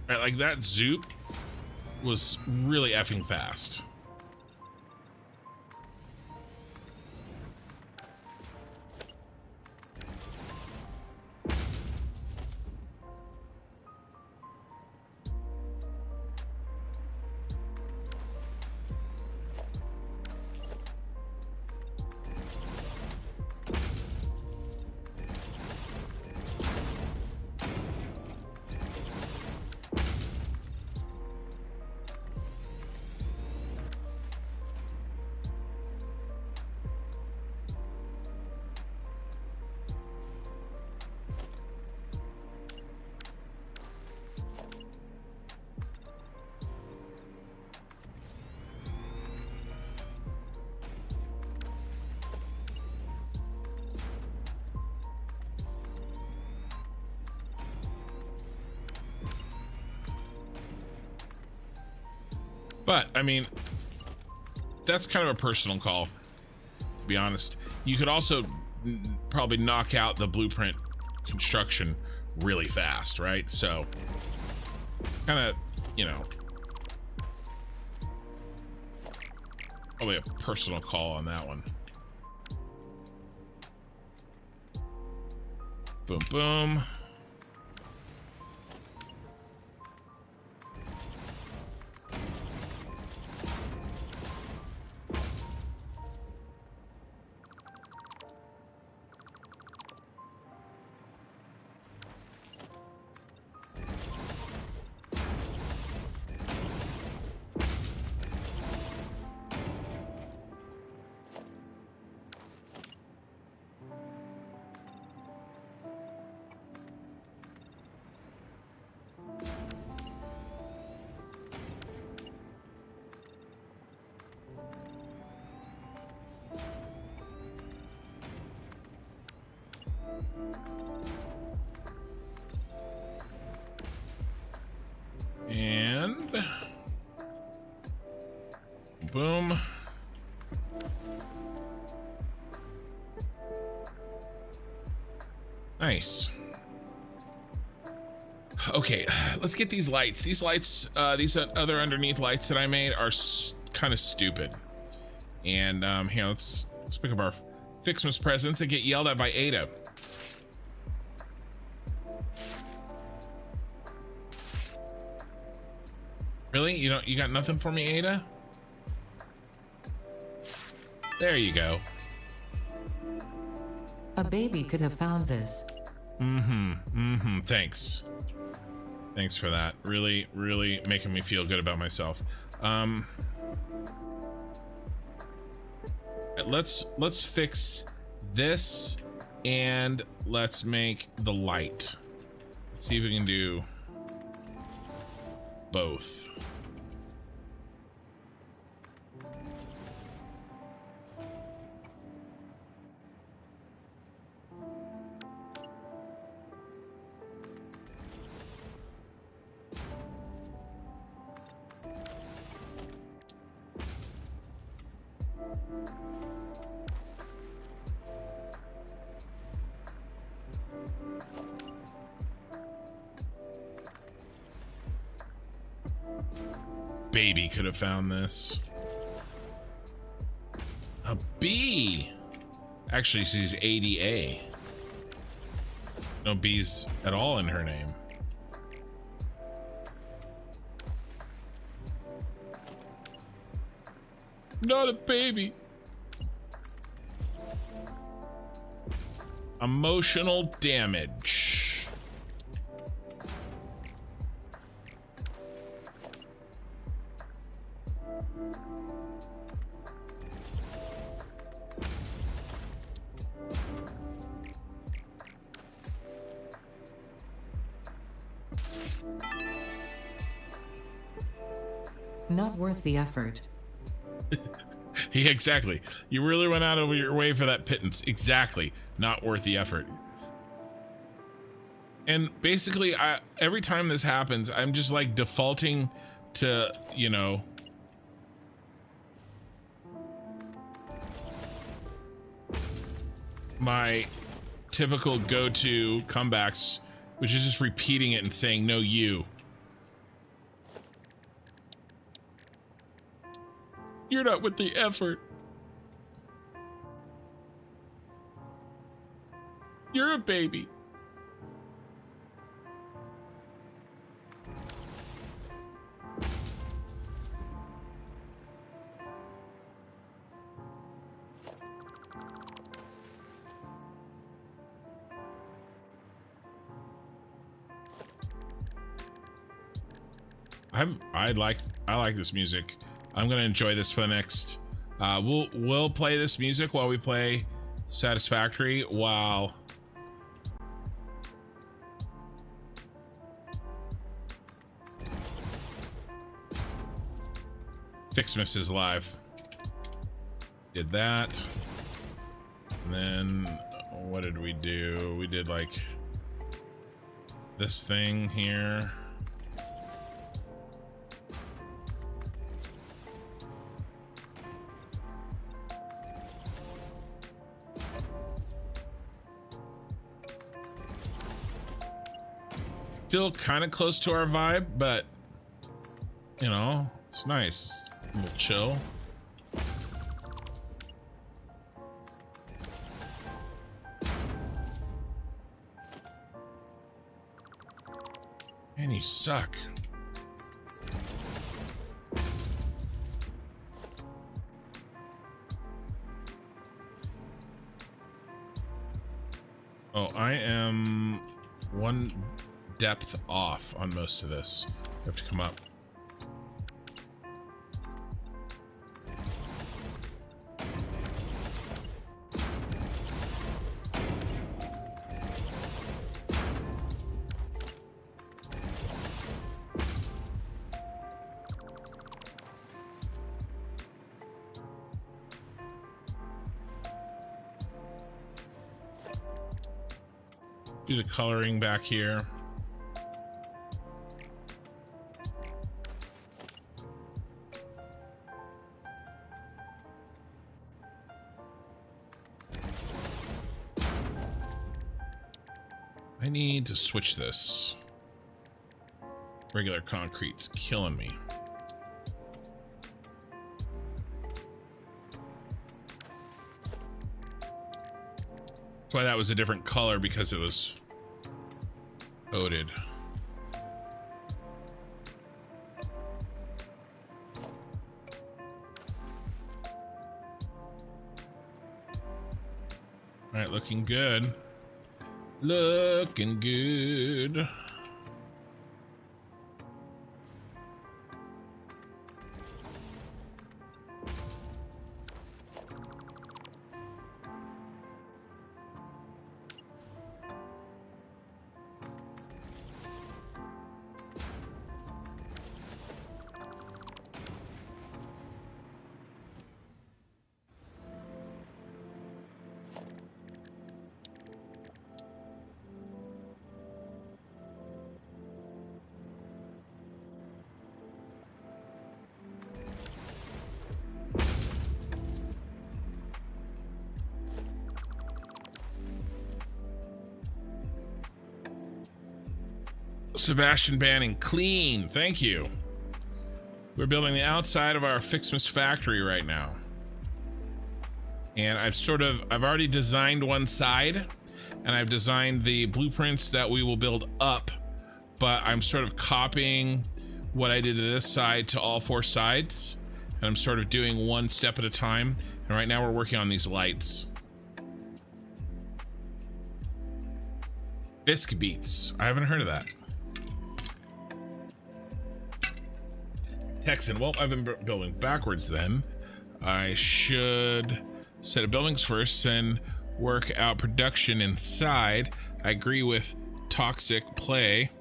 Right, like that zoop was really effing fast. But I mean, that's kind of a personal call, to be honest. You could also probably knock out the blueprint construction really fast, right? So kind of, you know, probably a personal call on that one. Boom, boom. And boom. Nice. Okay, let's get these lights. These lights, these other underneath lights that I made are kind of stupid. And here, let's pick up our Ficsmas presents and get yelled at by Ada. Really? You got nothing for me, Ada? There you go. A baby could have found this. Thanks. Thanks for that. Really, really making me feel good about myself. Let's fix this and let's make the light. Let's see if we can do both. Baby could have found this. A B. Actually, she's ADA. No B's at all in her name. Not a baby. Emotional damage. Not worth the effort. Yeah, exactly. You really went out of your way for that pittance. Exactly. Not worth the effort. And basically, every time this happens, I'm just like defaulting to, you know, my typical go-to comebacks, which is just repeating it and saying, no, you. You're not with the effort. You're a baby. I like this music. I'm gonna enjoy this for the next. We'll play this music while we play Satisfactory. While Ficsmas is live. Did that, and then what did we do? We did like this thing here. Still kind of close to our vibe, but you know, it's nice. A little chill. Man, you suck. Oh, I am one depth off on most of this. You have to come up. Do the coloring back here. I need to switch this. Regular concrete's killing me. That's why that was a different color, because it was coated. All right, looking good. Looking good. Sebastian Banning, clean. Thank you. We're building the outside of our Ficsmas factory right now. And I've already designed one side, and I've designed the blueprints that we will build up, but I'm sort of copying what I did to this side to all 4 sides, and I'm sort of doing one step at a time. And right now we're working on these lights. Bisque Beats. I haven't heard of that. Texan, well, I've been building backwards then. I should set up buildings first, then work out production inside. I agree with Toxic Play.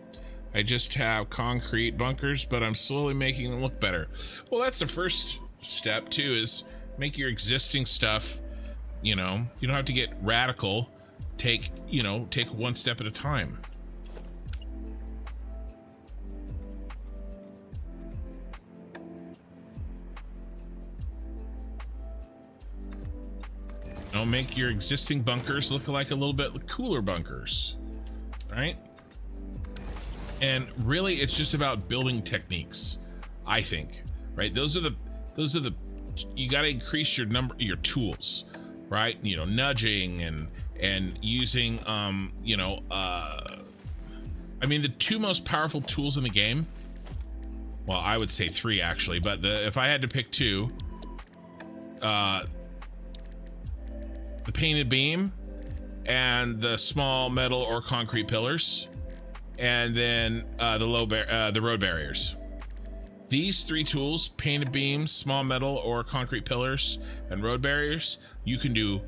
I just have concrete bunkers, but I'm slowly making them look better. Well, that's the first step too, is make your existing stuff, you know, you don't have to get radical. Take one step at a time. Make your existing bunkers look like a little bit cooler bunkers, right? And really, it's just about building techniques, I think, right? Those are the you got to increase your tools, right? You know, nudging and using I mean, the 2 most powerful tools in the game. Well, I would say 3 actually, but if I had to pick 2, the painted beam and the small metal or concrete pillars, and then the road barriers. These 3 tools, painted beams, small metal or concrete pillars, and road barriers, you can do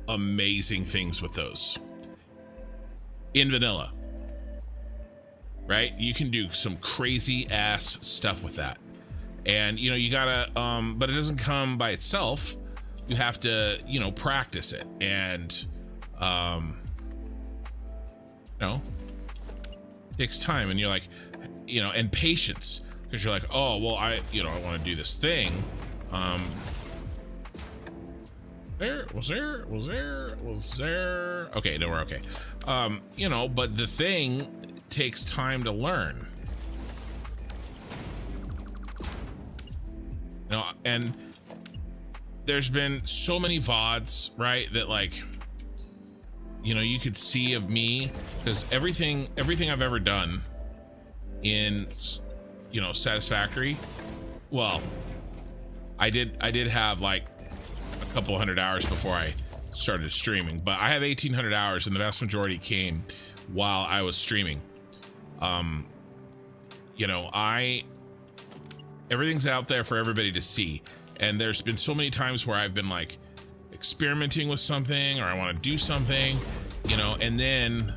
amazing things with those in vanilla, right? You can do some crazy ass stuff with that. And you know, you gotta but it doesn't come by itself. You have to, you know, practice it, and you know, it takes time, and you're like, you know, and patience, because you're like, oh well, I want to do this thing. Was there? Okay, no, we're okay. You know, but the thing takes time to learn. You know, and there's been so many VODs, right, that like, you know, you could see of me, because everything I've ever done in, you know, Satisfactory, well, I did have like a couple hundred hours before I started streaming, but I have 1,800 hours, and the vast majority came while I was streaming. You know, everything's out there for everybody to see. And there's been so many times where I've been like experimenting with something, or I want to do something, you know, and then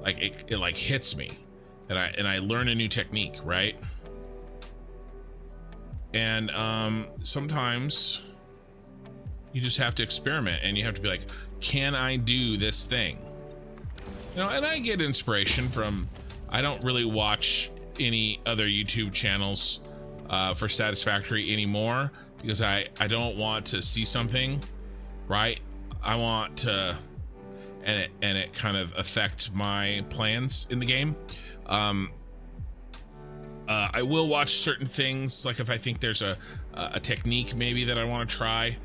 like it like hits me, and I learn a new technique, right? And sometimes you just have to experiment, and you have to be like, can I do this thing? You know, and I get inspiration from, I don't really watch any other YouTube channels for Satisfactory anymore, because I don't want to see something, right? I want to, and it kind of affect my plans in the game. I will watch certain things, like if I think there's a technique maybe that I want to try,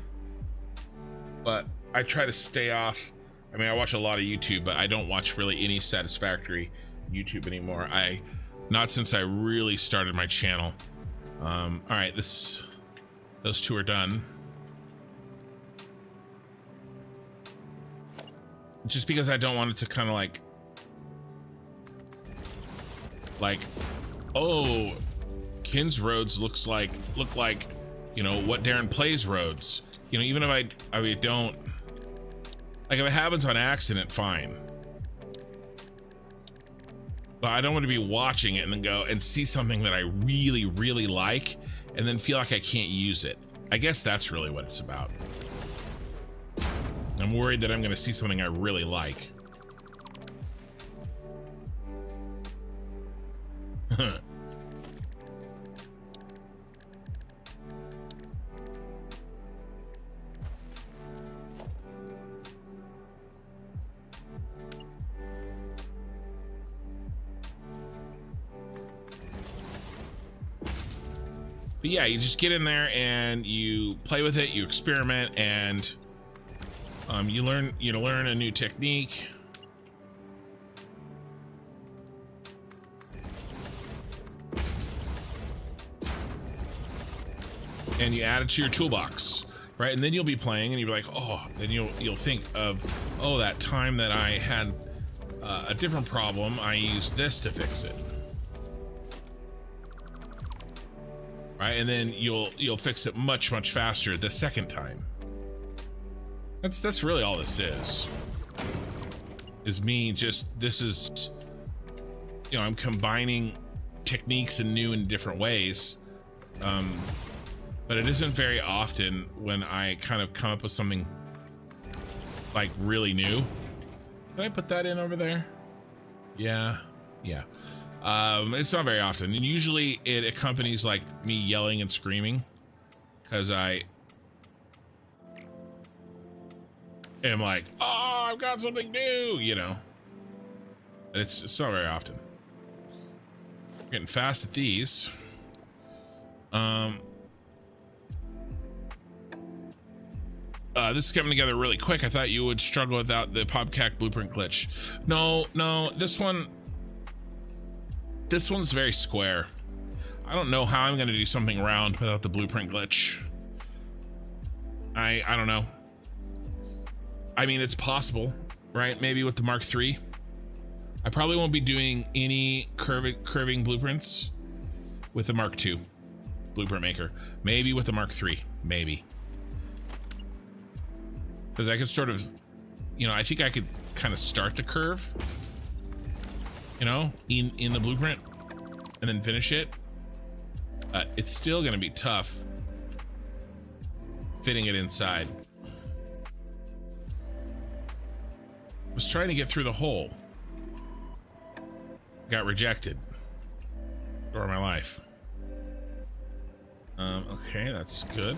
but I try to stay off. I mean, I watch a lot of YouTube, but I don't watch really any Satisfactory YouTube anymore. Not since I really started my channel. All right, those 2 are done. just because I don't want it to kind of like, oh, Kin's roads look like, you know, what Darren plays roads. You know, even if I don't, like, if it happens on accident, fine. But I don't want to be watching it and then go and see something that I really, really like and then feel like I can't use it. I guess that's really what it's about. I'm worried that I'm going to see something I really like. But yeah, you just get in there and you play with it, you experiment, and you learn a new technique. And you add it to your toolbox, right? And then you'll be playing and you'll be like, oh, then you'll think of, oh, that time that I had a different problem, I used this to fix it. Right, and then you'll fix it much faster the second time. That's really all this is me just, this is, you know, I'm combining techniques in new and different ways, but it isn't very often when I kind of come up with something like really new. Did I put that in over there? Yeah. It's not very often, and usually it accompanies like me yelling and screaming because I am like, oh, I've got something new, you know. But it's not very often. I'm getting fast at these. This is coming together really quick. I thought you would struggle without the PopCac blueprint glitch. No, this one's very square. I don't know how I'm going to do something round without the blueprint glitch. I don't know. I mean, it's possible, right? Maybe with the Mark III. I probably won't be doing any curving blueprints with the Mark II blueprint maker. Maybe with the Mark III, maybe. Because I could sort of, you know, I think I could kind of start the curve, you know, in the blueprint and then finish it. It's still going to be tough fitting it inside. I was trying to get through the hole. Got rejected. Story of my life. Okay, that's good.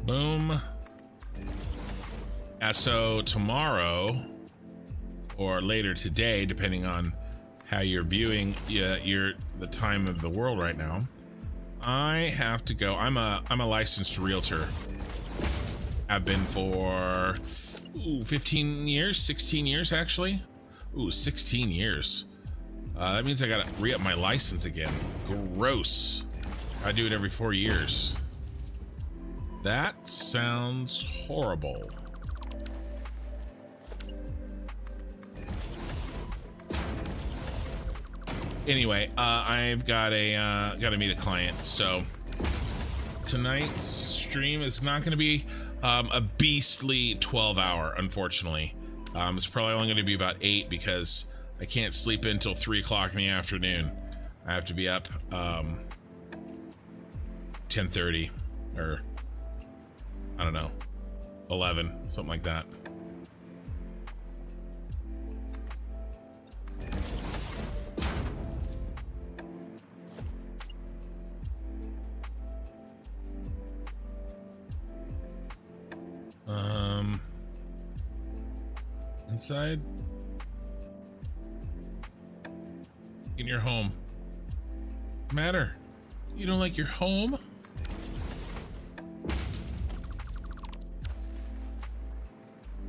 Boom. So tomorrow or later today, depending on how you're viewing the time of the world right now, I have to go. I'm a licensed realtor. I've been for 15 years, 16 years actually. 16 years. That means I gotta re-up my license again. Gross. I do it every 4 years. That sounds horrible. Anyway, I've got to meet a client, so tonight's stream is not going to be a beastly 12-hour, unfortunately. It's probably only going to be about 8 because I can't sleep until 3 o'clock in the afternoon. I have to be up 10:30 or I don't know, 11, something like that. Inside. In your home. Matter. You don't like your home?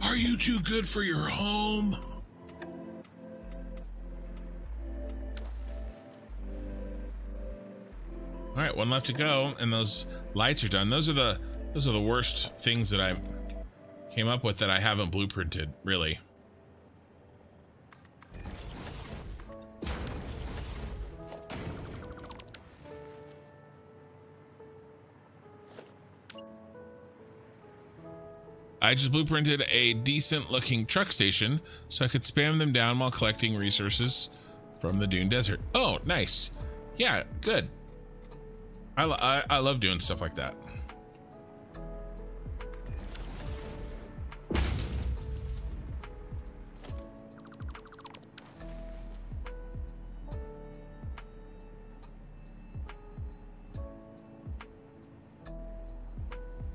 Are you too good for your home? one left to go, and those lights are done. Those are the worst things that I came up with that I haven't blueprinted, really. I just blueprinted a decent looking truck station so I could spam them down while collecting resources from the Dune Desert. Oh, nice. Yeah, good. I love doing stuff like that.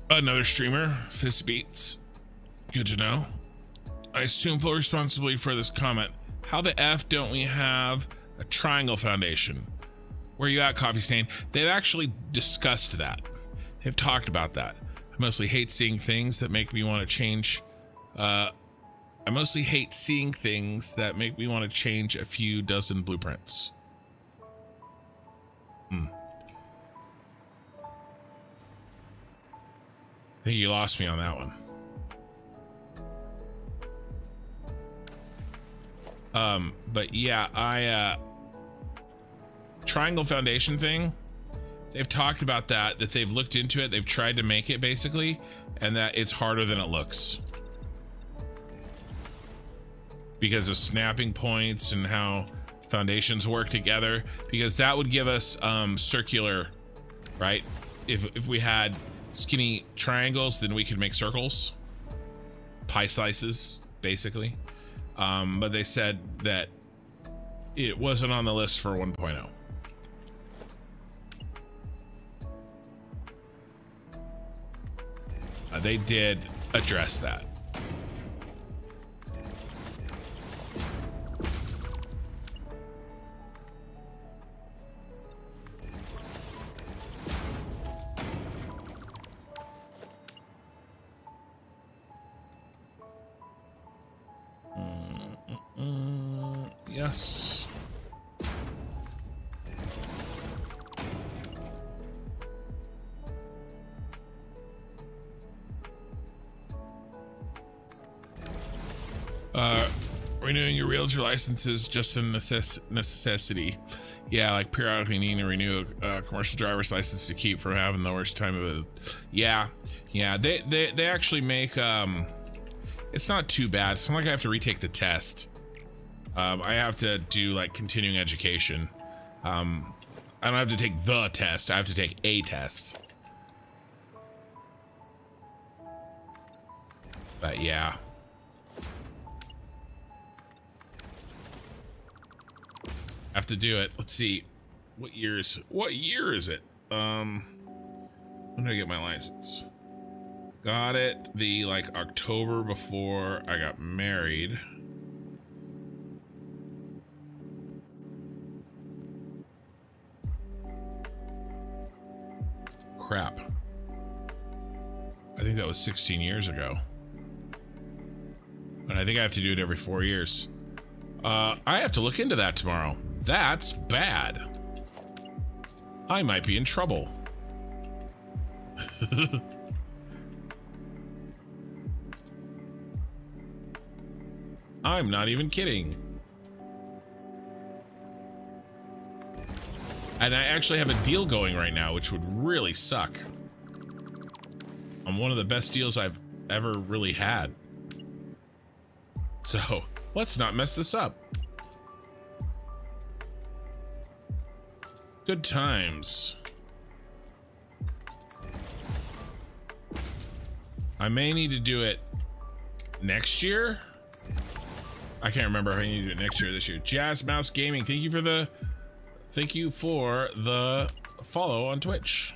Another streamer, Fist Beats. Good to know. I assume full responsibility for this comment. How the F don't we have a triangle foundation? Where you at, Coffee Stain? They've actually discussed that. They've talked about that. I mostly hate seeing things that make me want to change. I mostly hate seeing things that make me want to change a few dozen blueprints. I think you lost me on that one. But yeah, triangle foundation thing, they've talked about that they've looked into it, they've tried to make it basically, and that it's harder than it looks because of snapping points and how foundations work together, because that would give us circular, right? If we had skinny triangles, then we could make circles, pie slices basically. But they said that it wasn't on the list for 1.0. They did address that. Yes. Renewing your realtor license is just a necessity. Yeah, like periodically needing to renew a commercial driver's license to keep from having the worst time of it. Yeah, they actually make it's not too bad. It's not like I have to retake the test. I have to do like continuing education. I don't have to take the test, I have to take a test. But yeah. I have to do it. Let's see. What year is it? When did I get my license? Got it the like October before I got married. Crap. I think that was 16 years ago. And I think I have to do it every 4 years. I have to look into that tomorrow. That's bad. I might be in trouble. I'm not even kidding. And I actually have a deal going right now, which would really suck. On one of the best deals I've ever really had. So, let's not mess this up. Good times. I may need to do it next year. I can't remember if I need to do it next year or this year. Jazz Mouse Gaming, thank you for the follow on Twitch.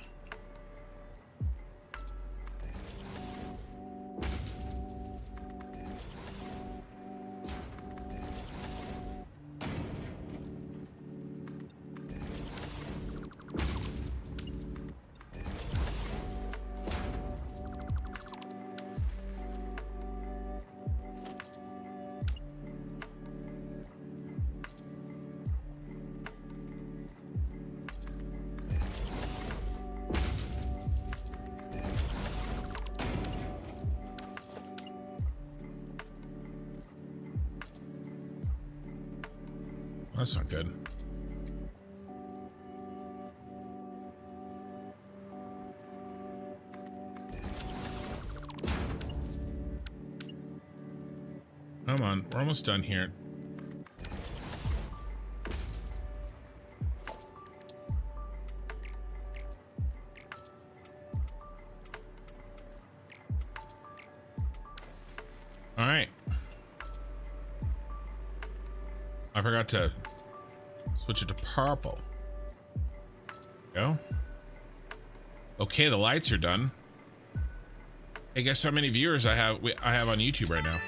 That's not good. Come on, we're almost done here. All right. I forgot to switch it to purple. Go. Okay, the lights are done. Hey, guess how many viewers I have on YouTube right now?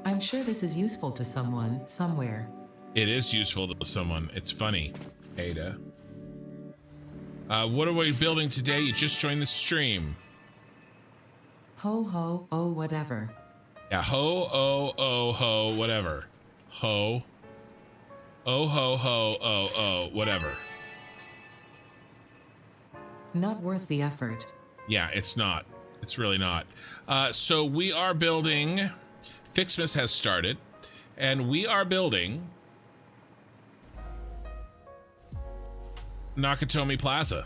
I'm sure this is useful to someone, somewhere. It is useful to someone. It's funny, Ada. What are we building today? You just joined the stream. Ho ho, oh whatever. Yeah, ho, oh, oh, ho, whatever. Ho. Oh, ho, ho, oh, oh, whatever. Not worth the effort. Yeah, it's not. It's really not. So we are building... Ficsmas has started, and we are building Nakatomi Plaza.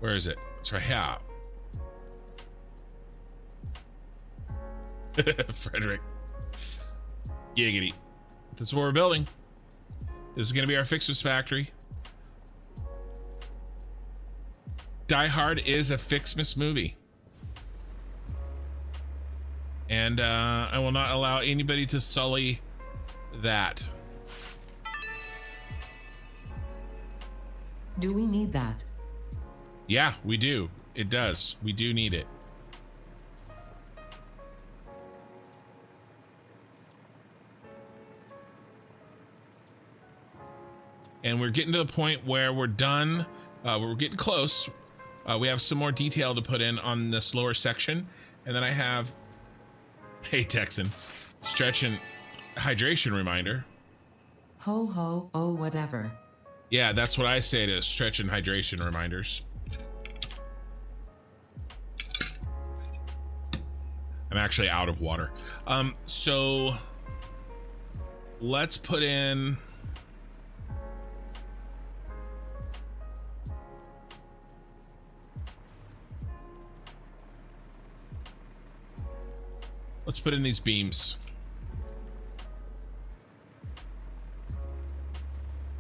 Where is it? It's right here. Frederick. Giggity. This is what we're building. This is going to be our Ficsmas factory. Die Hard is a Ficsmas movie. And I will not allow anybody to sully that. Do we need that? Yeah, we do. It does. We do need it. And we're getting to the point where we're done. We're getting close. We have some more detail to put in on this lower section. And then I have, hey Texan, stretch and hydration reminder. Ho ho, oh whatever. Yeah, that's what I say to stretch and hydration reminders. I'm actually out of water. So let's put in... Let's put in these beams.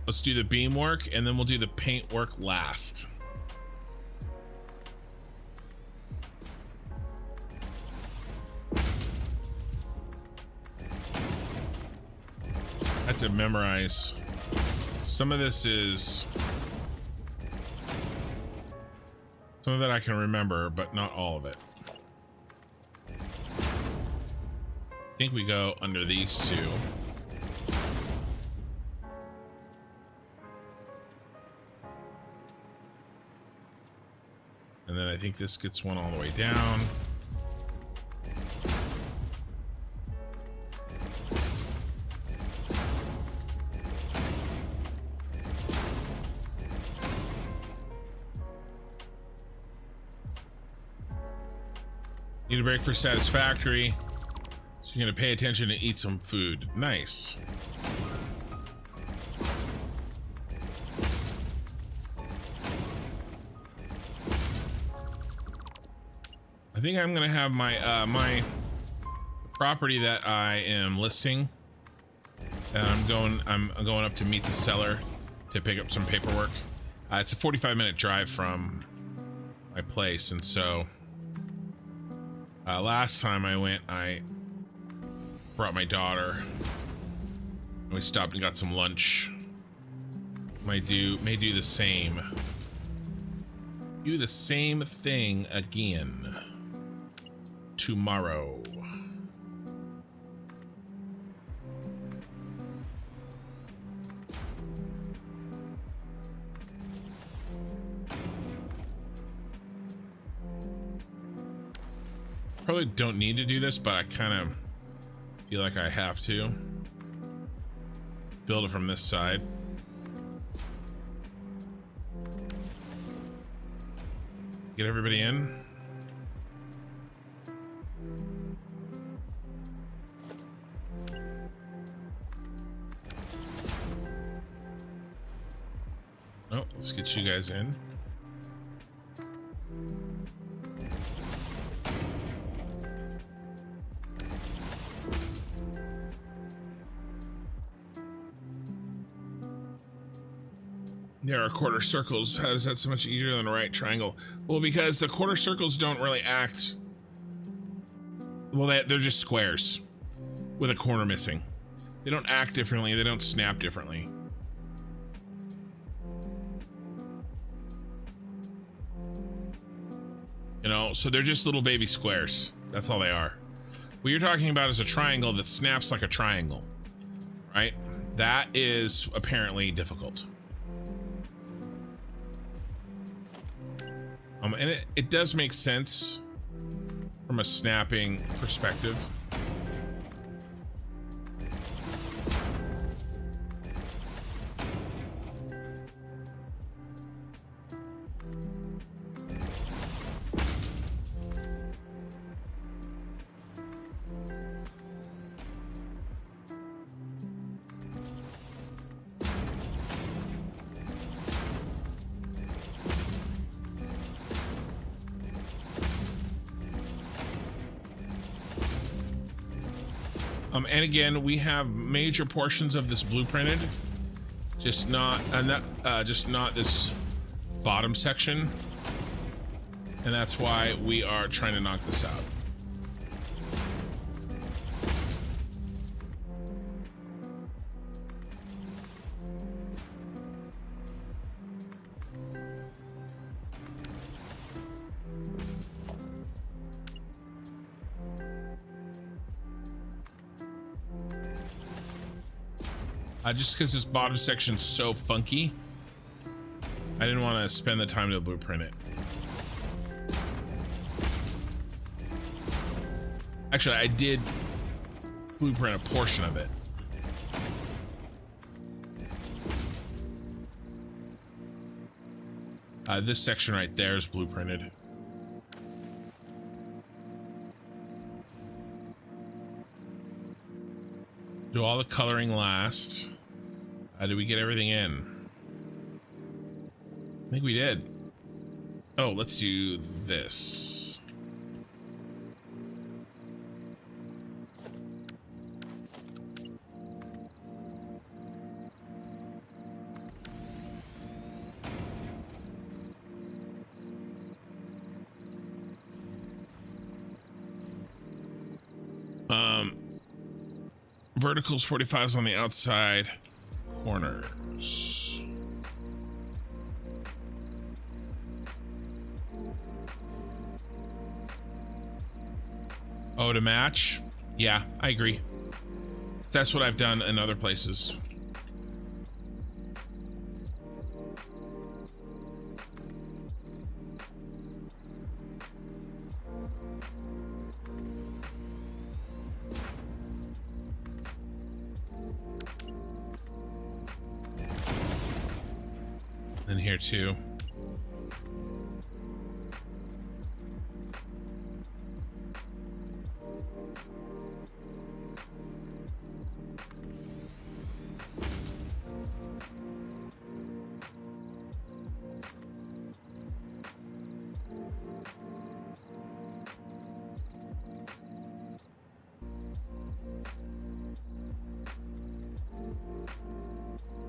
Let's do the beam work, and then we'll do the paint work last. I have to memorize. Some of this is... Some of it I can remember, but not all of it. I think we go under these two. And then I think this gets one all the way down. Need a break for Satisfactory. So you're gonna pay attention and eat some food. Nice. I think I'm gonna have my my property that I am listing. And I'm going up to meet the seller to pick up some paperwork. It's a 45-minute drive from my place, and so last time I went, I brought my daughter. We stopped and got some lunch. May do the same. Do the same thing again tomorrow. Probably don't need to do this, but I kind of feel like I have to. Build it from this side. Get everybody in. Let's get you guys in. There are quarter circles. How is that so much easier than a right triangle? Well, because the quarter circles don't really act. Well, they're just squares with a corner missing. They don't act differently. They don't snap differently. You know, so they're just little baby squares. That's all they are. What you're talking about is a triangle that snaps like a triangle, right? That is apparently difficult. And it does make sense from a snapping perspective. And again, we have major portions of this blueprinted, just not this bottom section, and that's why we are trying to knock this out. Just because this bottom section's so funky, I didn't want to spend the time to blueprint it. Actually, I did blueprint a portion of it. This section right there is blueprinted. Do all the coloring last. Did we get everything in? I think we did. Oh, let's do this. Verticals 45s on the outside corners. Oh, to match? Yeah, I agree. That's what I've done in other places. And here too.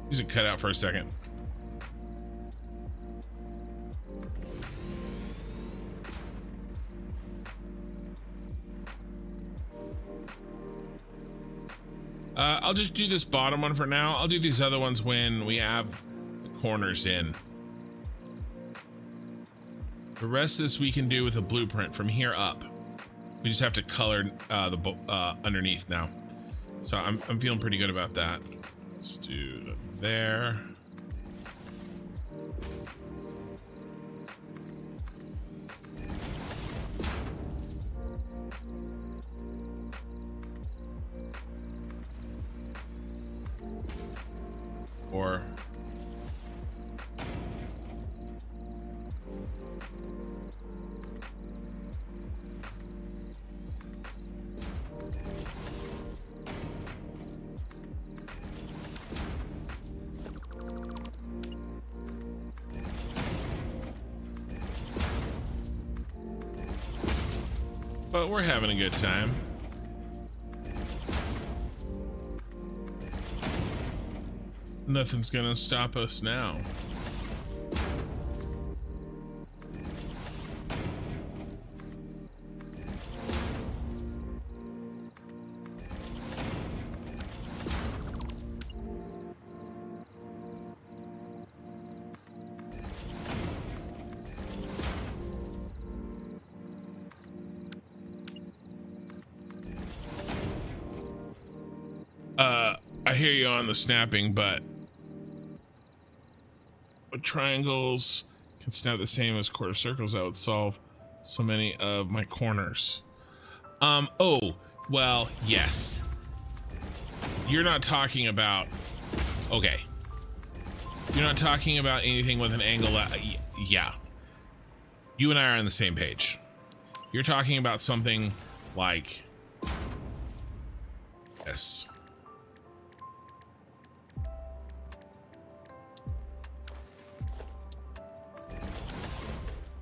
These are cut out for a second. I'll just do this bottom one for now. I'll do these other ones when we have the corners in. The rest of this we can do with a blueprint from here up. We just have to color the underneath now. So I'm feeling pretty good about that. Let's do there. Or but we're having a good time. Nothing's gonna stop us now. I hear you on the snapping, but triangles can snap the same as quarter circles, that would solve so many of my corners. Oh, well, yes. You're not talking about, okay. You're not talking about anything with an angle that, yeah. You and I are on the same page. You're talking about something like this.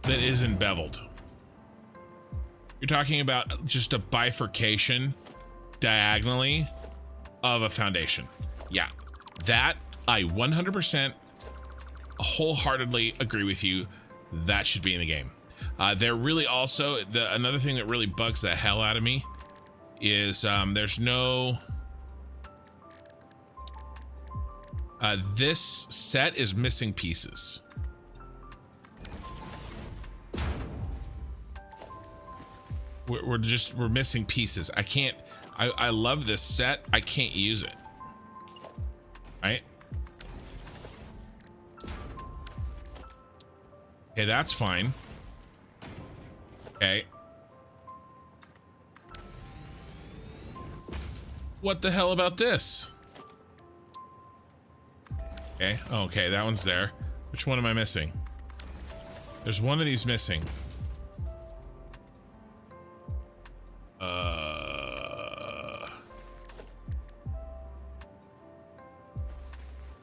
That isn't beveled. You're talking about just a bifurcation diagonally of a foundation. Yeah, that I 100% wholeheartedly agree with you. That should be in the game. They're really also, another thing that really bugs the hell out of me is there's no, this set is missing pieces. We're missing pieces. I love this set. I can't use it. Right? Okay, that's fine. Okay. What the hell about this? Okay, okay, that one's there. Which one am I missing? There's one of these missing.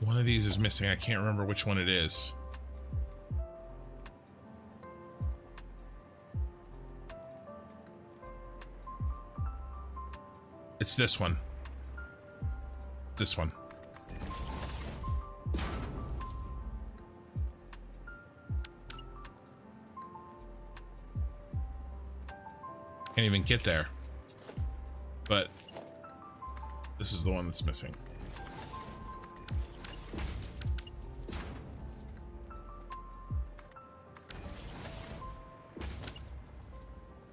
One of these is missing. I can't remember which one it is. It's this one. This one. Can't even get there. But this is the one that's missing.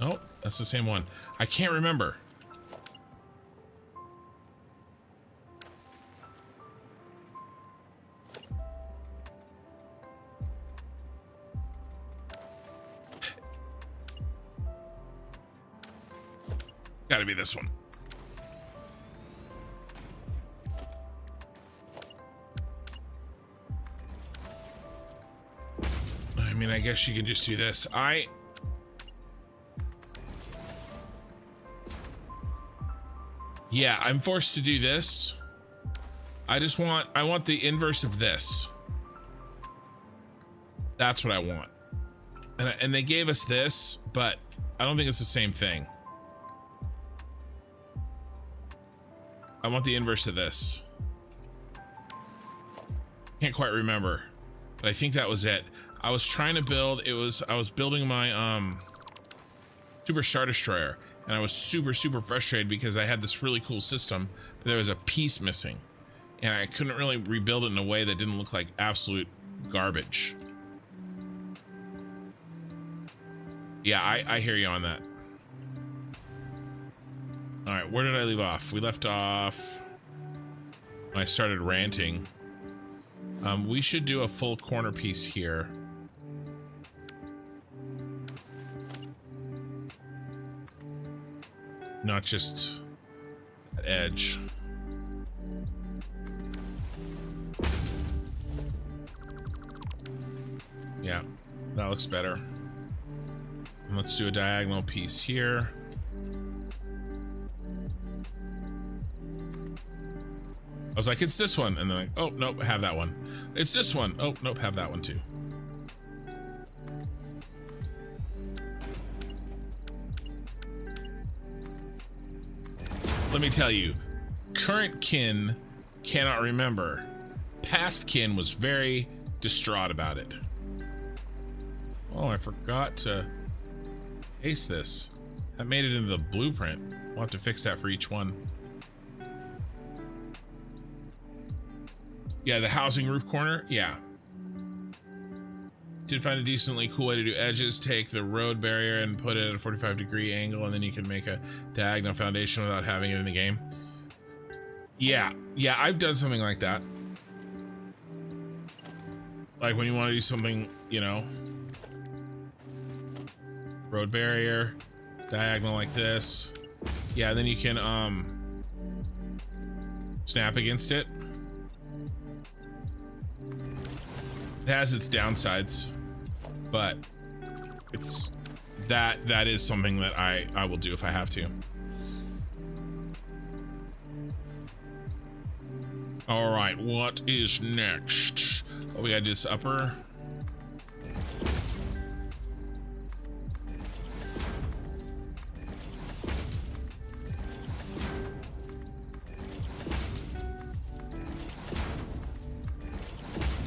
Oh, that's the same one. I can't remember. Gotta be this one. I mean, I guess you can just do this. Yeah, I'm forced to do this. I want the inverse of this. That's what I want. And they gave us this, but I don't think it's the same thing. I want the inverse of this. Can't quite remember, but I think that was it. I was trying to build, I was building my Super Star Destroyer, and I was super frustrated because I had this really cool system, but there was a piece missing, and I couldn't really rebuild it in a way that didn't look like absolute garbage. Yeah, I hear you on that. All right, where did I leave off? We left off when I started ranting. We should do a full corner piece here. Not just an edge. Yeah, that looks better. And let's do a diagonal piece here. I was like, it's this one, and then like, oh nope, have that one. It's this one. Oh nope, have that one too. let me tell you, current kin cannot remember. Past kin was very distraught about it. Oh, I forgot to paste this. That made it into the blueprint. We'll have to fix that for each one. Yeah, the housing roof corner. Yeah. Did find a decently cool way to do edges. Take the road barrier and put it at a 45-degree angle, and then you can make a diagonal foundation without having it in the game. Yeah, I've done something like that. Like when you want to do something, you know, road barrier, diagonal like this. Yeah, then you can snap against it. It has its downsides, but it's that is something that I will do if I have to. All right, what is next? Oh, we got this upper.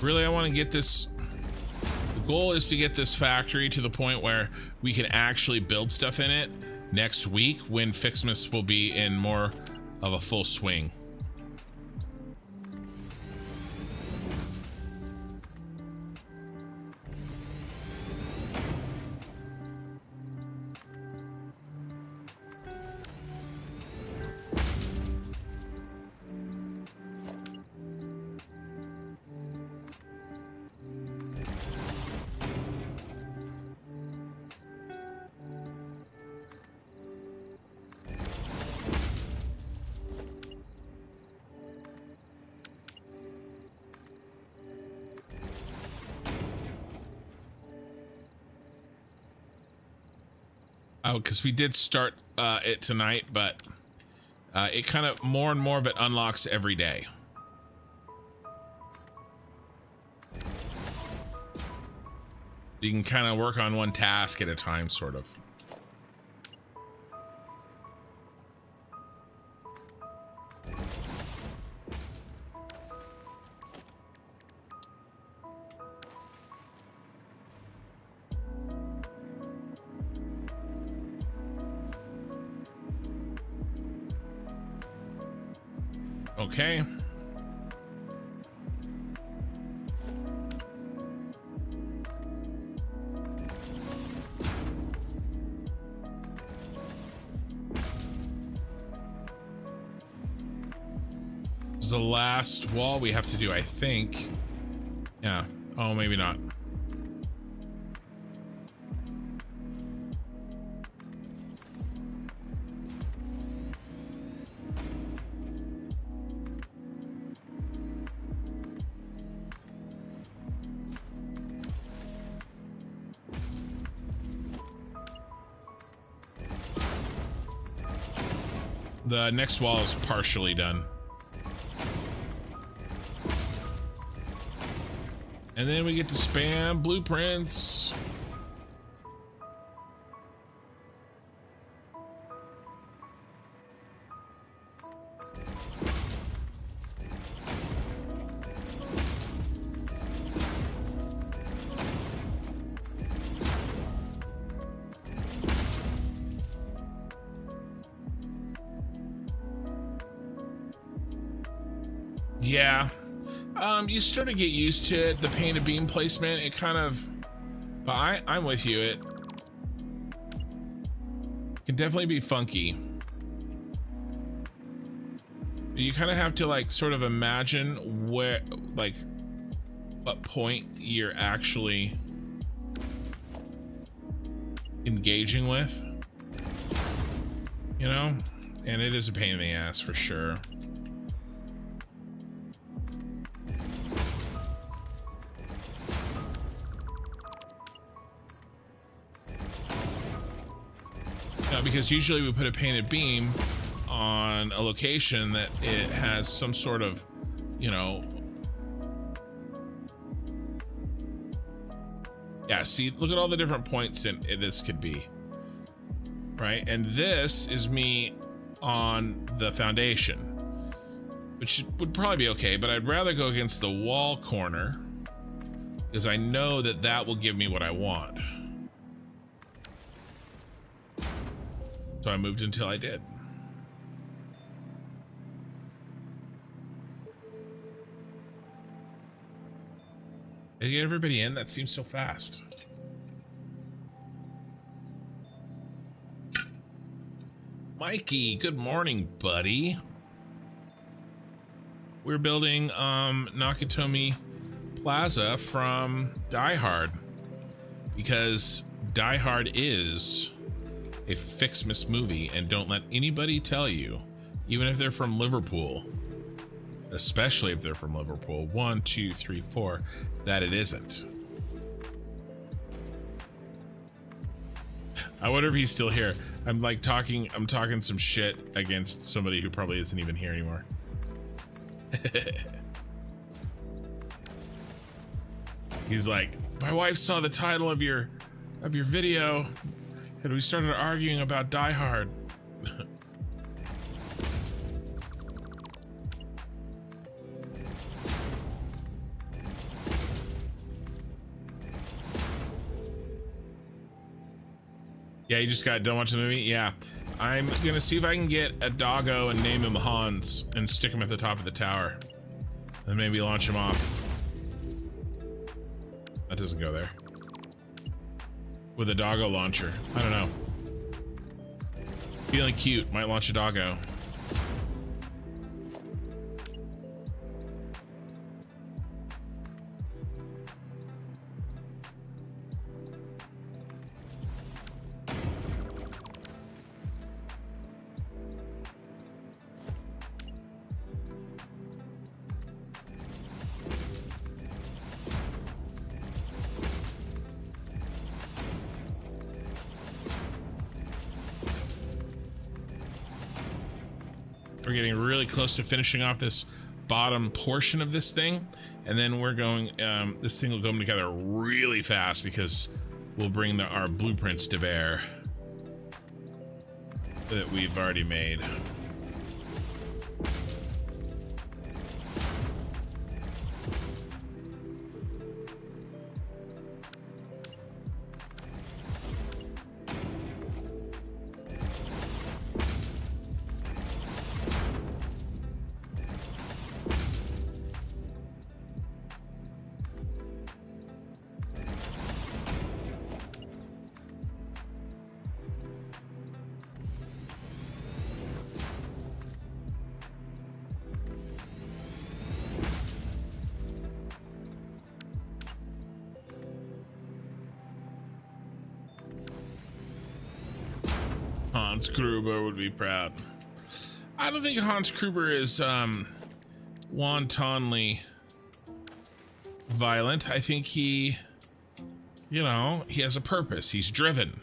Really, I want to get this. The goal is to get this factory to the point where we can actually build stuff in it next week, when Ficsmas will be in more of a full swing. Oh, because we did start it tonight, but it kind of more and more of it unlocks every day. You can kind of work on one task at a time, sort of. Okay. This is the last wall we have to do, I think. Yeah. Oh, maybe not. The next wall is partially done. And then we get to spam blueprints. Yeah, you start to get used to it, the painted beam placement. It kind of, but I'm with you. It can definitely be funky. You kind of have to like sort of imagine where, like, what point you're actually engaging with, you know, and it is a pain in the ass for sure. Because usually we put a painted beam on a location that it has some sort of, you know, yeah, see, look at all the different points in this could be, right? And this is me on the foundation, which would probably be okay, but I'd rather go against the wall corner because I know that that will give me what I want. So I moved until I did. Did I get everybody in? That seems so fast. Mikey, good morning, buddy. We're building Nakatomi Plaza from Die Hard because Die Hard is a Ficsmas movie, and don't let anybody tell you, even if they're from Liverpool, especially if they're from Liverpool, 1, 2, 3, 4, that it isn't. I wonder if he's still here. I'm talking some shit against somebody who probably isn't even here anymore. He's like, my wife saw the title of your video and we started arguing about Die Hard. Yeah, you just got done watching the movie? Yeah. I'm gonna see if I can get a doggo and name him Hans and stick him at the top of the tower. And maybe launch him off. That doesn't go there. With a doggo launcher. I don't know. Feeling cute, might launch a doggo. We're getting really close to finishing off this bottom portion of this thing, and then we're going, this thing will come together really fast because we'll bring our blueprints to bear that we've already made. Hans Gruber would be proud. I don't think Hans Gruber is wantonly violent. I think he, you know, he has a purpose. He's driven.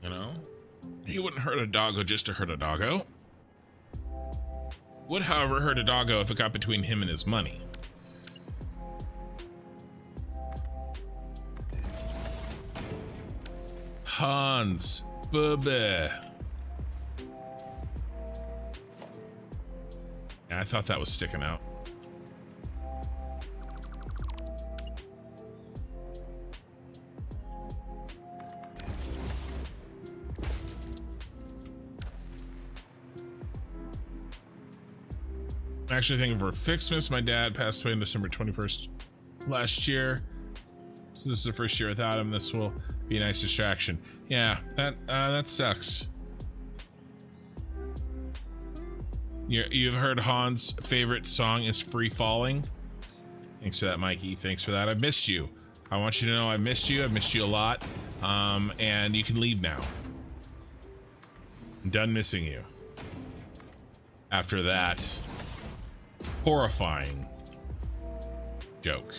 You know? He wouldn't hurt a doggo just to hurt a doggo. Would, however, hurt a doggo if it got between him and his money. Hans Bubbe. Yeah, I thought that was sticking out. I'm actually thinking for Ficsmas. My dad passed away on December 21st last year. So this is the first year without him. This will be a nice distraction. Yeah, that sucks. You've heard Hans' favorite song is Free Falling. Thanks for that, Mikey. Thanks for that. I missed you. I want you to know I missed you. I've missed you a lot. And you can leave now. I'm done missing you. After that horrifying joke.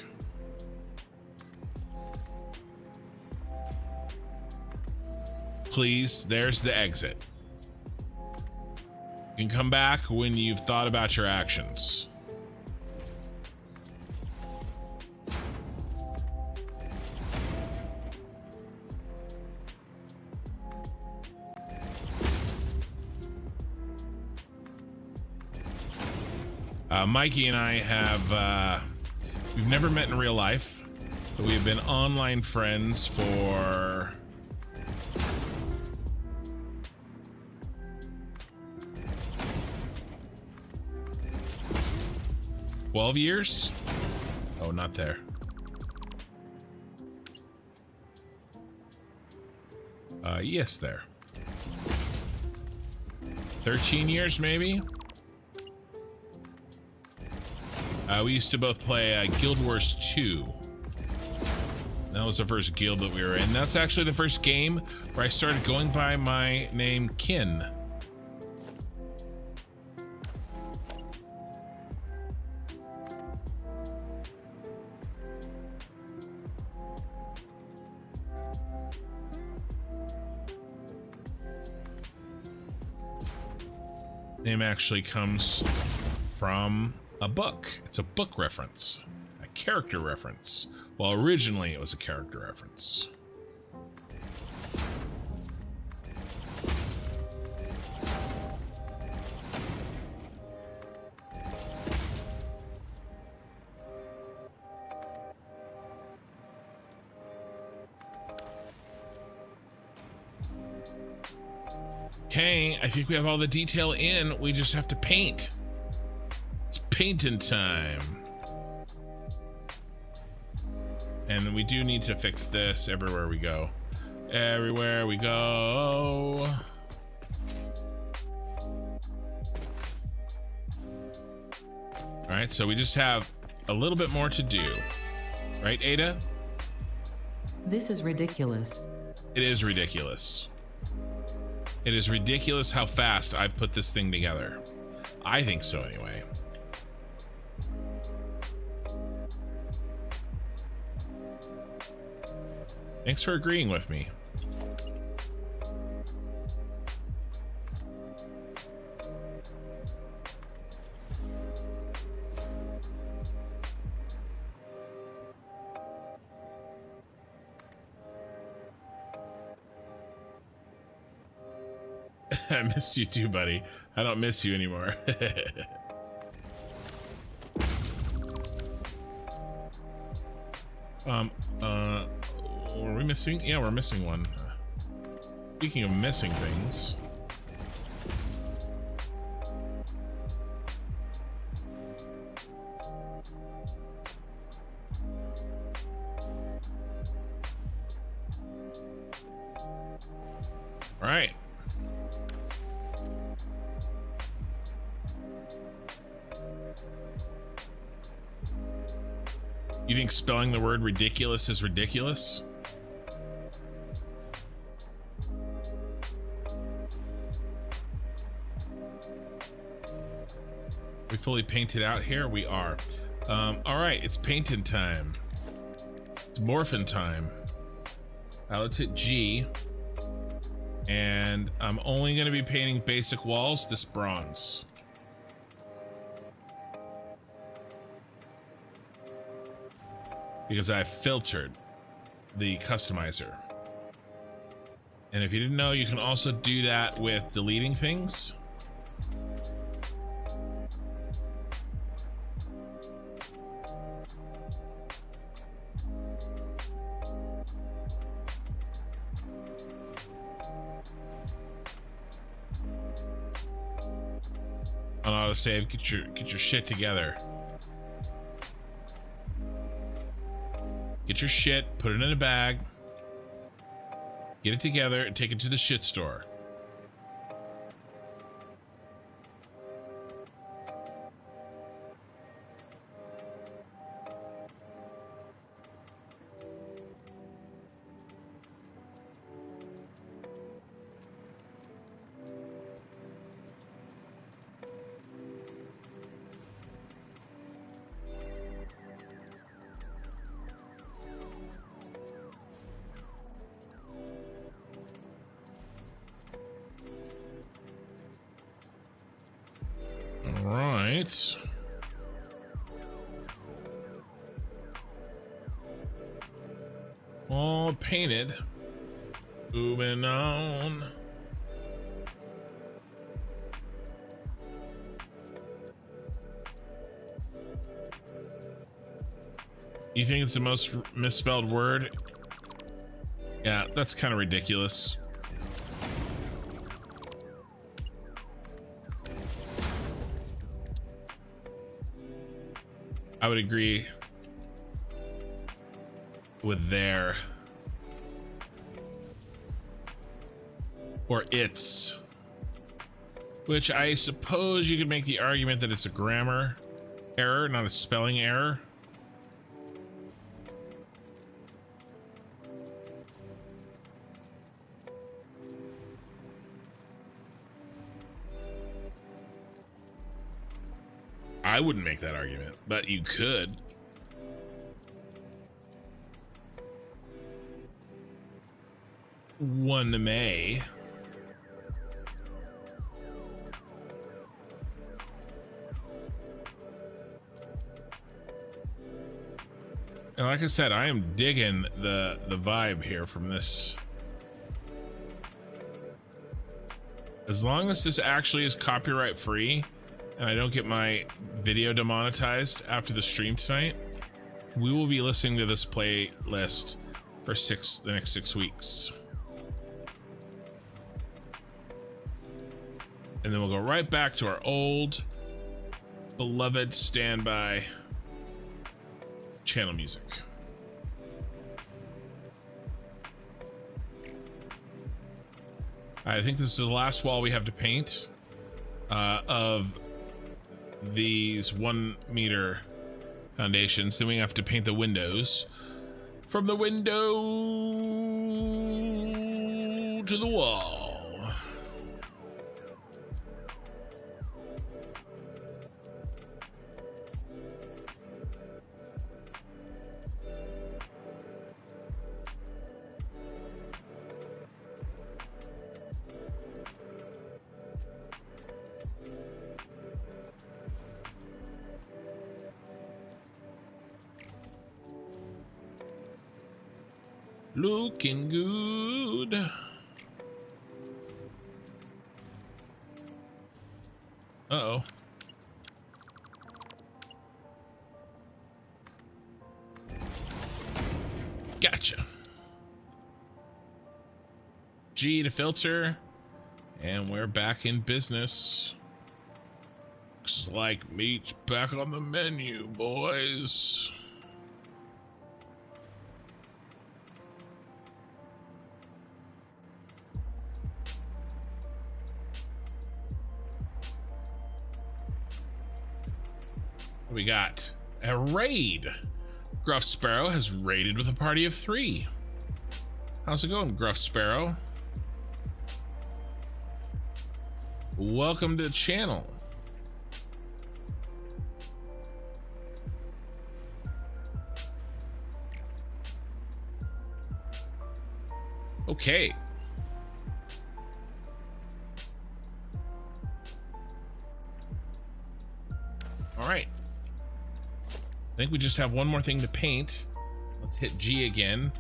Please, there's the exit. You can come back when you've thought about your actions. Mikey and I have, we've never met in real life, but we've been online friends for 12 years? Oh, not there. Yes, there. 13 years, maybe? We used to both play Guild Wars 2. That was the first guild that we were in. That's actually the first game where I started going by my name, Kin. Name actually comes from a book. It's a book reference, a character reference. Well, originally it was a character reference. Okay, I think we have all the detail in. We just have to paint. It's painting time. And we do need to fix this everywhere we go. Everywhere we go. All right, so we just have a little bit more to do. Right, Ada? This is ridiculous. It is ridiculous. It is ridiculous how fast I've put this thing together. I think so, anyway. Thanks for agreeing with me. I miss you too, buddy. I don't miss you anymore. Were we missing? Yeah, we're missing one. Speaking of missing things. All right. You think spelling the word ridiculous is ridiculous? We fully painted out here? We are. All right, it's painting time. It's morphin' time. Let's hit G. And I'm only gonna be painting basic walls, this bronze. Because I filtered the customizer. And if you didn't know, you can also do that with deleting things. On autosave, get your shit together. Get your shit, put it in a bag, get it together, and take it to the shit store. Right. All painted. Moving on. You think it's the most misspelled word? Yeah, that's kind of ridiculous. I would agree with there. Or it's. Which I suppose you could make the argument that it's a grammar error, not a spelling error. I wouldn't make that argument, but you could. One may. And like I said, I am digging the vibe here from this. As long as this actually is copyright free and I don't get my video demonetized after the stream tonight, we will be listening to this playlist for the next 6 weeks. And then we'll go right back to our old beloved standby channel music. I think this is the last wall we have to paint of these 1 meter foundations. Then we have to paint the windows from the window to the wall. Looking good. Uh-oh. Gotcha. G to filter. And we're back in business. Looks like meat's back on the menu, boys. We got a raid. Gruff Sparrow has raided with a party of 3. How's it going, Gruff Sparrow? Welcome to the channel. Okay. All right. I think we just have one more thing to paint. Let's hit G again.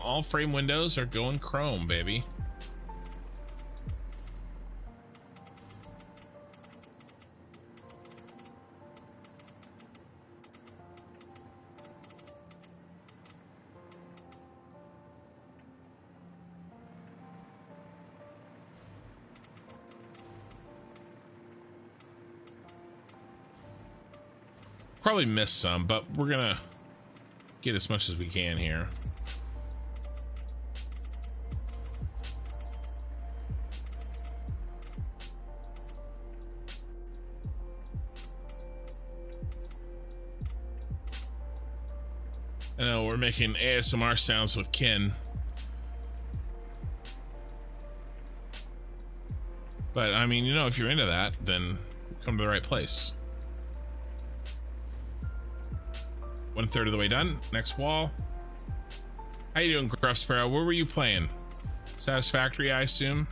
All frame windows are going chrome, baby. Probably missed some, but we're gonna get as much as we can here. I know we're making ASMR sounds with Ken, but I mean, you know, if you're into that, then come to the right place. 1/3 of the way done. Next wall. How you doing, Gruff Sparrow? Where were you playing? Satisfactory, I assume.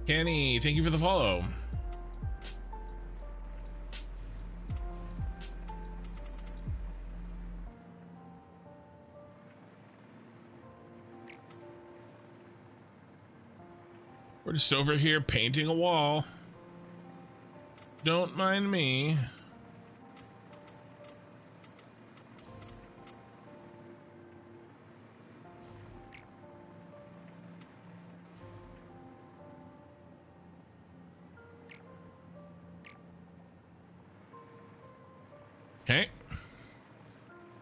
Kenny, thank you for the follow. We're just over here painting a wall. Don't mind me. Okay.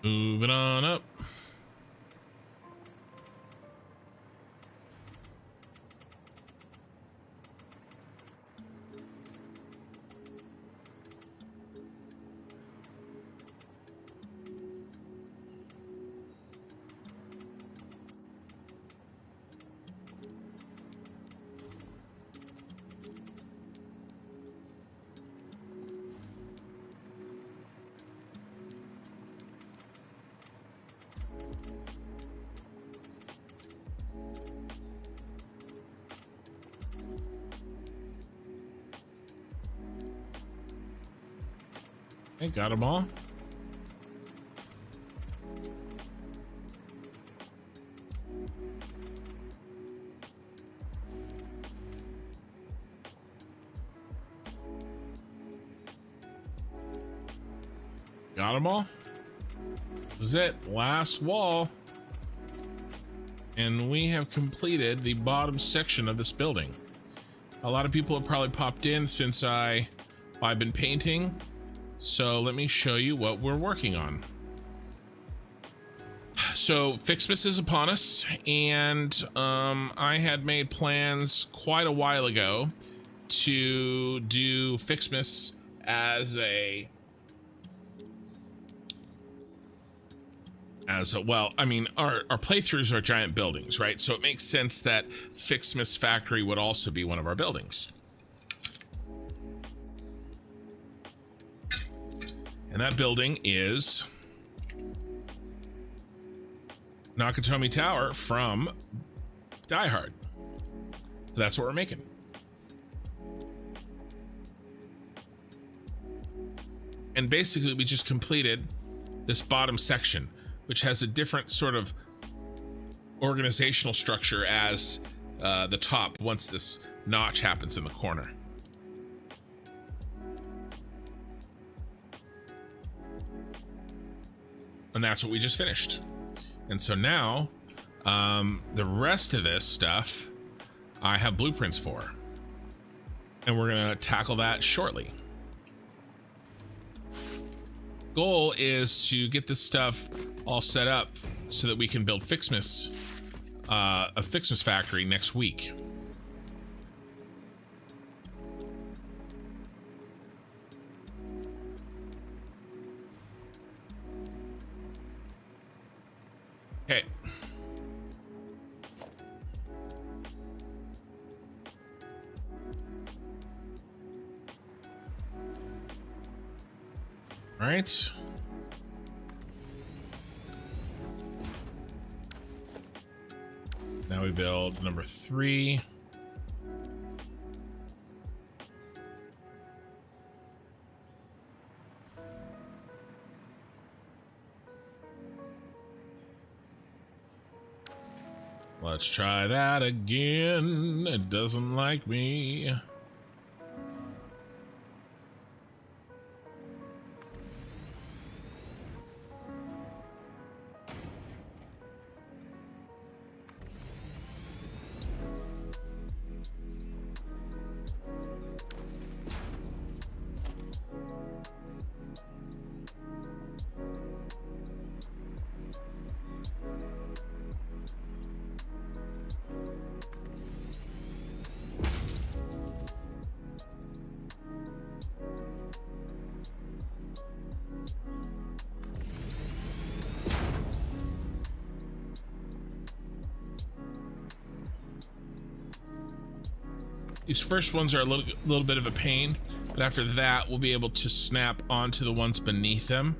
Moving on up. Okay, got them all. Got them all. This is it. Last wall. And we have completed the bottom section of this building. A lot of people have probably popped in since I've been painting. So let me show you what we're working on. So Ficsmas is upon us, and I had made plans quite a while ago to do Ficsmas as well, I mean, our playthroughs are giant buildings, right? So it makes sense that Ficsmas Factory would also be one of our buildings. And that building is Nakatomi Tower from Die Hard. So that's what we're making. And basically we just completed this bottom section, which has a different sort of organizational structure as the top once this notch happens in the corner. And that's what we just finished. And so now the rest of this stuff I have blueprints for, and we're gonna tackle that shortly. Goal is to get this stuff all set up so that we can build Ficsmas, a Ficsmas factory next week. Okay. All right. Now we build number 3. Let's try that again. It doesn't like me. These first ones are a little bit of a pain, but after that we'll be able to snap onto the ones beneath them.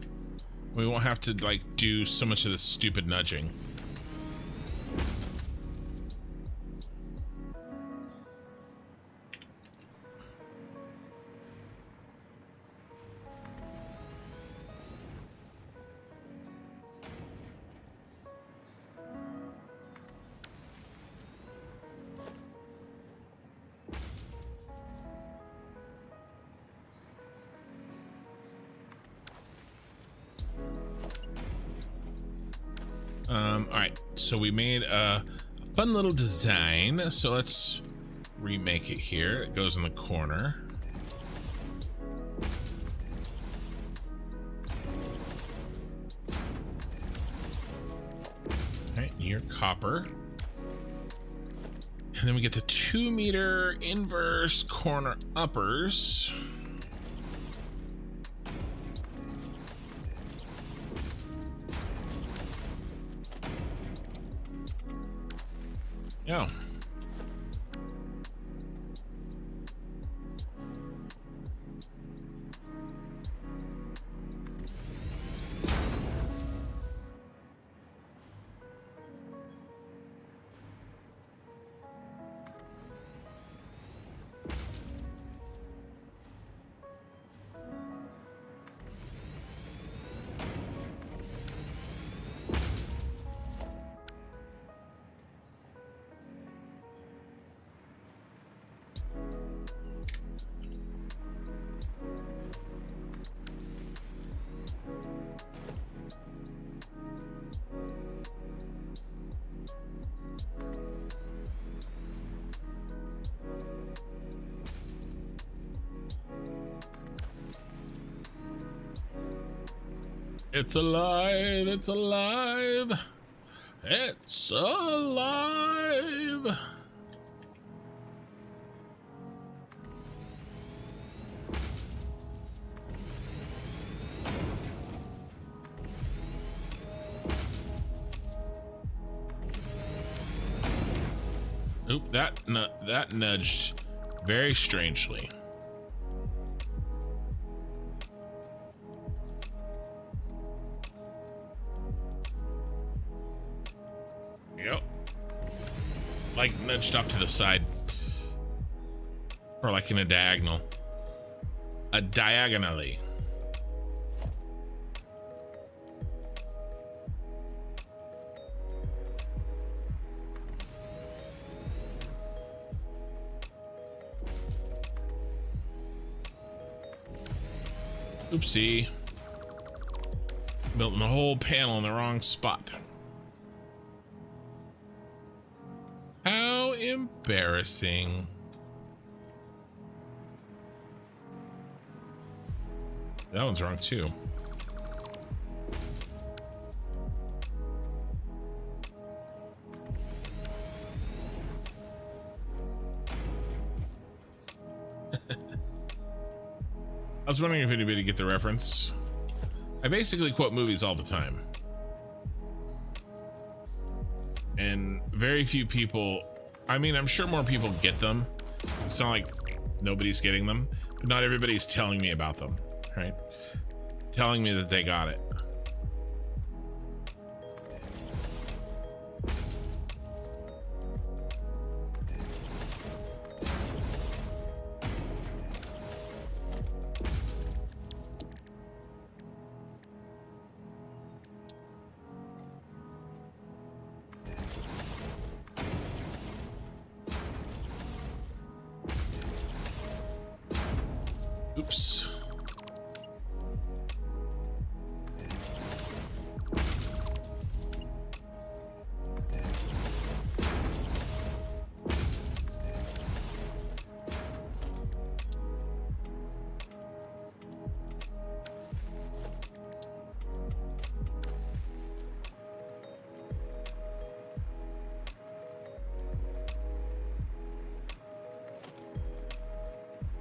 We won't have to like do so much of this stupid nudging. All right, so we made a fun little design. So let's remake it here. It goes in the corner. All right, near copper. And then we get the 2 meter inverse corner uppers. Yeah. It's alive, it's alive, it's alive. Oop, that nudged very strangely. Yep. Like nudged off to the side. Or like in a diagonal. A diagonally. Oopsie. Built the whole panel in the wrong spot. How embarrassing. That one's wrong too. I was wondering if anybody get the reference. I basically quote movies all the time. And very few people, I mean, I'm sure more people get them. It's not like nobody's getting them, but not everybody's telling me about them, right? Telling me that they got it. Oops.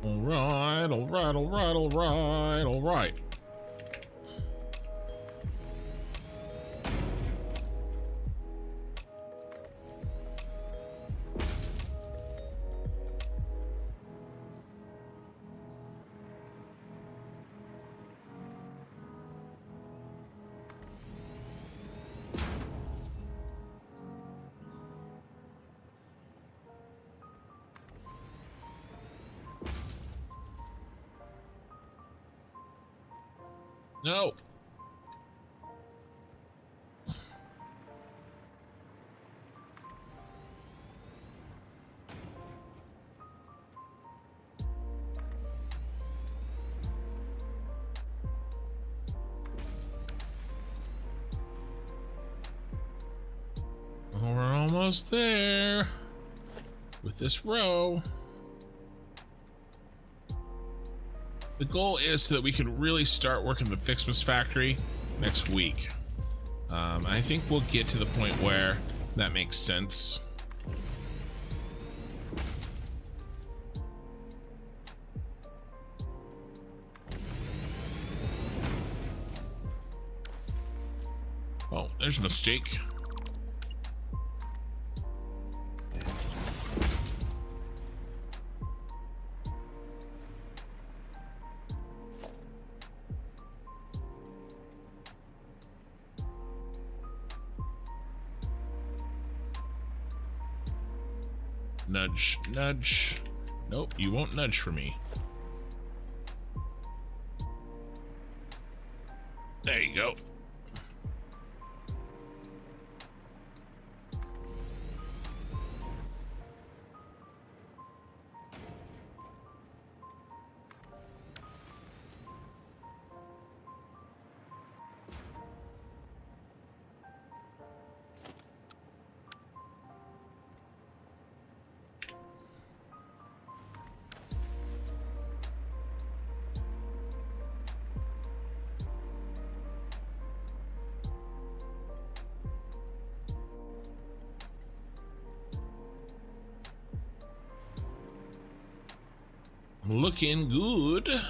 All right. No. almost there with this row. The goal is so that we can really start working the Ficsmas factory next week. I think we'll get to the point where that makes sense. Oh, there's a mistake. Nudge, nudge. Nope, you won't nudge for me. There you go. Looking good.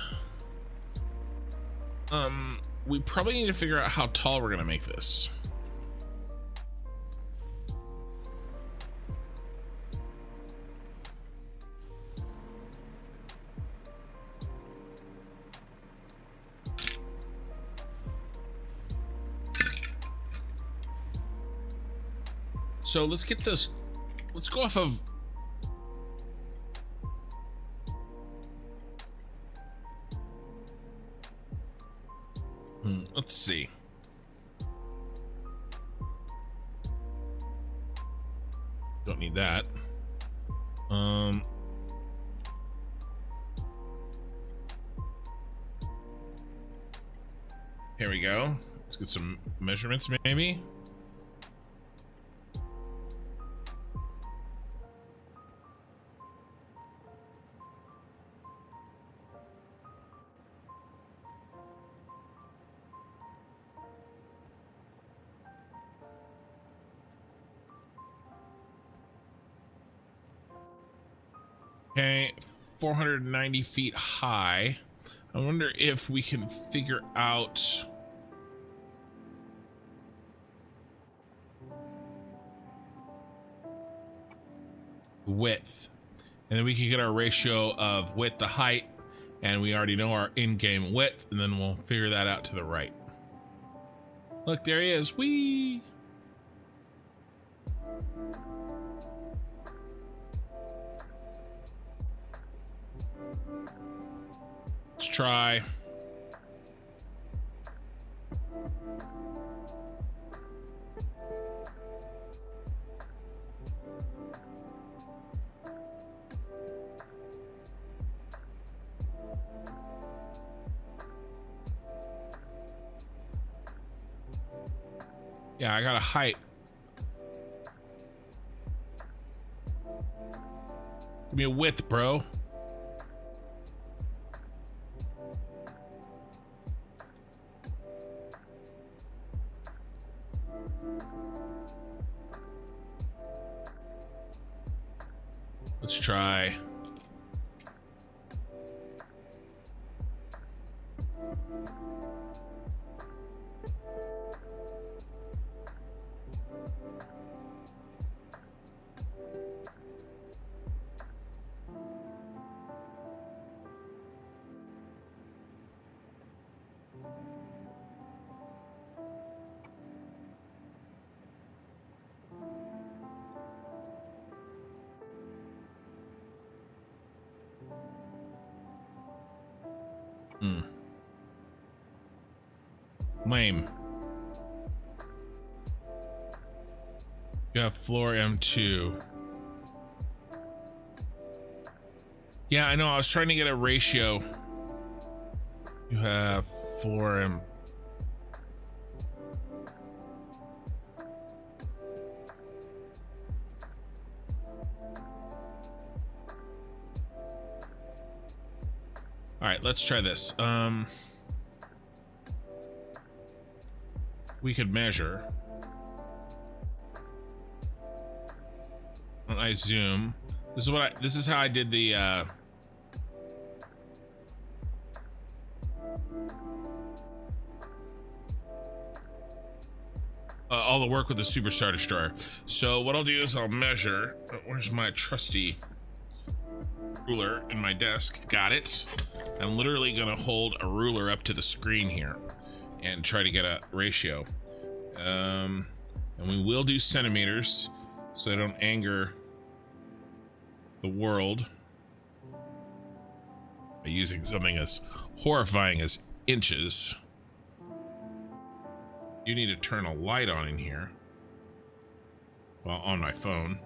We probably need to figure out how tall we're gonna make this. So let's get this. Let's go off of. Let's see. Don't need that. Here we go. Let's get some measurements, maybe. Okay, 490 feet high. I wonder if we can figure out width, and then we can get our ratio of width to height, and we already know our in-game width, and then we'll figure that out to the right. Look, there he is. Whee! Let's try. Yeah, I got a height. Give me a width, bro. Let's try. Lame. You have floor M2. Yeah, I know. I was trying to get a ratio. You have floor M. right, let's try this. We could measure. When I zoom, this is how I did the all the work with the Superstar Destroyer. So what I'll do is I'll measure. Where's my trusty ruler in my desk? Got it. I'm literally gonna hold a ruler up to the screen here and try to get a ratio. And we will do centimeters so I don't anger the world by using something as horrifying as inches. You need to turn a light on in here. Well, on my phone.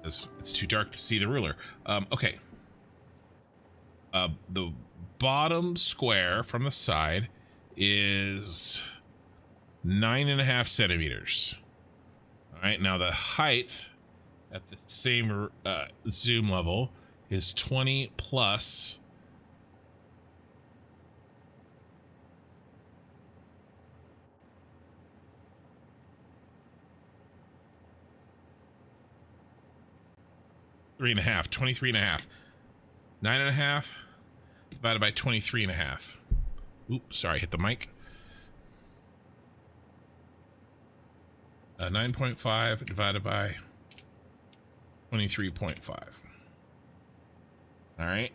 It's too dark to see the ruler. Okay. The bottom square from the side is 9.5 centimeters. All right, now the height at the same zoom level is 20 plus 3.5, 23.5. 9.5 divided by 23.5. Oops, sorry, hit the mic. 9.5 divided by 23.5. All right.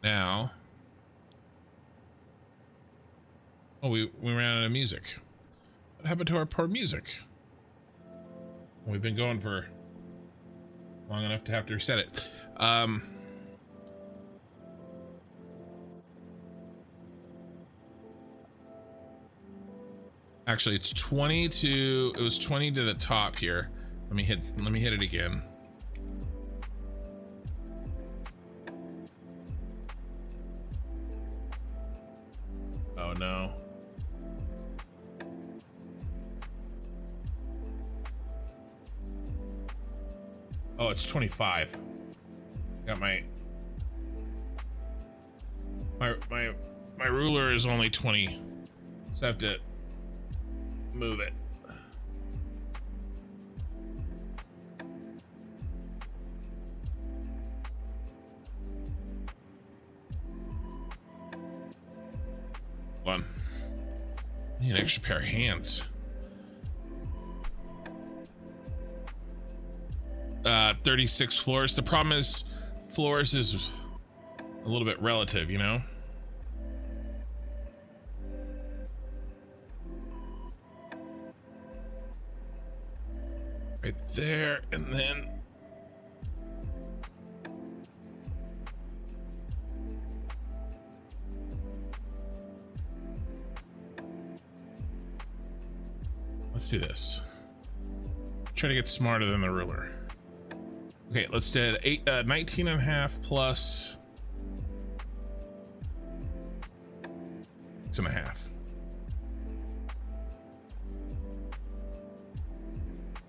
Now, oh, we ran out of music. What happened to our poor music? We've been going for long enough to have to reset it. Actually, it's 20 to, it was 20 to the top here. Let me hit it again. Oh no. Oh, it's 25. Got my ruler is only 20, so I have to move it. Hold on. Need an extra pair of hands. 36 floors. The problem is floors is a little bit relative, you know? Right there, and then let's do this. Try to get smarter than the ruler. Okay, let's do 19.5 plus 6.5.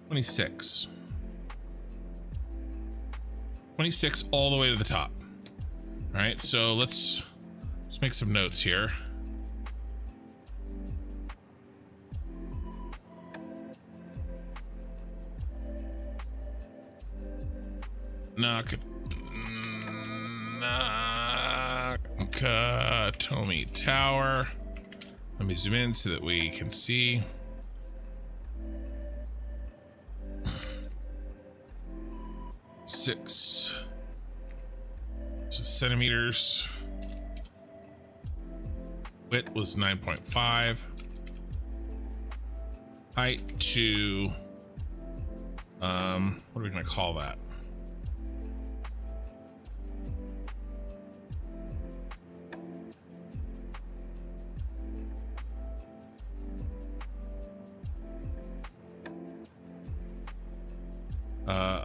26. 26 all the way to the top. All right, so let's make some notes here. Nakatomi Tower. Let me zoom in so that we can see. Six centimeters. Width was 9.5. Height to what are we gonna call that?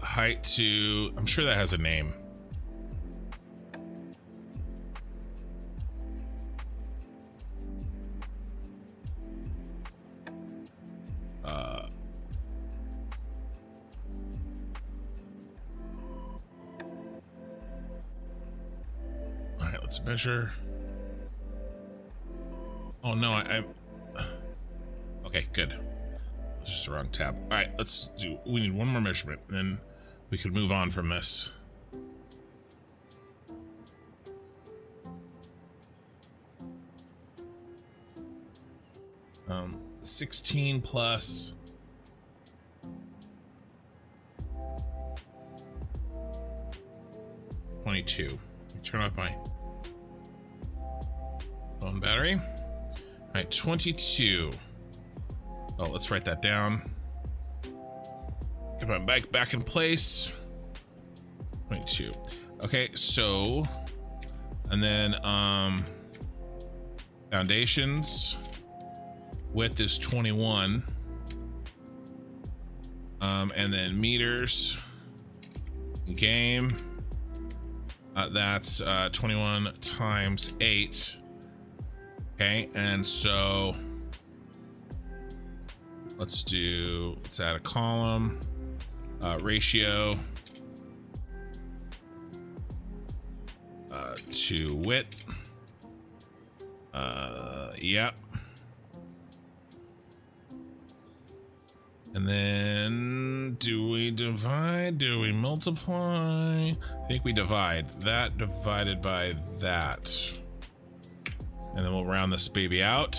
Height to, I'm sure that has a name. right, let's measure. Oh no, I okay, good. It's just the wrong tab. All right, let's do. We need one more measurement, and then we could move on from this. 16 plus 22. Let me turn off my phone battery. All right, 22. Oh, let's write that down. Get my bike back in place. 22. Okay, so, and then foundations. Width is 21. And then meters. Game. That's 21 times 8. Okay, and so let's add a column. Ratio to width. Yep. And then do we divide? Do we multiply? I think we divide. That divided by that. And then we'll round this baby out.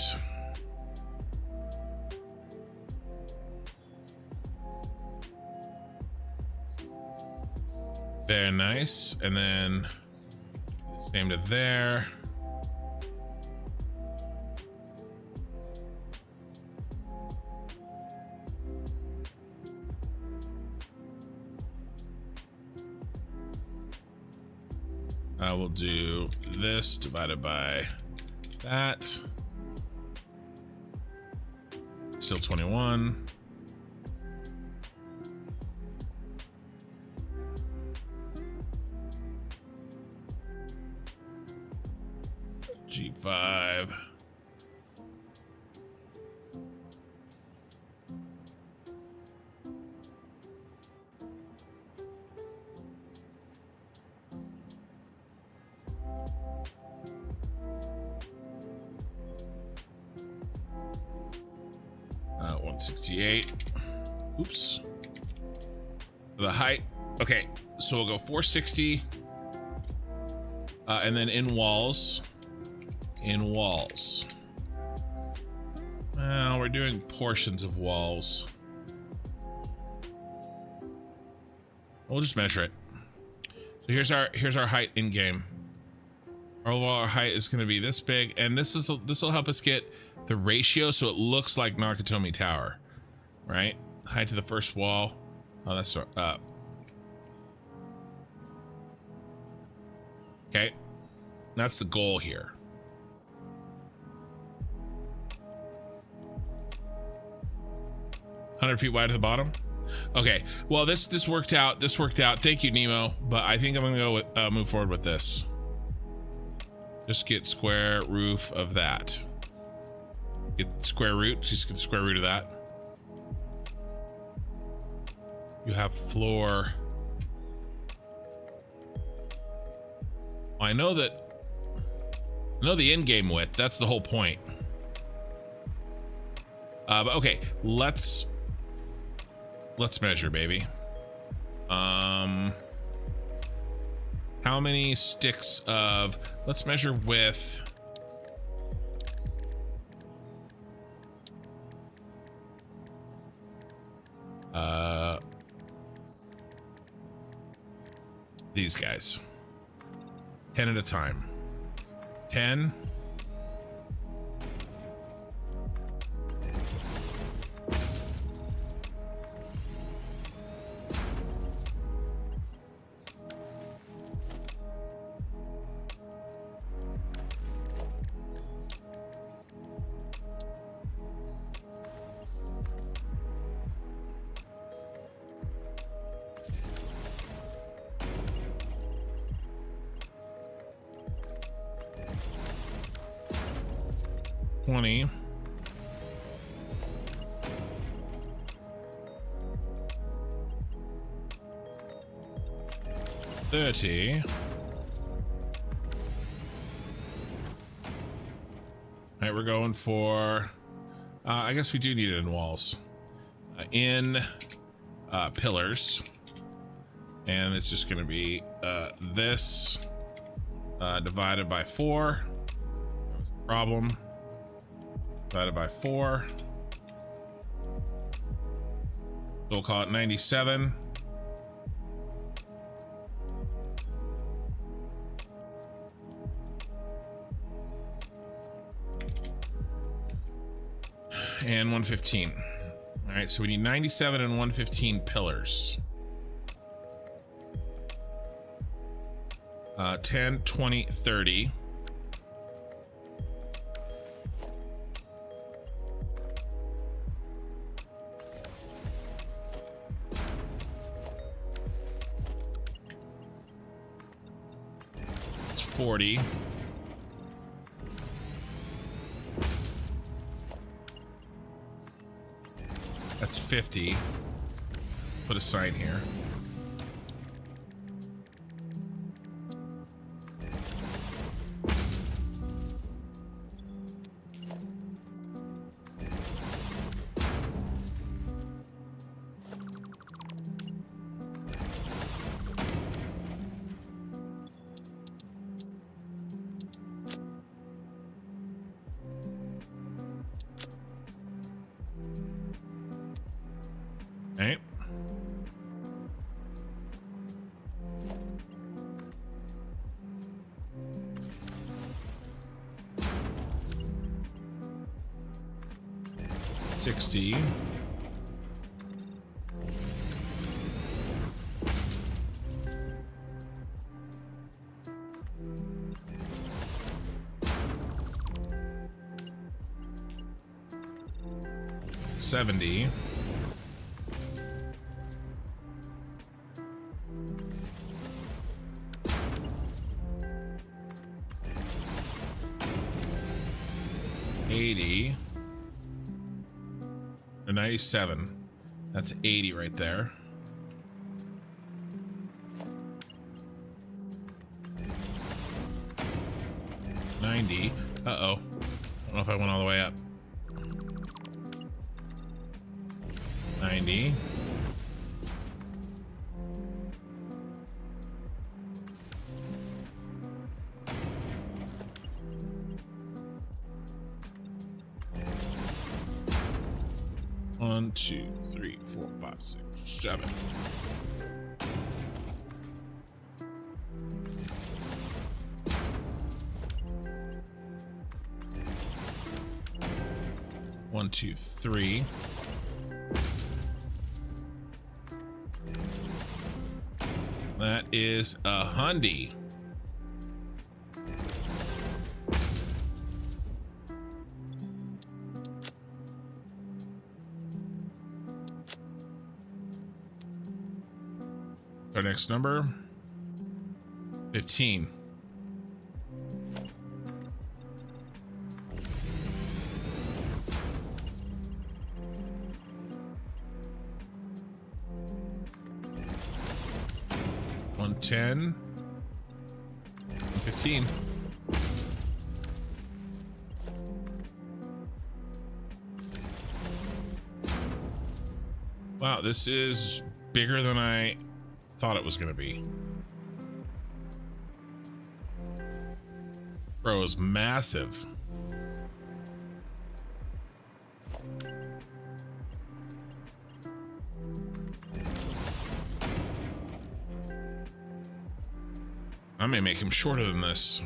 Very nice. And then same to there. I will do this divided by that. Still 21. G5. Uh, 168. Oops. The height. Okay, so we'll go 460. And then in walls. Well, we're doing portions of walls. We'll just measure it. So here's our height in game. Our height is going to be this big, and this will help us get the ratio so it looks like Nakatomi Tower, right? Height to the first wall. Oh, that's up. Okay, that's the goal here. 100 feet wide at the bottom. Okay, well this worked out. This worked out. Thank you, Nemo. But I think I'm gonna go with move forward with this. Just get square roof of that. Get square root. Just get the square root of that. You have floor. I know the in-game width. That's the whole point. But okay, let's measure, baby. How many sticks of, let's measure with these guys. 10 at a time. 10. $20. $30. All right, we're going for, I guess we do need it in walls. In pillars. And it's just gonna be this divided by 4. That was a problem. Divided by 4. We'll call it 97. And 115. All right, so we need 97 and 115 pillars. 10, 20, 30. It's 40. That's 50. Put a sign here. Okay. $60. $70. $80. Or 97. That's 80 right there. $90. Uh-oh. I don't know if I went all the way up. 90. One, 2, 3, 4, 5, 6, 7. One, 2, 3. That is a hundy. Our next number, 15. $110. 15. Wow, this is bigger than I thought it was gonna be. Bro, is massive. I may make him shorter than this.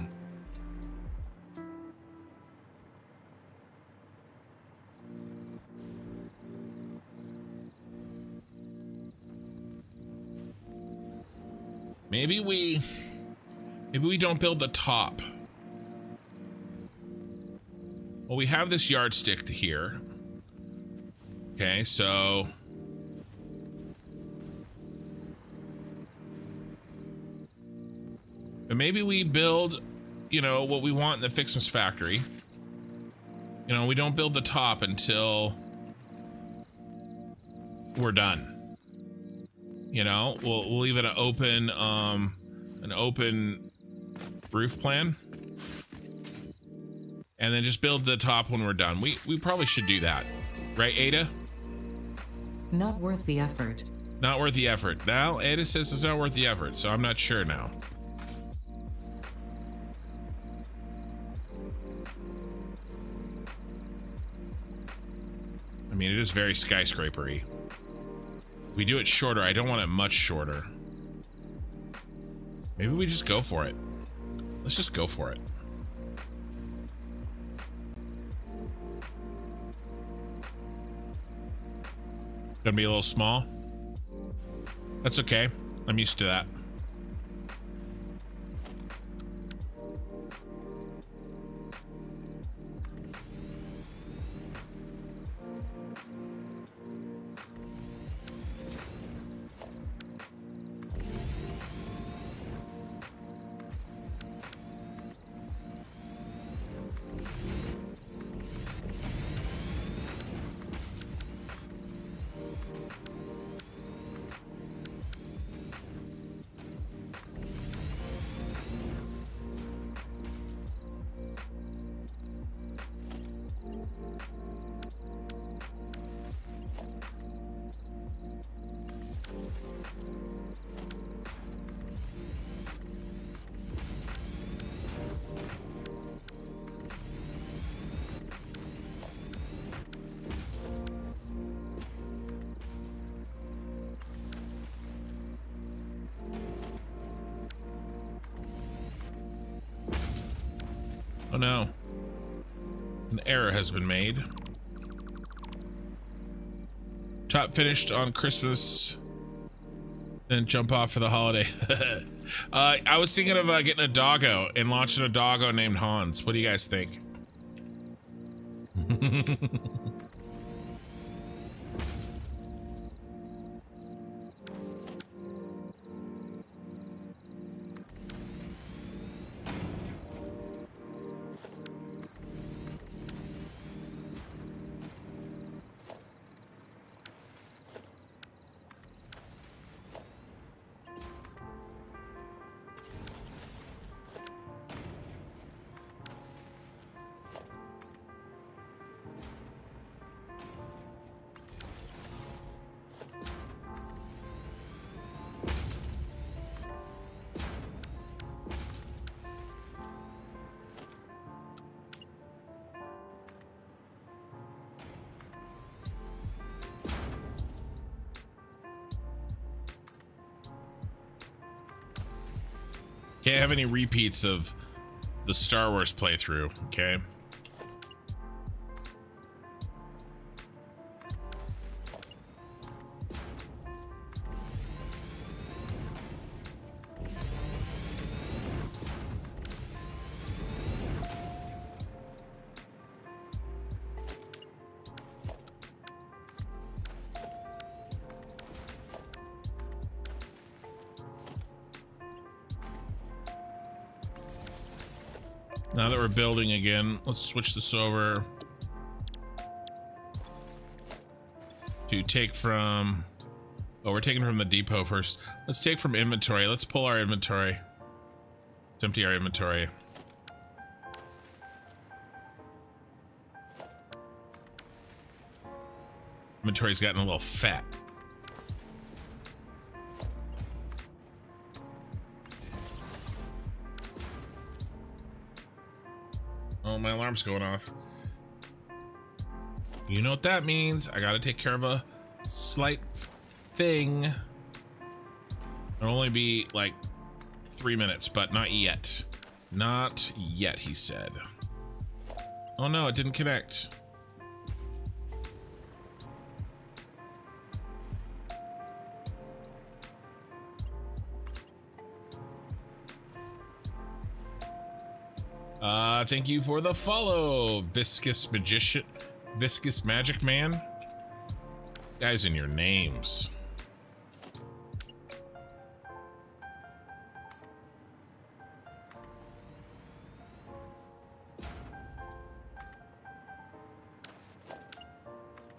Maybe we don't build the top. Well, we have this yardstick to here. Okay, so but maybe we build, you know, what we want in the Ficsmas factory. You know, we don't build the top until we're done. You know, we'll leave it an open roof plan. And then just build the top when we're done. We probably should do that. Right, Ada? Not worth the effort. Not worth the effort. Now, Ada says it's not worth the effort, so I'm not sure now. I mean, it is very skyscraper-y. We do it shorter. I don't want it much shorter. Maybe we just go for it. Let's just go for it. Gonna be a little small. That's okay. I'm used to that. Oh no. An error has been made. Top finished on Christmas. Then jump off for the holiday. I was thinking of getting a doggo and launching a doggo named Hans. What do you guys think? Can't have any repeats of the Star Wars playthrough, okay? Now that we're building again, let's switch this over to take from, oh, we're taking from the depot first. Let's take from inventory. Let's pull our inventory. Let's empty our inventory. Inventory's gotten a little fat. Oh, my alarm's going off. You know what that means. I gotta take care of a slight thing. It'll only be like 3 minutes, but not yet. Not yet, he said. Oh no, it didn't connect. Thank you for the follow, Viscous Magician, Viscous Magic Man. Guys, in your names.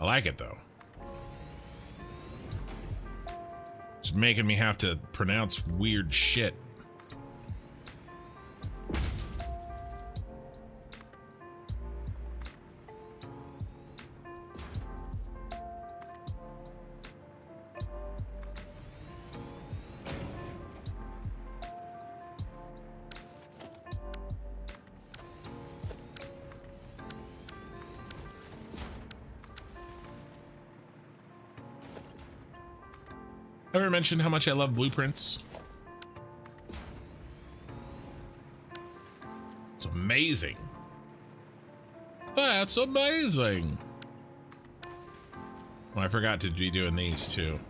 I like it though. It's making me have to pronounce weird shit. Ever mentioned how much I love blueprints? It's amazing. That's amazing. Well, I forgot to be doing these too.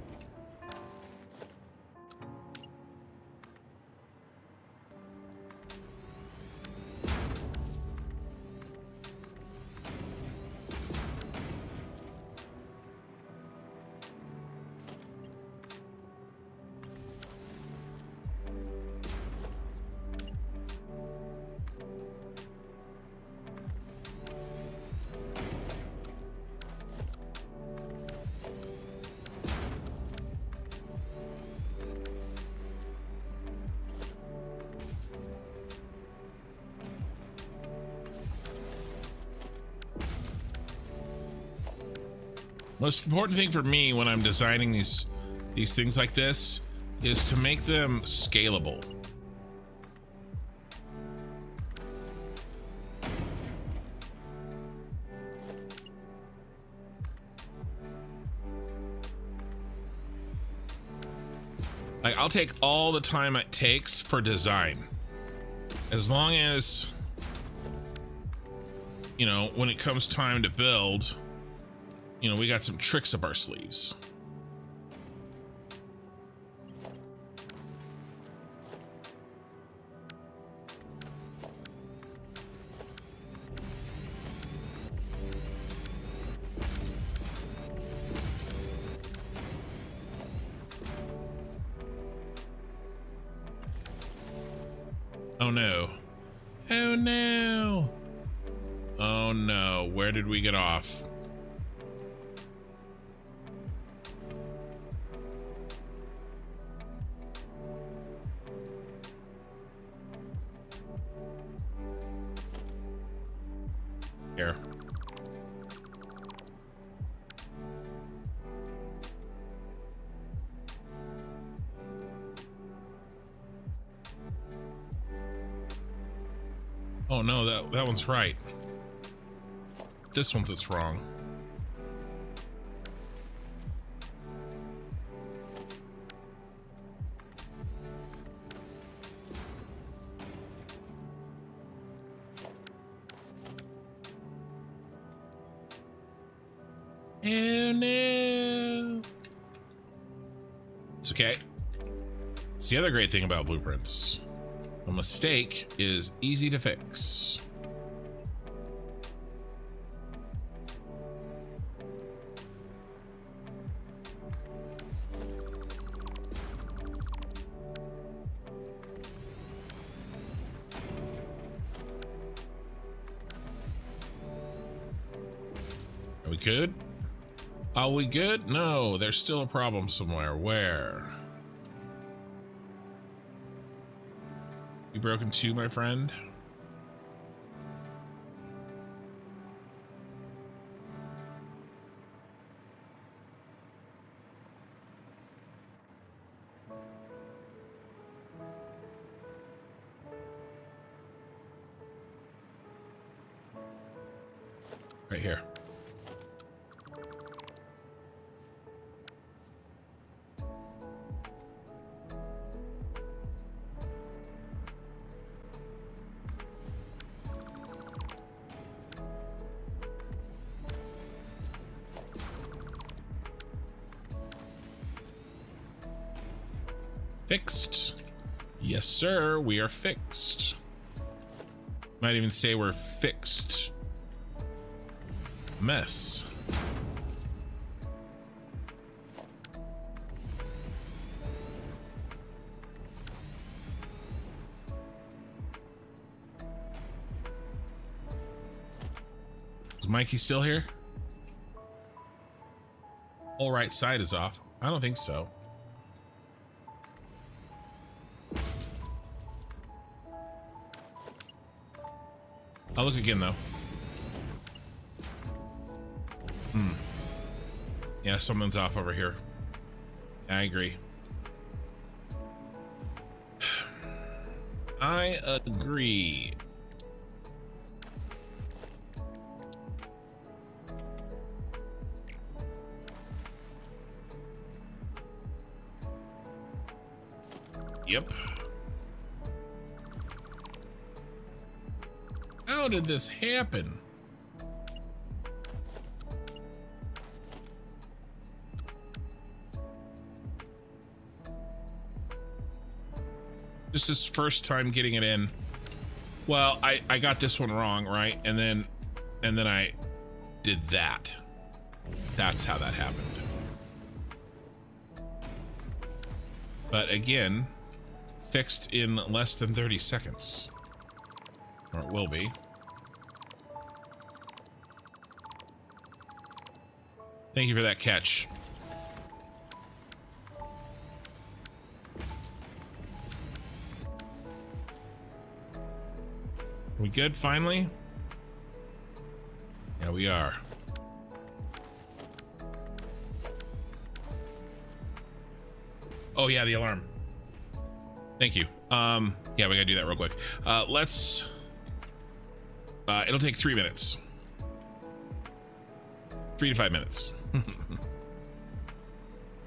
Most important thing for me when I'm designing these things like this is to make them scalable. Like, I'll take all the time it takes for design, as long as, you know, when it comes time to build, you know, we got some tricks up our sleeves. Oh no. Oh no. Oh no. Where did we get off? Here. Oh no, that one's right. This one's it's wrong. Oh no. It's okay. It's the other great thing about blueprints. A mistake is easy to fix. Are we good? Are we good? No, there's still a problem somewhere. Where? You broken too, my friend? Right here. Fixed. Yes, sir, we are fixed. Might even say we're fixed. Mess. Is Mikey still here? Whole right side is off. I don't think so. I'll look again though. Yeah, something's off over here. I agree. I agree. Yep. How did this happen? This is first time getting it in. Well, I got this one wrong, right? And then I did that. That's how that happened. But again, fixed in less than 30 seconds. Or it will be. Thank you for that catch. We good finally? Yeah, we are. Oh yeah, the alarm. Thank you. Yeah, we gotta do that real quick. It'll take 3 minutes. 3 to 5 minutes.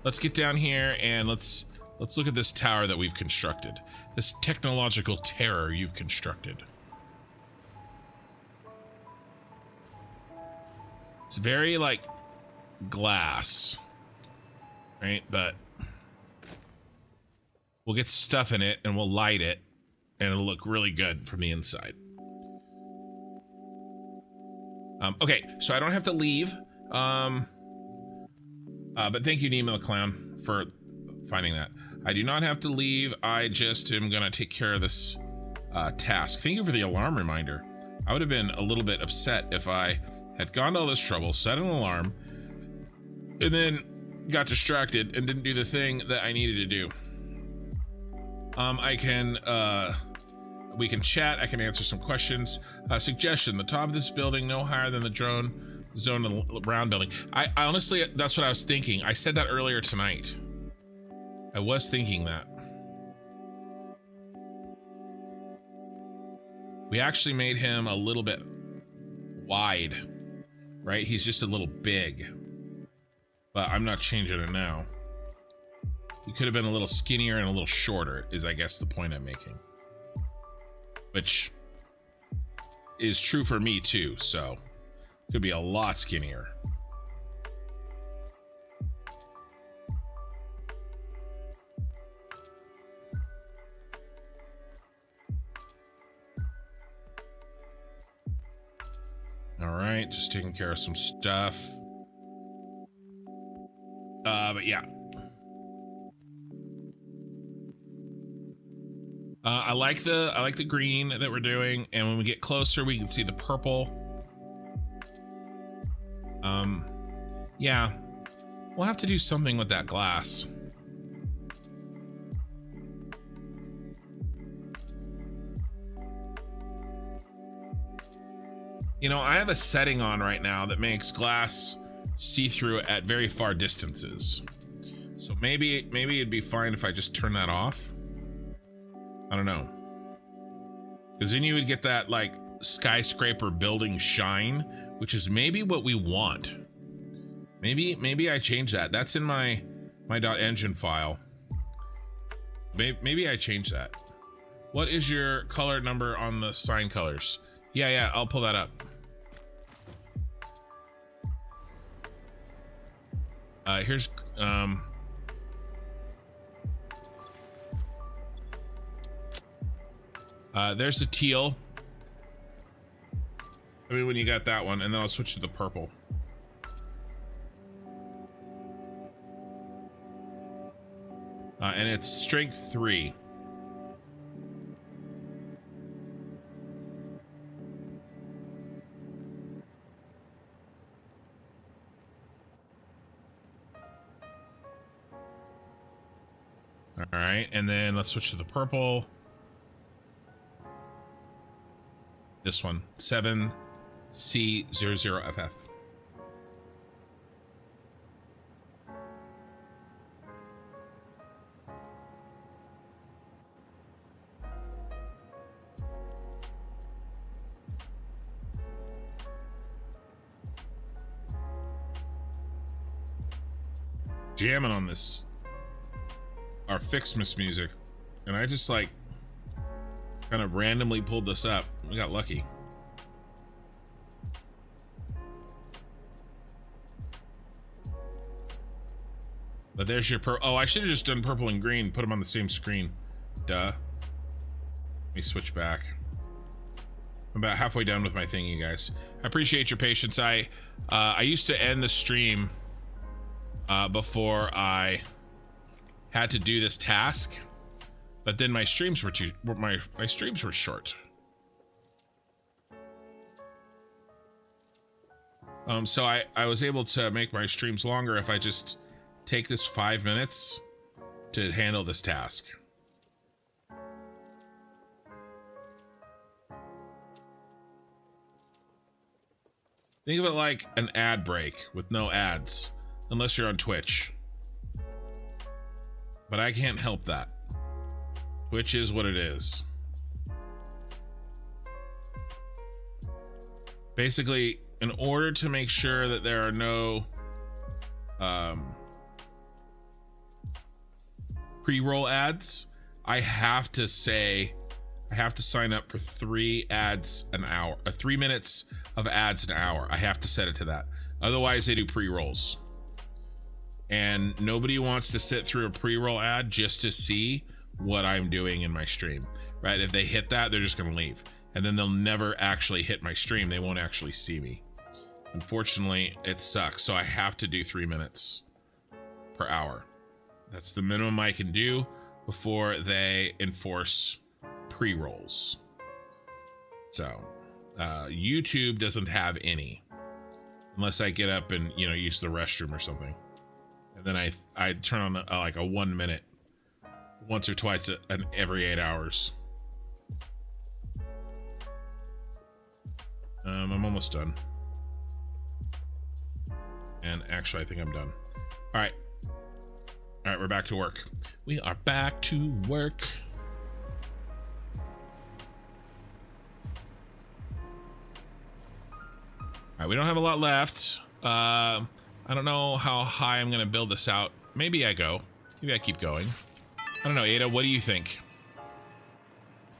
Let's get down here and let's look at this tower that we've constructed. This technological terror you've constructed. It's very like glass, right? But we'll get stuff in it and we'll light it and it'll look really good from the inside. Okay, so I don't have to leave. But thank you, Nemo the Clown, for finding that. I do not have to leave. I just am gonna take care of this task. Thank you for the alarm reminder. I would have been a little bit upset if I had gone to all this trouble, set an alarm, and then got distracted and didn't do the thing that I needed to do. We can chat. I can answer some questions. Suggestion: the top of this building no higher than the drone zone of the round building. I honestly, that's what I was thinking. I said that earlier tonight. I was thinking that. We actually made him a little bit wide, right? He's just a little big, but I'm not changing it now. He could have been a little skinnier and a little shorter, is I guess the point I'm making. Which is true for me too, so could be a lot skinnier. All right, just taking care of some stuff. But yeah. I like the green that we're doing, and when we get closer, we can see the purple. Yeah, we'll have to do something with that glass. You know, I have a setting on right now that makes glass see-through at very far distances. So maybe it'd be fine if I just turn that off. I don't know. Because then you would get that like skyscraper building shine, which is maybe what we want. Maybe I change that. That's in my .engine file. Maybe I change that. What is your color number on the sign colors? Yeah, I'll pull that up. Here's there's the teal. I mean, when you got that one, and then I'll switch to the purple. And it's strength 3. All right, and then let's switch to the purple. This one, 7C00FF. Jamming on this, our Ficsmas music. And I just like kind of randomly pulled this up. We got lucky. But there's your oh, I should have just done purple and green, put them on the same screen. Duh. Let me switch back. I'm about halfway done with my thing, you guys. I appreciate your patience. I used to end the stream before I had to do this task, but then my streams were my streams were short. So I was able to make my streams longer if I just take this 5 minutes to handle this task. Think of it like an ad break with no ads, unless you're on Twitch. But I can't help that. Twitch is what it is. Basically, in order to make sure that there are no pre-roll ads, I have to sign up for 3 ads an hour, 3 minutes of ads an hour. I have to set it to that. Otherwise, they do pre-rolls. And nobody wants to sit through a pre-roll ad just to see what I'm doing in my stream, right? If they hit that, they're just gonna leave. And then they'll never actually hit my stream. They won't actually see me. Unfortunately, it sucks. So I have to do 3 minutes per hour. That's the minimum I can do before they enforce pre-rolls. So YouTube doesn't have any, unless I get up and use the restroom or something, and then I turn on like a 1 minute once or twice every 8 hours. I'm almost done, and actually I think I'm done. All right, we're back to work. We are back to work. All right, we don't have a lot left. I don't know how high I'm gonna build this out. Maybe I keep going. I don't know, Ada, what do you think?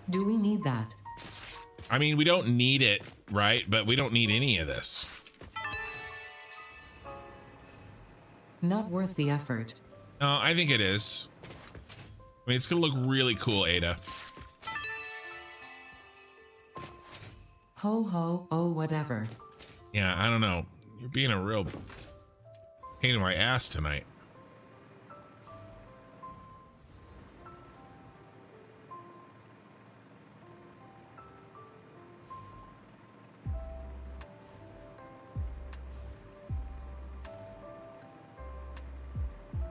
Do we need that? I mean, we don't need it, right? But we don't need any of this. Not worth the effort. No, I think it is. I mean, it's gonna look really cool, Ada. Ho ho, oh whatever. Yeah, I don't know. You're being a real pain in my ass tonight.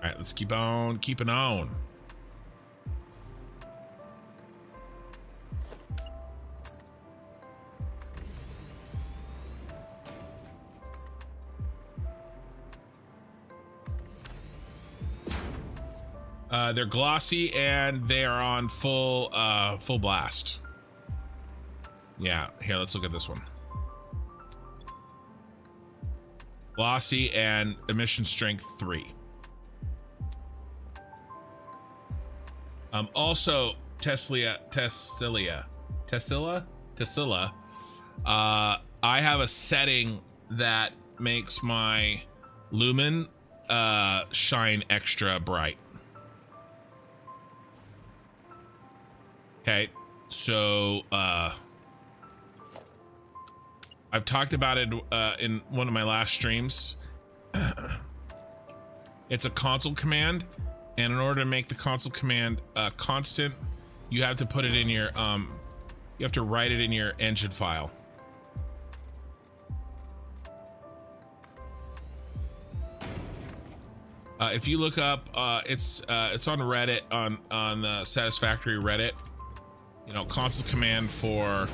All right, let's keep on keeping on. They're glossy and they are on full blast. Yeah, here, let's look at this one. Glossy and emission strength 3. Also Tesla. I have a setting that makes my Lumen shine extra bright. Okay, so I've talked about it in one of my last streams. It's a console command, and in order to make the console command constant, you have to put it in your you have to write it in your engine file. If you look up, it's on Reddit, on the Satisfactory Reddit. Console command for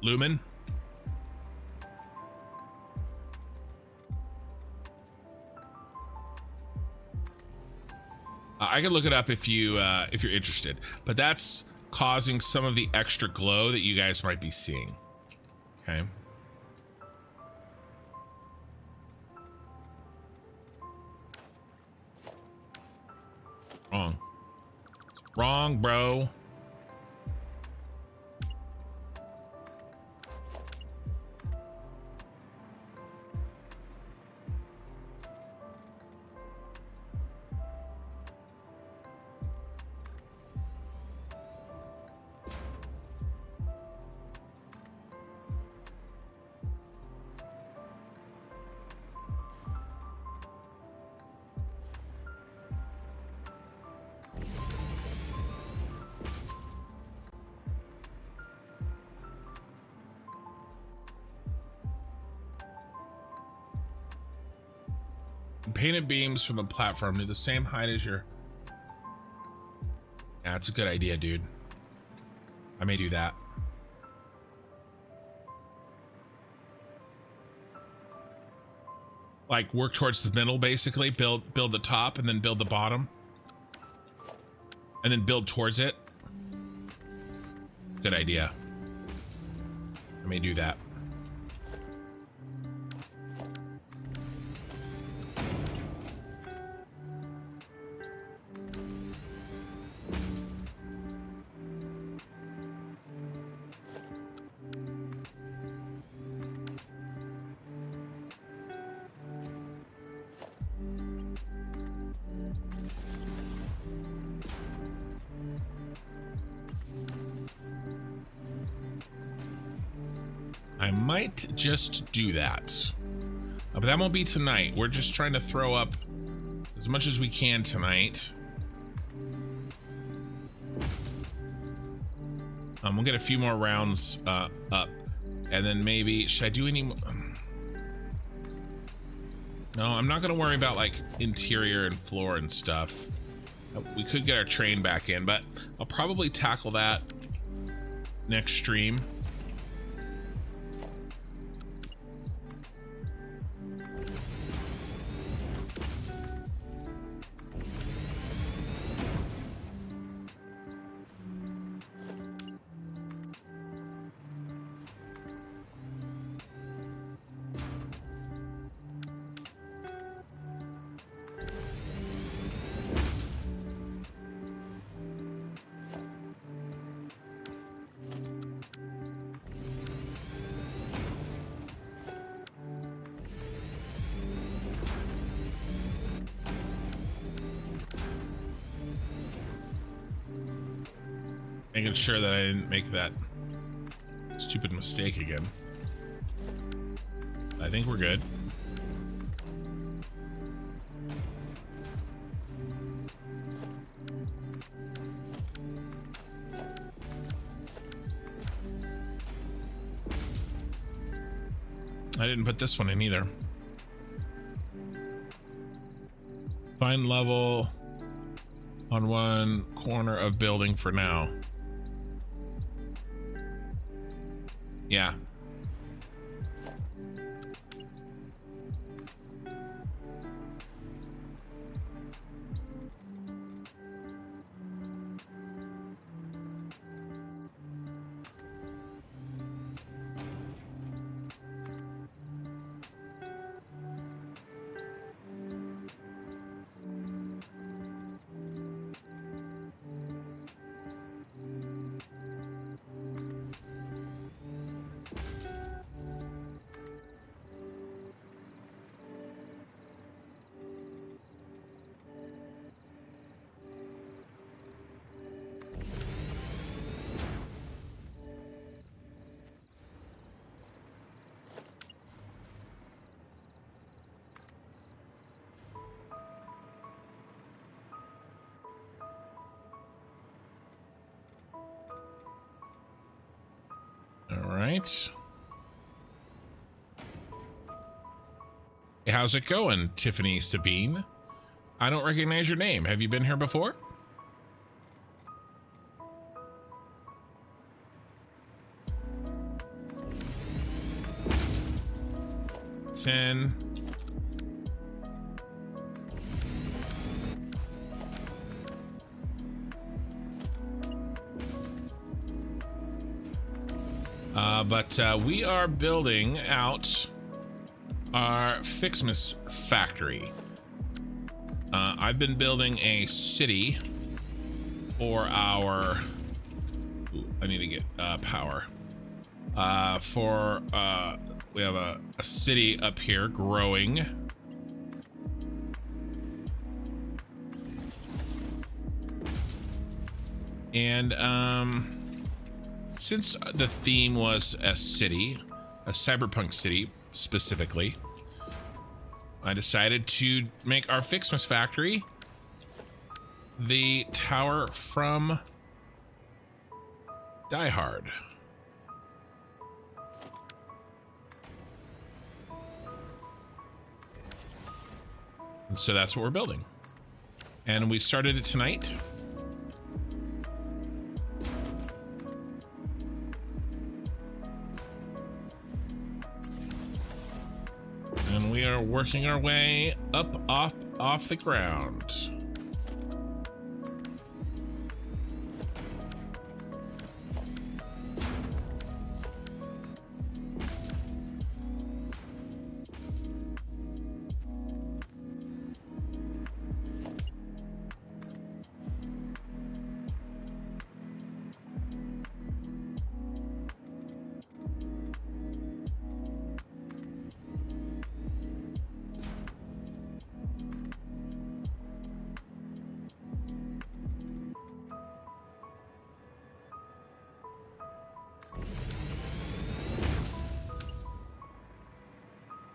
Lumen. I can look it up if you're interested, but that's causing some of the extra glow that you guys might be seeing. Okay. Wrong. Wrong, bro. Painted beams from the platform to the same height as your... Yeah, that's a good idea, dude. I may do that. Like, work towards the middle, basically. Build the top and then build the bottom. And then build towards it. Good idea. I may do that. I might just do that. But that won't be tonight. We're just trying to throw up as much as we can tonight. We'll get a few more rounds up. And then maybe... Should I do any... No, I'm not going to worry about, like, interior and floor and stuff. We could get our train back in, but I'll probably tackle that next stream. Making sure that I didn't make that stupid mistake again. I think we're good. I didn't put this one in either. Find level on one corner of building for now. Yeah. Right. How's it going, Tiffany Sabine? I don't recognize your name. Have you been here before? It's in. But we are building out our Ficsmas factory. I've been building a city for our... Ooh, I need to get power. We have a city up here growing. And since the theme was a city, a cyberpunk city specifically, I decided to make our Ficsmas factory the tower from Die Hard. And so that's what we're building. And we started it tonight. And we are working our way up off the ground.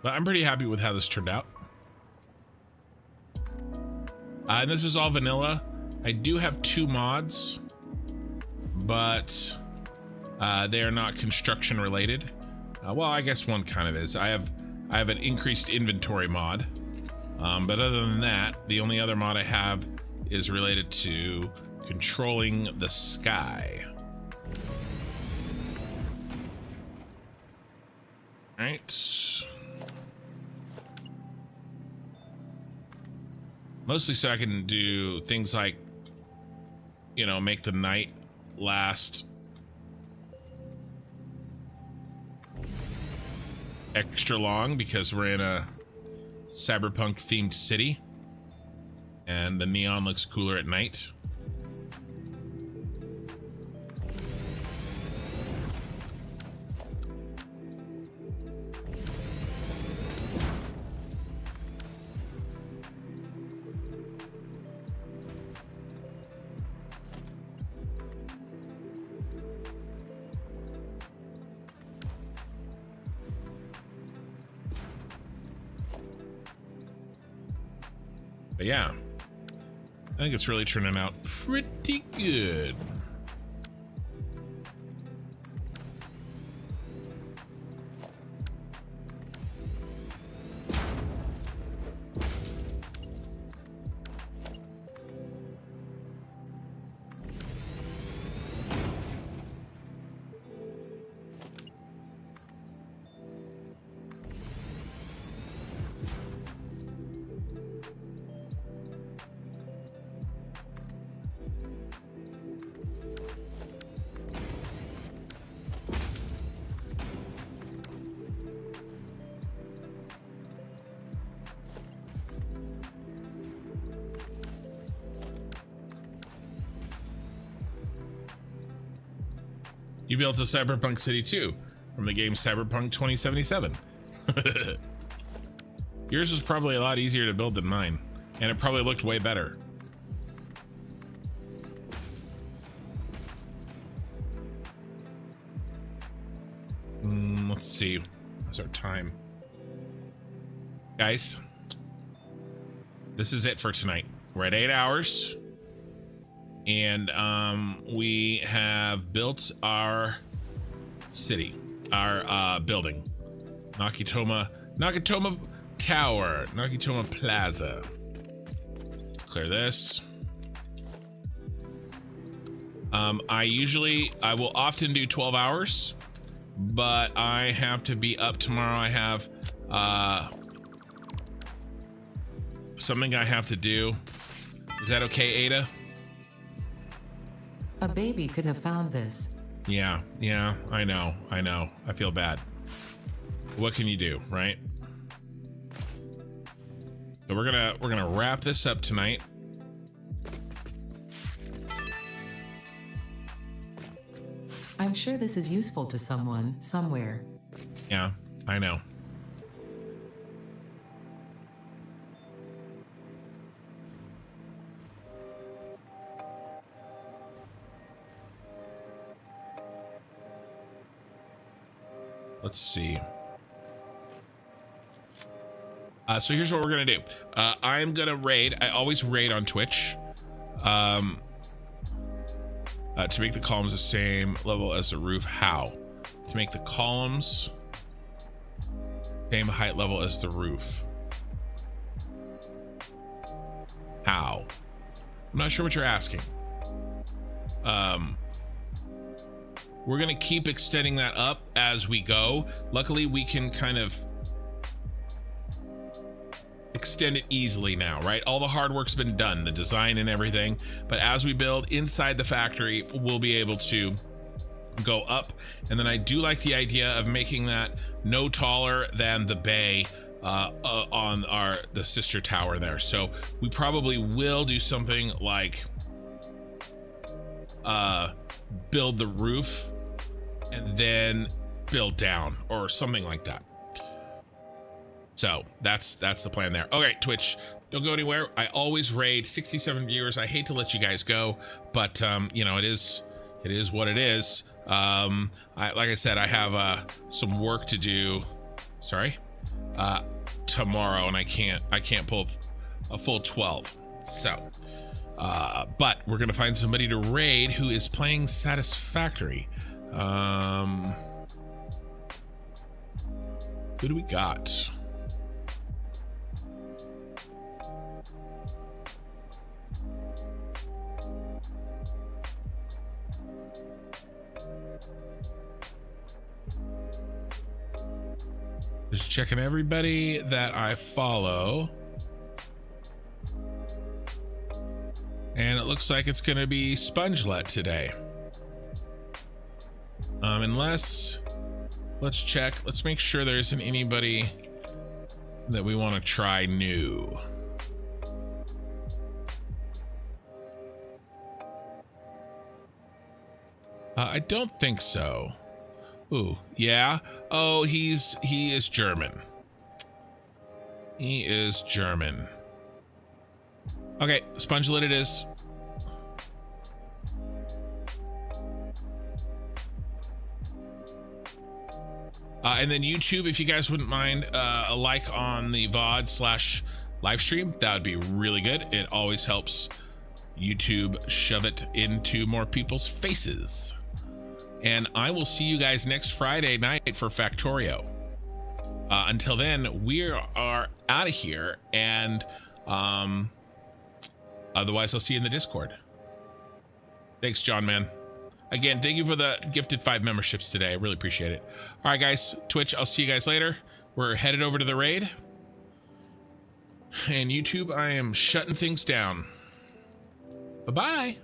But I'm pretty happy with how this turned out. And this is all vanilla. I do have 2 mods, but they are not construction related. Well, I guess one kind of is. I have an increased inventory mod. But other than that, the only other mod I have is related to controlling the sky. All right. Mostly so I can do things like, you know, make the night last extra long because we're in a cyberpunk themed city and the neon looks cooler at night. But yeah, I think it's really turning out pretty good. You built a cyberpunk city too, from the game Cyberpunk 2077. Yours was probably a lot easier to build than mine, and it probably looked way better. Let's see. What's our time? Guys, this is it for tonight. We're at 8 hours. And we have built our city, our building, Nakatomi Tower, Nakatomi Plaza. Let's clear this. I will often do 12 hours, but I have to be up tomorrow. I have something I have to do. Is that okay, Ada? A baby could have found this. Yeah, I know. I feel bad. What can you do, right? So we're gonna wrap this up tonight. I'm sure this is useful to someone, somewhere. Yeah, I know. Let's see. So here's what we're gonna do. I'm gonna raid. I always raid on Twitch. To make the columns the same level as the roof. How? To make the columns same height level as the roof. How? I'm not sure what you're asking. We're gonna keep extending that up as we go. Luckily, we can kind of extend it easily now, right? All the hard work's been done, the design and everything. But as we build inside the factory, we'll be able to go up. And then I do like the idea of making that no taller than the bay on the sister tower there. So we probably will do something like build the roof and then build down or something like that. So that's the plan there. Okay, Twitch, don't go anywhere. I always raid 67 viewers. I hate to let you guys go, but you know, it is what it is. Like I said, I have some work to do. Sorry, tomorrow, and I can't pull a full 12. So, but we're gonna find somebody to raid who is playing Satisfactory. Who do we got? Just checking everybody that I follow. And it looks like it's going to be Spongelet today. Unless, let's check. Let's make sure there isn't anybody that we want to try new. I don't think so. Ooh, yeah. Oh, he is German. He is German. Okay, Spongelet it is. And then YouTube, if you guys wouldn't mind a like on the VOD / live stream, that would be really good. It always helps YouTube shove it into more people's faces. And I will see you guys next Friday night for Factorio. Until then, we are out of here, and otherwise I'll see you in the Discord. Thanks, John, man. Again, thank you for the gifted 5 memberships today. I really appreciate it. All right, guys, Twitch, I'll see you guys later. We're headed over to the raid. And YouTube, I am shutting things down. Bye-bye.